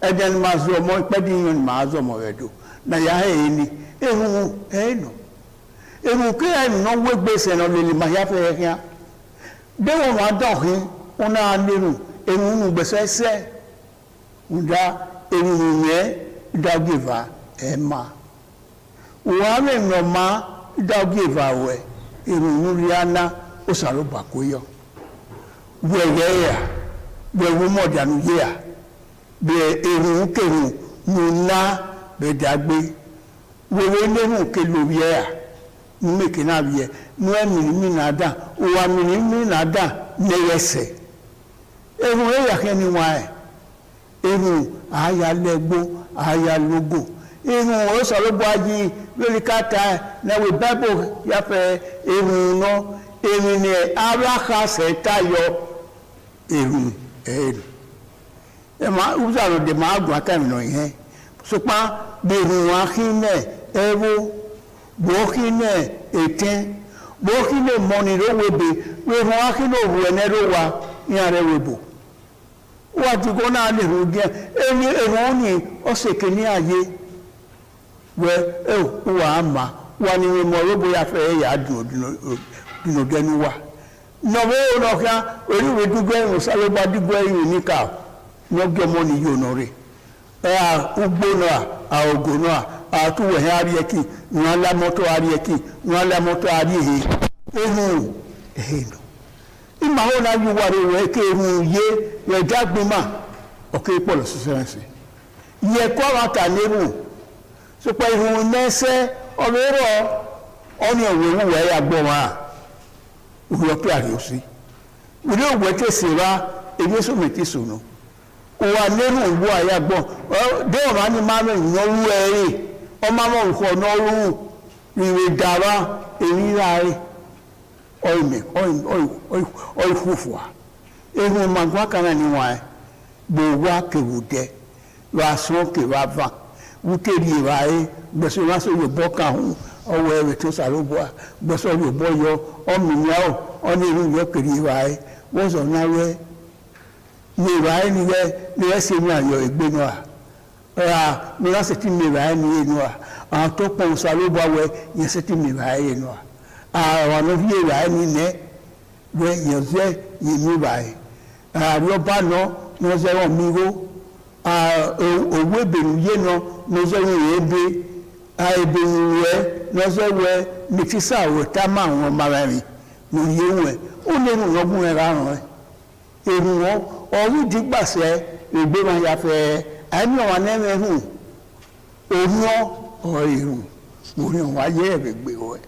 ẹ̀dẹ̀ ni máa zọ ọmọ ìpẹ́dì yìí ni máa zọ ọmọ rẹ̀ dò nàyà ẹ̀yẹ ni èrò wọn ẹ̀yẹ nọ èrò kéèyà ìnà wé gbèsè náà lè máa yá fẹ́ yá bẹ́ẹ̀ wọn wá dọ̀ hín wọn náà lérò èrò wọn gbèsè ẹsẹ̀ wọn dá èrò wọn yẹn dageva ema wame noma dageva we irunuriana osaro bakoyo weyeya be wumodanu yeya be erun kerun nuna be dagbe wewe nenu keloyeya mmeke na biye nu emini mi na da wa mini mi na da neyese erun eya keni wa erun aya legbo aya logo irun o sọ̀rọ̀ bọ́ ají lórí káta náwó bábò yàfẹ́ irun náà irun ni arákàṣẹ́ tayọ irun ẹ̀rù ẹ̀mà ìwúsàrò dè máa gùn akẹ́mìnà yẹn sọpá gbèrún akínẹ̀ ẹ̀rọ bókínẹ̀ ètẹ́ bókínẹ̀ mọ́ni lówébè gbèrún akínẹ̀ òwú ẹ̀nẹ́rọ wa ní ààrẹ wèbò wọ́n ti kó náà lè rú díẹ̀ ẹni èrò ó ní ọ̀sẹ̀kẹ̀ ní ayé wẹ́ wà á mà wà ní ìmọ̀ olóbó ya fẹ́ ẹ̀yà dùnòdẹ́nu wà nọ̀wọ́ ọ̀nàkà oríwé dúgbẹ́ ìrùn sálọ́gbà dúgbẹ́ ìrùn níkà lọ́gbẹ́ mọ́ ní yóò nọ rẹ̀ ẹ̀ ugbó náà àògò náà àtúwẹ̀ àríẹ̀kì wọn lámọ́tò àríẹ̀kì wọn lámọ́tò àríẹ̀hẹ ehun ehun ìmọ̀ àwọn náà yóò wà rẹ̀ wẹ́ kí ehun yé rẹ̀ dágbìmá okay polo susense ye kwa wata nebu so pa ihun nese obero oni owewu we ya gbo ma uyo pe ari osi uri ogwe ke sira ebi so meti so no o wa nebu ngbo aya gbo de o ma ni ma me nyoru ere o ma mo nko no ru iwe dara eri rai oime oi fufua ehun magwa kana ni wa gbogbo kewude wa so ke wa va wuteri wa gbeso wa so yo boka hun owo ere to sarobo gbeso yo boyo ominya o oni ru yo keri wa wo so na we ni wa ni se mi ayo egbenu a mi la se ti mi wa ni enu a to pon sarobo we yen se ti mi wa enu wa no vie wa ni ne we yen se ni wa yo ba no zero migo owe beru ye no zero ebe ebe we no zero mitisa o ta ma won marari no ye we o le nu ogun e ra ran eru wo oru digbase egbe ma ya fe ani wa na me hu oru o eru ori wa ye egbe we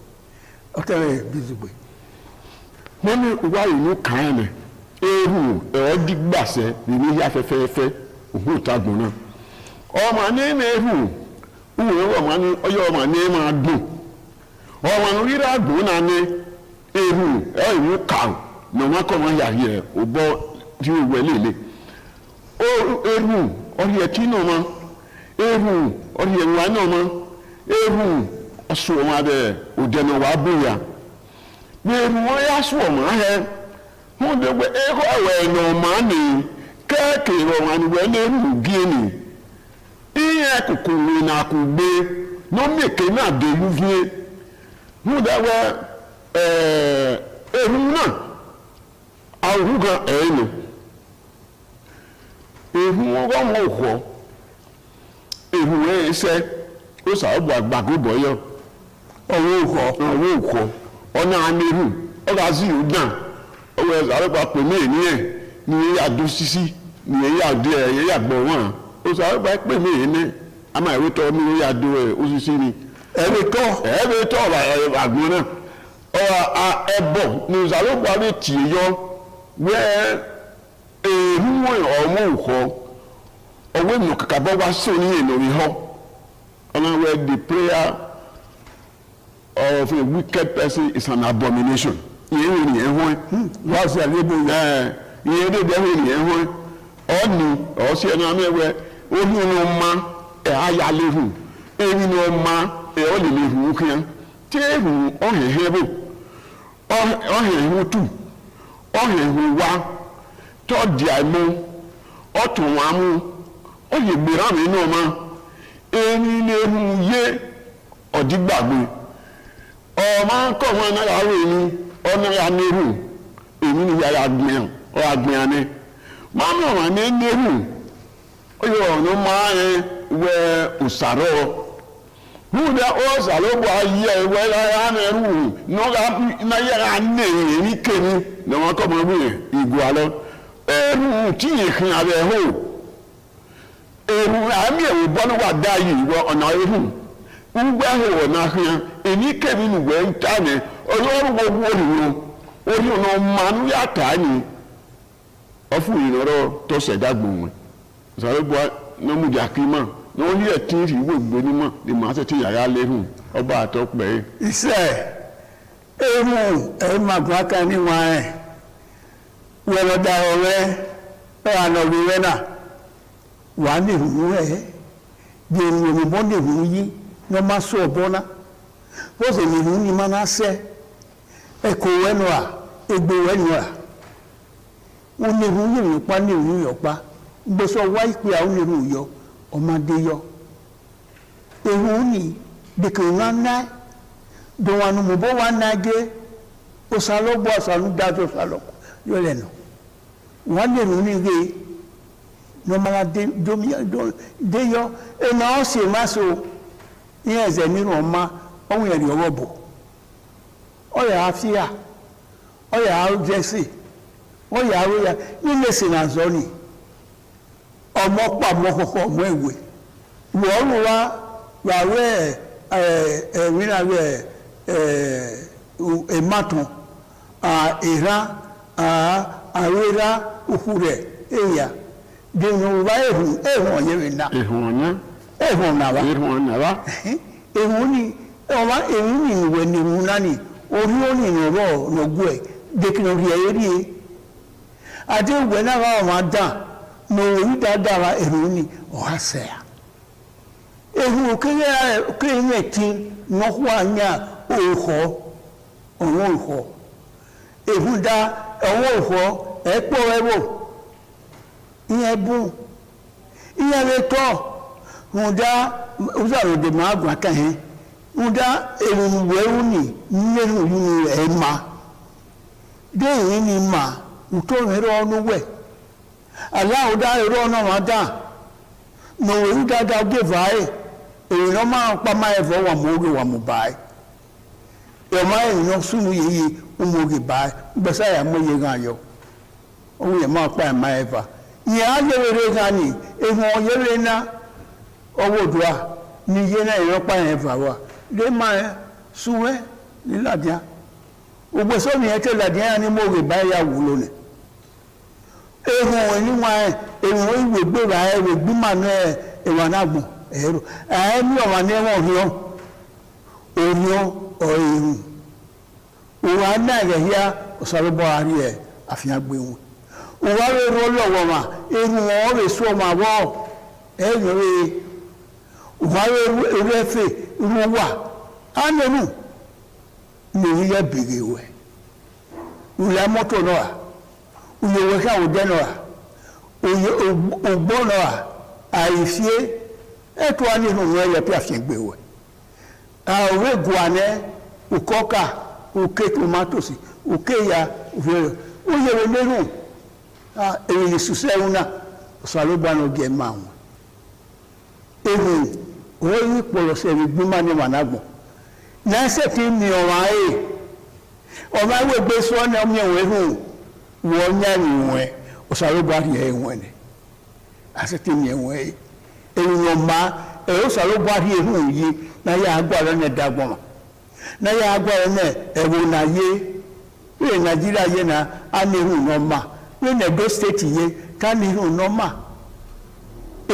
o tele bizugbe mo ni wa inu kan ne ehu digbase ni ya fefefe ohu tagbon na o ma ni me ehu uwe o ma ni oyo ma ni ma dun o ma nu rira gun na ni ehu inu kan no ma ko ma ya ye o bo ti o welele o ehu o ye ti no ma ehu o ye wa no ma ehu aso ma de o de no wa buya ni ehu o ya so ma he wọ́n dẹ̀ pé ẹ̀kọ́ ẹ̀wẹ̀ ẹ̀nà ọ̀mánì kẹ́ẹ̀kẹ́ ìrọ̀wọ̀n àníwẹ̀ ní ìrùgíẹ̀nì ìyẹn kòkòrò ìnàkùgbé lọ́mẹ̀kẹ́ náà dé lúfíẹ́ wọ́n dẹ̀ pé ẹ̀rù náà àrùn kan ẹ̀ẹ́nù ẹ̀rù wọn kọ́ wọn kọ́ ẹ̀rù ẹ̀ ẹ̀ṣẹ́ ó sàbọ̀ àgbàgbọ́ yọ ọwọ́ òkọ́ ọ̀nà àmẹ́rù ọ̀gá sí ìlú náà owe zaropa pe mi ni ni ya do sisi ni ya de ya gbo won o zaropa pe mi ni ama ewe to mi ya do o sisi ni ewe to ba agbon na o a ebo ni zaropa le ti yo we ehun o mo ko owe mi kakabo wa so ni eno ri ho ona we the prayer of a wicked person is an abomination yeye ni ehun wa se alebo yeye de de ni ehun oni o se na mewe ohun no ma aya lehun eri no ma o le lehun kian ti ehun o hehebo o hehun tu o hehun wa to di aimu o tun wa mu o ye gbera mi no ma eri lehun ye odigbagbe o ma ko won na la ro ni ọ̀nà ya nehu èmi ni ya gbìyàn ọ agbìyàn ni máa mọ̀ wọ́n ní nehu ó yọ ọ̀nà máa ń wẹ òsàrọ̀ húdà ó sàrọ̀ bọ̀ ayé ẹ̀wẹ́ ya nehu náà yára ní èyí kéwì ní wọ́n kọ́ mọ́ wíyẹn ìgò àlọ́ ẹ̀rù tí yìí kìn abẹ́ hó ẹ̀rù àmì ẹ̀wò bọ́lú wà dá yìí wọ ọ̀nà ehu ń gbẹ́ hó ọ̀nà hìyàn èmi kéwì nìwẹ̀ ń tà ní ọlọ́run gbogbo òyìnbó orí ọ̀nà ọmọanú yàtà ní ọfún ìrọ̀rọ̀ tó ṣẹ̀dá gbòmù ṣàrẹ́bọ̀ nọ́mùjà kí mọ̀ ní wọ́n yẹ̀ tí ìrì gbogbo nímọ̀ ní màá tẹ̀ tí yàrá lẹ́hùn ọba àtọ́pẹ́. iṣẹ́ ẹ̀mú ẹ̀màgbọ́n aka níwọ̀n ẹ̀ wẹ̀rọ̀dà ọ̀rẹ́ ẹ̀hànàbí rẹ̀ náà wà ní ìhùn rẹ̀ bí ẹ̀mú òyìnbó ní ìhùn yí ní ọmọ sọ ọ̀bọ náà wọ́n sì ní ìhùn ní máa náà sẹ́ ẹ̀kọ́ wẹ́nu à egbò wẹ́nu à wọ́n ní ìhùn yìí pa ní ìhùn yọ̀pa gbèsò wáyé pé àwọn ìhùn yọ ọmọdé yọ ìhùn ní dèkè náà náà dùnwànú mọ̀bọ́ wà náà gé òsàlọ́gbọ́ òsàlúdájọ́ òsàlọ́kọ̀ yọ lẹ́nu wọ́n ní ìhùn ní gé ní ọmọdé dé yọ ẹ̀nà ọ̀sẹ̀ má so ní ẹ̀zẹ̀ nínú ọmọ ọ̀hún ẹ̀rì ọwọ́ bò ọ̀yà àfíà ọ̀yà àjẹsì ọ̀yà àróyà nílé sìnàzọ́ ni ọmọ pàmò kọ̀kọ̀ ọmọ ìwé wọ́n wá wàwẹ́ ẹ̀mínàwẹ́ ẹ̀mátàn ìran àwẹ́rá òkú rẹ̀ èyà dènà wá ẹ̀hùn ọ̀yẹ́rẹ̀ náà ẹ̀hùn nàwá ẹ̀hùn ní ìwẹ̀ ní ìhùn náà ni orí ó ní ìrọ̀rọ̀ lọ́gbọ́ ẹ̀ dèkìnà rí ẹ̀yẹ́ rí ẹ̀ àti ìwẹ̀ náà wà wọ́n dà ní orí dáadáa ẹ̀hùn ní ọ̀há sẹ́yà ẹ̀hùn kéèyàn ẹ̀tí nọ́kú ànyà òòkọ́ ọ̀wọ́n òòkọ́ ẹ̀hùn dá ọ̀wọ́n òòkọ́ ẹ̀pọ̀ ẹ̀wọ̀ ìyẹn bú ìyẹn lè tọ́ ǹdá ọ̀sàròdè máa gbà kẹ́hìn ǹdá èrùn wẹ̀rù ní nínú yìí ẹ̀ ma déyìn ní ma ǹtọ́ ẹ̀rọ ọ̀nù wẹ̀ aláwọ̀dá ẹ̀rọ ọ̀nà wà dá nòwèrú dáadáa gbé báyìí èrò náà máa pa máa ẹ̀fọ́ wà mọ́ orí wà mọ́ báyìí ẹ̀mọ́ ẹ̀rìn náà súnmù yìí ọmọ orí báyìí gbèsè àyàmọ́ yẹn gan yọ owó yẹn máa pa ẹ̀mọ́ ẹ̀fà ìyẹn á lérè gan ni èèmọ̀ ọ̀yẹ́rẹ́ náà ọwọ́ òdùá ní iye náà ìrọ́pá yẹn fà wá lè máa súnwẹ́ ní làdíá ògbé sọ́nù yẹn tẹ́ làdíá ní mo rè báyà wúlò nì ehun oníwọ̀n ehun ìwé gbéra ẹ̀rọ gbímà náà ẹ̀wà náà gbọ̀n ẹ̀rọ ẹ̀ẹ́mí ọ̀wà ní ẹ̀wọ̀n òhìọ́ ọ̀ẹ̀hùn òwà náà rẹ̀ yá ọ̀sàrọ̀bọ̀ àárí ẹ̀ àfihàn gbé wọn òwà rẹ̀ rọ́ lọ́wọ́ mà ehun wọn rẹ̀ sọ́ mà wọ́ ẹ̀yìn rẹ̀ wàá ewéfè ruwa ánẹ́nu lèyí yẹ bèrè wẹ̀ wùlẹ̀ mọ́tò náà wùlẹ̀ wẹ̀kẹ́ àwùjẹ́ náà ògbó náà àìfíé ẹ̀tọ́ ánẹ́nu wọn yẹ pé àfihàn gbé wẹ̀ àwọn ègùn àná òkọ́ka òkè tomatosi òkè ya òfìrè ó yẹ wẹ̀ lẹ́nu èyí lè sùsẹ́ ẹ̀hún náà ọ̀sàlógbánu gẹ̀ máa wọn ehun oyi kpọrọ sẹbi gbima ni wanagbọn n'ẹsẹ ti mi ọmọ ayé ọmọ ayé gbé sọ ní ọmọ ẹwọn ehun wọ́n nyá ni wọ́n ọ̀sàlógbó àti ẹ̀wọ̀n ni ẹsẹ ti mi ẹwọn ayé ehun ọmọ ẹ̀rọ ọ̀sàlógbó àti ehun yìí náà yẹ agbára ní ẹ̀dàgbọ̀n náà yẹ agbára ní ẹ̀wọ̀n náà yé wíwẹ̀ nàìjíríà yé na á ní ehun náà mà wíwẹ̀ nàìjọ́ stéètì yé ká ní ehun náà mà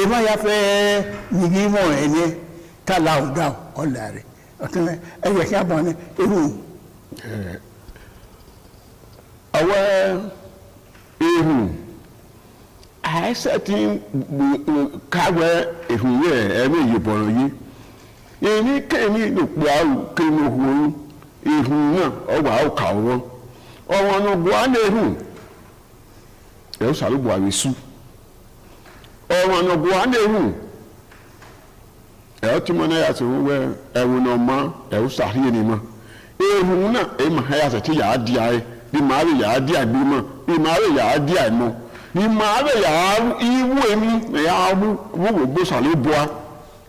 ema ya fẹ́ yìí mọ̀ ẹni tààlà ọ̀dà ọ̀là rẹ̀ ọ̀tún ẹ̀yẹ kí a bọ̀ ní ewu. àwọn ehu àìsàn tí káwé ehu yẹ ẹ̀mí ìyẹ̀bọ̀rọ̀ yìí èmi kẹ́mi lòpọ̀ àrùn kẹ́mi òhùn ehu náà ọgbà ọkà ọ̀rọ̀ ọ̀wọ́n ọ̀gbọ́n á lè hù ẹ̀ ó sàlùbọ̀ àwẹ̀sù. ọ̀rọ̀ ọ̀nàgbò á lè hù ẹ̀ tí mo náà yà sọ wẹ́ ẹ̀wọ̀n náà mọ́ ẹ̀wọ̀n sàríyé ni mọ́ ehun náà ẹ̀ mà yà sọ tí yà á di ayé bí màá rẹ̀ yà á di àgbé mọ́ bí màá rẹ̀ yà á di àìmọ́ bí màá rẹ̀ yà á iwú èmi yà á wúwo gbósà ló bọ́ a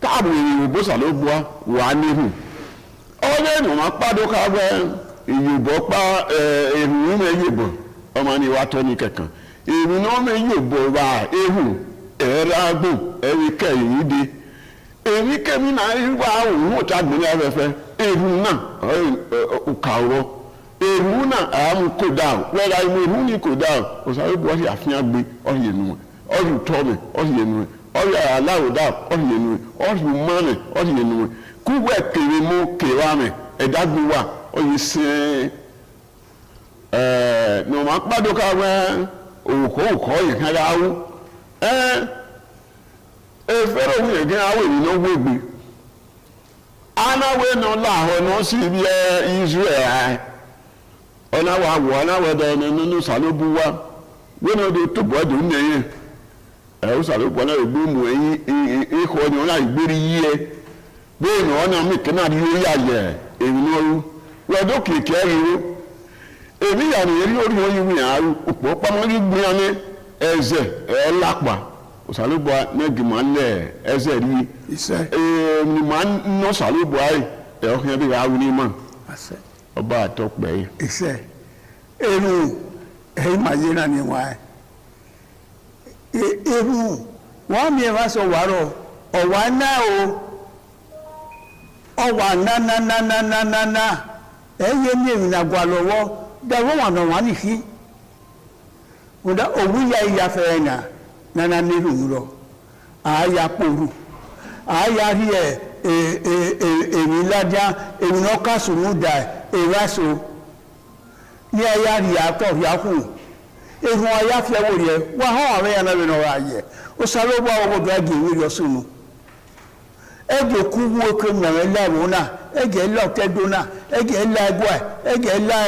káàbù ìwò gbósà ló bọ́ a wà á ní hù ọ̀rẹ́ ìnù wọn pàdé káwẹ́ ìyòbọ̀ pa ehun mẹ́ yòbọ̀ ọmọ ni wàá tọ́ ní kẹ̀kàn ehun náà mẹ́ yòbọ̀ wà ehun ẹ̀rọ ẹ̀rí kẹ́yìn di èmi kẹ́mi náà wá òun ò tá gbìyànjú afẹ́fẹ́ ehun náà ọ̀kà ọ̀rọ̀ ehun náà àmú kò dáhùn wẹ́rẹ́ àìmọ̀ ehun ní kò dáhùn ọ̀sán ìbò ọ̀sẹ̀ àfihàn gbé ọ̀yẹ̀ nù ọ̀sẹ̀ tọ́mẹ̀ ọ̀sẹ̀ nù ọ̀sẹ̀ aláwọ̀ dáhùn ọ̀sẹ̀ nù ọ̀sẹ̀ mọ́nẹ̀ ọ̀sẹ̀ nù kúwẹ̀ kéré mú kéwàmẹ̀ ẹ̀dágun wà ọ̀yẹ̀ sẹ́ẹ̀ nọ̀mọ̀ apádọ́ká wẹ́ òkò yìí kára áwú efere òun yẹn gẹ́gẹ́ àwọn ènìyàn wégbé anáwó náà láàárọ̀ náà sì bí Israel ọ̀nàwó àwọ̀ anáwó ẹ̀dá nínú sàlóbù wa wọ́n náà tó bọ́ ẹ̀dùn nìyẹn ẹ̀rọ sàlóbù náà gbé mu ẹ̀yìn ikọ̀ ni wọ́n náà gbérí yí ẹ bẹ́ẹ̀ ni wọ́n náà mí kí náà yóò yà yẹ èmi náà rú lọ́dọ̀ kìkì ẹ̀rọ èmi yà ní eré orí wọn yìí wíyàn àrùn òpó pamọ́ ní gbìyànjú ẹ̀zẹ̀ ẹ̀ lápá òsàlùbọ̀ nẹ́gìmọ̀ ńlẹ̀ ẹ̀zẹ̀ rí ni màá ná sàlùbọ̀ ayé ẹ̀ ọkùnrin bí wàá wí ní mọ̀ ọba àtọ́pẹ́ yìí. iṣẹ́ eru ẹ̀yìn màá yé náà ni wọ́n á eru wọ́n mi wá sọ wàárọ̀ ọ̀wá náà o ọ̀wá nánánánánáná ẹ̀yẹ ní èmi náà gbà lọ́wọ́ dáwọ́ wà náà wà nìkí ọ̀dà òwú ya ìyá fẹ́rẹ̀ náà nánà nílùú ńlọ àáyá pòrú àáyá rí èmi lájá èmi náà kásùnú dà èwáṣọ ní ẹ̀yà rí àtọ̀ rí àkùn ehun ayá fẹ́wò rẹ̀ wà hàn àwọn ẹ̀yà náà rẹ̀ náà ayẹ ó sáré bá ọgbọ̀dọ̀ ẹgbẹ̀ ìwé rẹ̀ sínú ẹgbẹ̀ kú wú oké mẹ̀rẹ̀ lẹ́rù náà ẹgbẹ̀ ẹlẹ́ ọ̀tẹ́dọ́ náà ẹgbẹ̀ ẹlẹ́ ẹgbọ́ ẹgbẹ̀ ẹlẹ́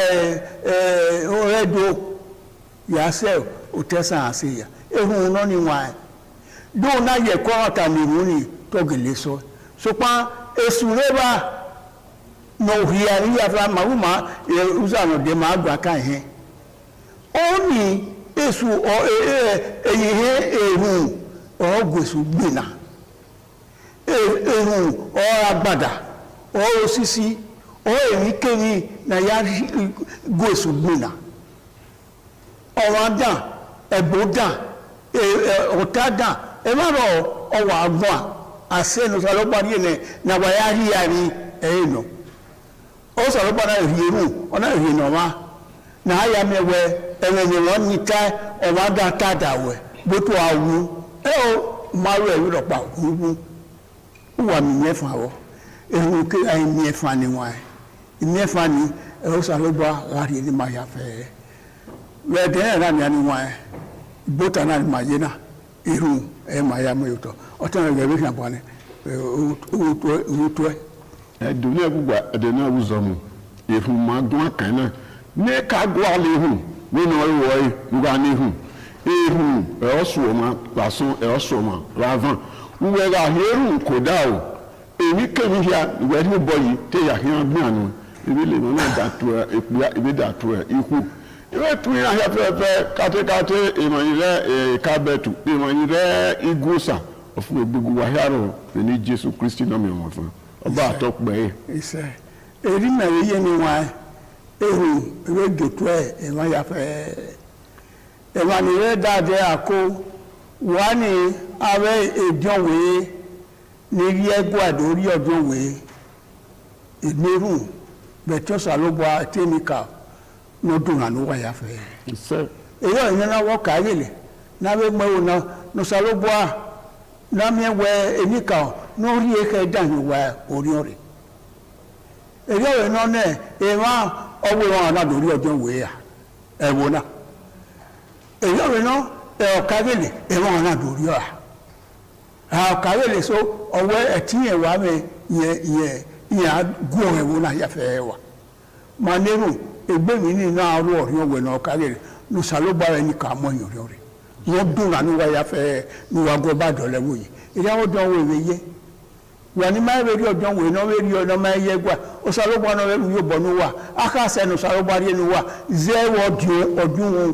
ọ̀rẹ́dọ́ yàsẹ́ òtẹ́sàn àṣeyà ehun náà ni wọ́n ẹ̀ dóò náà yẹ kọ́ ọ̀tà nìrún ni tọ́gẹ̀lẹ́ sọ sọpá èsù rẹ̀ bá nà òhìyà ní yàtọ̀ màwùmá ìrúsànàdé máa gbà káyẹn ó ní èsù èyíhé èrùn ọ̀gbèsù gbìnà èrùn ọ̀ragbàdà ọ̀rọ̀sísí ọ̀rẹ̀míkẹ́ni na ya gbèsù gbìnà ọ̀rọ̀ dàn ẹ̀bọ̀ dàn ọ̀tá dàn ẹ̀mọ́rọ̀ ọwọ́ àgbọ̀n àṣẹ́nu sọlọ́pàá ní na wàyá rí àrí ẹ̀yìn nọ ó sọlọ́pàá náà rí èrùn ọ̀nà rí nọ wá na ya mẹ́wẹ́ ẹ̀wẹ̀nyẹ wọn ní ká ọ̀wá dá tàdà wẹ̀ bótó àwù ẹ̀ ọ́ máa rẹ̀ wí lọ́pàá òwú ó wà mí mẹ́fà wọ́ ẹ̀rù kí ayé mẹ́fà ni wọ́n ẹ̀ mẹ́fà ni ẹ̀rọ sàlọ́gbà láti ẹni máa yà fẹ́ rẹ̀ dẹ́rẹ́ náà ni wọ́n ẹ̀ bótá náà ni máa yé náà ẹ̀rù ẹ̀ máa yà mọ́ yòótọ́ ọ̀tọ́ rẹ̀ rẹ̀ wíṣà bọ́ ni owó tó ẹ̀. ẹ̀dùn náà gbogbo ẹ̀dẹ̀ náà wùzọ́ mu èfù máa gún àkàn náà ní ká gbọ́ àlẹ́ hù nínú ọ̀rọ̀ yìí nígbà ní hù ehu ẹ̀ọ́sùwọ̀mà lásán ẹ̀ọ́sùwọ̀mà ravan wúwẹ́ ra hẹ́rù kò dá o èmi kẹ́mi hìá ìwẹ́ ní bọ́ yìí tẹ́ yà hìá gbé àná ebi lè mọ́ náà dàtú ẹ̀ èpìyà ebi dàtú ẹ̀ ikú ìwé tún yà hìá fẹ́fẹ́ kátékáté ìmọ̀nyí rẹ̀ kábẹ́tù ìmọ̀nyí rẹ̀ igúsà ọ̀fun gbogbo wa hìá rọ̀ ní Jésù Kristi náà mi wọ̀n fún ọba àtọ́pẹ́ yìí. ìṣe èrí mẹ́rin yé mi wá ehu ìwé gètò ẹ̀ ìmọ̀ yà fẹ́ ìmọ̀nìyẹ dáadé àkó wà ní abẹ́ ìjọwé ní rí ẹgbẹ́ àdórí ọdúnwé ìlérù bẹ̀tọ́sà ló bọ́ àtẹ́nìkà lọ́dún àlúwà yàfẹ́ èyí ọ̀yìn náà wọ́n káyèlẹ̀ náwé mẹ́wò náà nọ́sà ló bọ́ à námẹ́wẹ́ ẹnìkà lórí ẹ̀kẹ́ dàníwà orí ọ̀rẹ́ èyí ọ̀yìn náà náà ìwọ̀n ọwọ́ ìwọ̀n àdórí ọdúnwé ẹ̀wọ̀ náà èyí ọ̀rẹ́ náà ọ̀kàwélè ẹ̀wọ̀n ọ̀nà àdórí ọ̀hà ọ̀kàwélè so ọwọ́ ẹ̀tíyẹ̀ wà mẹ́ ìyẹn gún ẹ̀wọ̀n náà yàfẹ́ wà mà nírù ẹgbẹ́ mi ní iná arú ọ̀rí ọ̀wẹ̀ náà ọ̀kàwélè lùsàlógbára ẹni kà mọ́ ìyọ̀rí ọ̀rẹ́ wọ́n dùn ránú wá yàfẹ́ níwájú bá dọ̀lẹ́wò yìí ìyáwó dán owó ìwé yé wà ní máa wérí ọjọ́ wò iná wérí ọ̀nà máa yẹ gbà ọ̀sàlógbára náà wẹ́rù yóò bọ̀ ní wà ákàṣẹ́ ọ̀sàlógbára yẹn ní wà zẹ́wọ̀ ọdún wọn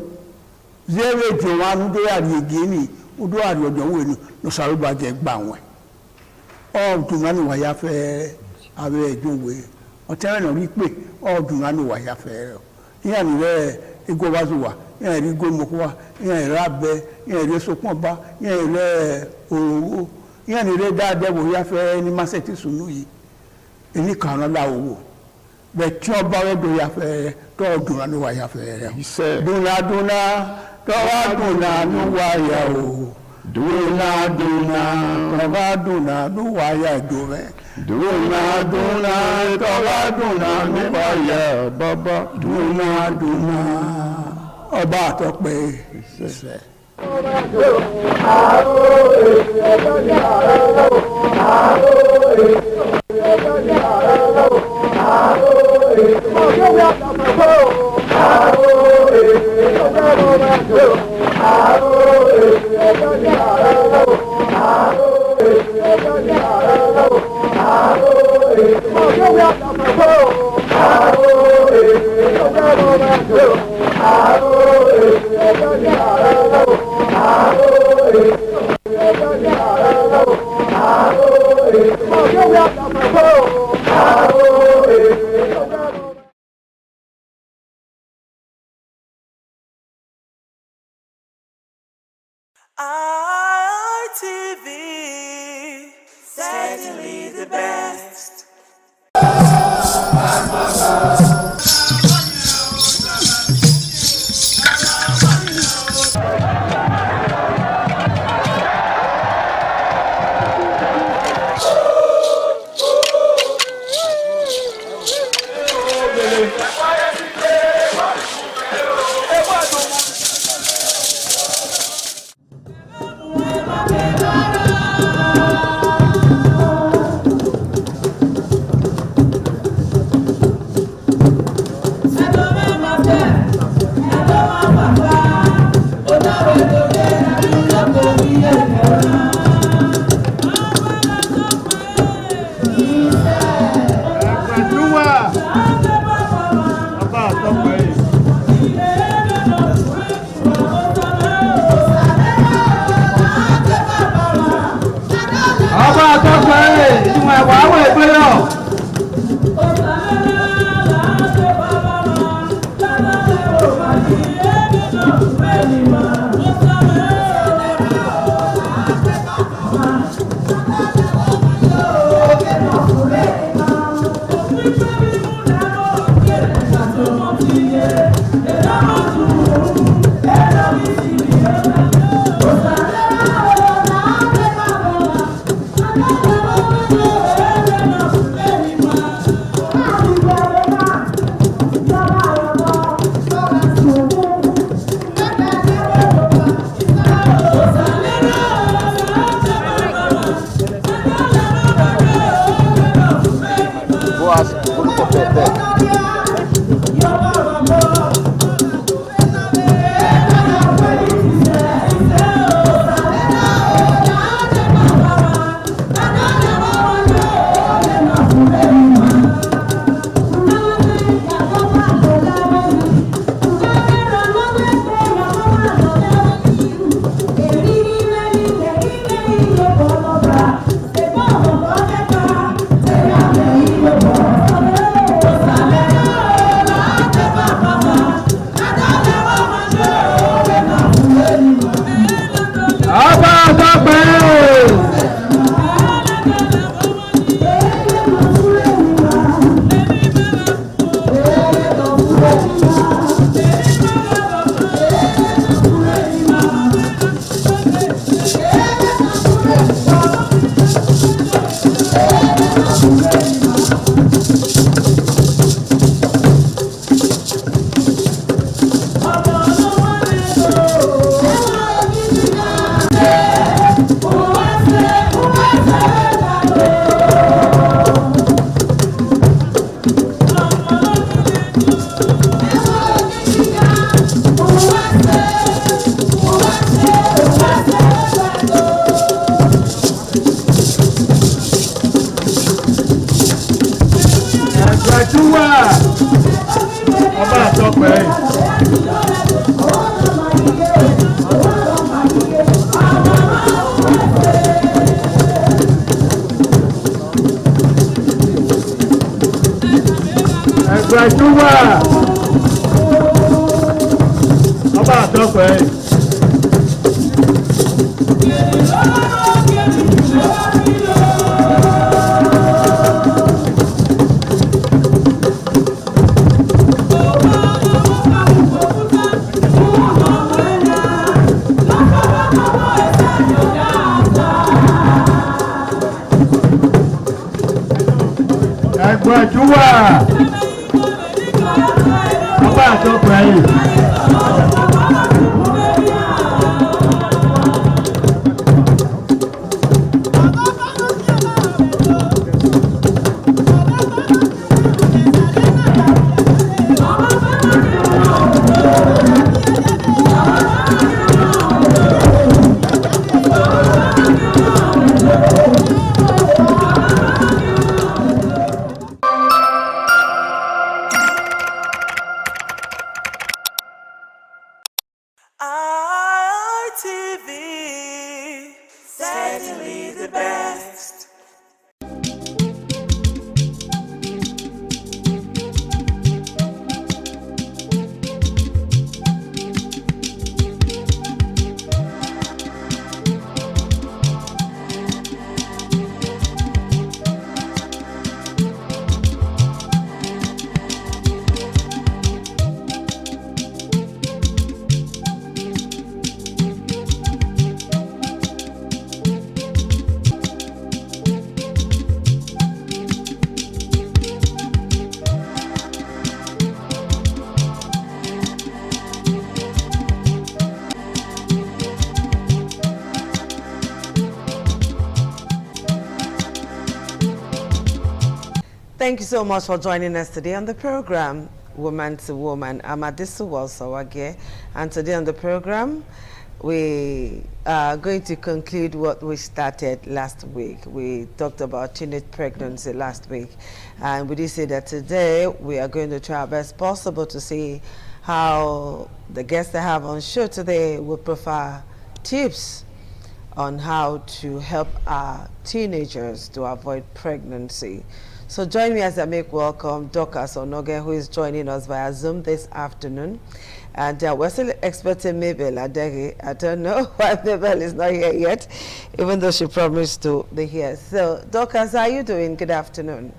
zero eight one udo ari egini udo ari odonwo ni no saruba je gba won o dunani wa ya fe abe ejunwe o tere no ri pe o dunani wa ya fe iya ni re igo bazuwa iya ri go mokuwa iya ra be iya ri sokun ba iya re orowo iya ni re daade wo ya fe ni maseti sunu yi eni kan la owo be ti oba we do ya fe to dunani wa ya fe duna tọ́wá dùnà ló wáyà o dùnà tọ́wá dùnà ló wáyà ìjọ rẹ̀ dùnà tọ́wá dùnà ló wáyà bàbá dùnà ọba àtọ́pẹ́ ṣẹṣẹ. I ITV, certainly the best. ITV, certainly the best. Thank you so much for joining us today on the program, Woman to Woman. I'm Adisu Walsawage, and today on the program, we are going to conclude what we started last week. We talked about teenage pregnancy last week, and we did say that today we are going to try our best possible to see how the guests I have on show today will provide tips on how to help our teenagers to avoid pregnancy. So join me as I make welcome Dorcas Onoge, who is joining us via Zoom this afternoon. And we're still expecting Mabel Adegi. I don't know why Mabel is not here yet, even though she promised to be here. So Dorcas, how are you doing? Good afternoon.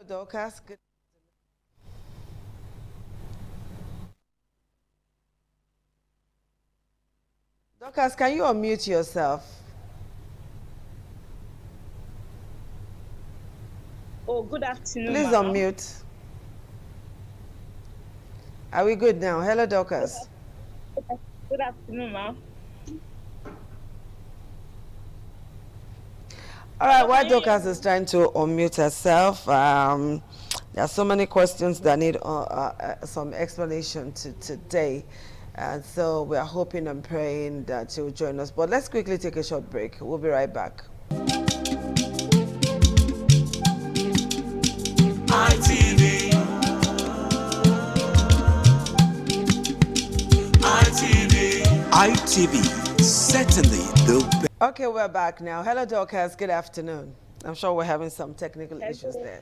Dorcas, good. Dorcas, can you unmute yourself? Oh, good afternoon. Please unmute. Are we good now? Hello, Dorcas. Good afternoon, ma'am. All right, while Dorcas is trying to unmute herself, there are so many questions that need some explanation today. And so we are hoping and praying that she will join us. But let's quickly take a short break. We'll be right back. ITV. ITV, certainly the best. Okay, we're back now. Hello, Dorcas. Good afternoon. I'm sure we're having some technical issues there.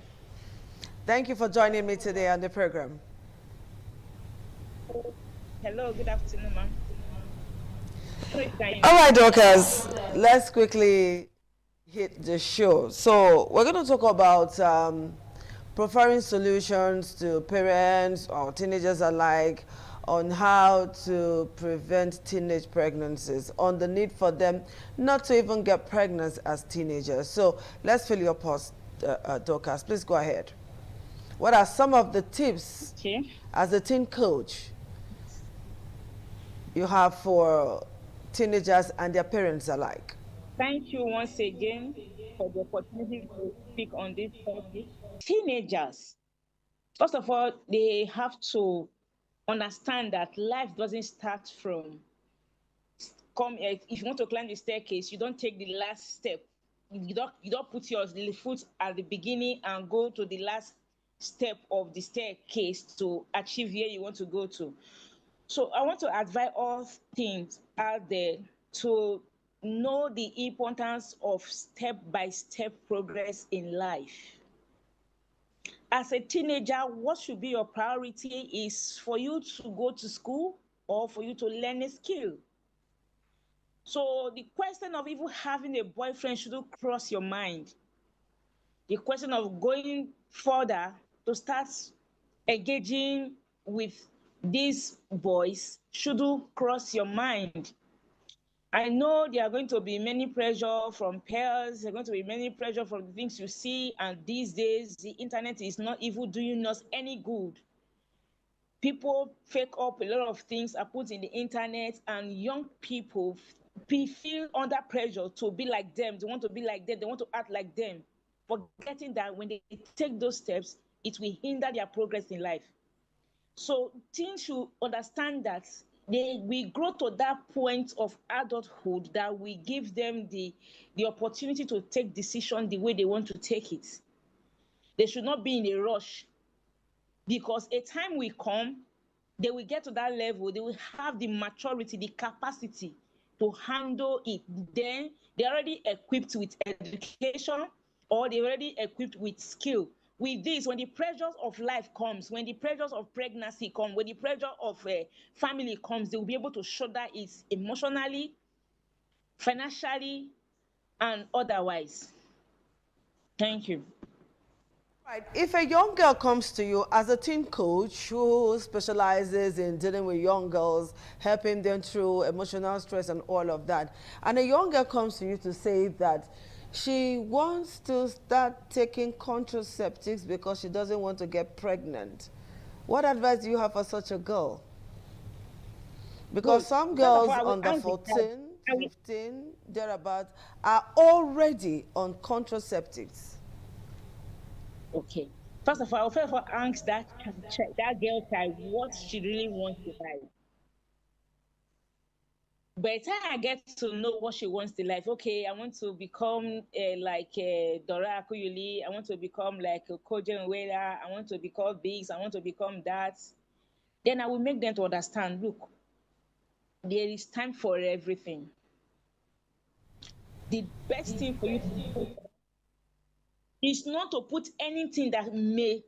Thank you for joining me today on the program. Hello, good afternoon, ma'am. All right, Dorcas, let's quickly hit the show. So we're going to talk about providing solutions to parents or teenagers alike on how to prevent teenage pregnancies, on the need for them not to even get pregnant as teenagers. So let's fill your post, Dorcas. Please go ahead. What are some of the tips as a teen coach you have for teenagers and their parents alike? Thank you once again for the opportunity to speak on this topic. Teenagers, first of all, they have to understand that life doesn't start from if you want to climb the staircase, you don't take the last step. You don't put your foot at the beginning and go to the last step of the staircase to achieve where you want to go to. So I want to advise all things out there to know the importance of step-by-step progress in life. As a teenager, what should be your priority is for you to go to school or for you to learn a skill. So the question of even having a boyfriend shouldn't cross your mind. The question of going further to start engaging with these boys shouldn't cross your mind. I know there are going to be many pressure from peers, there are going to be many pressure from the things you see, and these days the internet is not even doing us any good. People fake up a lot of things are put in the internet, and young people feel under pressure to be like them. They want to be like them, they want to act like them, forgetting that when they take those steps, it will hinder their progress in life. So teens should understand that we grow to that point of adulthood that we give them the opportunity to take decision the way they want to take it. They should not be in a rush, because a time will come, they will get to that level, they will have the maturity, the capacity to handle it. Then they're already equipped with education, or they're already equipped with skill. With this, when the pressures of life comes, when the pressures of pregnancy come, when the pressure of family comes, they will be able to shoulder it emotionally, financially, and otherwise. Thank you. Right. If a young girl comes to you as a teen coach who specializes in dealing with young girls, helping them through emotional stress and all of that, and a young girl comes to you to say that she wants to start taking contraceptives because she doesn't want to get pregnant, what advice do you have for such a girl? Because some girls under 14, 15, thereabout, are already on contraceptives? Okay. First of all, ask that girl child what she really wants in life. By the time I get to know what she wants in life, okay, I want to become like Dora Akuyuli, I want to become like Kojen Wera, I want to become Biggs, I want to become that. Then I will make them to understand, look, there is time for everything. The best thing for you to do is not to put anything that may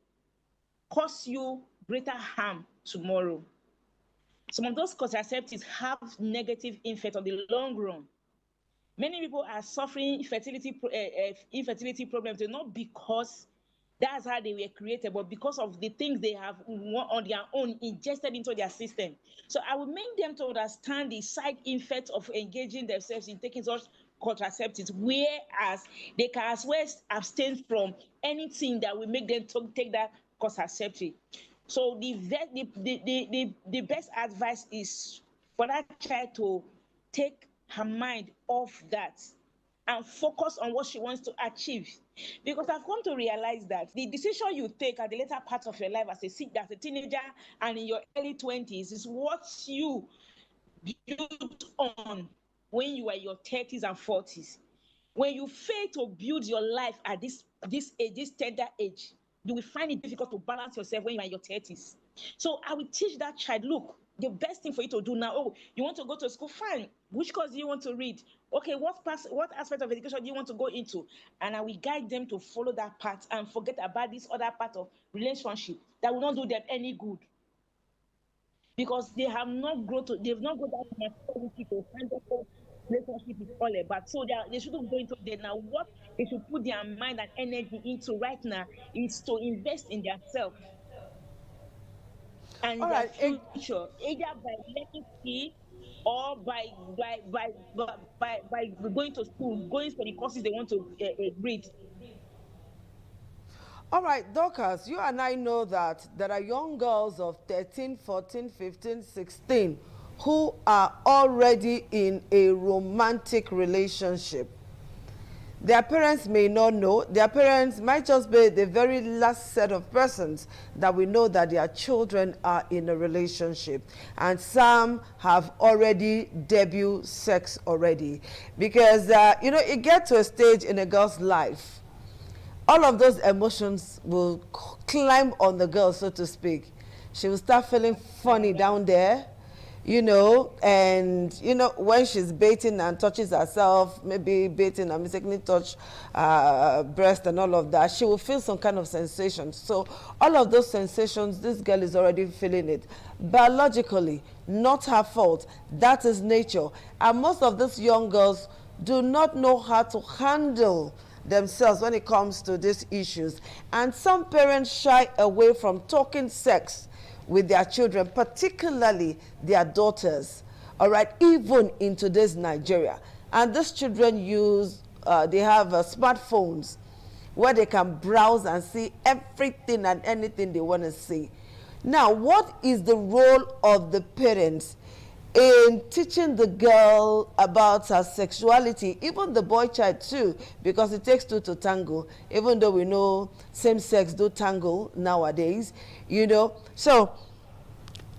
cause you greater harm tomorrow. Some of those contraceptives have negative effect on the long run. Many people are suffering infertility problems, not because that's how they were created, but because of the things they have on their own ingested into their system. So I will make them to understand the side effects of engaging themselves in taking such contraceptives, whereas they can as well abstain from anything that will make them to take that contraceptive. So the best advice is for that child to take her mind off that and focus on what she wants to achieve. Because I've come to realize that the decision you take at the later part of your life as a teenager and in your early 20s is what you build on when you are in your 30s and 40s. When you fail to build your life at this age, this tender age, you will find it difficult to balance yourself when you are in your 30s. So I will teach that child, look, the best thing for you to do now, oh, you want to go to school? Fine. Which course do you want to read? Okay, what aspect of education do you want to go into? And I will guide them to follow that path and forget about this other part of relationship that will not do them any good. Because they have not they've not got that maturity to handle what relationship is all about. So they shouldn't go into there now. What they should put their mind and energy into right now is to invest in themselves and in their future, either by letting see or by going to school, going for the courses they want to read. All right, Dorcas, you and I know that there are young girls of 13, 14, 15, 16 who are already in a romantic relationship. Their parents may not know. Their parents might just be the very last set of persons that we know that their children are in a relationship. And some have already debuted sex already. Because, you know, it gets to a stage in a girl's life, all of those emotions will climb on the girl, so to speak. She will start feeling funny down there, you know, and, you know, when she's baiting and touches herself, maybe baiting and mistakenly touch breast and all of that, she will feel some kind of sensation. So all of those sensations, this girl is already feeling it. Biologically, not her fault. That is nature. And most of these young girls do not know how to handle themselves when it comes to these issues. And some parents shy away from talking sex with their children, particularly their daughters, all right, even in today's Nigeria. And these children use, they have smartphones where they can browse and see everything and anything they want to see. Now, what is the role of the parents in teaching the girl about her sexuality, even the boy child too, because it takes two to tango, even though we know same sex do tango nowadays, you know. So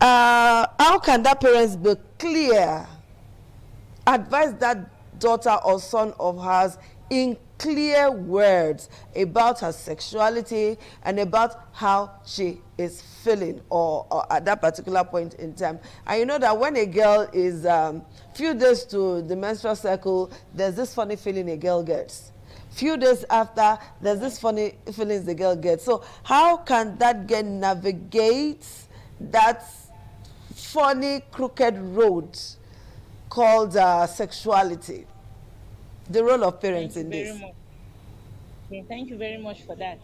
how can that parents be clear, advise that daughter or son of hers in clear words about her sexuality and about how she is feeling or at that particular point in time? And you know that when a girl is few days to the menstrual cycle, there's this funny feeling a girl gets. Few days after, there's this funny feelings the girl gets. So how can that girl navigate that funny crooked road called sexuality? The role of parents in this. Yeah, thank you very much for that.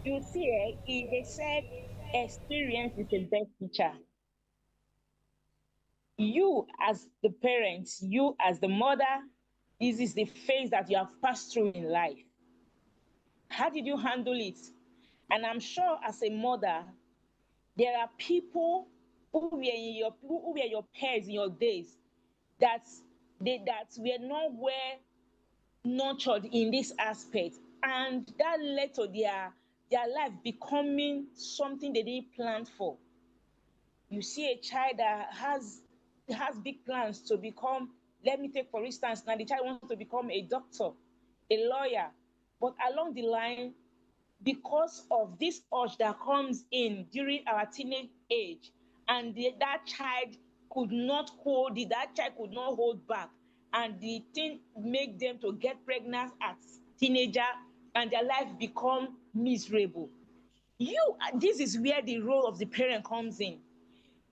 You see, they said experience is the best teacher. You as the parents, you as the mother, this is the phase that you have passed through in life. How did you handle it? And I'm sure as a mother, there are people who were your peers in your days that that were not well nurtured in this aspect, and that led to their life becoming something they didn't plan for. You see a child that has big plans to become, let me take for instance, now the child wants to become a doctor, a lawyer, but along the line, because of this urge that comes in during our teenage age, and that child could not hold it, that child could not hold back, and the thing make them to get pregnant as teenager, and their life become miserable. This is where the role of the parent comes in.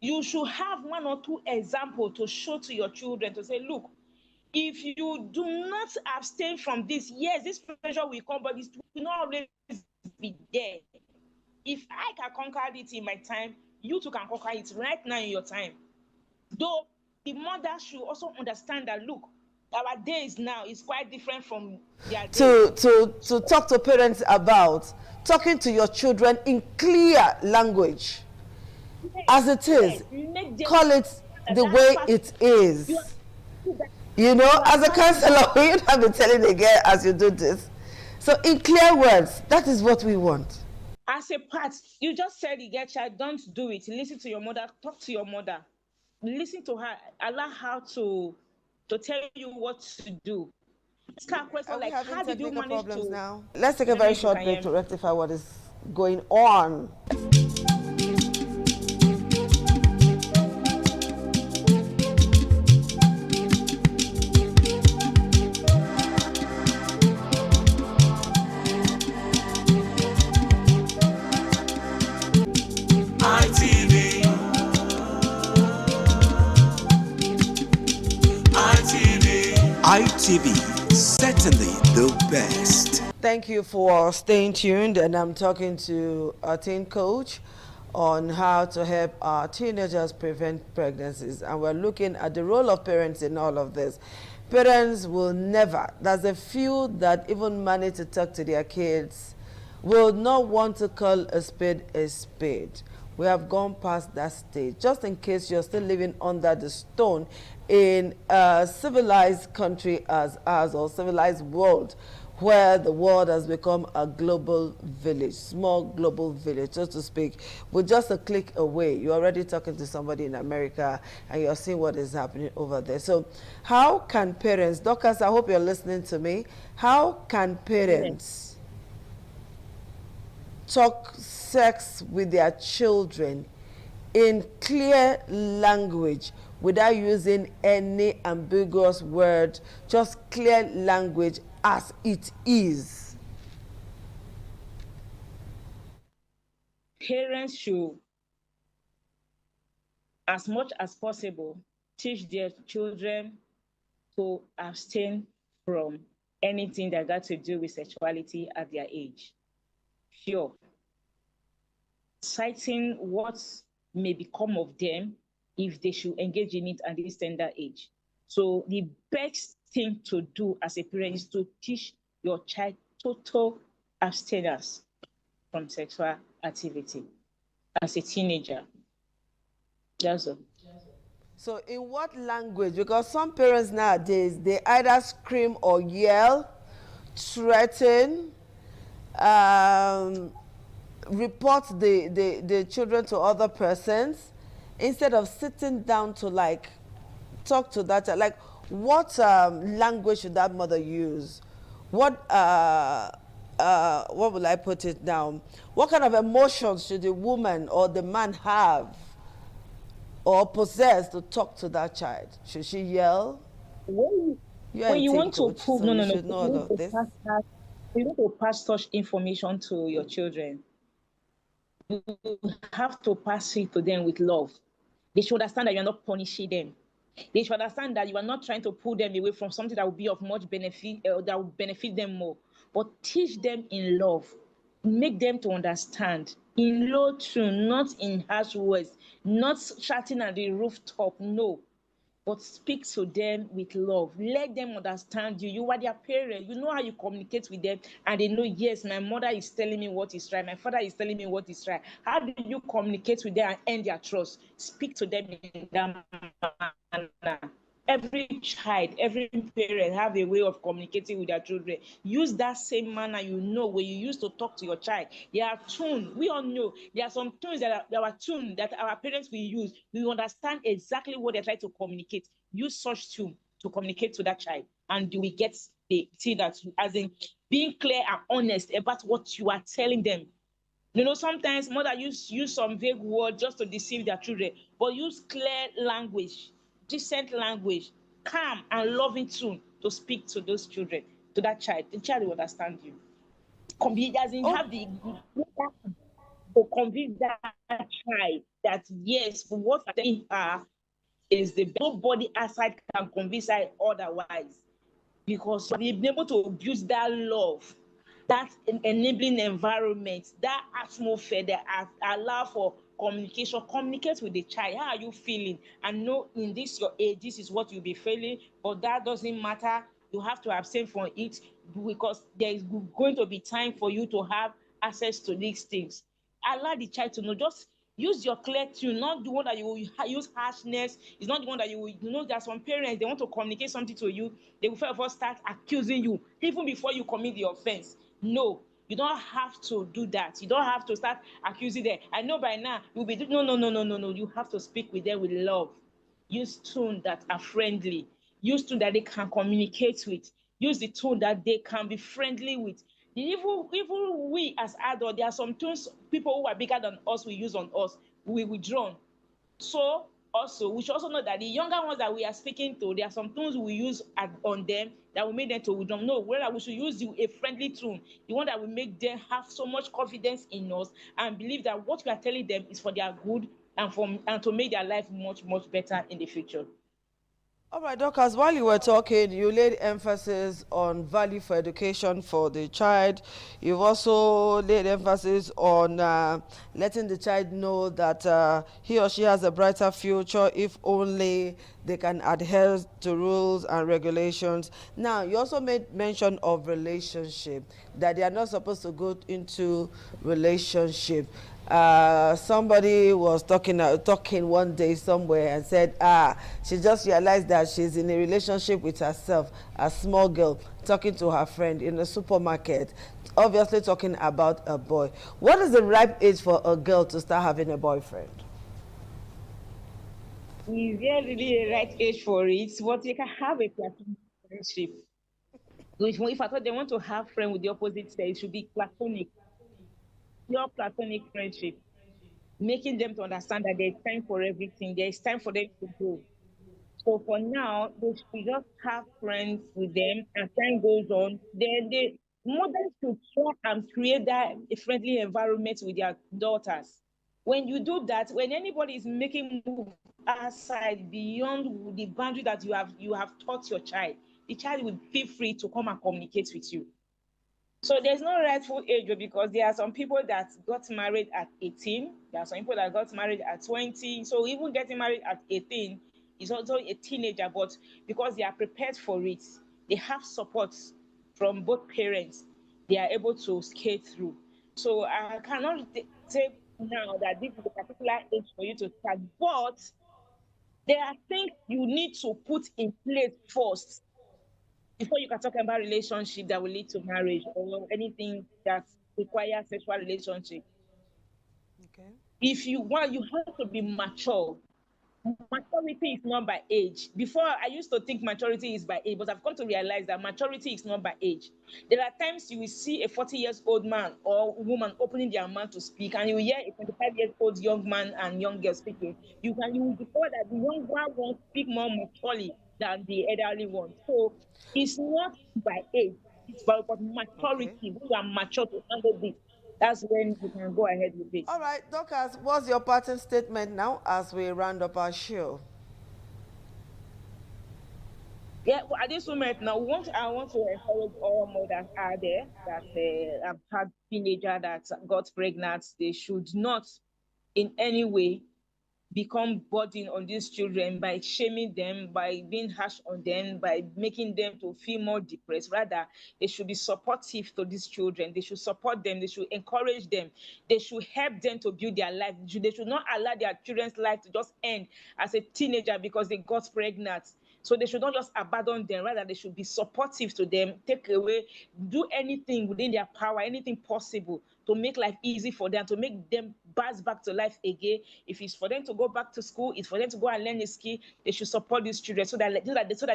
You should have one or two examples to show to your children to say, look, if you do not abstain from this, yes, this pressure will come, but it will not always be there. If I can conquer it in my time, you too can conquer it right now in your time. Though the mother should also understand that, look, our days now is quite different from their days. To talk to parents about talking to your children in clear language, as it is, call it the way it is. You know, as a counselor, you have been telling again as you do this. So in clear words, that is what we want. As a part, you just said you get child, don't do it. Listen to your mother, talk to your mother. Listen to her, allow her to tell you what to do. Are we having how did you technical manage problems to now? Let's take a very short break to rectify what is going on. ITV, certainly the best. Thank you for staying tuned, and I'm talking to a teen coach on how to help our teenagers prevent pregnancies, and we're looking at the role of parents in all of this. Parents will never, there's a few that even manage to talk to their kids, will not want to call a spade a spade. We have gone past that stage. Just in case you're still living under the stone in a civilized country as ours, or civilized world, where the world has become a global village, small global village, so to speak. With just a click away, you're already talking to somebody in America and you're seeing what is happening over there. So how can parents, Dorcas, I hope you're listening to me, how can parents talk sex with their children in clear language without using any ambiguous word, just clear language as it is? Parents should, as much as possible, teach their children to abstain from anything that got to do with sexuality at their age. Sure. Citing what may become of them if they should engage in it at this tender age. So the best thing to do as a parent is to teach your child total abstinence from sexual activity as a teenager. That's all. So in what language? Because some parents nowadays, they either scream or yell, threaten, report the children to other persons, instead of sitting down to like talk to that child. Like, what language should that mother use? What will I put it down? What kind of emotions should the woman or the man have or possess to talk to that child? Should she yell? When you want to prove, you need to pass such information to your children. You have to pass it to them with love. They should understand that you're not punishing them. They should understand that you are not trying to pull them away from something that will be of much benefit, that will benefit them more. But teach them in love. Make them to understand in low tune, not in harsh words, not shouting at the rooftop, no. But speak to them with love. Let them understand you. You are their parent. You know how you communicate with them, and they know, yes, my mother is telling me what is right. My father is telling me what is right. How do you communicate with them and earn their trust? Speak to them in that manner. Every child, every parent have a way of communicating with their children. Use that same manner when you used to talk to your child. There are tunes. We all know there are some tunes that are tunes that our parents will use. We understand exactly what they're trying to communicate. Use such tune to communicate to that child, and we get the see that as in being clear and honest about what you are telling them. Sometimes mother use some vague words just to deceive their children, but use clear language, decent language, calm and loving tone to speak to those children, to that child. The child will understand you. Have the to convince that child that yes, what I'm telling her is the nobody outside can convince her otherwise, because being able to abuse that love, that enabling environment, that atmosphere that allow for communication. Communicate with the child. How are you feeling? And know in this your age, this is what you'll be feeling, but that doesn't matter. You have to abstain from it because there is going to be time for you to have access to these things. Allow the child to know. Just use your clear tune, not the one that you will use harshness. It's not the one that you will, there are some parents, they want to communicate something to you. They will first of all start accusing you even before you commit the offense. No, you don't have to do that. You don't have to start accusing them. I know by now you'll be no. You have to speak with them with love. Use tone that are friendly. Use tone that they can communicate with. Use the tone that they can be friendly with. Even we as adults, there are some tones people who are bigger than us will use on us. We withdraw. So also, we should also know that the younger ones that we are speaking to, there are some tones we use on them that will make them to withdraw. No, whether we should use a friendly tone, the one that will make them have so much confidence in us and believe that what we are telling them is for their good and to make their life much, much better in the future. All right, Dorcas, while you were talking, you laid emphasis on value for education for the child. You've also laid emphasis on letting the child know that he or she has a brighter future if only they can adhere to rules and regulations. Now, you also made mention of relationship, that they are not supposed to go into relationship. Somebody was talking one day somewhere and said she just realized that she's in a relationship with herself, a small girl talking to her friend in a supermarket, obviously talking about a boy. What is the ripe age for a girl to start having a boyfriend? Is there really a right age for it? But you can have a platonic friendship. If I thought they want to have friends with the opposite sex, it should be platonic. Your platonic friendship, making them to understand that there's time for everything. There's time for them to grow. So for now, they should just have friends with them. As time goes on, then the mothers should try and create that friendly environment with their daughters. When you do that, when anybody is making move outside beyond the boundary that you have taught your child, the child will feel free to come and communicate with you. So there's no rightful age, because there are some people that got married at 18. There are some people that got married at 20. So even getting married at 18 is also a teenager, but because they are prepared for it, they have support from both parents, they are able to skate through. So I cannot say now that this is a particular age for you to start, but there are things you need to put in place first before you can talk about relationship that will lead to marriage or anything that requires sexual relationship. Okay. If you want, you have to be mature. Maturity is not by age. Before, I used to think maturity is by age, but I've come to realize that maturity is not by age. There are times you will see a 40-year-old man or woman opening their mouth to speak, and you will hear a 25-year-old young man and young girl speaking. You will discover that the young one won't speak more maturely than the elderly one. So it's not by age, it's by maturity. Okay. We are mature to handle this. That's when you can go ahead with it. All right, Dorcas, what's your parting statement now as we round up our show? Yeah, well, at this moment now, I want to encourage all mothers out there that have had teenager that got pregnant. They should not in any way become burden on these children by shaming them, by being harsh on them, by making them to feel more depressed. Rather, they should be supportive to these children. They should support them. They should encourage them. They should help them to build their life. They should not allow their children's life to just end as a teenager because they got pregnant. So they should not just abandon them, rather they should be supportive to them, take away, do anything within their power, anything possible to make life easy for them, to make them bounce back to life again. If it's for them to go back to school, it's for them to go and learn a skill, they should support these children so that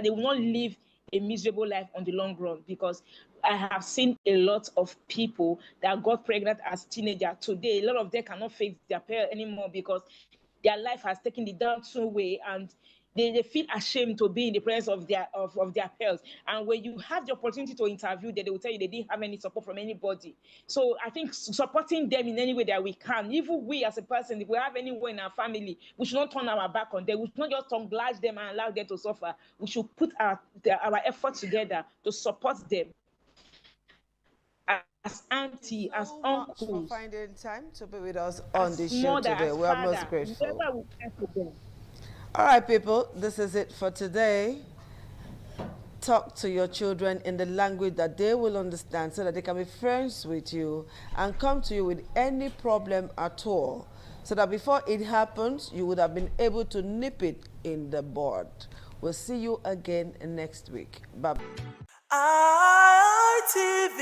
they will not live a miserable life on the long run. Because I have seen a lot of people that got pregnant as teenagers today. A lot of them cannot face their parents anymore because their life has taken the downturn way, and they feel ashamed to be in the presence of their parents. And when you have the opportunity to interview them, they will tell you they didn't have any support from anybody. So I think supporting them in any way that we can, even we as a person, if we have anyone in our family, we should not turn our back on them. We should not just oblige them and allow them to suffer. We should put our efforts together to support them. As auntie, as uncles. For finding time to be with us on this show today. We are most grateful. All right, people, this is it for today. Talk to your children in the language that they will understand so that they can be friends with you and come to you with any problem at all, so that before it happens, you would have been able to nip it in the bud. We'll see you again next week. Bye-bye. ITV,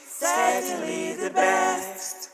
certainly the best.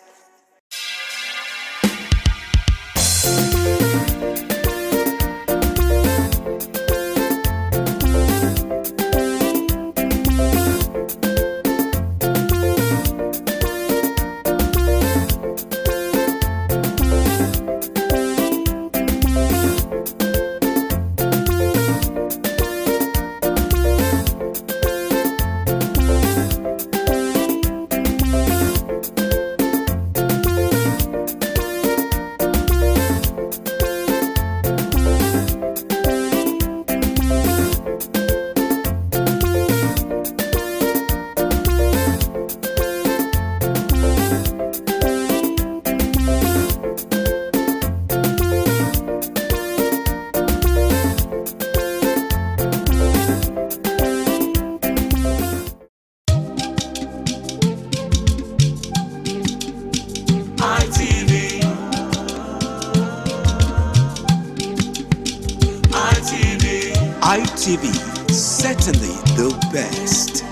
ITV, certainly the best.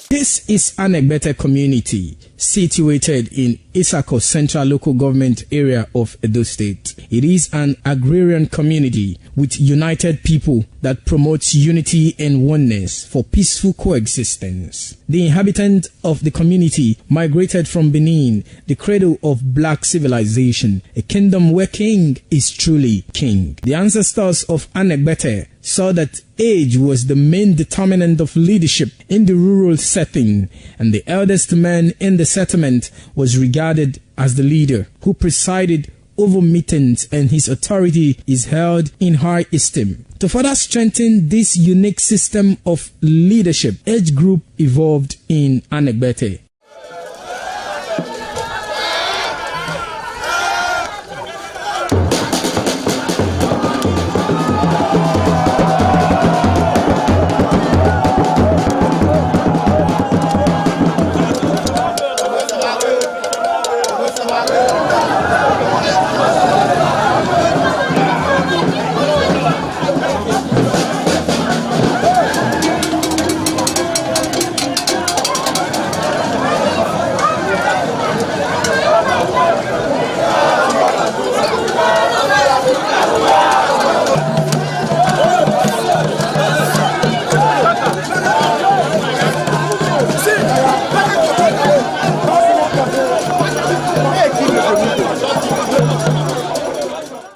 This is Anegbete community, situated in Isako Central Local Government Area of Edo State. It is an agrarian community with united people that promotes unity and oneness for peaceful coexistence. The inhabitants of the community migrated from Benin, the cradle of black civilization, a kingdom where king is truly king. The ancestors of Anegbete saw that age was the main determinant of leadership in the rural setting, and the eldest man in the settlement was regarded as the leader who presided over meetings, and his authority is held in high esteem. To further strengthen this unique system of leadership, age group evolved in Anegbete.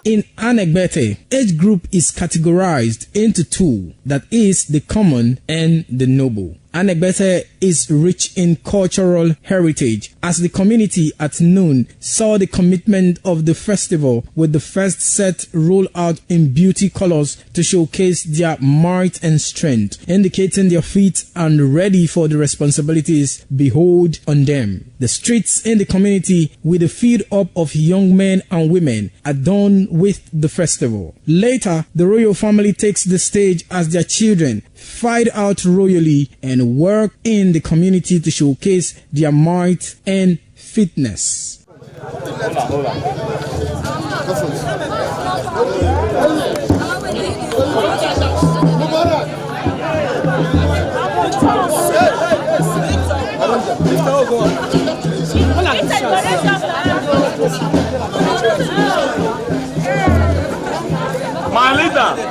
In Anegbete, age group is categorized into two, that is the common and the noble. Anegbete is rich in cultural heritage, as the community at noon saw the commitment of the festival with the first set roll out in beauty colors to showcase their might and strength, indicating their feet and ready for the responsibilities behold on them. The streets in the community with a feed up of young men and women adorned with the festival. Later, the royal family takes the stage as their children fight out royally and work in the community to showcase their might and fitness. My leader.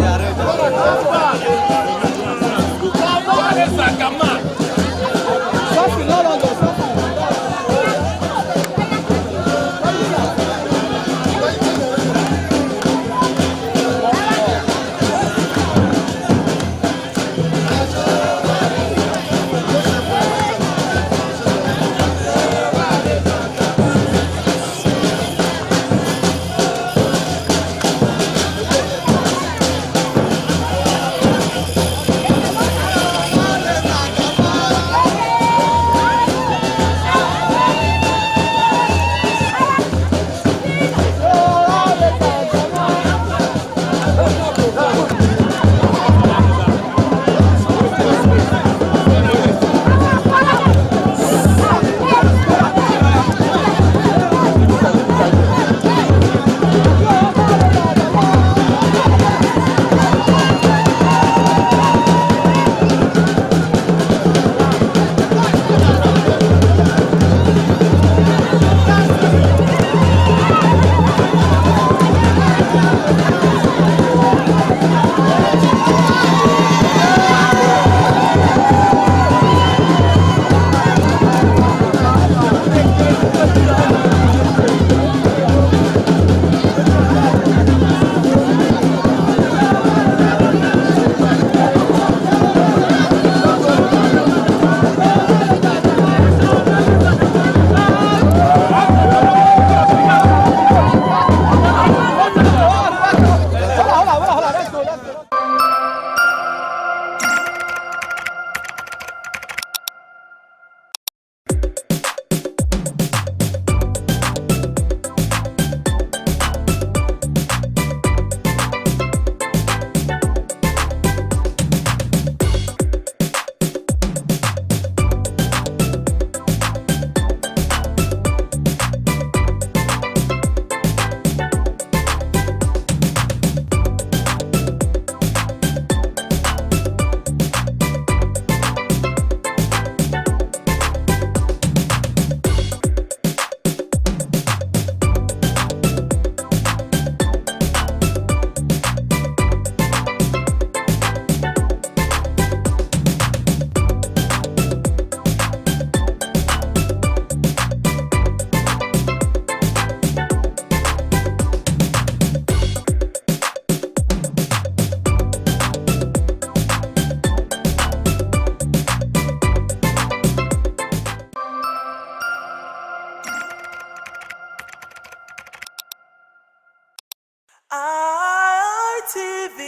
ITV,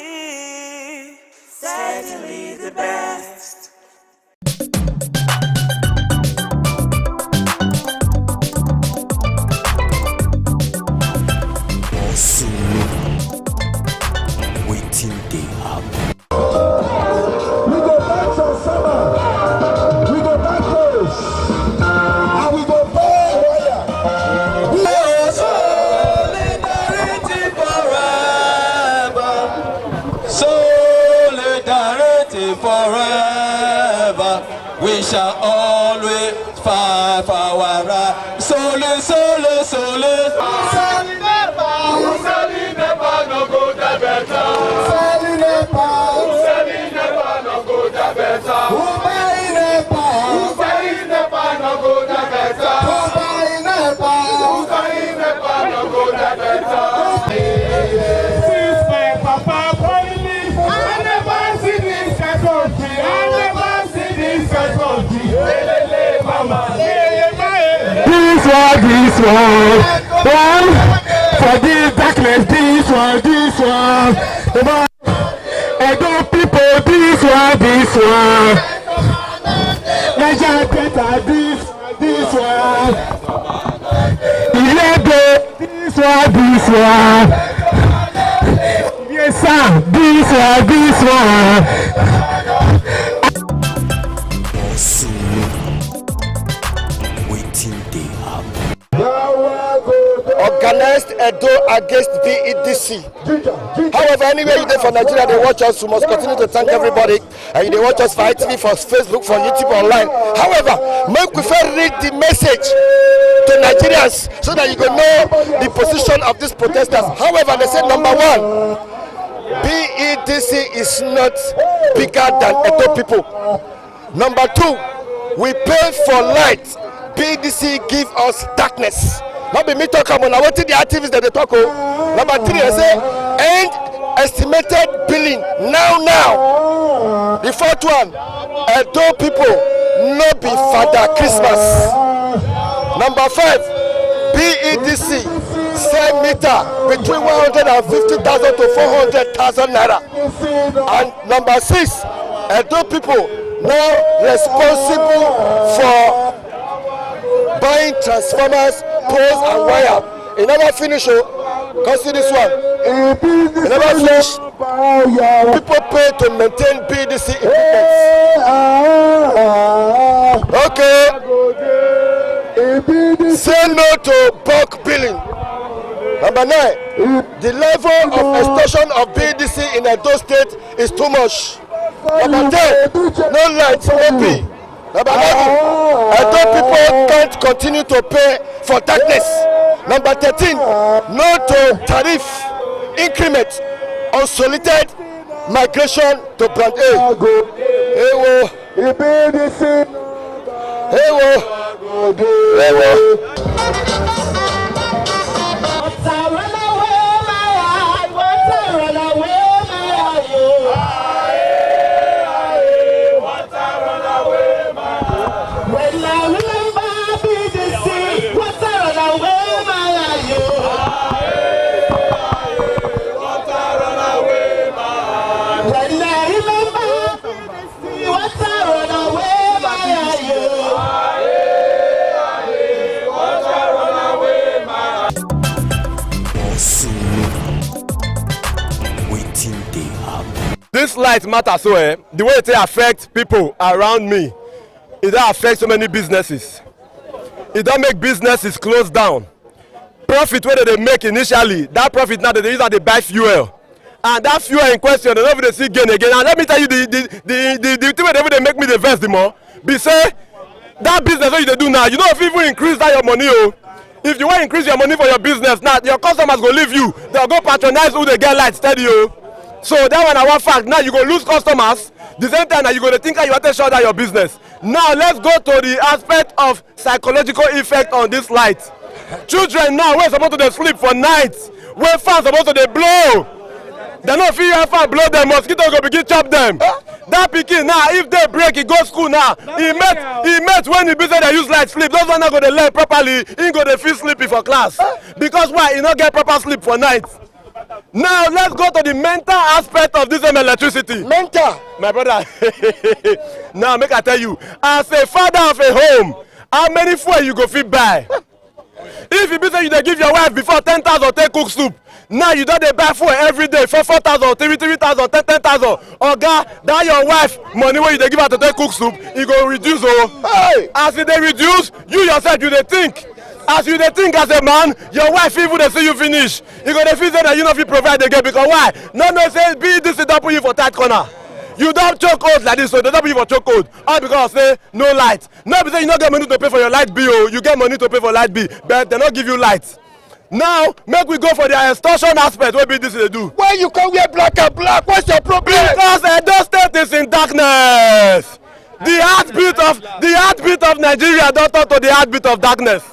certainly the best. Waiting they happen. We go back to summer. We go back close. And we go back warrior. We are solidarity forever. Solidarity forever. We shall always fight for our right. Sole, sole, sole. one. One for this darkness, this one. Edo people, this one. Niger Delta, this one. Ilebe, this one. Yes, sir, this one. Organized Edo against BEDC. However, anywhere you there for Nigeria, they watch us. We must continue to thank everybody. And they watch us for ITV, for Facebook, for YouTube online. However, make we first read the message to Nigerians so that you can know the position of these protesters. However, they said number one, BEDC is not bigger than Edo people. Number two, we pay for light. BEDC give us darkness. Not be me talk about now. What the activists that they talk about? Number three, they say end estimated billing now. The fourth one, Edo people no be Father Christmas. Number five, BEDC sell meter between 150,000 to 400,000 naira. And number six, Edo people now responsible for buying transformers, poles and wire. It never finish. Come see this one. It never finish. People pay to maintain BEDC equipment. Okay. Say no to bulk billing. Number 9. The level of extortion of BEDC in Edo State is too much. Number 10. No light, no bill. Number 11, Edo people can't continue to pay for darkness. Number 13, no to tariff increment on solicited migration to Brand A. This light matter so the way it affect people around me, it don't affect so many businesses. It don't make businesses close down. Profit where they make initially, that profit now they use that they buy fuel. And that fuel in question, they don't even see gain again. And let me tell you the thing where they make me the best the more. Be say that business what you do now, you know if you even increase that your money, if you want to increase your money for your business now, your customers go leave you. They'll go patronize who they get light steady. So that one our fact. Now you go lose customers. The same time now you go to think that you want to shut down your business. Now let's go to the aspect of psychological effect on this light. Children now we're supposed to sleep for nights. Where fans supposed to they blow. They not feel how far blow them, mosquitoes go begin chop them. That pikin now, if they break, he go school now. He met when he be say they use light sleep. Those one not go to learn properly. He go to feel sleepy for class. Because why? He not get proper sleep for night. Now let's go to the mental aspect of this electricity. Mental, my brother. Now make I tell you, as a father of a home, how many fuel you go fit buy? If you be say you dey give your wife before 10,000 take cook soup, now you don't dey buy fuel every day for 4,000, 3,000, 10,000. Oga, that your wife money wey you dey give her to take cook soup, e go reduce. Hey. As e dey reduce, you yourself you dey think. As you dey think as a man, your wife even dey see you finish. You go dey feel say that you no fit provide again because why? No say BEDC don put you for tight corner. You don't choke out like this, so they don't put you for choke out. All because say no light. No because you don't get money to pay for your light bill. You get money to pay for light bill, but they don't give you light. Now make we go for the extortion aspect. What BEDC they do? Why you can wear black and black? What's your problem? Because Edo State is in darkness. The heartbeat of Nigeria don't turn to the heartbeat of darkness.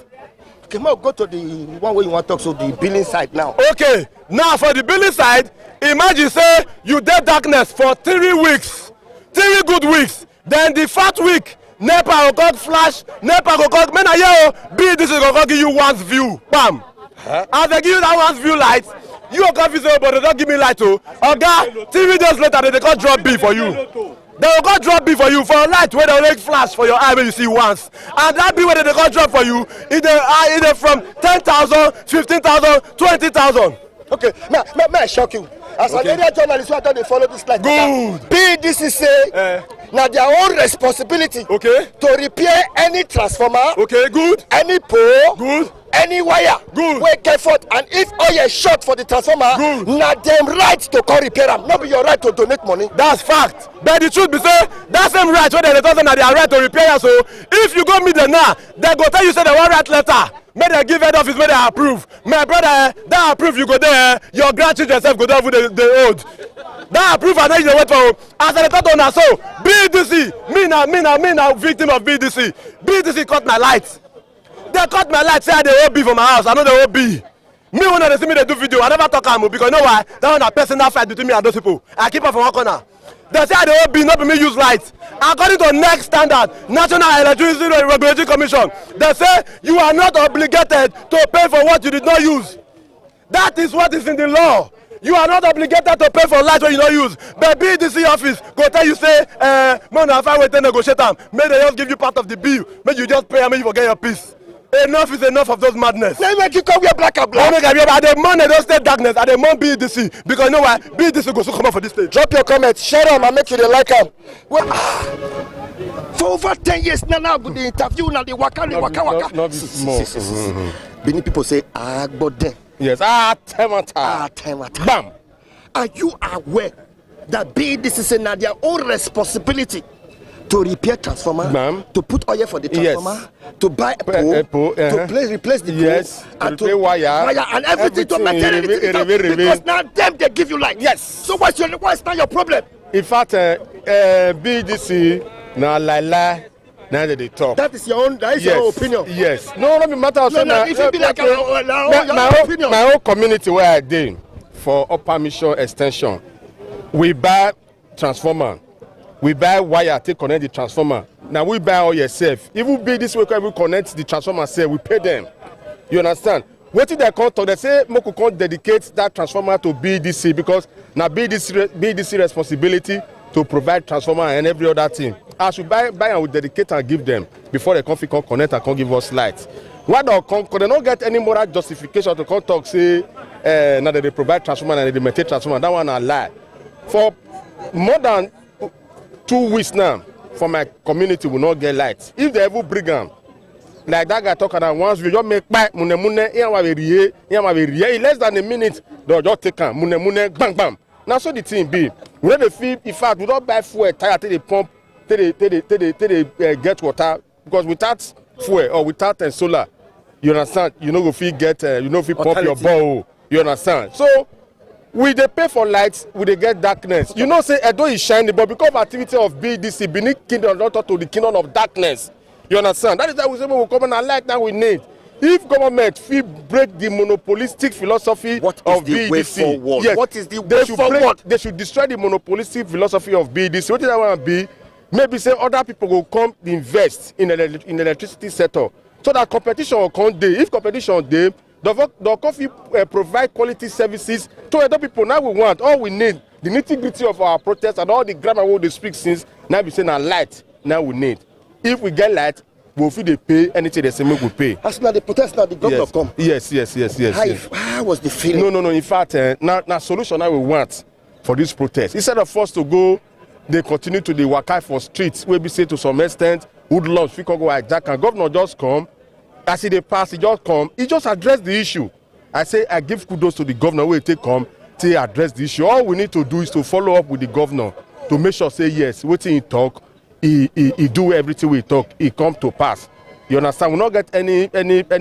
Okay, now go to the one where you want to talk, so the billing side now. Okay, now for the billing side, imagine say you did darkness for 3 weeks, 3 good weeks. Then the 4th week, NEPA go come flash, NEPA go come, man, I BDC go come give you one's view, bam. As they give you that one's view light, you go come visit, but they don't give me light, oh. Oga, 3 days later, they come drop B for you. They will go drop B for you for a light where they will flash for your eye when you see once. And that B where they go drop for you, either from 10,000, 15,000, 20,000. Okay, may I shock you? As an area journalist, I don't follow this like good. BDC say now their own responsibility to repair any transformer, good, any pole, good, any wire, good, wey get fault, and if oil short for the transformer, now them right to call repair am, not be your right to donate money. That's fact. But the truth be say, that same right where they tell them that they are right to repair. So if you go meet them now, they go tell you say they want write letter. May they give head office, may they approve. My brother, that approve you go there, your grandchildren self go there for the old. That approve and then you wait for. As I thought on that, so BDC, me now victim of BDC. BDC cut my lights. They cut my lights, say they will be for my house. I know they will be. Me when they see me they do video, I never talk am because you know why? That one a personal fight between me and those people. I keep her from one corner. They say they will be not be me use lights. According to next standard, National Electricity Regulatory Commission, they say you are not obligated to pay for what you did not use. That is what is in the law. You are not obligated to pay for lights when you don't use. But BDC office go tell you say, man, if I wait to negotiate them, may they just give you part of the bill. May you just pay and may you forget your peace. Enough is enough of those madness. Let me keep wear black and black. I demand they don't stay darkness. I demand BDC because you know why? BDC go so come out for this stage. Drop your comments, share them, and make sure they like them. Well, for over 10 years now, with the interview, now the waka. Not small. Many people say, but then. Yes, temata. Bam. Are you aware that BDC is now their own responsibility to repair transformer, to put oil for the transformer, to buy a pole, to replace the pole, and to pay wire and everything to maintain everything because now them they give you light. Yes. So what's not your problem? In fact, BDC now now they talk. That is your own. That is your opinion. Yes. No, not be matter of saying. If it be like your opinion. My whole community where I did for Upper Mission Extension, we buy transformer. We buy wire to connect the transformer. Now we buy all yourself. Even be this way, we connect the transformer, say we pay them. You understand? What did they come talk? They say Moko can't dedicate that transformer to BDC because now BDC responsibility to provide transformer and every other thing. As we buy and we dedicate and give them before they come connect and come give us light. Why don't they don't get any moral justification to come talk say now that they provide transformer and they maintain transformer? That one a lie. For more than 2 weeks now, for my community will not get light. If they ever bring them, like that guy talking about once we just make back in less than a minute, they'll just take them, bang bang. Now so the thing be, we don't feel in fact we don't buy fuel tire till they pump, till they get water because without fuel or without solar, you understand? You know if you get you know if you pump your ball, you understand? So we they pay for lights, we they get darkness. You know, say Edo is shining, but because of activity of BDC, Benin Kingdom not to the kingdom of darkness. You understand? That is why we say we will come and light that we need. If government feel break the monopolistic philosophy of BDC, way forward? Yes, what is the way forward? They should destroy the monopolistic philosophy of BDC. What did I want to be? Maybe say other people will come invest in the electricity sector, so that competition will come there. If competition there, the coffee provide quality services to other people. Now we want, all we need, the nitty-gritty of our protest and all the grammar we speak since, now we say now light, now we need. If we get light, we'll feel they pay anything they say we will pay. As now the protest, now the governor come. Yes. How was the feeling? No. In fact, now solution now we want for this protest. Instead of us to go, they continue to the waka for streets, where we say to some extent, Woodlands, we can go like that, and governor just come. As he pass, he just come. He just address the issue. I say I give kudos to the governor where he come to address the issue. All we need to do is to follow up with the governor to make sure say yes, what he talk, he do everything we talk, he come to pass. You understand? We not get any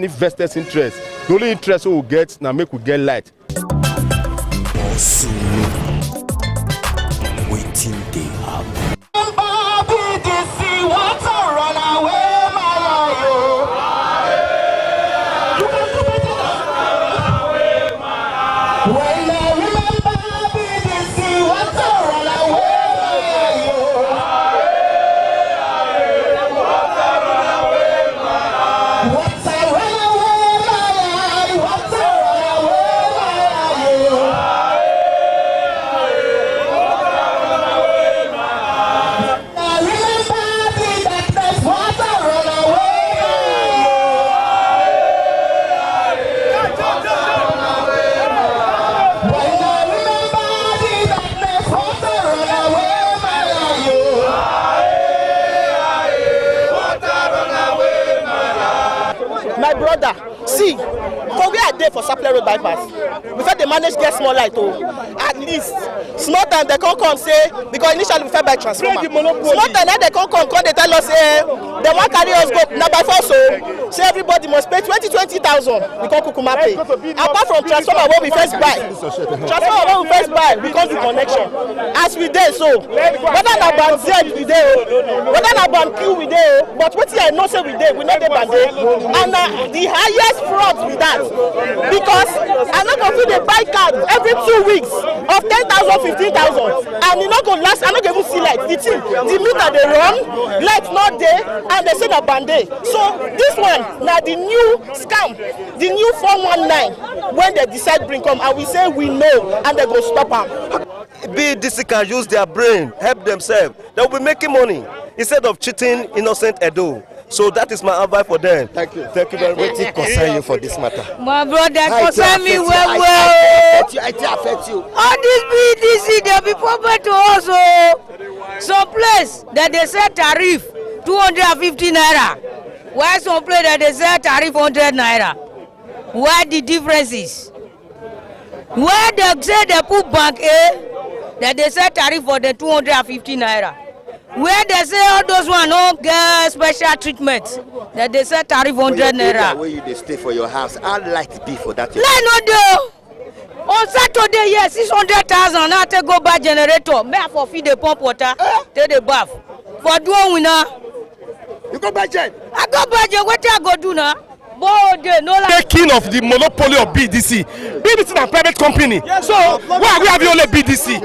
vested interest. The only interest we will get now make we get light. Waiting they happen. brother, see, for where I dey for Sapele Road bypass, before they manage get small light, at least small time they come say, because initially we fell by transformer. Small time now they come they tell us, they want carry us go, now by force, so say everybody must pay 20,000. We come Kukuma pay. Apart from transformer, what we first buy, we come to connection. As we dey so, whether na band Z we dey, whether na band Q we dey, but wetin I know say we dey, we no dey band A, and the highest fraud with that, because I no go fit dey buy card every 2 weeks of 10,000, 15,000, and e no go last. I no go even see light. The meter dey run, light not dey, and they say na band A. So this one na the new scam, the new 419 when they decide bring come, and we say we know, and they go stop am. BDC can use their brain, help themselves. They will be making money instead of cheating innocent Edo. So that is my advice for them. Thank you. Thank you very much. What concern you for this matter? My brother, concern me well. I affect you. All this BDC, they'll be proper to us. Some place that they set tariff 250 naira. Why some place that they set tariff 100 naira? Why the difference is? Where they say they put bank A, that they set tariff for the 250 naira. Where they say all those one don't get special treatment, that they set tariff 100 naira. Where you stay for your house, I'd like to be for that. Let no do. On Saturday, yes, 600,000. Now take go buy generator. May I for feed the pump water, take the bath. For doing winner. You go buy gen. I go buy gen. What I go do now? Taking of the monopoly of BDC. BDC is a private company. Yes, so why we have only BDC?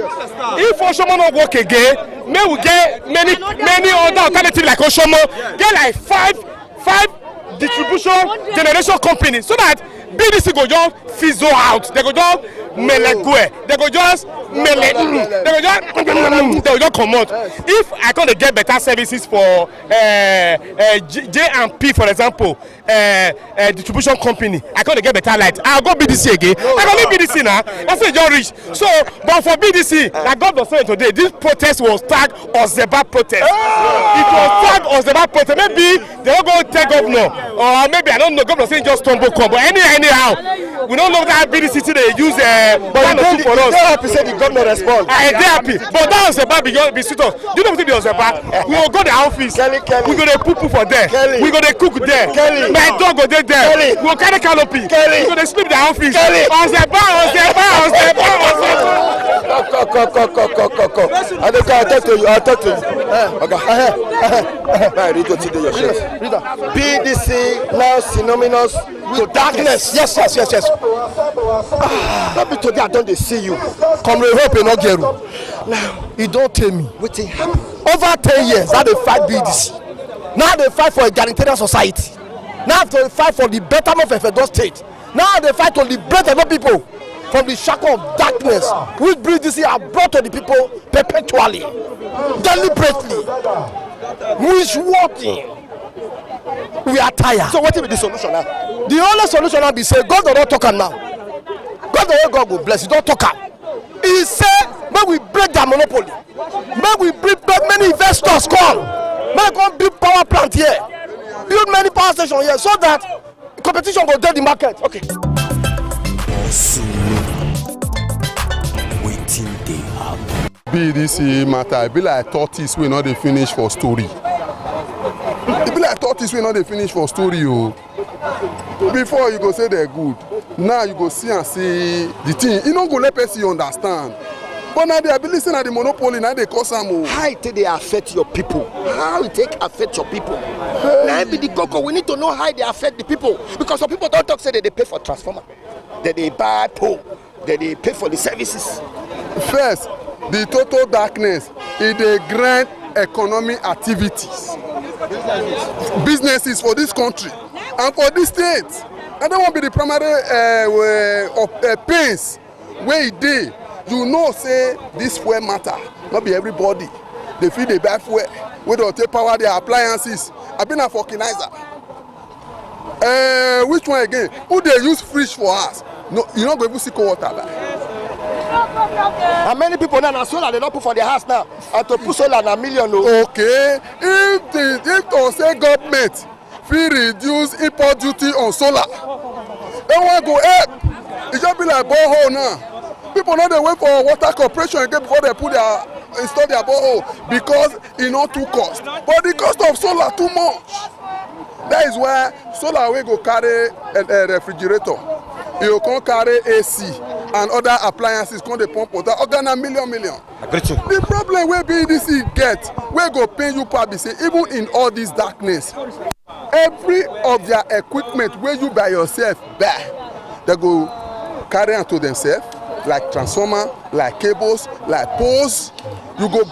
If Oshomo not work again, may we get many other alternatives like Oshomo. Get like five distribution generation companies so that BDC go just fizzle out. They go just melegue. They go just come out. If I can't get better services for J&P, for example, distribution company, I can't get better light. I'll go BDC again. I can leave BDC now. That's why you're rich. So, but for BDC, like God was saying today, this protest was tagged Ozeba protest. It was tagged Ozeba protest. Maybe they will go take governor, or maybe I don't know. Governor saying just tumble come, but anyhow, we don't know that BDC they use but for us. Happy say the governor respond. I dey happy, but that Ozeba be sweet us. You know what the Ozeba? We will go to the office. We go to poo for there. We go to cook there. My dog go there. We will carry canopy. We go to sleep in the office. Ozeba. I'll talk to you. Okay. Continue your shit. BDC now synonymous with darkness. Yes. Not be today I don't see you. Come hope you not get now. You don't tell me what happened. Over 10 years, now they fight BDC. Now they fight for egalitarian society. Now they fight for the betterment of Edo State. Now they fight to liberate Edo people from the shackle of darkness, which BDC are brought to the people perpetually, deliberately, which working. We are tired. So what will be the solution now? The only solution now be say God will not talk now. God will bless you. Don't talk. He said, may we break the monopoly. May we bring many investors come. May we come build power plant here. Build many power stations here so that competition will get the market. Okay. BDC matter. It be like tortoise we not they finish for story. It be like tortoise we not they finish for story. Before you go say they're good. Now you go see and see the thing. You don't go let person understand. But now they are listening at the monopoly. Now they cause some. How it they affect your people? How it take affect your people? Now be the cocoa. We need to know how they affect the people because some people don't talk say that they pay for transformer, that they buy pole, that they pay for the services. First, the total darkness is the grand economic activities, businesses for this country and for this state. I don't want to be the primary pains where it dey. You know, say this fuel matter. Not be everybody. They feel they buy fuel. We don't take power their appliances. I've been a vulcanizer. Which one again? Who they use fridge for us? No, you not going to see cold water. And many people now solar they don't put for their house now. And to put solar na $1 million. Okay. If to say government fit reduce import duty on solar. They want go help. It just be like borehole now. People no dey wait for water corporation again before they install their borehole because e no too cost. But the cost of solar too much. That is why solar wey go carry a refrigerator, e go come carry AC and other appliances come dey pump water. Oga na million. The problem wey BEDC get wey go pain you pass be say even in all this darkness, every of their equipment wey you by yourself buy, they go carry am to themselves, like transformer, like cables, like poles. You go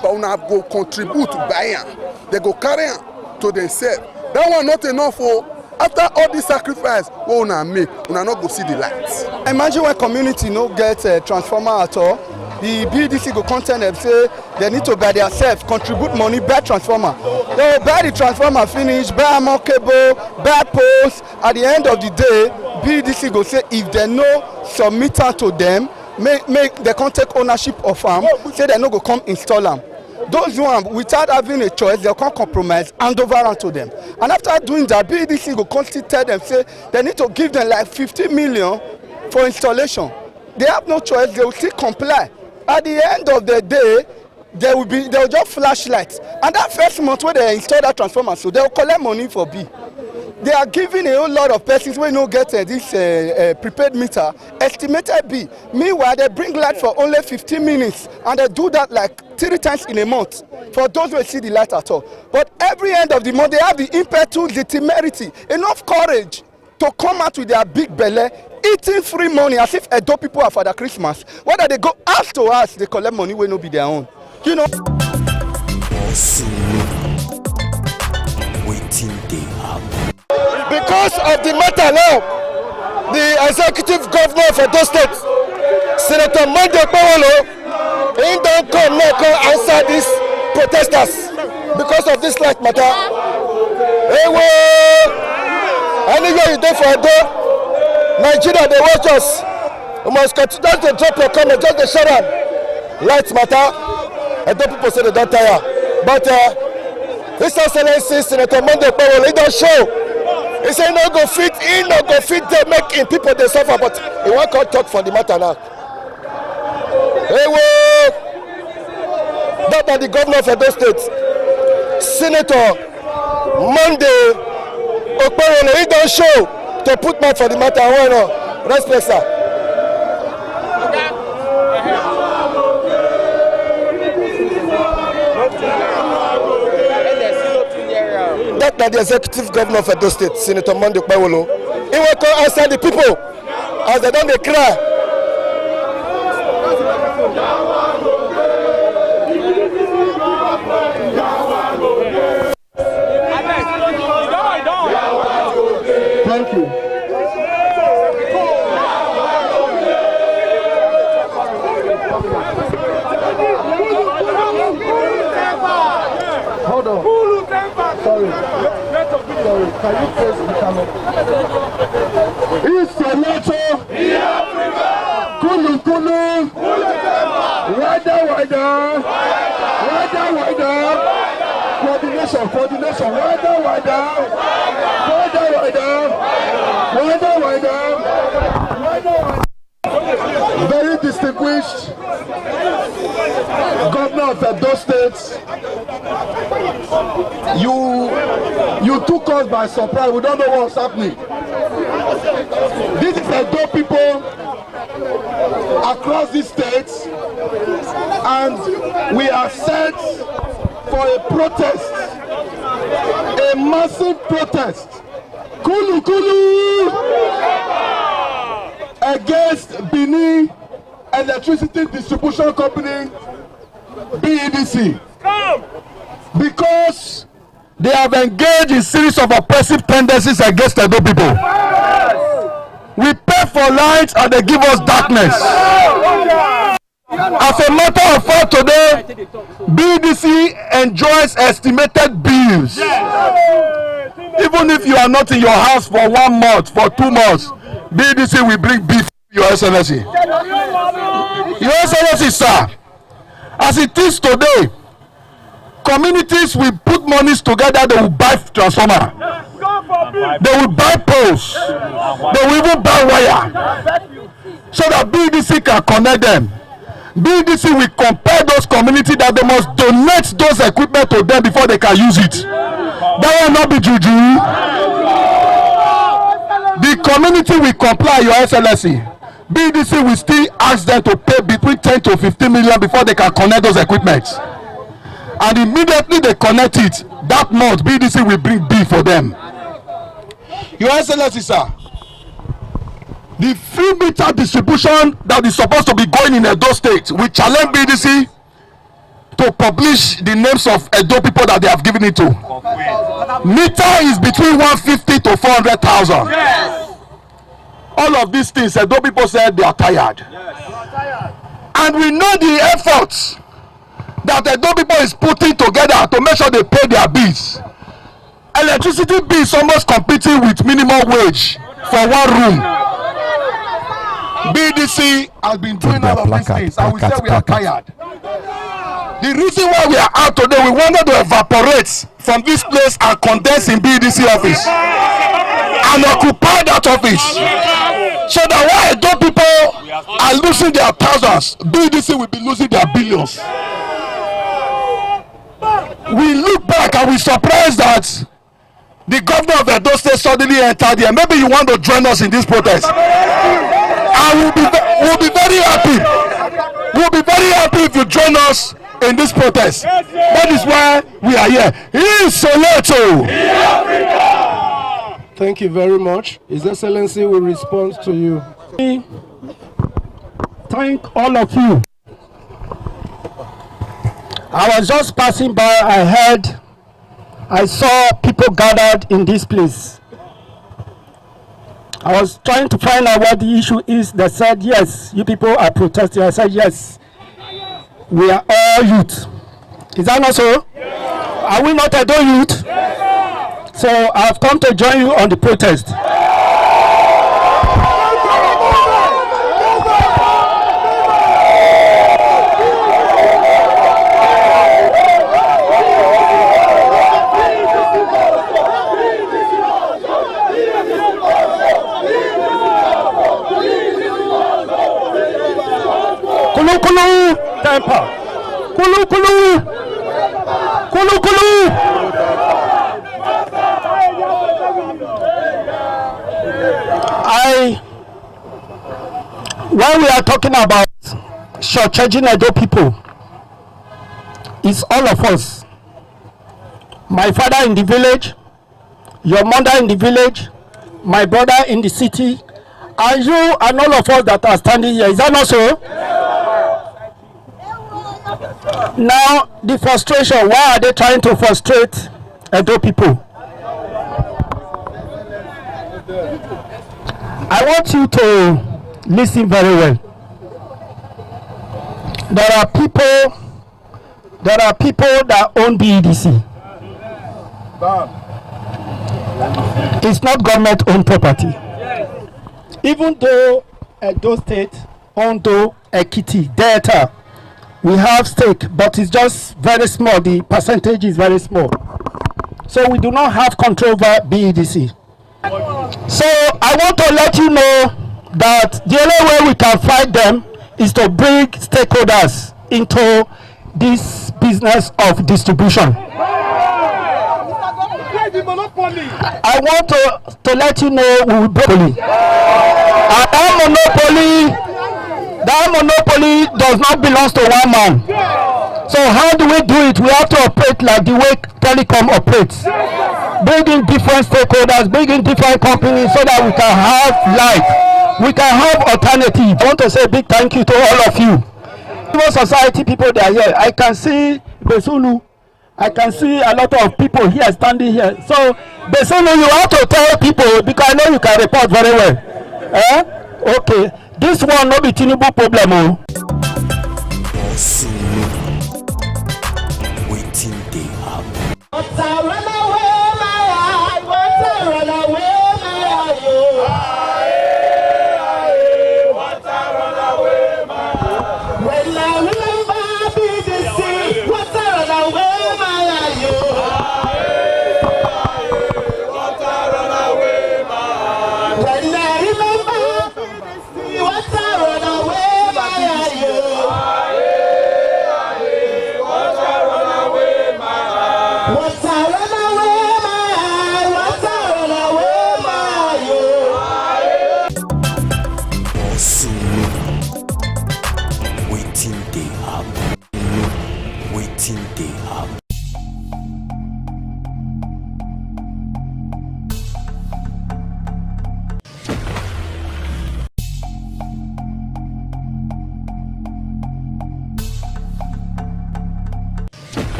contribute to buy am. They go carry am to themselves. That one not enough for. After all this sacrifice, we una make, una not go see the lights. Imagine when community no get a transformer at all. The BDC go content them say they need to buy themselves, contribute money, buy transformer. They will buy the transformer finish, buy more cable, buy poles. At the end of the day, BDC go say if they no submit to them, make they can't take ownership of them, say they no go come install them. Those who without having a choice, they can't compromise, hand over to them. And after doing that, BDC will constantly tell them, say they need to give them like 50 million for installation. They have no choice, they will still comply. At the end of the day, they will just flash lights. And that first month when they install that transformer, so they will collect money for B. They are giving a whole lot of persons when no get this prepaid meter, estimated B. Meanwhile, they bring light for only 15 minutes, and they do that like 3 times in a month for those who see the light at all. But every end of the month, they have the impetus, the temerity, enough courage to come out with their big belly, eating free money as if Edo people are for the Christmas. Whether they go house to house, they collect money will not be their own. You know. Because of the matter now, the executive governor of Edo State, Senator Monday Okpewolo, he don't come now come answer these protesters because of this light matter. Hey, anywhere you do for Edo, Nigeria, they watch us. You must continue to drop your comment, just the shout out. Light matter. Edo people say they don't tire. But His Excellency Senator Monday Okpewolo, he don't show. He say no go fit, he no go fit they making people they suffer, but he won't come talk for the matter now. Hey, whoa! That the governor of Edo State, Senator Monday Okpewolo, he don't show to put mouth for the matter. Why not? Respect, sir. That the executive governor of Edo State, Senator Monday Okpewolo, he will come answer the people as they don't cry. Thank you. Hold on. Sorry. Can you face the camera? It's Senator Kulu Kulu. Wider. Coordination. Wider. Very distinguished governor of Edo State. You took us by surprise. We don't know what's happening. This is Edo people across the states, and we are set for a protest, a massive protest. Kulu against Benin Electricity Distribution Company, BEDC. Because they have engaged in series of oppressive tendencies against Edo people. We pay for light and they give us darkness. As a matter of fact, today, BEDC enjoys estimated bills. Even if you are not in your house for 1 month, for 2 months, BEDC will bring beef to Your Excellency. Your Excellency, sir, as it is today, communities will put monies together, they will buy transformer. They will buy poles. They will even buy wire so that BDC can connect them. BDC will compel those communities that they must donate those equipment to them before they can use it. That will not be juju. The community will comply, Your Excellency. BDC will still ask them to pay between 10 to 15 million before they can connect those equipment. And immediately they connect it, that month BDC will bring bill for them. Your Excellency, sir, the free meter distribution that is supposed to be going in Edo State will challenge BDC to publish the names of Edo people that they have given it to. Meter is between 150 to 400,000. Yes. All of these things, Edo people said they are tired. Yes. And we know the efforts that Edo people is putting together to make sure they pay their bills. Electricity bill is almost competing with minimum wage for one room. BDC has been doing all of these things, and we say we are tired. The reason why we are out today, we wanted to evaporate from this place and condense in BDC office and occupy that office, so that while Edo people are losing their thousands, BDC will be losing their billions. We look back and we surprised that the governor of Edo State suddenly entered here. Maybe you want to join us in this protest. And we'll be very happy. We'll be very happy if you join us in this protest. That is why we are here. In Soweto. Thank you very much. His Excellency will respond to you. Thank all of you. I was just passing by, I saw people gathered in this place. I was trying to find out what the issue is. They said, yes, you people are protesting. I said, yes, we are all youth. Is that not so? Are we not Edo youth? So I've come to join you on the protest. Kulu kulu temper. Kulu kulu. Kulu kulu. When we are talking about shortchanging Edo people, it's all of us. My father in the village, your mother in the village, my brother in the city, and you and all of us that are standing here. Is that not so? Now, the frustration, why are they trying to frustrate Edo people? I want you to listen very well. There are people that own BEDC. It's not government-owned property. Even though Edo State, Ondo, Ekiti, Delta, we have stake, but it's just very small. The percentage is very small. So we do not have control over BEDC. So I want to let you know that the only way we can fight them is to bring stakeholders into this business of distribution. I want to let you know we will break monopoly. That monopoly does not belong to one man. So how do we do it? We have to operate like the way telecom operates. Bring in different stakeholders, bring in different companies so that we can have light. We can have alternative. I want to say a big thank you to all of you. Civil society people that are here. I can see Besulu. I can see a lot of people here standing here. So Besulu, you have to tell people, because I know you can report very well. Okay. This one no be Tinubu problem. Waiting they happen.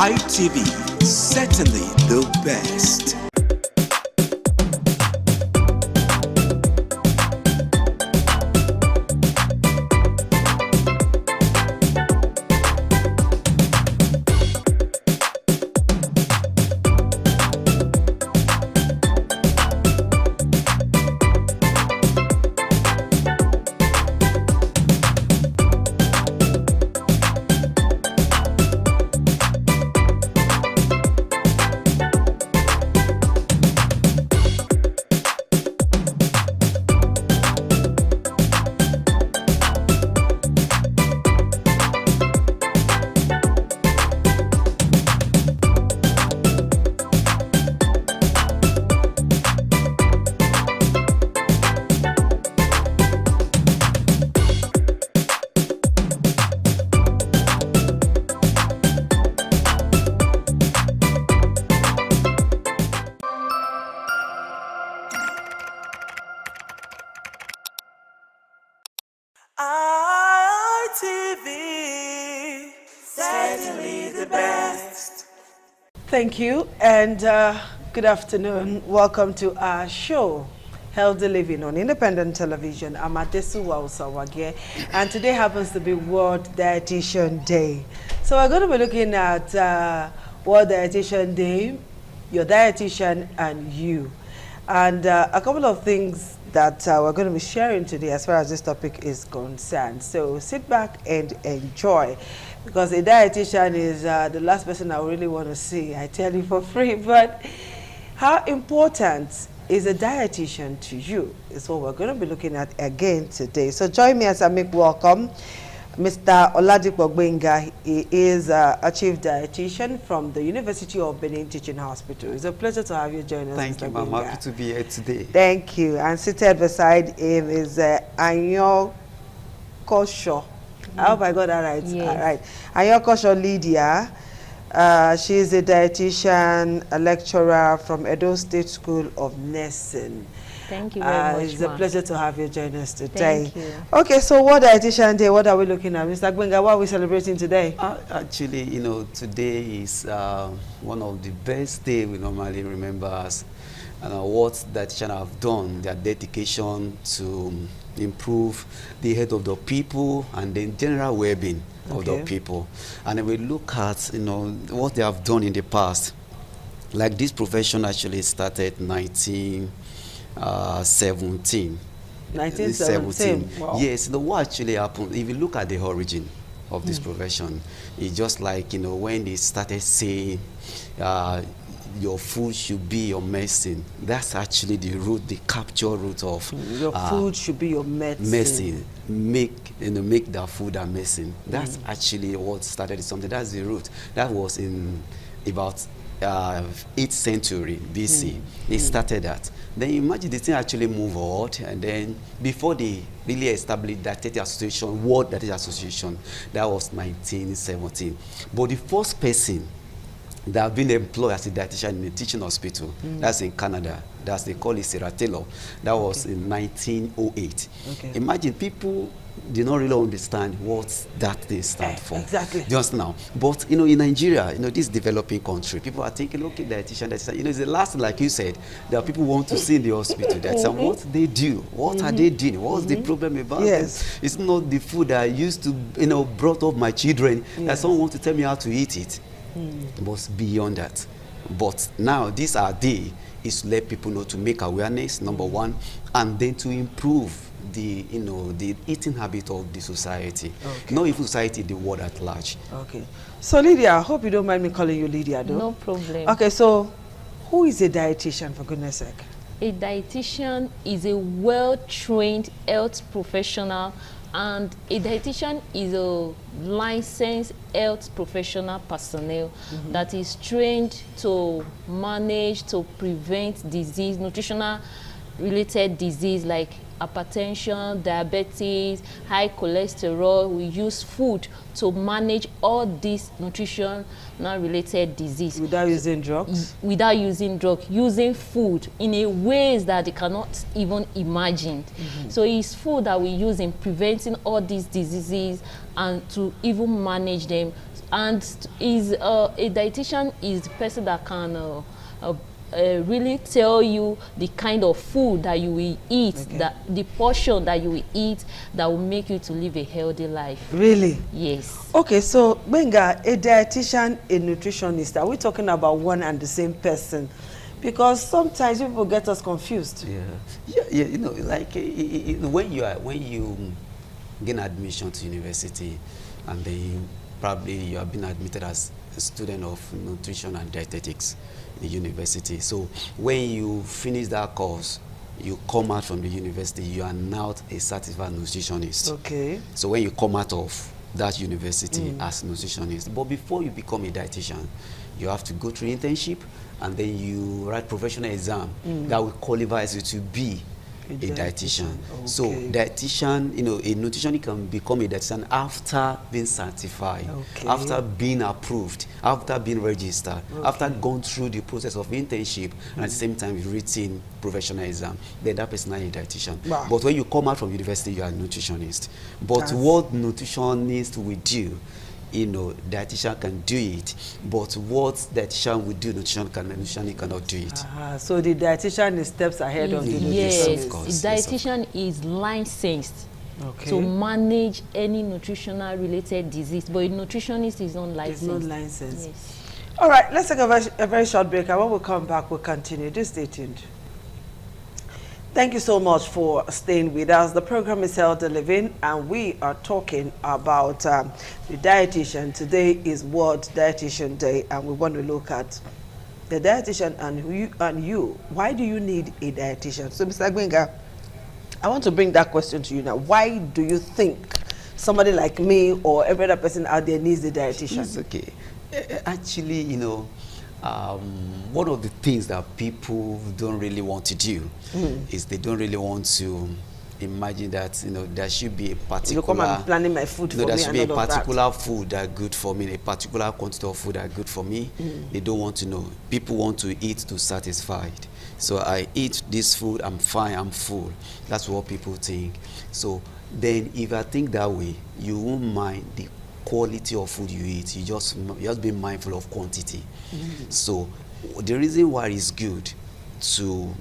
ITV, certainly the best. ITV, certainly the best. Thank you, and good afternoon. Welcome to our show, Healthy Living on Independent Television. I'm Adesu Wausawage, and today happens to be World Dietitian Day. So we're going to be looking at World Dietitian Day, your dietitian and you. And a couple of things that we're going to be sharing today as far as this topic is concerned. So sit back and enjoy, because a dietitian is the last person I really want to see, I tell you for free. But how important is a dietitian to you is what we're going to be looking at again today. So join me as I make welcome Mr. Oladipo Gbenga. He is a chief dietitian from the University of Benin Teaching Hospital. It's a pleasure to have you join us. Thank you, Ma'am. Happy to be here today. Thank you. And seated beside him is Anyo Kosho. I hope I got that right. Yes. All right. Anyo Kosho Lydia. She is a dietitian, a lecturer from Edo State School of Nursing. Thank you very much. It's a pleasure to have you join us today. Thank you. Okay, so World Dietitian Day, what are we looking at? Mr. Gbenga, what are we celebrating today? Actually, you know, today is one of the best days we normally remember as what dietitians have done, their dedication to improve the health of the people and the general well-being of the people. And we look at, you know, what they have done in the past. Like this profession actually started 1917. 1917. Wow. Yes, you know what actually happened, if you look at the origin of this profession, it's just like, you know, when they started saying your food should be your medicine. That's actually the root, the capture root of your food should be your medicine. Medicine. Make that food a medicine. That's actually what started something. That's the root. That was in about 8th century BC. They started that. Then imagine the thing actually moved forward, and then before they really established Dietetics Association, World Dietetics Association, that was 1917. But the first person that have been employed as a dietitian in a teaching hospital, that's in Canada, that's they call it Sarah Taylor, that was in 1908. Imagine people do not really understand what that thing stands for. Exactly. Just now. But, you know, in Nigeria, you know, this developing country, people are thinking, okay, dietitian, you know, it's the last, like you said, there are people who want to see in the hospital, that's what they do, what are they doing, what's the problem about this? It's not the food that I used to, you know, brought up my children, that someone wants to tell me how to eat it. But beyond that. But now, this our day is to let people know, to make awareness, number one, and then to improve the, you know, the eating habit of the society. Not even society, the world at large. Okay. So Lydia, I hope you don't mind me calling you Lydia, though. No problem. Okay, so who is a dietitian, for goodness sake? A dietitian is a well-trained health professional, and a dietitian is a licensed health professional personnel that is trained to manage, to prevent disease, nutritional related disease like hypertension, diabetes, high cholesterol. We use food to manage all these nutritional related disease. Without using drugs? Without using drugs, using food in a ways that they cannot even imagine. So it's food that we use in preventing all these diseases and to even manage them. And is a dietitian is the person that can really tell you the kind of food that you will eat, that the portion that you will eat that will make you to live a healthy life. Really? Yes. Okay, so Benga, a dietitian, a nutritionist, are we talking about one and the same person? Because sometimes people get us confused. Yeah, you know, like when you gain admission to university, and then probably you have been admitted as a student of nutrition and dietetics in the university. So when you finish that course, you come out from the university, you are now a certified nutritionist. Okay. So when you come out of that university as a nutritionist, but before you become a dietitian, you have to go through internship, and then you write professional exam that will qualify you to be a dietitian. Okay. So dietitian, you know, a nutritionist can become a dietitian after being certified, after being approved, after being registered, after going through the process of internship, and at the same time written professional exam. Then that person is a dietitian. Wow. But when you come out from university, you are a nutritionist. But what nutritionist will do, you know, dietitian can do it, but what dietitian will do, nutrition cannot do it. So the dietitian is steps ahead of the nutritionist. Yes, the dietitian is licensed to manage any nutritional related disease, but a nutritionist is not licensed. It's not licensed. Yes. All right, let's take a very short break, and when we come back, we'll continue. Just stay tuned. Thank you so much for staying with us. The program is Healthy Living, and we are talking about the dietitian. Today is World Dietitian Day, and we want to look at the dietitian and you. Why do you need a dietitian? So, Mr. Gbenga, I want to bring that question to you now. Why do you think somebody like me or every other person out there needs a dietitian? It's okay. Actually, you know, one of the things that people don't really want to do is they don't really want to imagine that, you know, there should be a particular... You come and planning my food for me. There should be a particular food that is good for me, a particular quantity of food that is good for me. They don't want to know. People want to eat to satisfy. So I eat this food, I'm fine, I'm full. That's what people think. So then if I think that way, you won't mind the quality of food you eat. You just be mindful of quantity. So the reason why it's good to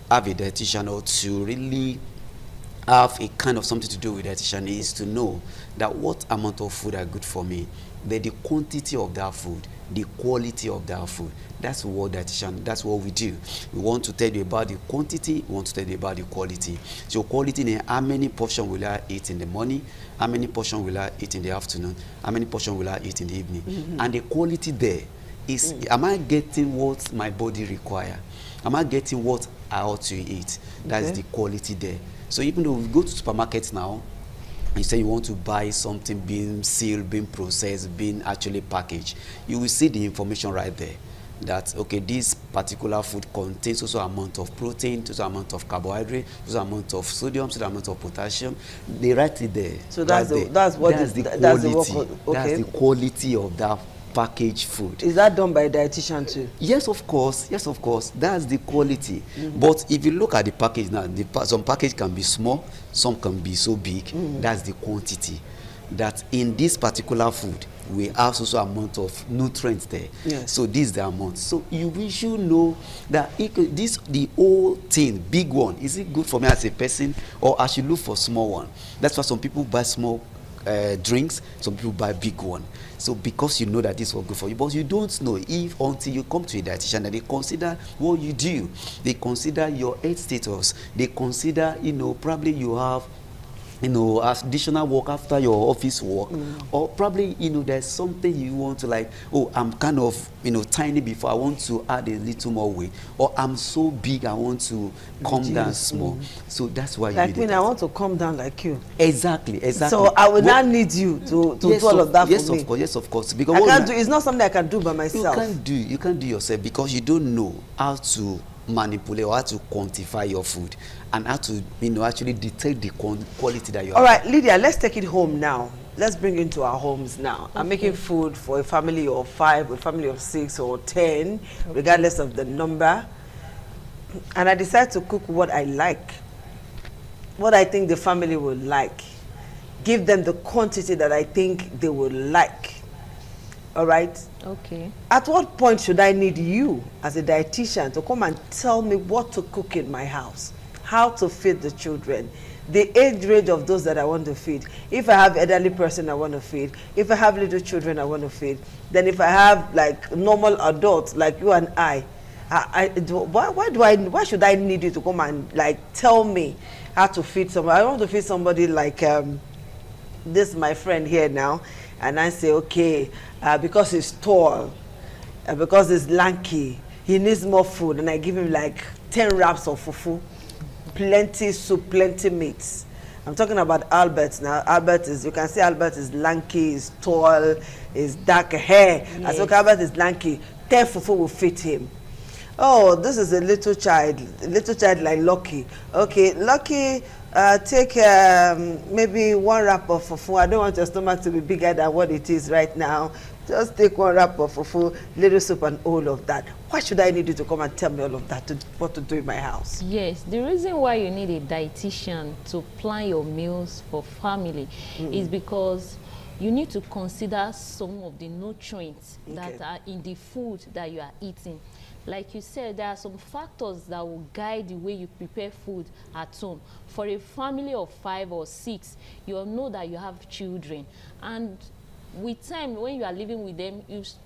have a dietitian, or to really have a kind of something to do with dietitian, is to know that what amount of food are good for me, then the quantity of that food, the quality of that food. That's what dietitian, that's what we do. We want to tell you about the quantity, we want to tell you about the quality. So quality, how many portions will I eat in the morning, how many portions will I eat in the afternoon, how many portions will I eat in the evening. And the quality there is, am I getting what my body requires? Am I getting what I ought to eat? That's the quality there. So even though we go to supermarkets now, you say you want to buy something being sealed, being processed, being actually packaged, you will see the information right there. That, okay, this particular food contains also amount of protein, also amount of carbohydrate, also amount of sodium, also amount of potassium. They write it there. So that's the quality of that packaged food. Is that done by a dietitian too? Yes, of course. Yes, of course. That's the quality. But if you look at the package now, some package can be small, some can be so big. That's the quantity. That in this particular food, we have also amount of nutrients there. Yes. So this is the amount. So you should know that the whole thing, big one, is it good for me as a person, or I should look for small one? That's why some people buy small drinks, some people buy big one. So because you know that this was good for you, but you don't know if until you come to a dietitian and they consider what you do, they consider your health status, they consider, you know, probably you have, you know, additional work after your office work, or probably, you know, there's something you want to, like, oh, I'm kind of, you know, tiny before, I want to add a little more weight, or I'm so big, I want to come down small. So that's why like you need I want to come down like you. Exactly. So I will not need you to do all of that for me. Yes, of course, yes, of course. Because I can't do. It's not something I can do by myself. You can't do yourself, because you don't know how to manipulate or how to quantify your food, and how to, you know, actually detect the quality that you have. All right, Lydia, let's take it home now. Let's bring it into our homes now. I'm making food for a family of 5, a family of 6 or 10, regardless of the number. And I decide to cook what I like, what I think the family will like. Give them the quantity that I think they will like. all right? Okay. At what point should I need you as a dietitian to come and tell me what to cook in my house, how to feed the children, the age range of those that I want to feed? If I have elderly person I want to feed, if I have little children I want to feed, then if I have like normal adults like you and why should I need you to come and like tell me how to feed somebody? I want to feed somebody like this my friend here now, and I say, okay, because he's tall, because he's lanky, he needs more food, and I give him like 10 wraps of fufu, plenty soup, plenty meats. I'm talking about Albert now. Albert is, you can see Albert is lanky, is tall, is dark hair. Yeah. As okay, Albert is lanky, 10 fufu will fit him. Oh, this is a little child like Lucky. Okay, Lucky, take maybe 1 wrap of fufu. I don't want your stomach to be bigger than what it is right now. Just take 1 wrap of fufu, little soup, and all of that. Why should I need you to come and tell me all of that, what to do in my house? Yes, the reason why you need a dietitian to plan your meals for family is because you need to consider some of the nutrients that are in the food that you are eating. Like you said, there are some factors that will guide the way you prepare food at home. For a family of 5 or 6, you'll know that you have children, and with time, when you are living with them,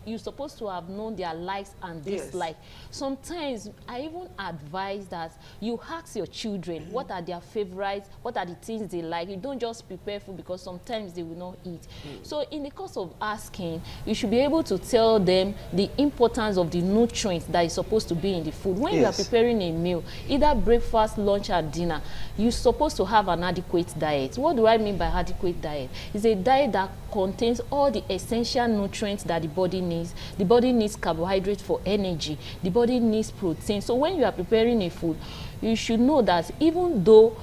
you're supposed to have known their likes and dislikes. Sometimes I even advise that you ask your children what are their favorites, what are the things they like. You don't just prepare food because sometimes they will not eat. So in the course of asking, you should be able to tell them the importance of the nutrients that is supposed to be in the food. When you are preparing a meal, either breakfast, lunch, or dinner, you're supposed to have an adequate diet. What do I mean by adequate diet? It's a diet that contains all the essential nutrients that the body needs. The body needs carbohydrates for energy. The body needs protein. So when you are preparing a food, you should know that even though,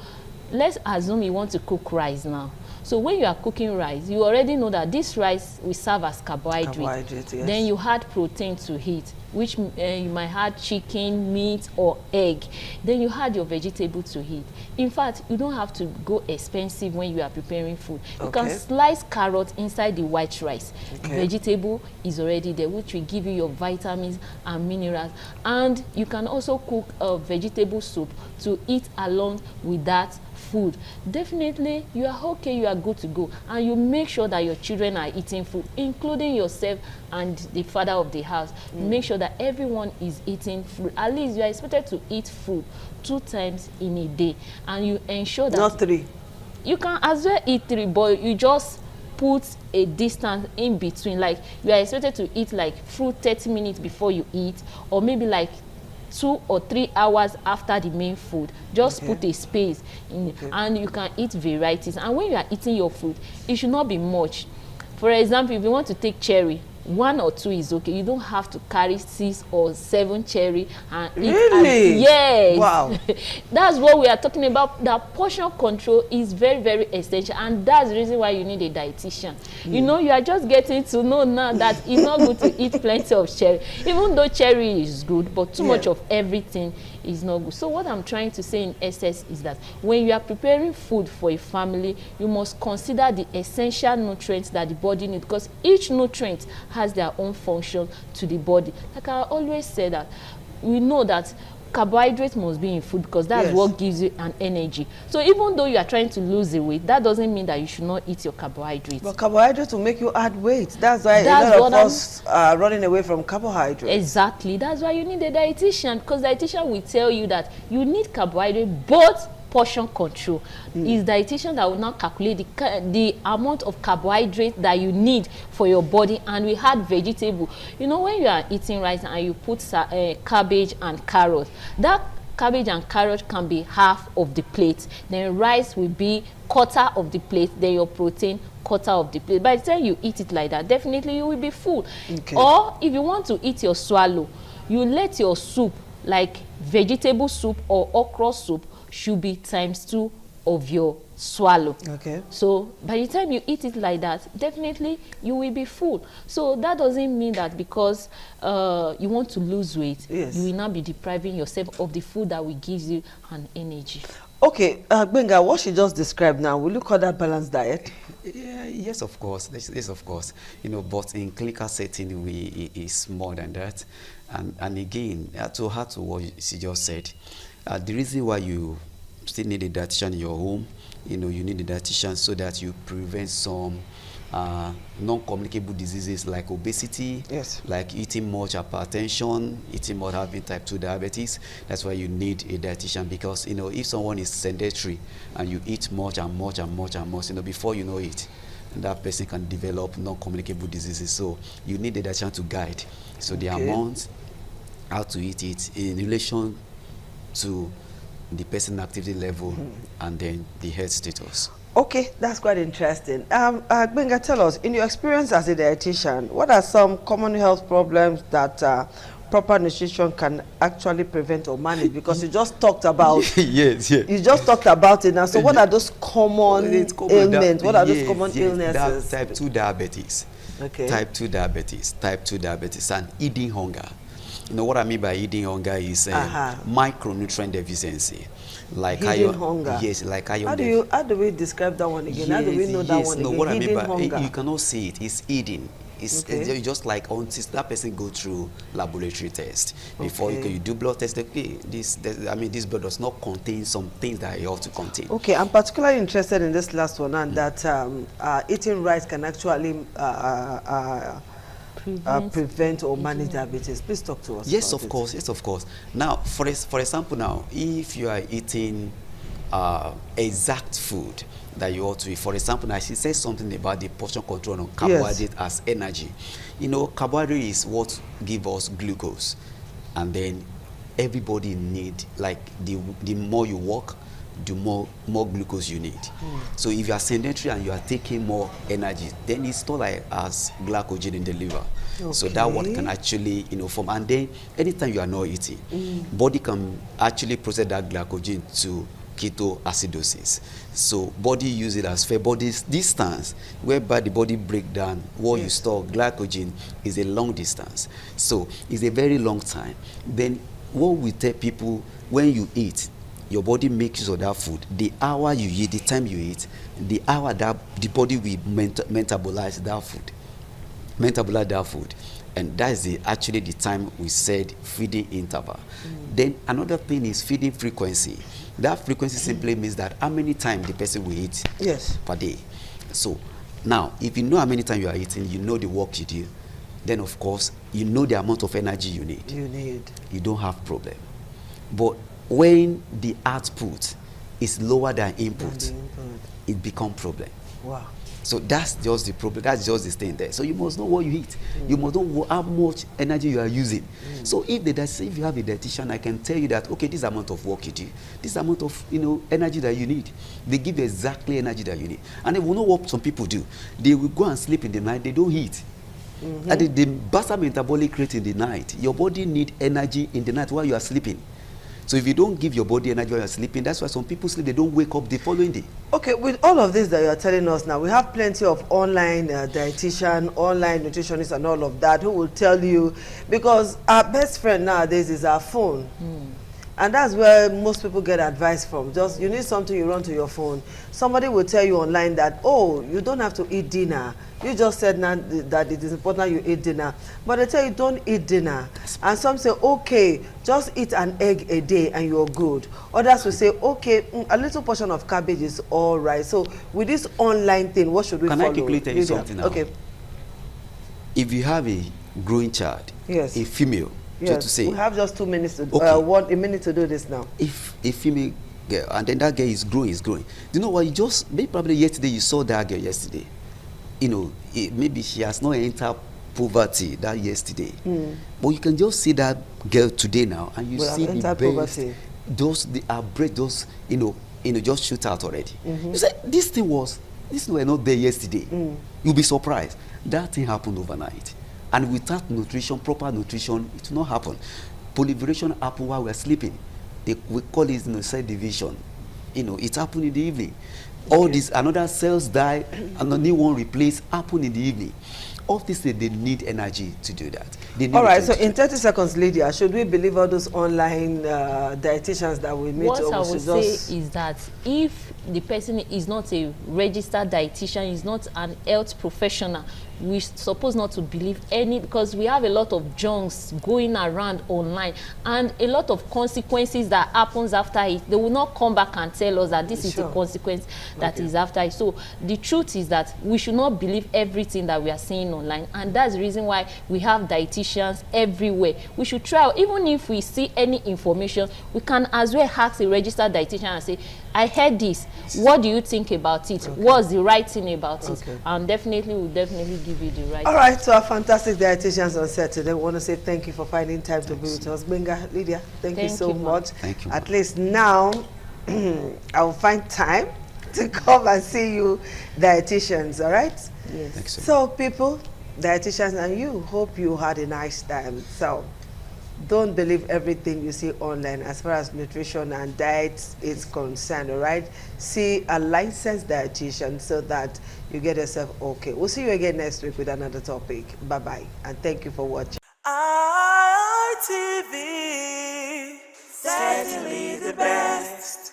let's assume you want to cook rice now. So when you are cooking rice, you already know that this rice will serve as carbohydrate. Then you add protein to it, which you might add chicken, meat, or egg. Then you add your vegetable to it. In fact, you don't have to go expensive when you are preparing food. You can slice carrot inside the white rice. Vegetable is already there, which will give you your vitamins and minerals. And you can also cook a vegetable soup to eat along with that food. Definitely you are okay, you are good to go, and you make sure that your children are eating food, including yourself and the father of the house. Make sure that everyone is eating food. At least you are expected to eat food 2 times in a day, and you ensure that not 3. You can as well eat 3, but you just put a distance in between. Like you are expected to eat like fruit 30 minutes before you eat, or maybe like 2 or 3 hours after the main food. Just put a space in, and you can eat varieties. And when you are eating your food, it should not be much. For example, if you want to take cherry, 1 or 2 is okay. You don't have to carry 6 or 7 cherry and eat. Really? Yes. Wow. That's what we are talking about. That portion control is very, very essential, and that's the reason why you need a dietitian. You know, you are just getting to know now that it's not good to eat plenty of cherry. Even though cherry is good, but too much of everything is not good. So what I'm trying to say in essence is that when you are preparing food for a family, you must consider the essential nutrients that the body needs, because each nutrient has their own function to the body. Like I always say that we know that carbohydrates must be in food because that's what gives you an energy. So even though you are trying to lose the weight, that doesn't mean that you should not eat your carbohydrates. But carbohydrates will make you add weight. That's why a lot of us are running away from carbohydrates. Exactly. That's why you need a dietitian, because the dietitian will tell you that you need carbohydrate, but portion control. Is dietitian that will now calculate the amount of carbohydrate that you need for your body, and we had vegetable. You know, when you are eating rice and you put cabbage and carrot, that cabbage and carrot can be half of the plate, then rice will be quarter of the plate, then your protein quarter of the plate. By the time you eat it like that, definitely you will be full. Or if you want to eat your swallow, you let your soup, like vegetable soup or okra soup, should be ×2 of your swallow. So by the time you eat it like that, definitely you will be full. So that doesn't mean that because you want to lose weight, you will not be depriving yourself of the food that will give you an energy. Okay, Benga, what she just described now, will you call that balanced diet? Yeah, yes, of course. Yes, of course. You know, but in clinical setting, it's more than that. And again, to add to what she just said, the reason why you still need a dietitian in your home, you know, you need a dietitian so that you prevent some non-communicable diseases like obesity, like eating much, hypertension, eating more, having type 2 diabetes. That's why you need a dietitian, because, you know, if someone is sedentary and you eat much and much and much and much, you know, before you know it, that person can develop non-communicable diseases. So you need a dietitian to guide. So the amount, how to eat it in relation to the person activity level and then the health status. Okay, that's quite interesting. Benga, tell us, in your experience as a dietitian, what are some common health problems that proper nutrition can actually prevent or manage? Because you just talked about yes. You just talked about it now. So what are those common ailments? What are those common illnesses? Type 2 diabetes. Okay. Type 2 diabetes, and eating hunger. You know what I mean by eating hunger is micronutrient deficiency. Like hidden hunger. Yes, like iron. How do we describe that one again? How do we know that one again? What I mean by hunger. you cannot see it. It's eating. It's just like until that person go through laboratory test before you do blood test. Okay, this blood does not contain some things that it ought to contain. Okay, I'm particularly interested in this last one, and that eating rice can actually prevent or manage diabetes. Please talk to us. Yes, of course. Yes, of course. Now, for example, now if you are eating exact food that you ought to eat, for example, now she says something about the portion control on carbohydrate as energy. You know, carbohydrate is what gives us glucose, and then everybody need, like, the more you work, the more glucose you need. So if you are sedentary and you are taking more energy, then it's not like as glycogen in the liver. So that one can actually, you know, form. And then anytime you are not eating, body can actually process that glycogen to ketoacidosis. So body use it as body's distance, whereby the body break down what you store glycogen is a long distance. So it's a very long time. Then what we tell people, when you eat, your body makes use of that food. The hour you eat, the time you eat, the hour that the body will metabolize that food. And that is actually the time we said feeding interval. Then another thing is feeding frequency. That frequency simply means that how many times the person will eat per day. So now, if you know how many times you are eating, you know the work you do, then of course, you know the amount of energy you need. You don't have problem. But when the output is lower than input, it becomes problem. Wow. So that's just the problem. That's just the thing there. So you must know what you eat. You must know how much energy you are using. So if you have a dietitian, I can tell you that, okay, this amount of work you do, this amount of energy that you need. They give you exactly energy that you need. And they will know what some people do. They will go and sleep in the night. They don't eat. And the basal metabolic rate in the night. Your body needs energy in the night while you are sleeping. So if you don't give your body energy while you're sleeping, that's why some people sleep, they don't wake up the following day. Okay, with all of this that you're telling us now, we have plenty of online dietitian, online nutritionists and all of that who will tell you, because our best friend nowadays is our phone. And that's where most people get advice from. Just, you need something, you run to your phone. Somebody will tell you online that, oh, you don't have to eat dinner. You just said now that it is important you eat dinner. But they tell you don't eat dinner. And some say, okay, just eat an egg a day and you're good. Others will say, okay, a little portion of cabbage is all right. So with this online thing, what should we follow? Can I quickly tell you something now? Okay. If you have a growing child, a female, yes, to say, we have just 2 minutes to a minute to do this now. If a female girl, and then that girl is growing, Do you know what? Maybe probably yesterday you saw that girl yesterday. Maybe she has not entered poverty that yesterday. But you can just see that girl today now, and you see the best. Her breath just, just shoot out already. You say these were not there yesterday. You'll be surprised. That thing happened overnight. And without nutrition, proper nutrition, it will not happen. Proliferation happen while we're sleeping. We call it cell division. It happened in the evening. All these, another cells die, and a new one replaced, happen in the evening. All these they need energy to do that. All right, so in 30 seconds, Lydia, should we believe all those online dietitians that we meet? What I would say is that if the person is not a registered dietitian, is not an health professional, we supposed not to believe any, because we have a lot of junks going around online and a lot of consequences that happens after it. They will not come back and tell us that this is the consequence that is after it. So the truth is that we should not believe everything that we are seeing online, and that's the reason why we have dietitians everywhere. We should try, even if we see any information, we can as well ask a registered dietitian and say, I heard this, what do you think about it? What's the right thing about it? And definitely we'll definitely give you the right All right, to our fantastic dietitians on set today, we want to say thank you for finding time to be with us. Benga, Lydia, thank you so much. Thank you. At least now I will find time to come and see you dietitians, all right? Yes. Thanks, So people, dietitians and you, hope you had a nice time. So don't believe everything you see online as far as nutrition and diet is concerned, all right? See a licensed dietitian so that you get yourself okay. We'll see you again next week with another topic. Bye-bye, and thank you for watching. ITV, certainly the best.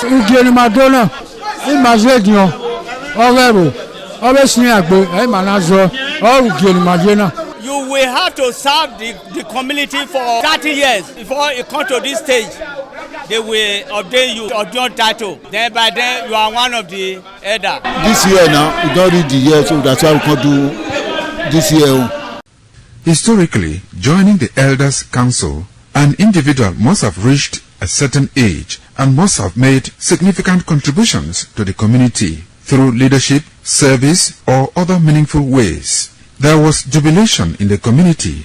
Ugeni Madonna, Imazedion, Orero, obviously, Manazo, or Ugeni Madonna. You will have to serve the community for 30 years before you come to this stage. they will ordain you ordain title. Then by then you are one of the elder. This year now, we don't read the year, so that's why we can't do this year. Historically, joining the Elders Council, an individual must have reached a certain age and must have made significant contributions to the community through leadership, service, or other meaningful ways. There was jubilation in the community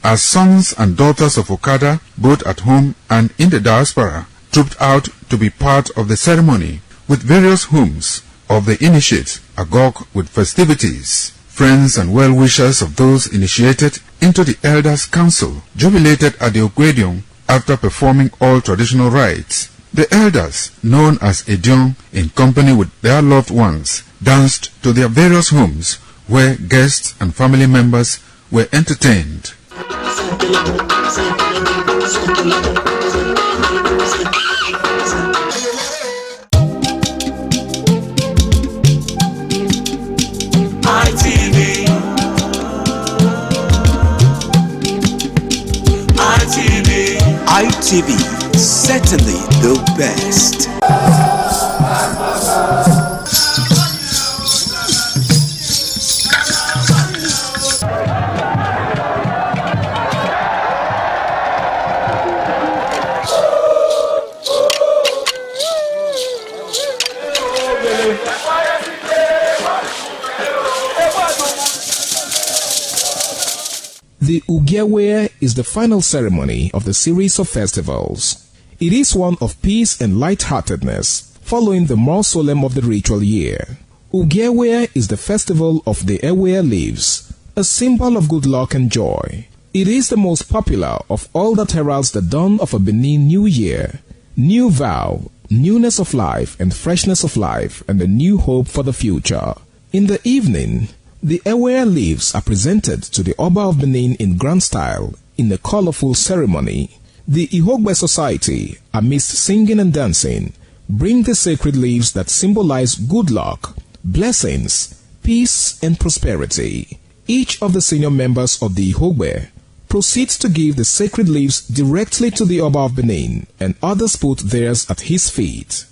as sons and daughters of Okada, both at home and in the diaspora, trooped out to be part of the ceremony with various hymns of the initiates agog with festivities. Friends and well-wishers of those initiated into the Elders Council jubilated at the Ogwedion after performing all traditional rites. The elders, known as Edion, in company with their loved ones, danced to their various homes where guests and family members were entertained. ITV, certainly the best. The Ugewe is the final ceremony of the series of festivals. It is one of peace and lightheartedness, following the more solemn of the ritual year. Ugewe is the festival of the Ewe leaves, a symbol of good luck and joy. It is the most popular of all that heralds the dawn of a Benin New Year, new vow, newness of life and freshness of life, and a new hope for the future. In the evening, the Ewe leaves are presented to the Oba of Benin in grand style in a colorful ceremony. The Ihogbe Society, amidst singing and dancing, bring the sacred leaves that symbolize good luck, blessings, peace, and prosperity. Each of the senior members of the Ihogbe proceeds to give the sacred leaves directly to the Oba of Benin, and others put theirs at his feet.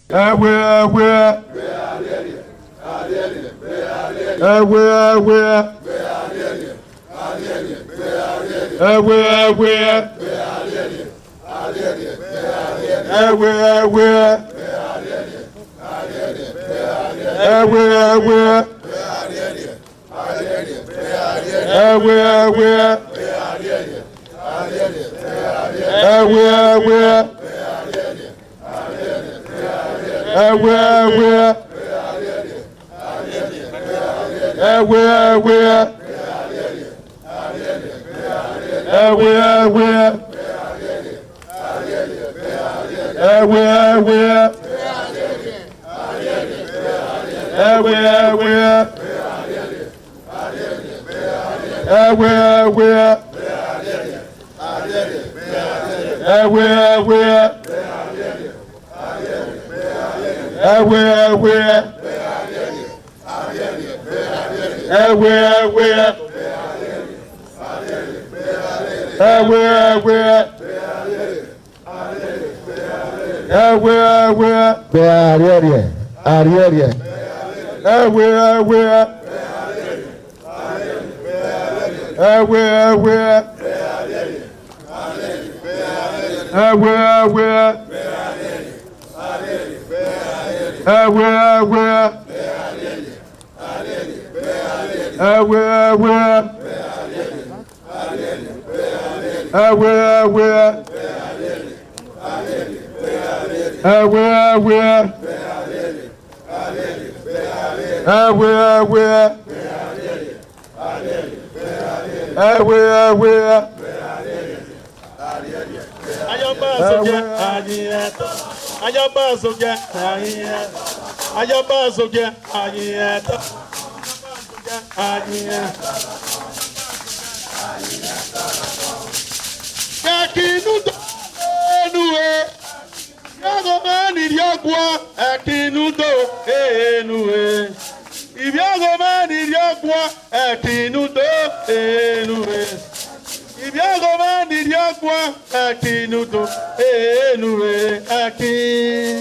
gbọ́n àtinúdò èénú rẹ̀ àtin.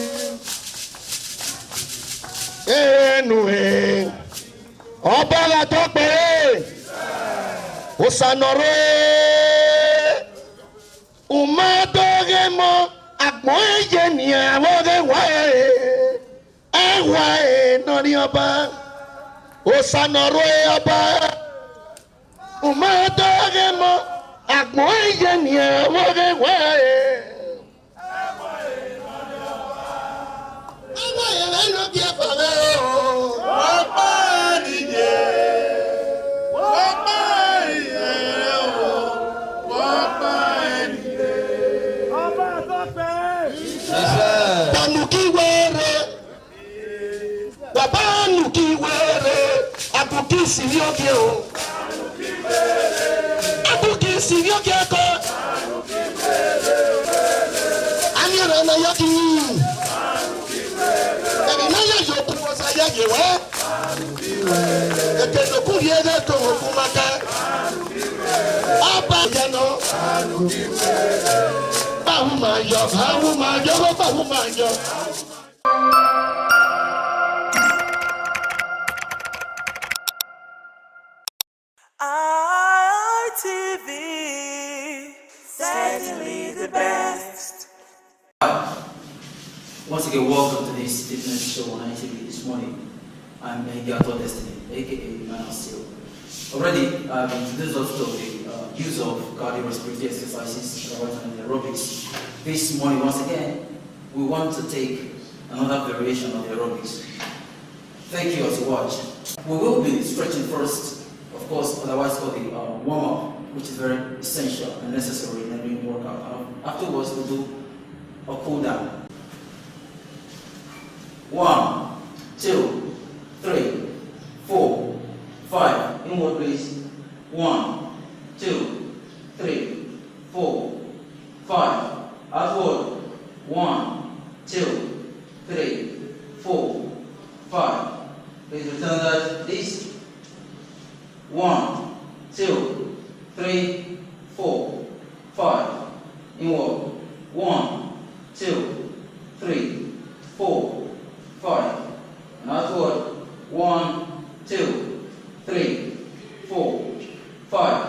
Èénú rẹ̀ ọba la tó péré òsànọ̀rẹ́ ùmọ́dọ́gẹ́mọ́ àgbọ̀n ẹ̀jẹ̀ ní àwọn ọ̀gẹ́wà ẹ̀wà ẹ̀ nọ́rí ọba òsànọ̀rẹ́ ọba ùmọ́dọ́gẹ́mọ́ àgbọ̀n ẹ̀jẹ̀ ní àwọn ọ̀gẹ́wà ẹ̀. Ẹ̀wà ẹ̀ lẹ́nu bí ẹ fàmẹ́ o. Wọ́n pa nìyẹn. Wọ́n pa ìyẹn o. Wọ́n pa ẹnìyẹn. Ọba àtọ́fẹ́. Bànùkí wẹ́rẹ́. Bàbá nùkí wẹ́rẹ́. Àbùkí sírí òkè o. Àbùkí sírí òkè kọ́. Ayé rẹ̀ náà yọ kí n. Yewe ekele kuri ede to okumaka ọba jẹnu báwo máa yọ báwo máa yọ. ITV, certainly the best. Once again, welcome to this fitness show on ITV this morning. I'm Gato Destiny, aka Man of Steel. Already, I've introduced us to the use of cardiorespiratory exercises and aerobics. This morning, once again, we want to take another variation of the aerobics. Thank you as you watch. We will be stretching first, of course, otherwise called the warm-up, which is very essential and necessary in every workout. Afterwards, we'll do a cool-down. 1, 2, 3, 4, 5. Inward, please. 1, 2, 3, 4, 5. Outward. 1, 2, 3, 4, 5. Please return that, please. 1, 2, 3, 4, 5. Inward. 1, 2, 3, 4, 5. And outward. 1, 2, 3, 4, 5.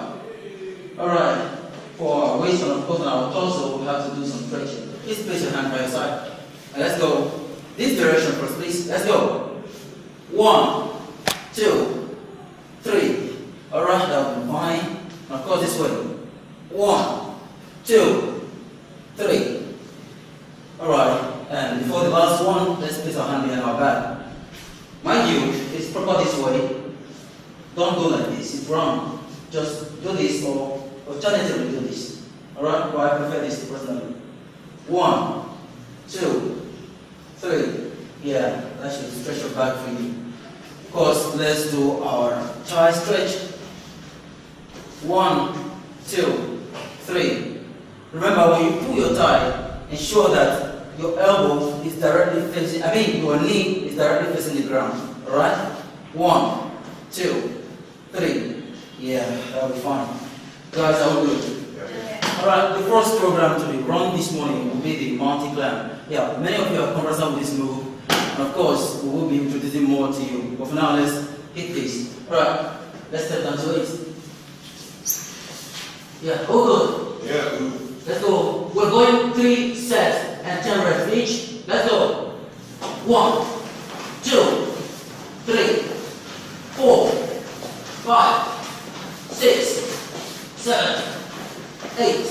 Alright. For our waist and of course on our torso, we have to do some stretching. Please place your hand by your side. And let's go. This direction first, please. Let's go. 1, 2, 3. Alright, that will be fine. And of course this way. 1, 2, 3. Alright. And before the last one, let's place our hand behind our back. Mind you, it's proper this way. Don't go like this, it's wrong. Just do this or alternatively do this. Alright, but I prefer this personally. 1, 2, 3. Yeah, that should stretch your back for you. Of course, let's do our thigh stretch. 1, 2, 3. Remember, when you pull your thigh, ensure that your elbow is directly facing, your knee is directly facing the ground. Alright? 1, 2, 3. Yeah, that'll be fine. Guys, that will good. Alright, the first program to be run this morning will be the mountain climb. Yeah, many of you are conversant with this move. And of course, we will be introducing more to you. But for now, let's hit this. Alright, let's step down to it. Yeah, all good. Yeah, good. Let's go. We're going 3 sets and 10 reps each. Let's go. 1, 2, 3, 4, 5, 6, 7, 8,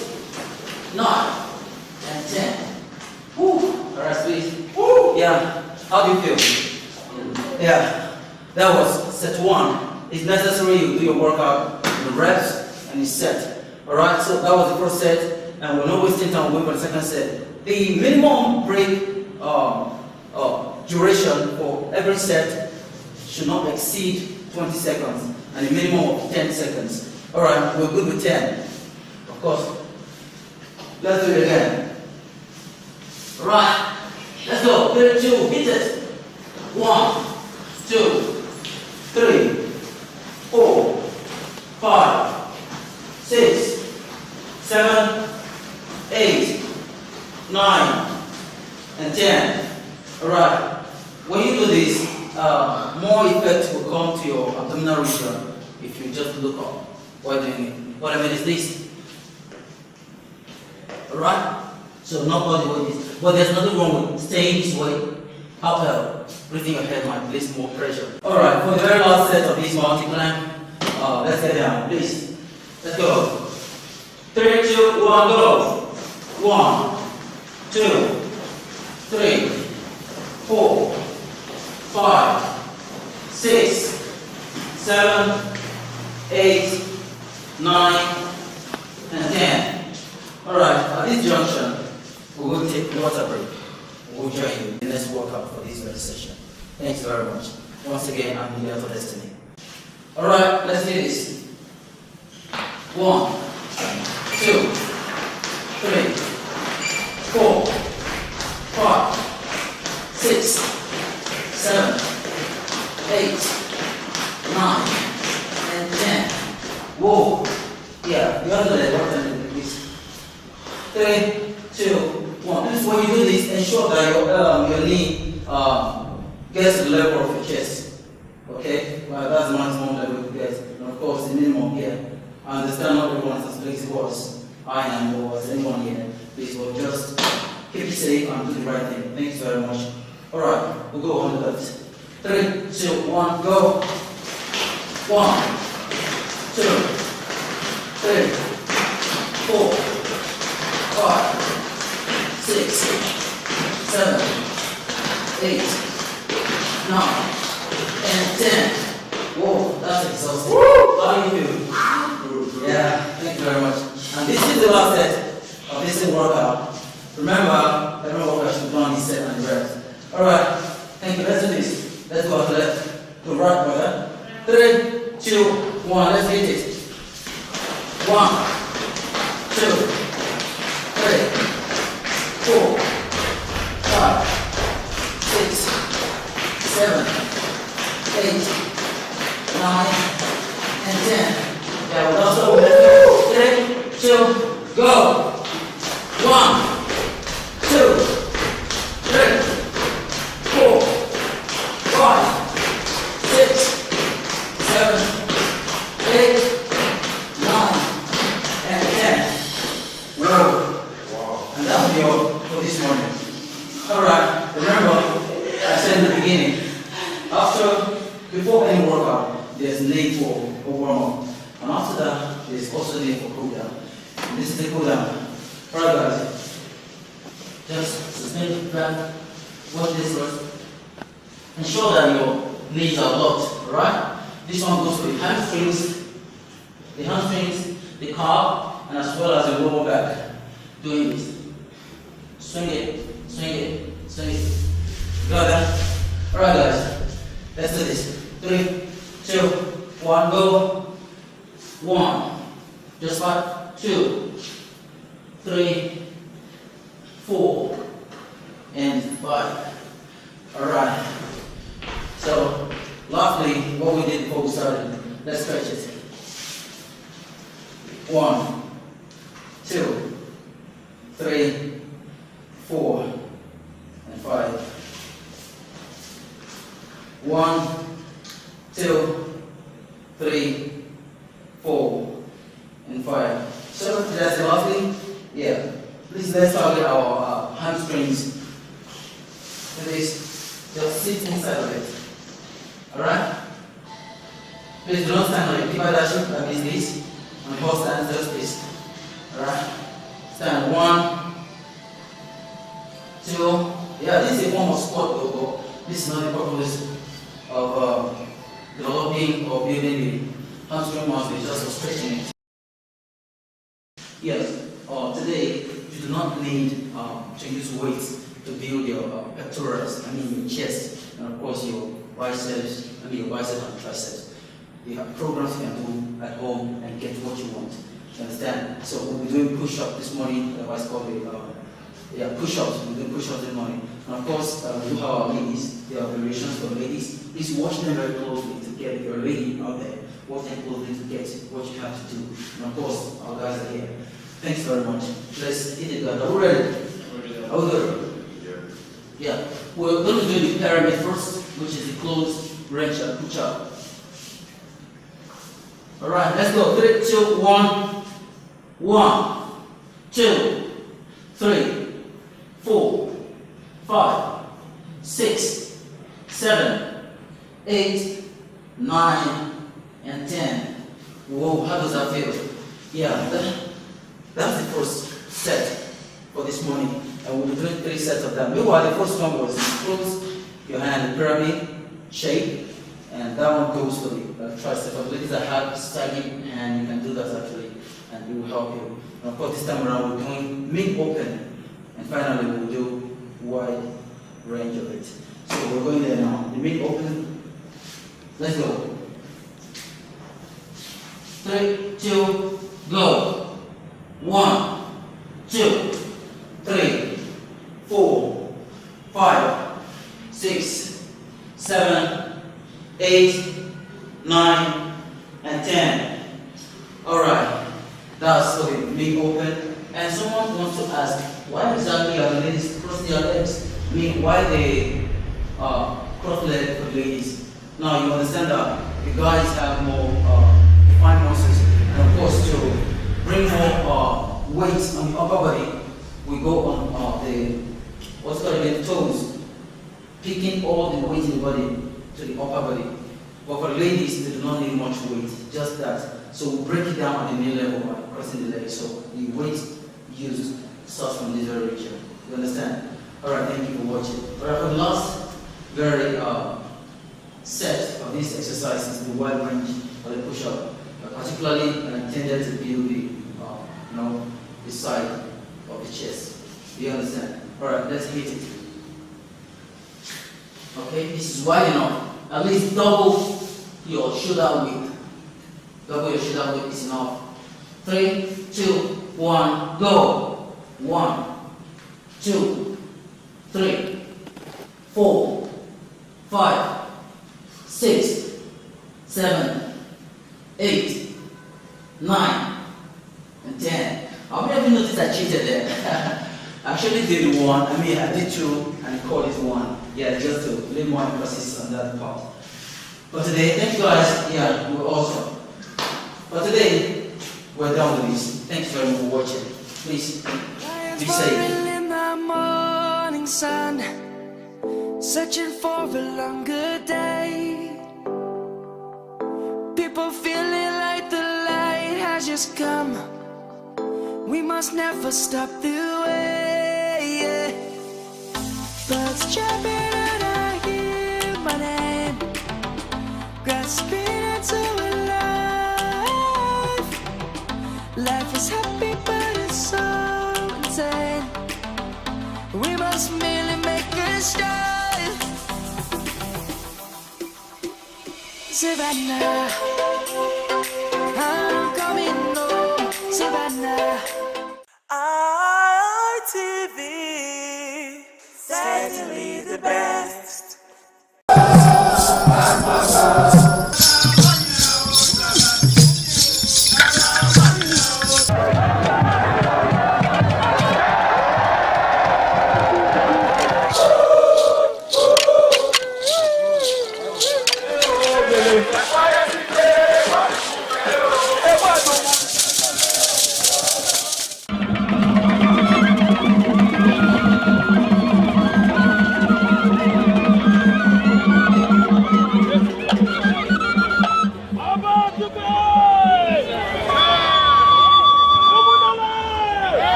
9, and 10. Woo. Alright, please. Woo. Yeah. How do you feel? Yeah. That was set 1. It's necessary you do your workout, the reps, and it's set. Alright, so that was the first set, and we're not wasting time waiting for the second set. The minimum break duration for every set should not exceed 20 seconds, and a minimum of 10 seconds. Alright, we're good with 10. Of course. Let's do it again. Right, let's go. 3, 2, hit it. 1, 2, 3, 4, 5, 6, 7, and 10. Alright. When you do this, more effect will come to your abdominal region if you just look up while doing it. What I mean is this. Alright? So not body weight is, but there's nothing wrong with staying this way. Uphill. Breathing your head might place more pressure. Alright, for the very last set of this multi-climb, let's get down, please. Let's go. 3, 2, 1, go. 1, 2, 3, 4, 5, 6, 7, 8, 9, and 10. Alright, at this junction, we will take a water break. We'll join you in the next workout for this very session. Thanks very much. Once again, I'm here for Destiny. Alright, let's do this. 1, 2, 3, 4, 5, 6, 7, 8, 9, and 10. Whoa. Yeah, you have to let it 3, 2, 1. This, when you do this, ensure that your knee gets to the level of your chest. Okay? Well, that's the maximum level you get. And of course, the minimum here. I understand not everyone has placed words. I am, or as anyone here. Please, will just keep it safe and do the right thing. Thanks very much. Alright, we'll go on the left. 3, 2, 1, go. 1, 2, 3, 4, 5, 6, 7, 8, 9, and 10. Whoa, that's exhausting. How do you feel? Yeah, thank you very much. And this is the last set of this workout. Remember, every workout should be done this set and the rest. Alright, thank you. Let's do this. Let's go to the left. To right, brother. 3, 2, 1. Let's hit it. 1, 2, 3, 4, 5, 6, 7, 8, 9, and 10. Yeah, we'll also 3, 2, go. 1, 2, 3, 4, 5, 6, 7, 8, 9, and 10. Whoa. And that'll be all for this morning. Alright, remember, I said in the beginning, before any workout, there's need for a warm-up. And after that, there's also need for cool-down. And this is the cool-down. Alright guys, just suspend your breath, watch this first. Ensure that your knees are locked, alright? This one goes for the hamstrings, the calf, and as well as the lower back. Doing this. Swing it, swing it, swing it. Got that? Alright guys, let's do this. 3, 2, 1, go. 1, just 5, 2, 3, 4, and 5. Alright. So, lastly, what we did before we started, let's stretch it. 1, 2, 3, 4, and 5. 1, 2, 3, 4, and 5. So that's the last thing. Yeah. Please let's target our hamstrings. Please just sit inside of it. Alright? Please do not stand on it. Keep that shape like this. And hold stand just this. Alright? Stand 1, 2. Yeah, this is a form of squat though. This is not the purpose of developing or building the hamstring muscle, it's just for stretching it. Yes, today you do not need to use weights to build your pectorals, your chest, and of course your biceps, your biceps and triceps. You have programs you can do at home and get what you want. You understand? So we'll be doing push-ups this morning, otherwise called push-ups. We'll do push-ups this morning. And of course, we have our ladies. There are variations for ladies. Please watch them very closely to get, if you're a lady out there, watch them closely to get what you have to do. And of course, our guys are here. Thanks very much. Let's hit it, guys. Are we ready? Are we good? Yeah, we're going to do the pyramid first, which is the closed range and push up. All right, let's go. 3, 2, 1. 1, 2, 3, 4, 5, 6, 7, 8, 9, and 10. Whoa, how does that feel? Yeah, that's the first set for this morning. And we'll be doing 3 sets of that. Meanwhile, the first one was close your hand in pyramid shape, and that one goes for the tricep. For ladies that have sagging hand, you can do that actually, and it will help you. And of course, this time around we're doing mid-open, and finally we'll do wide range of it. So we're going there now. The mid-open. Let's go. 3, 2, go. 1, 2, 3, 4, 5, 6, 7, 8, 9, and 10. All right, that's for the big open. And someone wants to ask, why exactly are the ladies crossing their legs? I mean, why they cross legs for ladies? Now you understand that the guys have more defined muscles, and of course to bring more weight on the upper body, we go on the what's called the toes, picking all the weight in the body to the upper body. But for ladies, they do not need much weight, just that. So we break it down at the knee level by crossing the legs. So the weight used starts from this very region. You understand? All right, thank you for watching. All right, for the last very set of these exercises, the wide range or the push-up, particularly intended to build the, the side of the chest. Do you understand? All right, let's hit it. Okay, this is wide enough. At least double your shoulder width. Double your shoulder width is enough. 3, 2, 1, go. 1, 2, 3, 4, 5, 6, 7, 8, 9, and 10. How many of you noticed I cheated there? I actually did 1, I did 2, and called it 1. Yeah, just to lay more emphasis on that part. For today, thank you guys. Yeah, we're awesome. For today, we're done with this. Thanks very much for watching. Please, be safe. In the morning sun, searching for a longer day. People feeling like the light has just come. We must never stop the way. Birds chirping and I hear my name, grasping into a life. Life is happy but it's so insane. We must merely make a start. Savannah, I'm coming home. Savannah, ITV, certainly the best.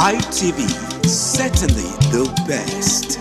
ITV, certainly the best.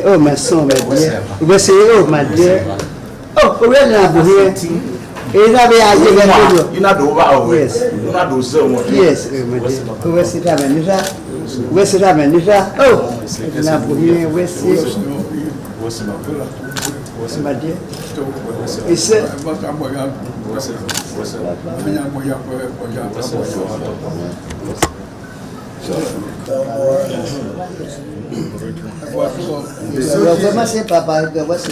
Oh, my son, my dear. We say, oh, my dear. Oh, we're not here. Is that where you not over? Yes. You not do so much. Yes, my dear. Where's it happening? Where's it happening? Oh, not here. Where's it? What's my dear? Is it? Comment c'est papa que voici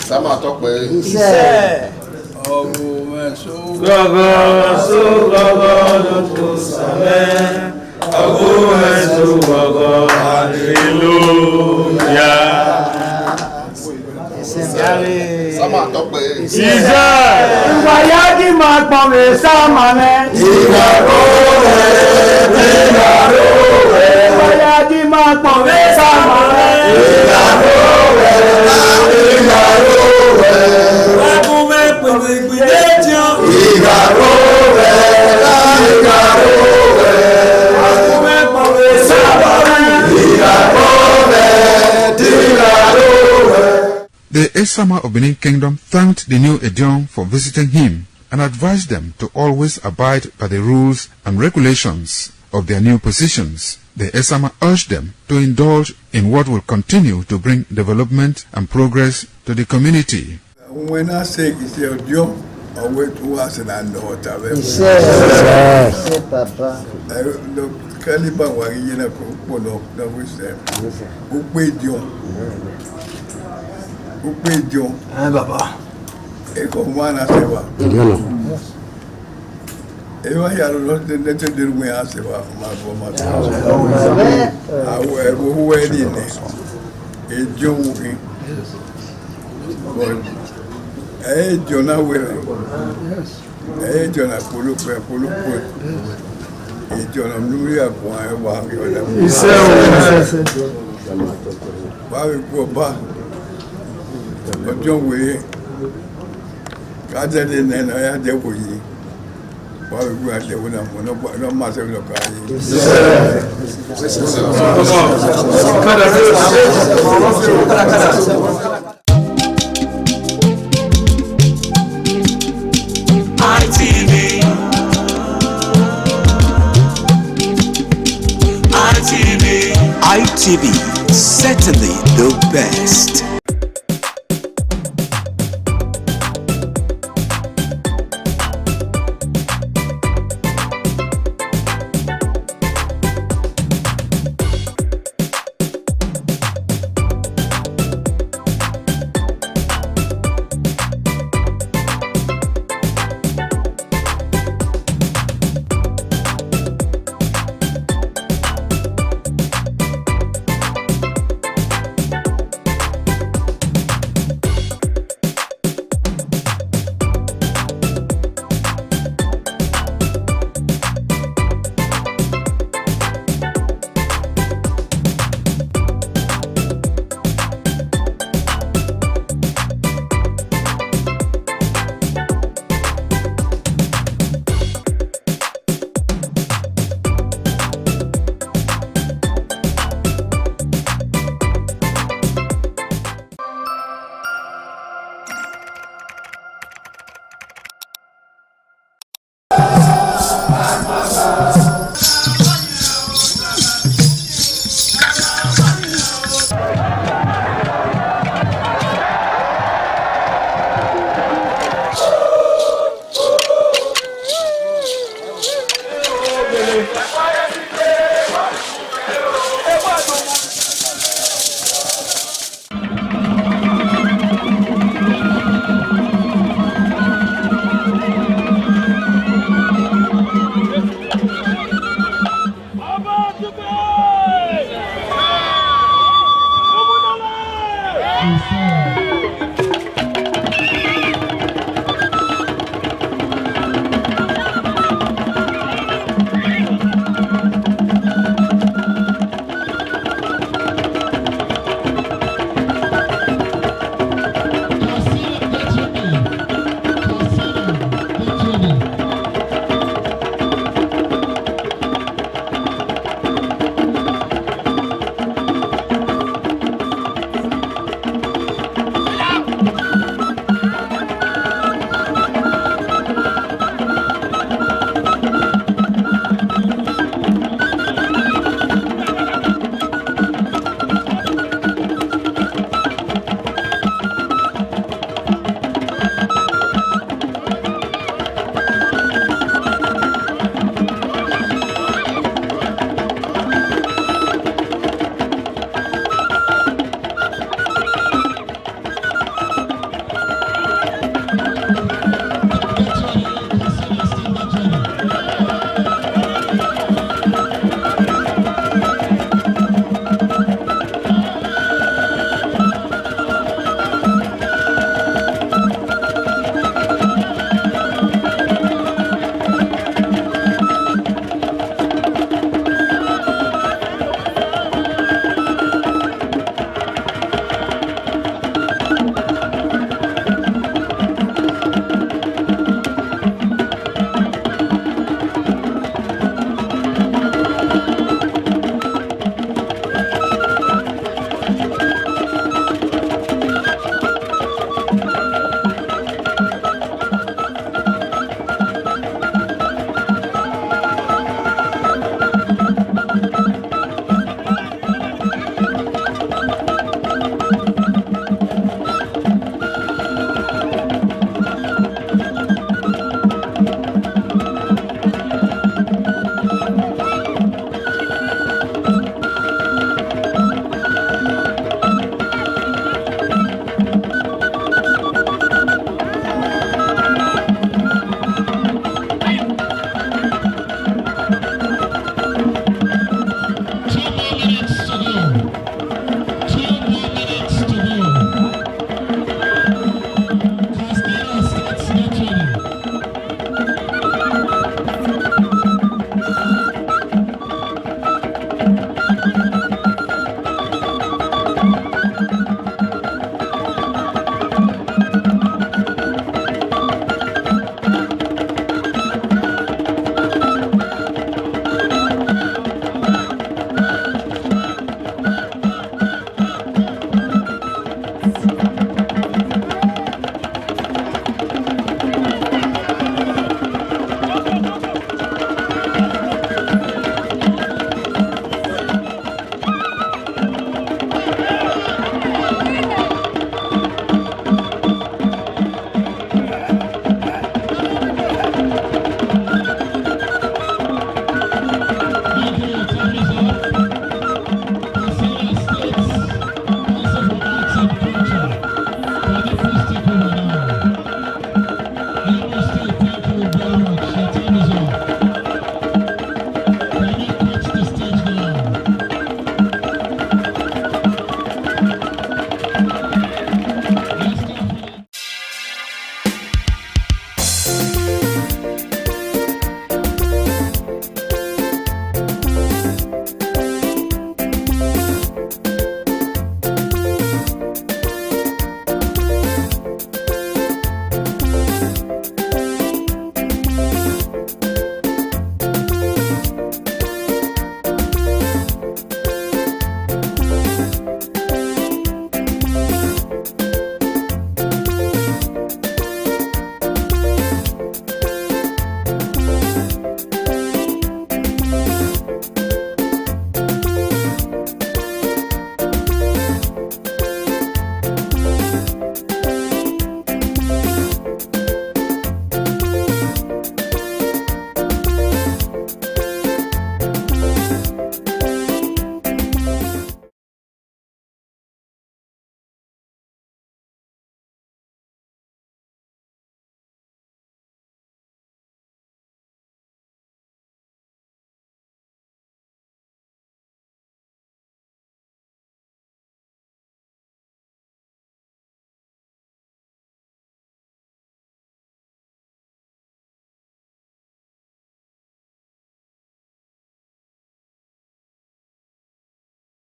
Ça m'a topé. Oh, Sama topé. Wayagi makpome samane. Wayagi makpome samane. Wakume pwegwidejo. Wakume pwegwidejo samane. The Esama of Benin Kingdom thanked the new Edion for visiting him and advised them to always abide by the rules and regulations of their new positions. The Esama urged them to indulge in what will continue to bring development and progress to the community. When I say it's your job, I wait to us and I know what I will. Yes, Papa. Look, Caliban, where you know, that we say, who paid you? Who paid you? Baba. Eko mwana sewa. Ewa ya lolote nete dirumwe asewa mafoma. Awe huwe nini? Ejo muhi. Ejo na wele. Ejo na pulupe. Ejo na mnuri ya kwa ewa yoda. Bawe kwa ba. Ojo wele. Kaja de nena ya de wuyi. Bawe kwa de wuna no mase lo kai. ITV, certainly the best.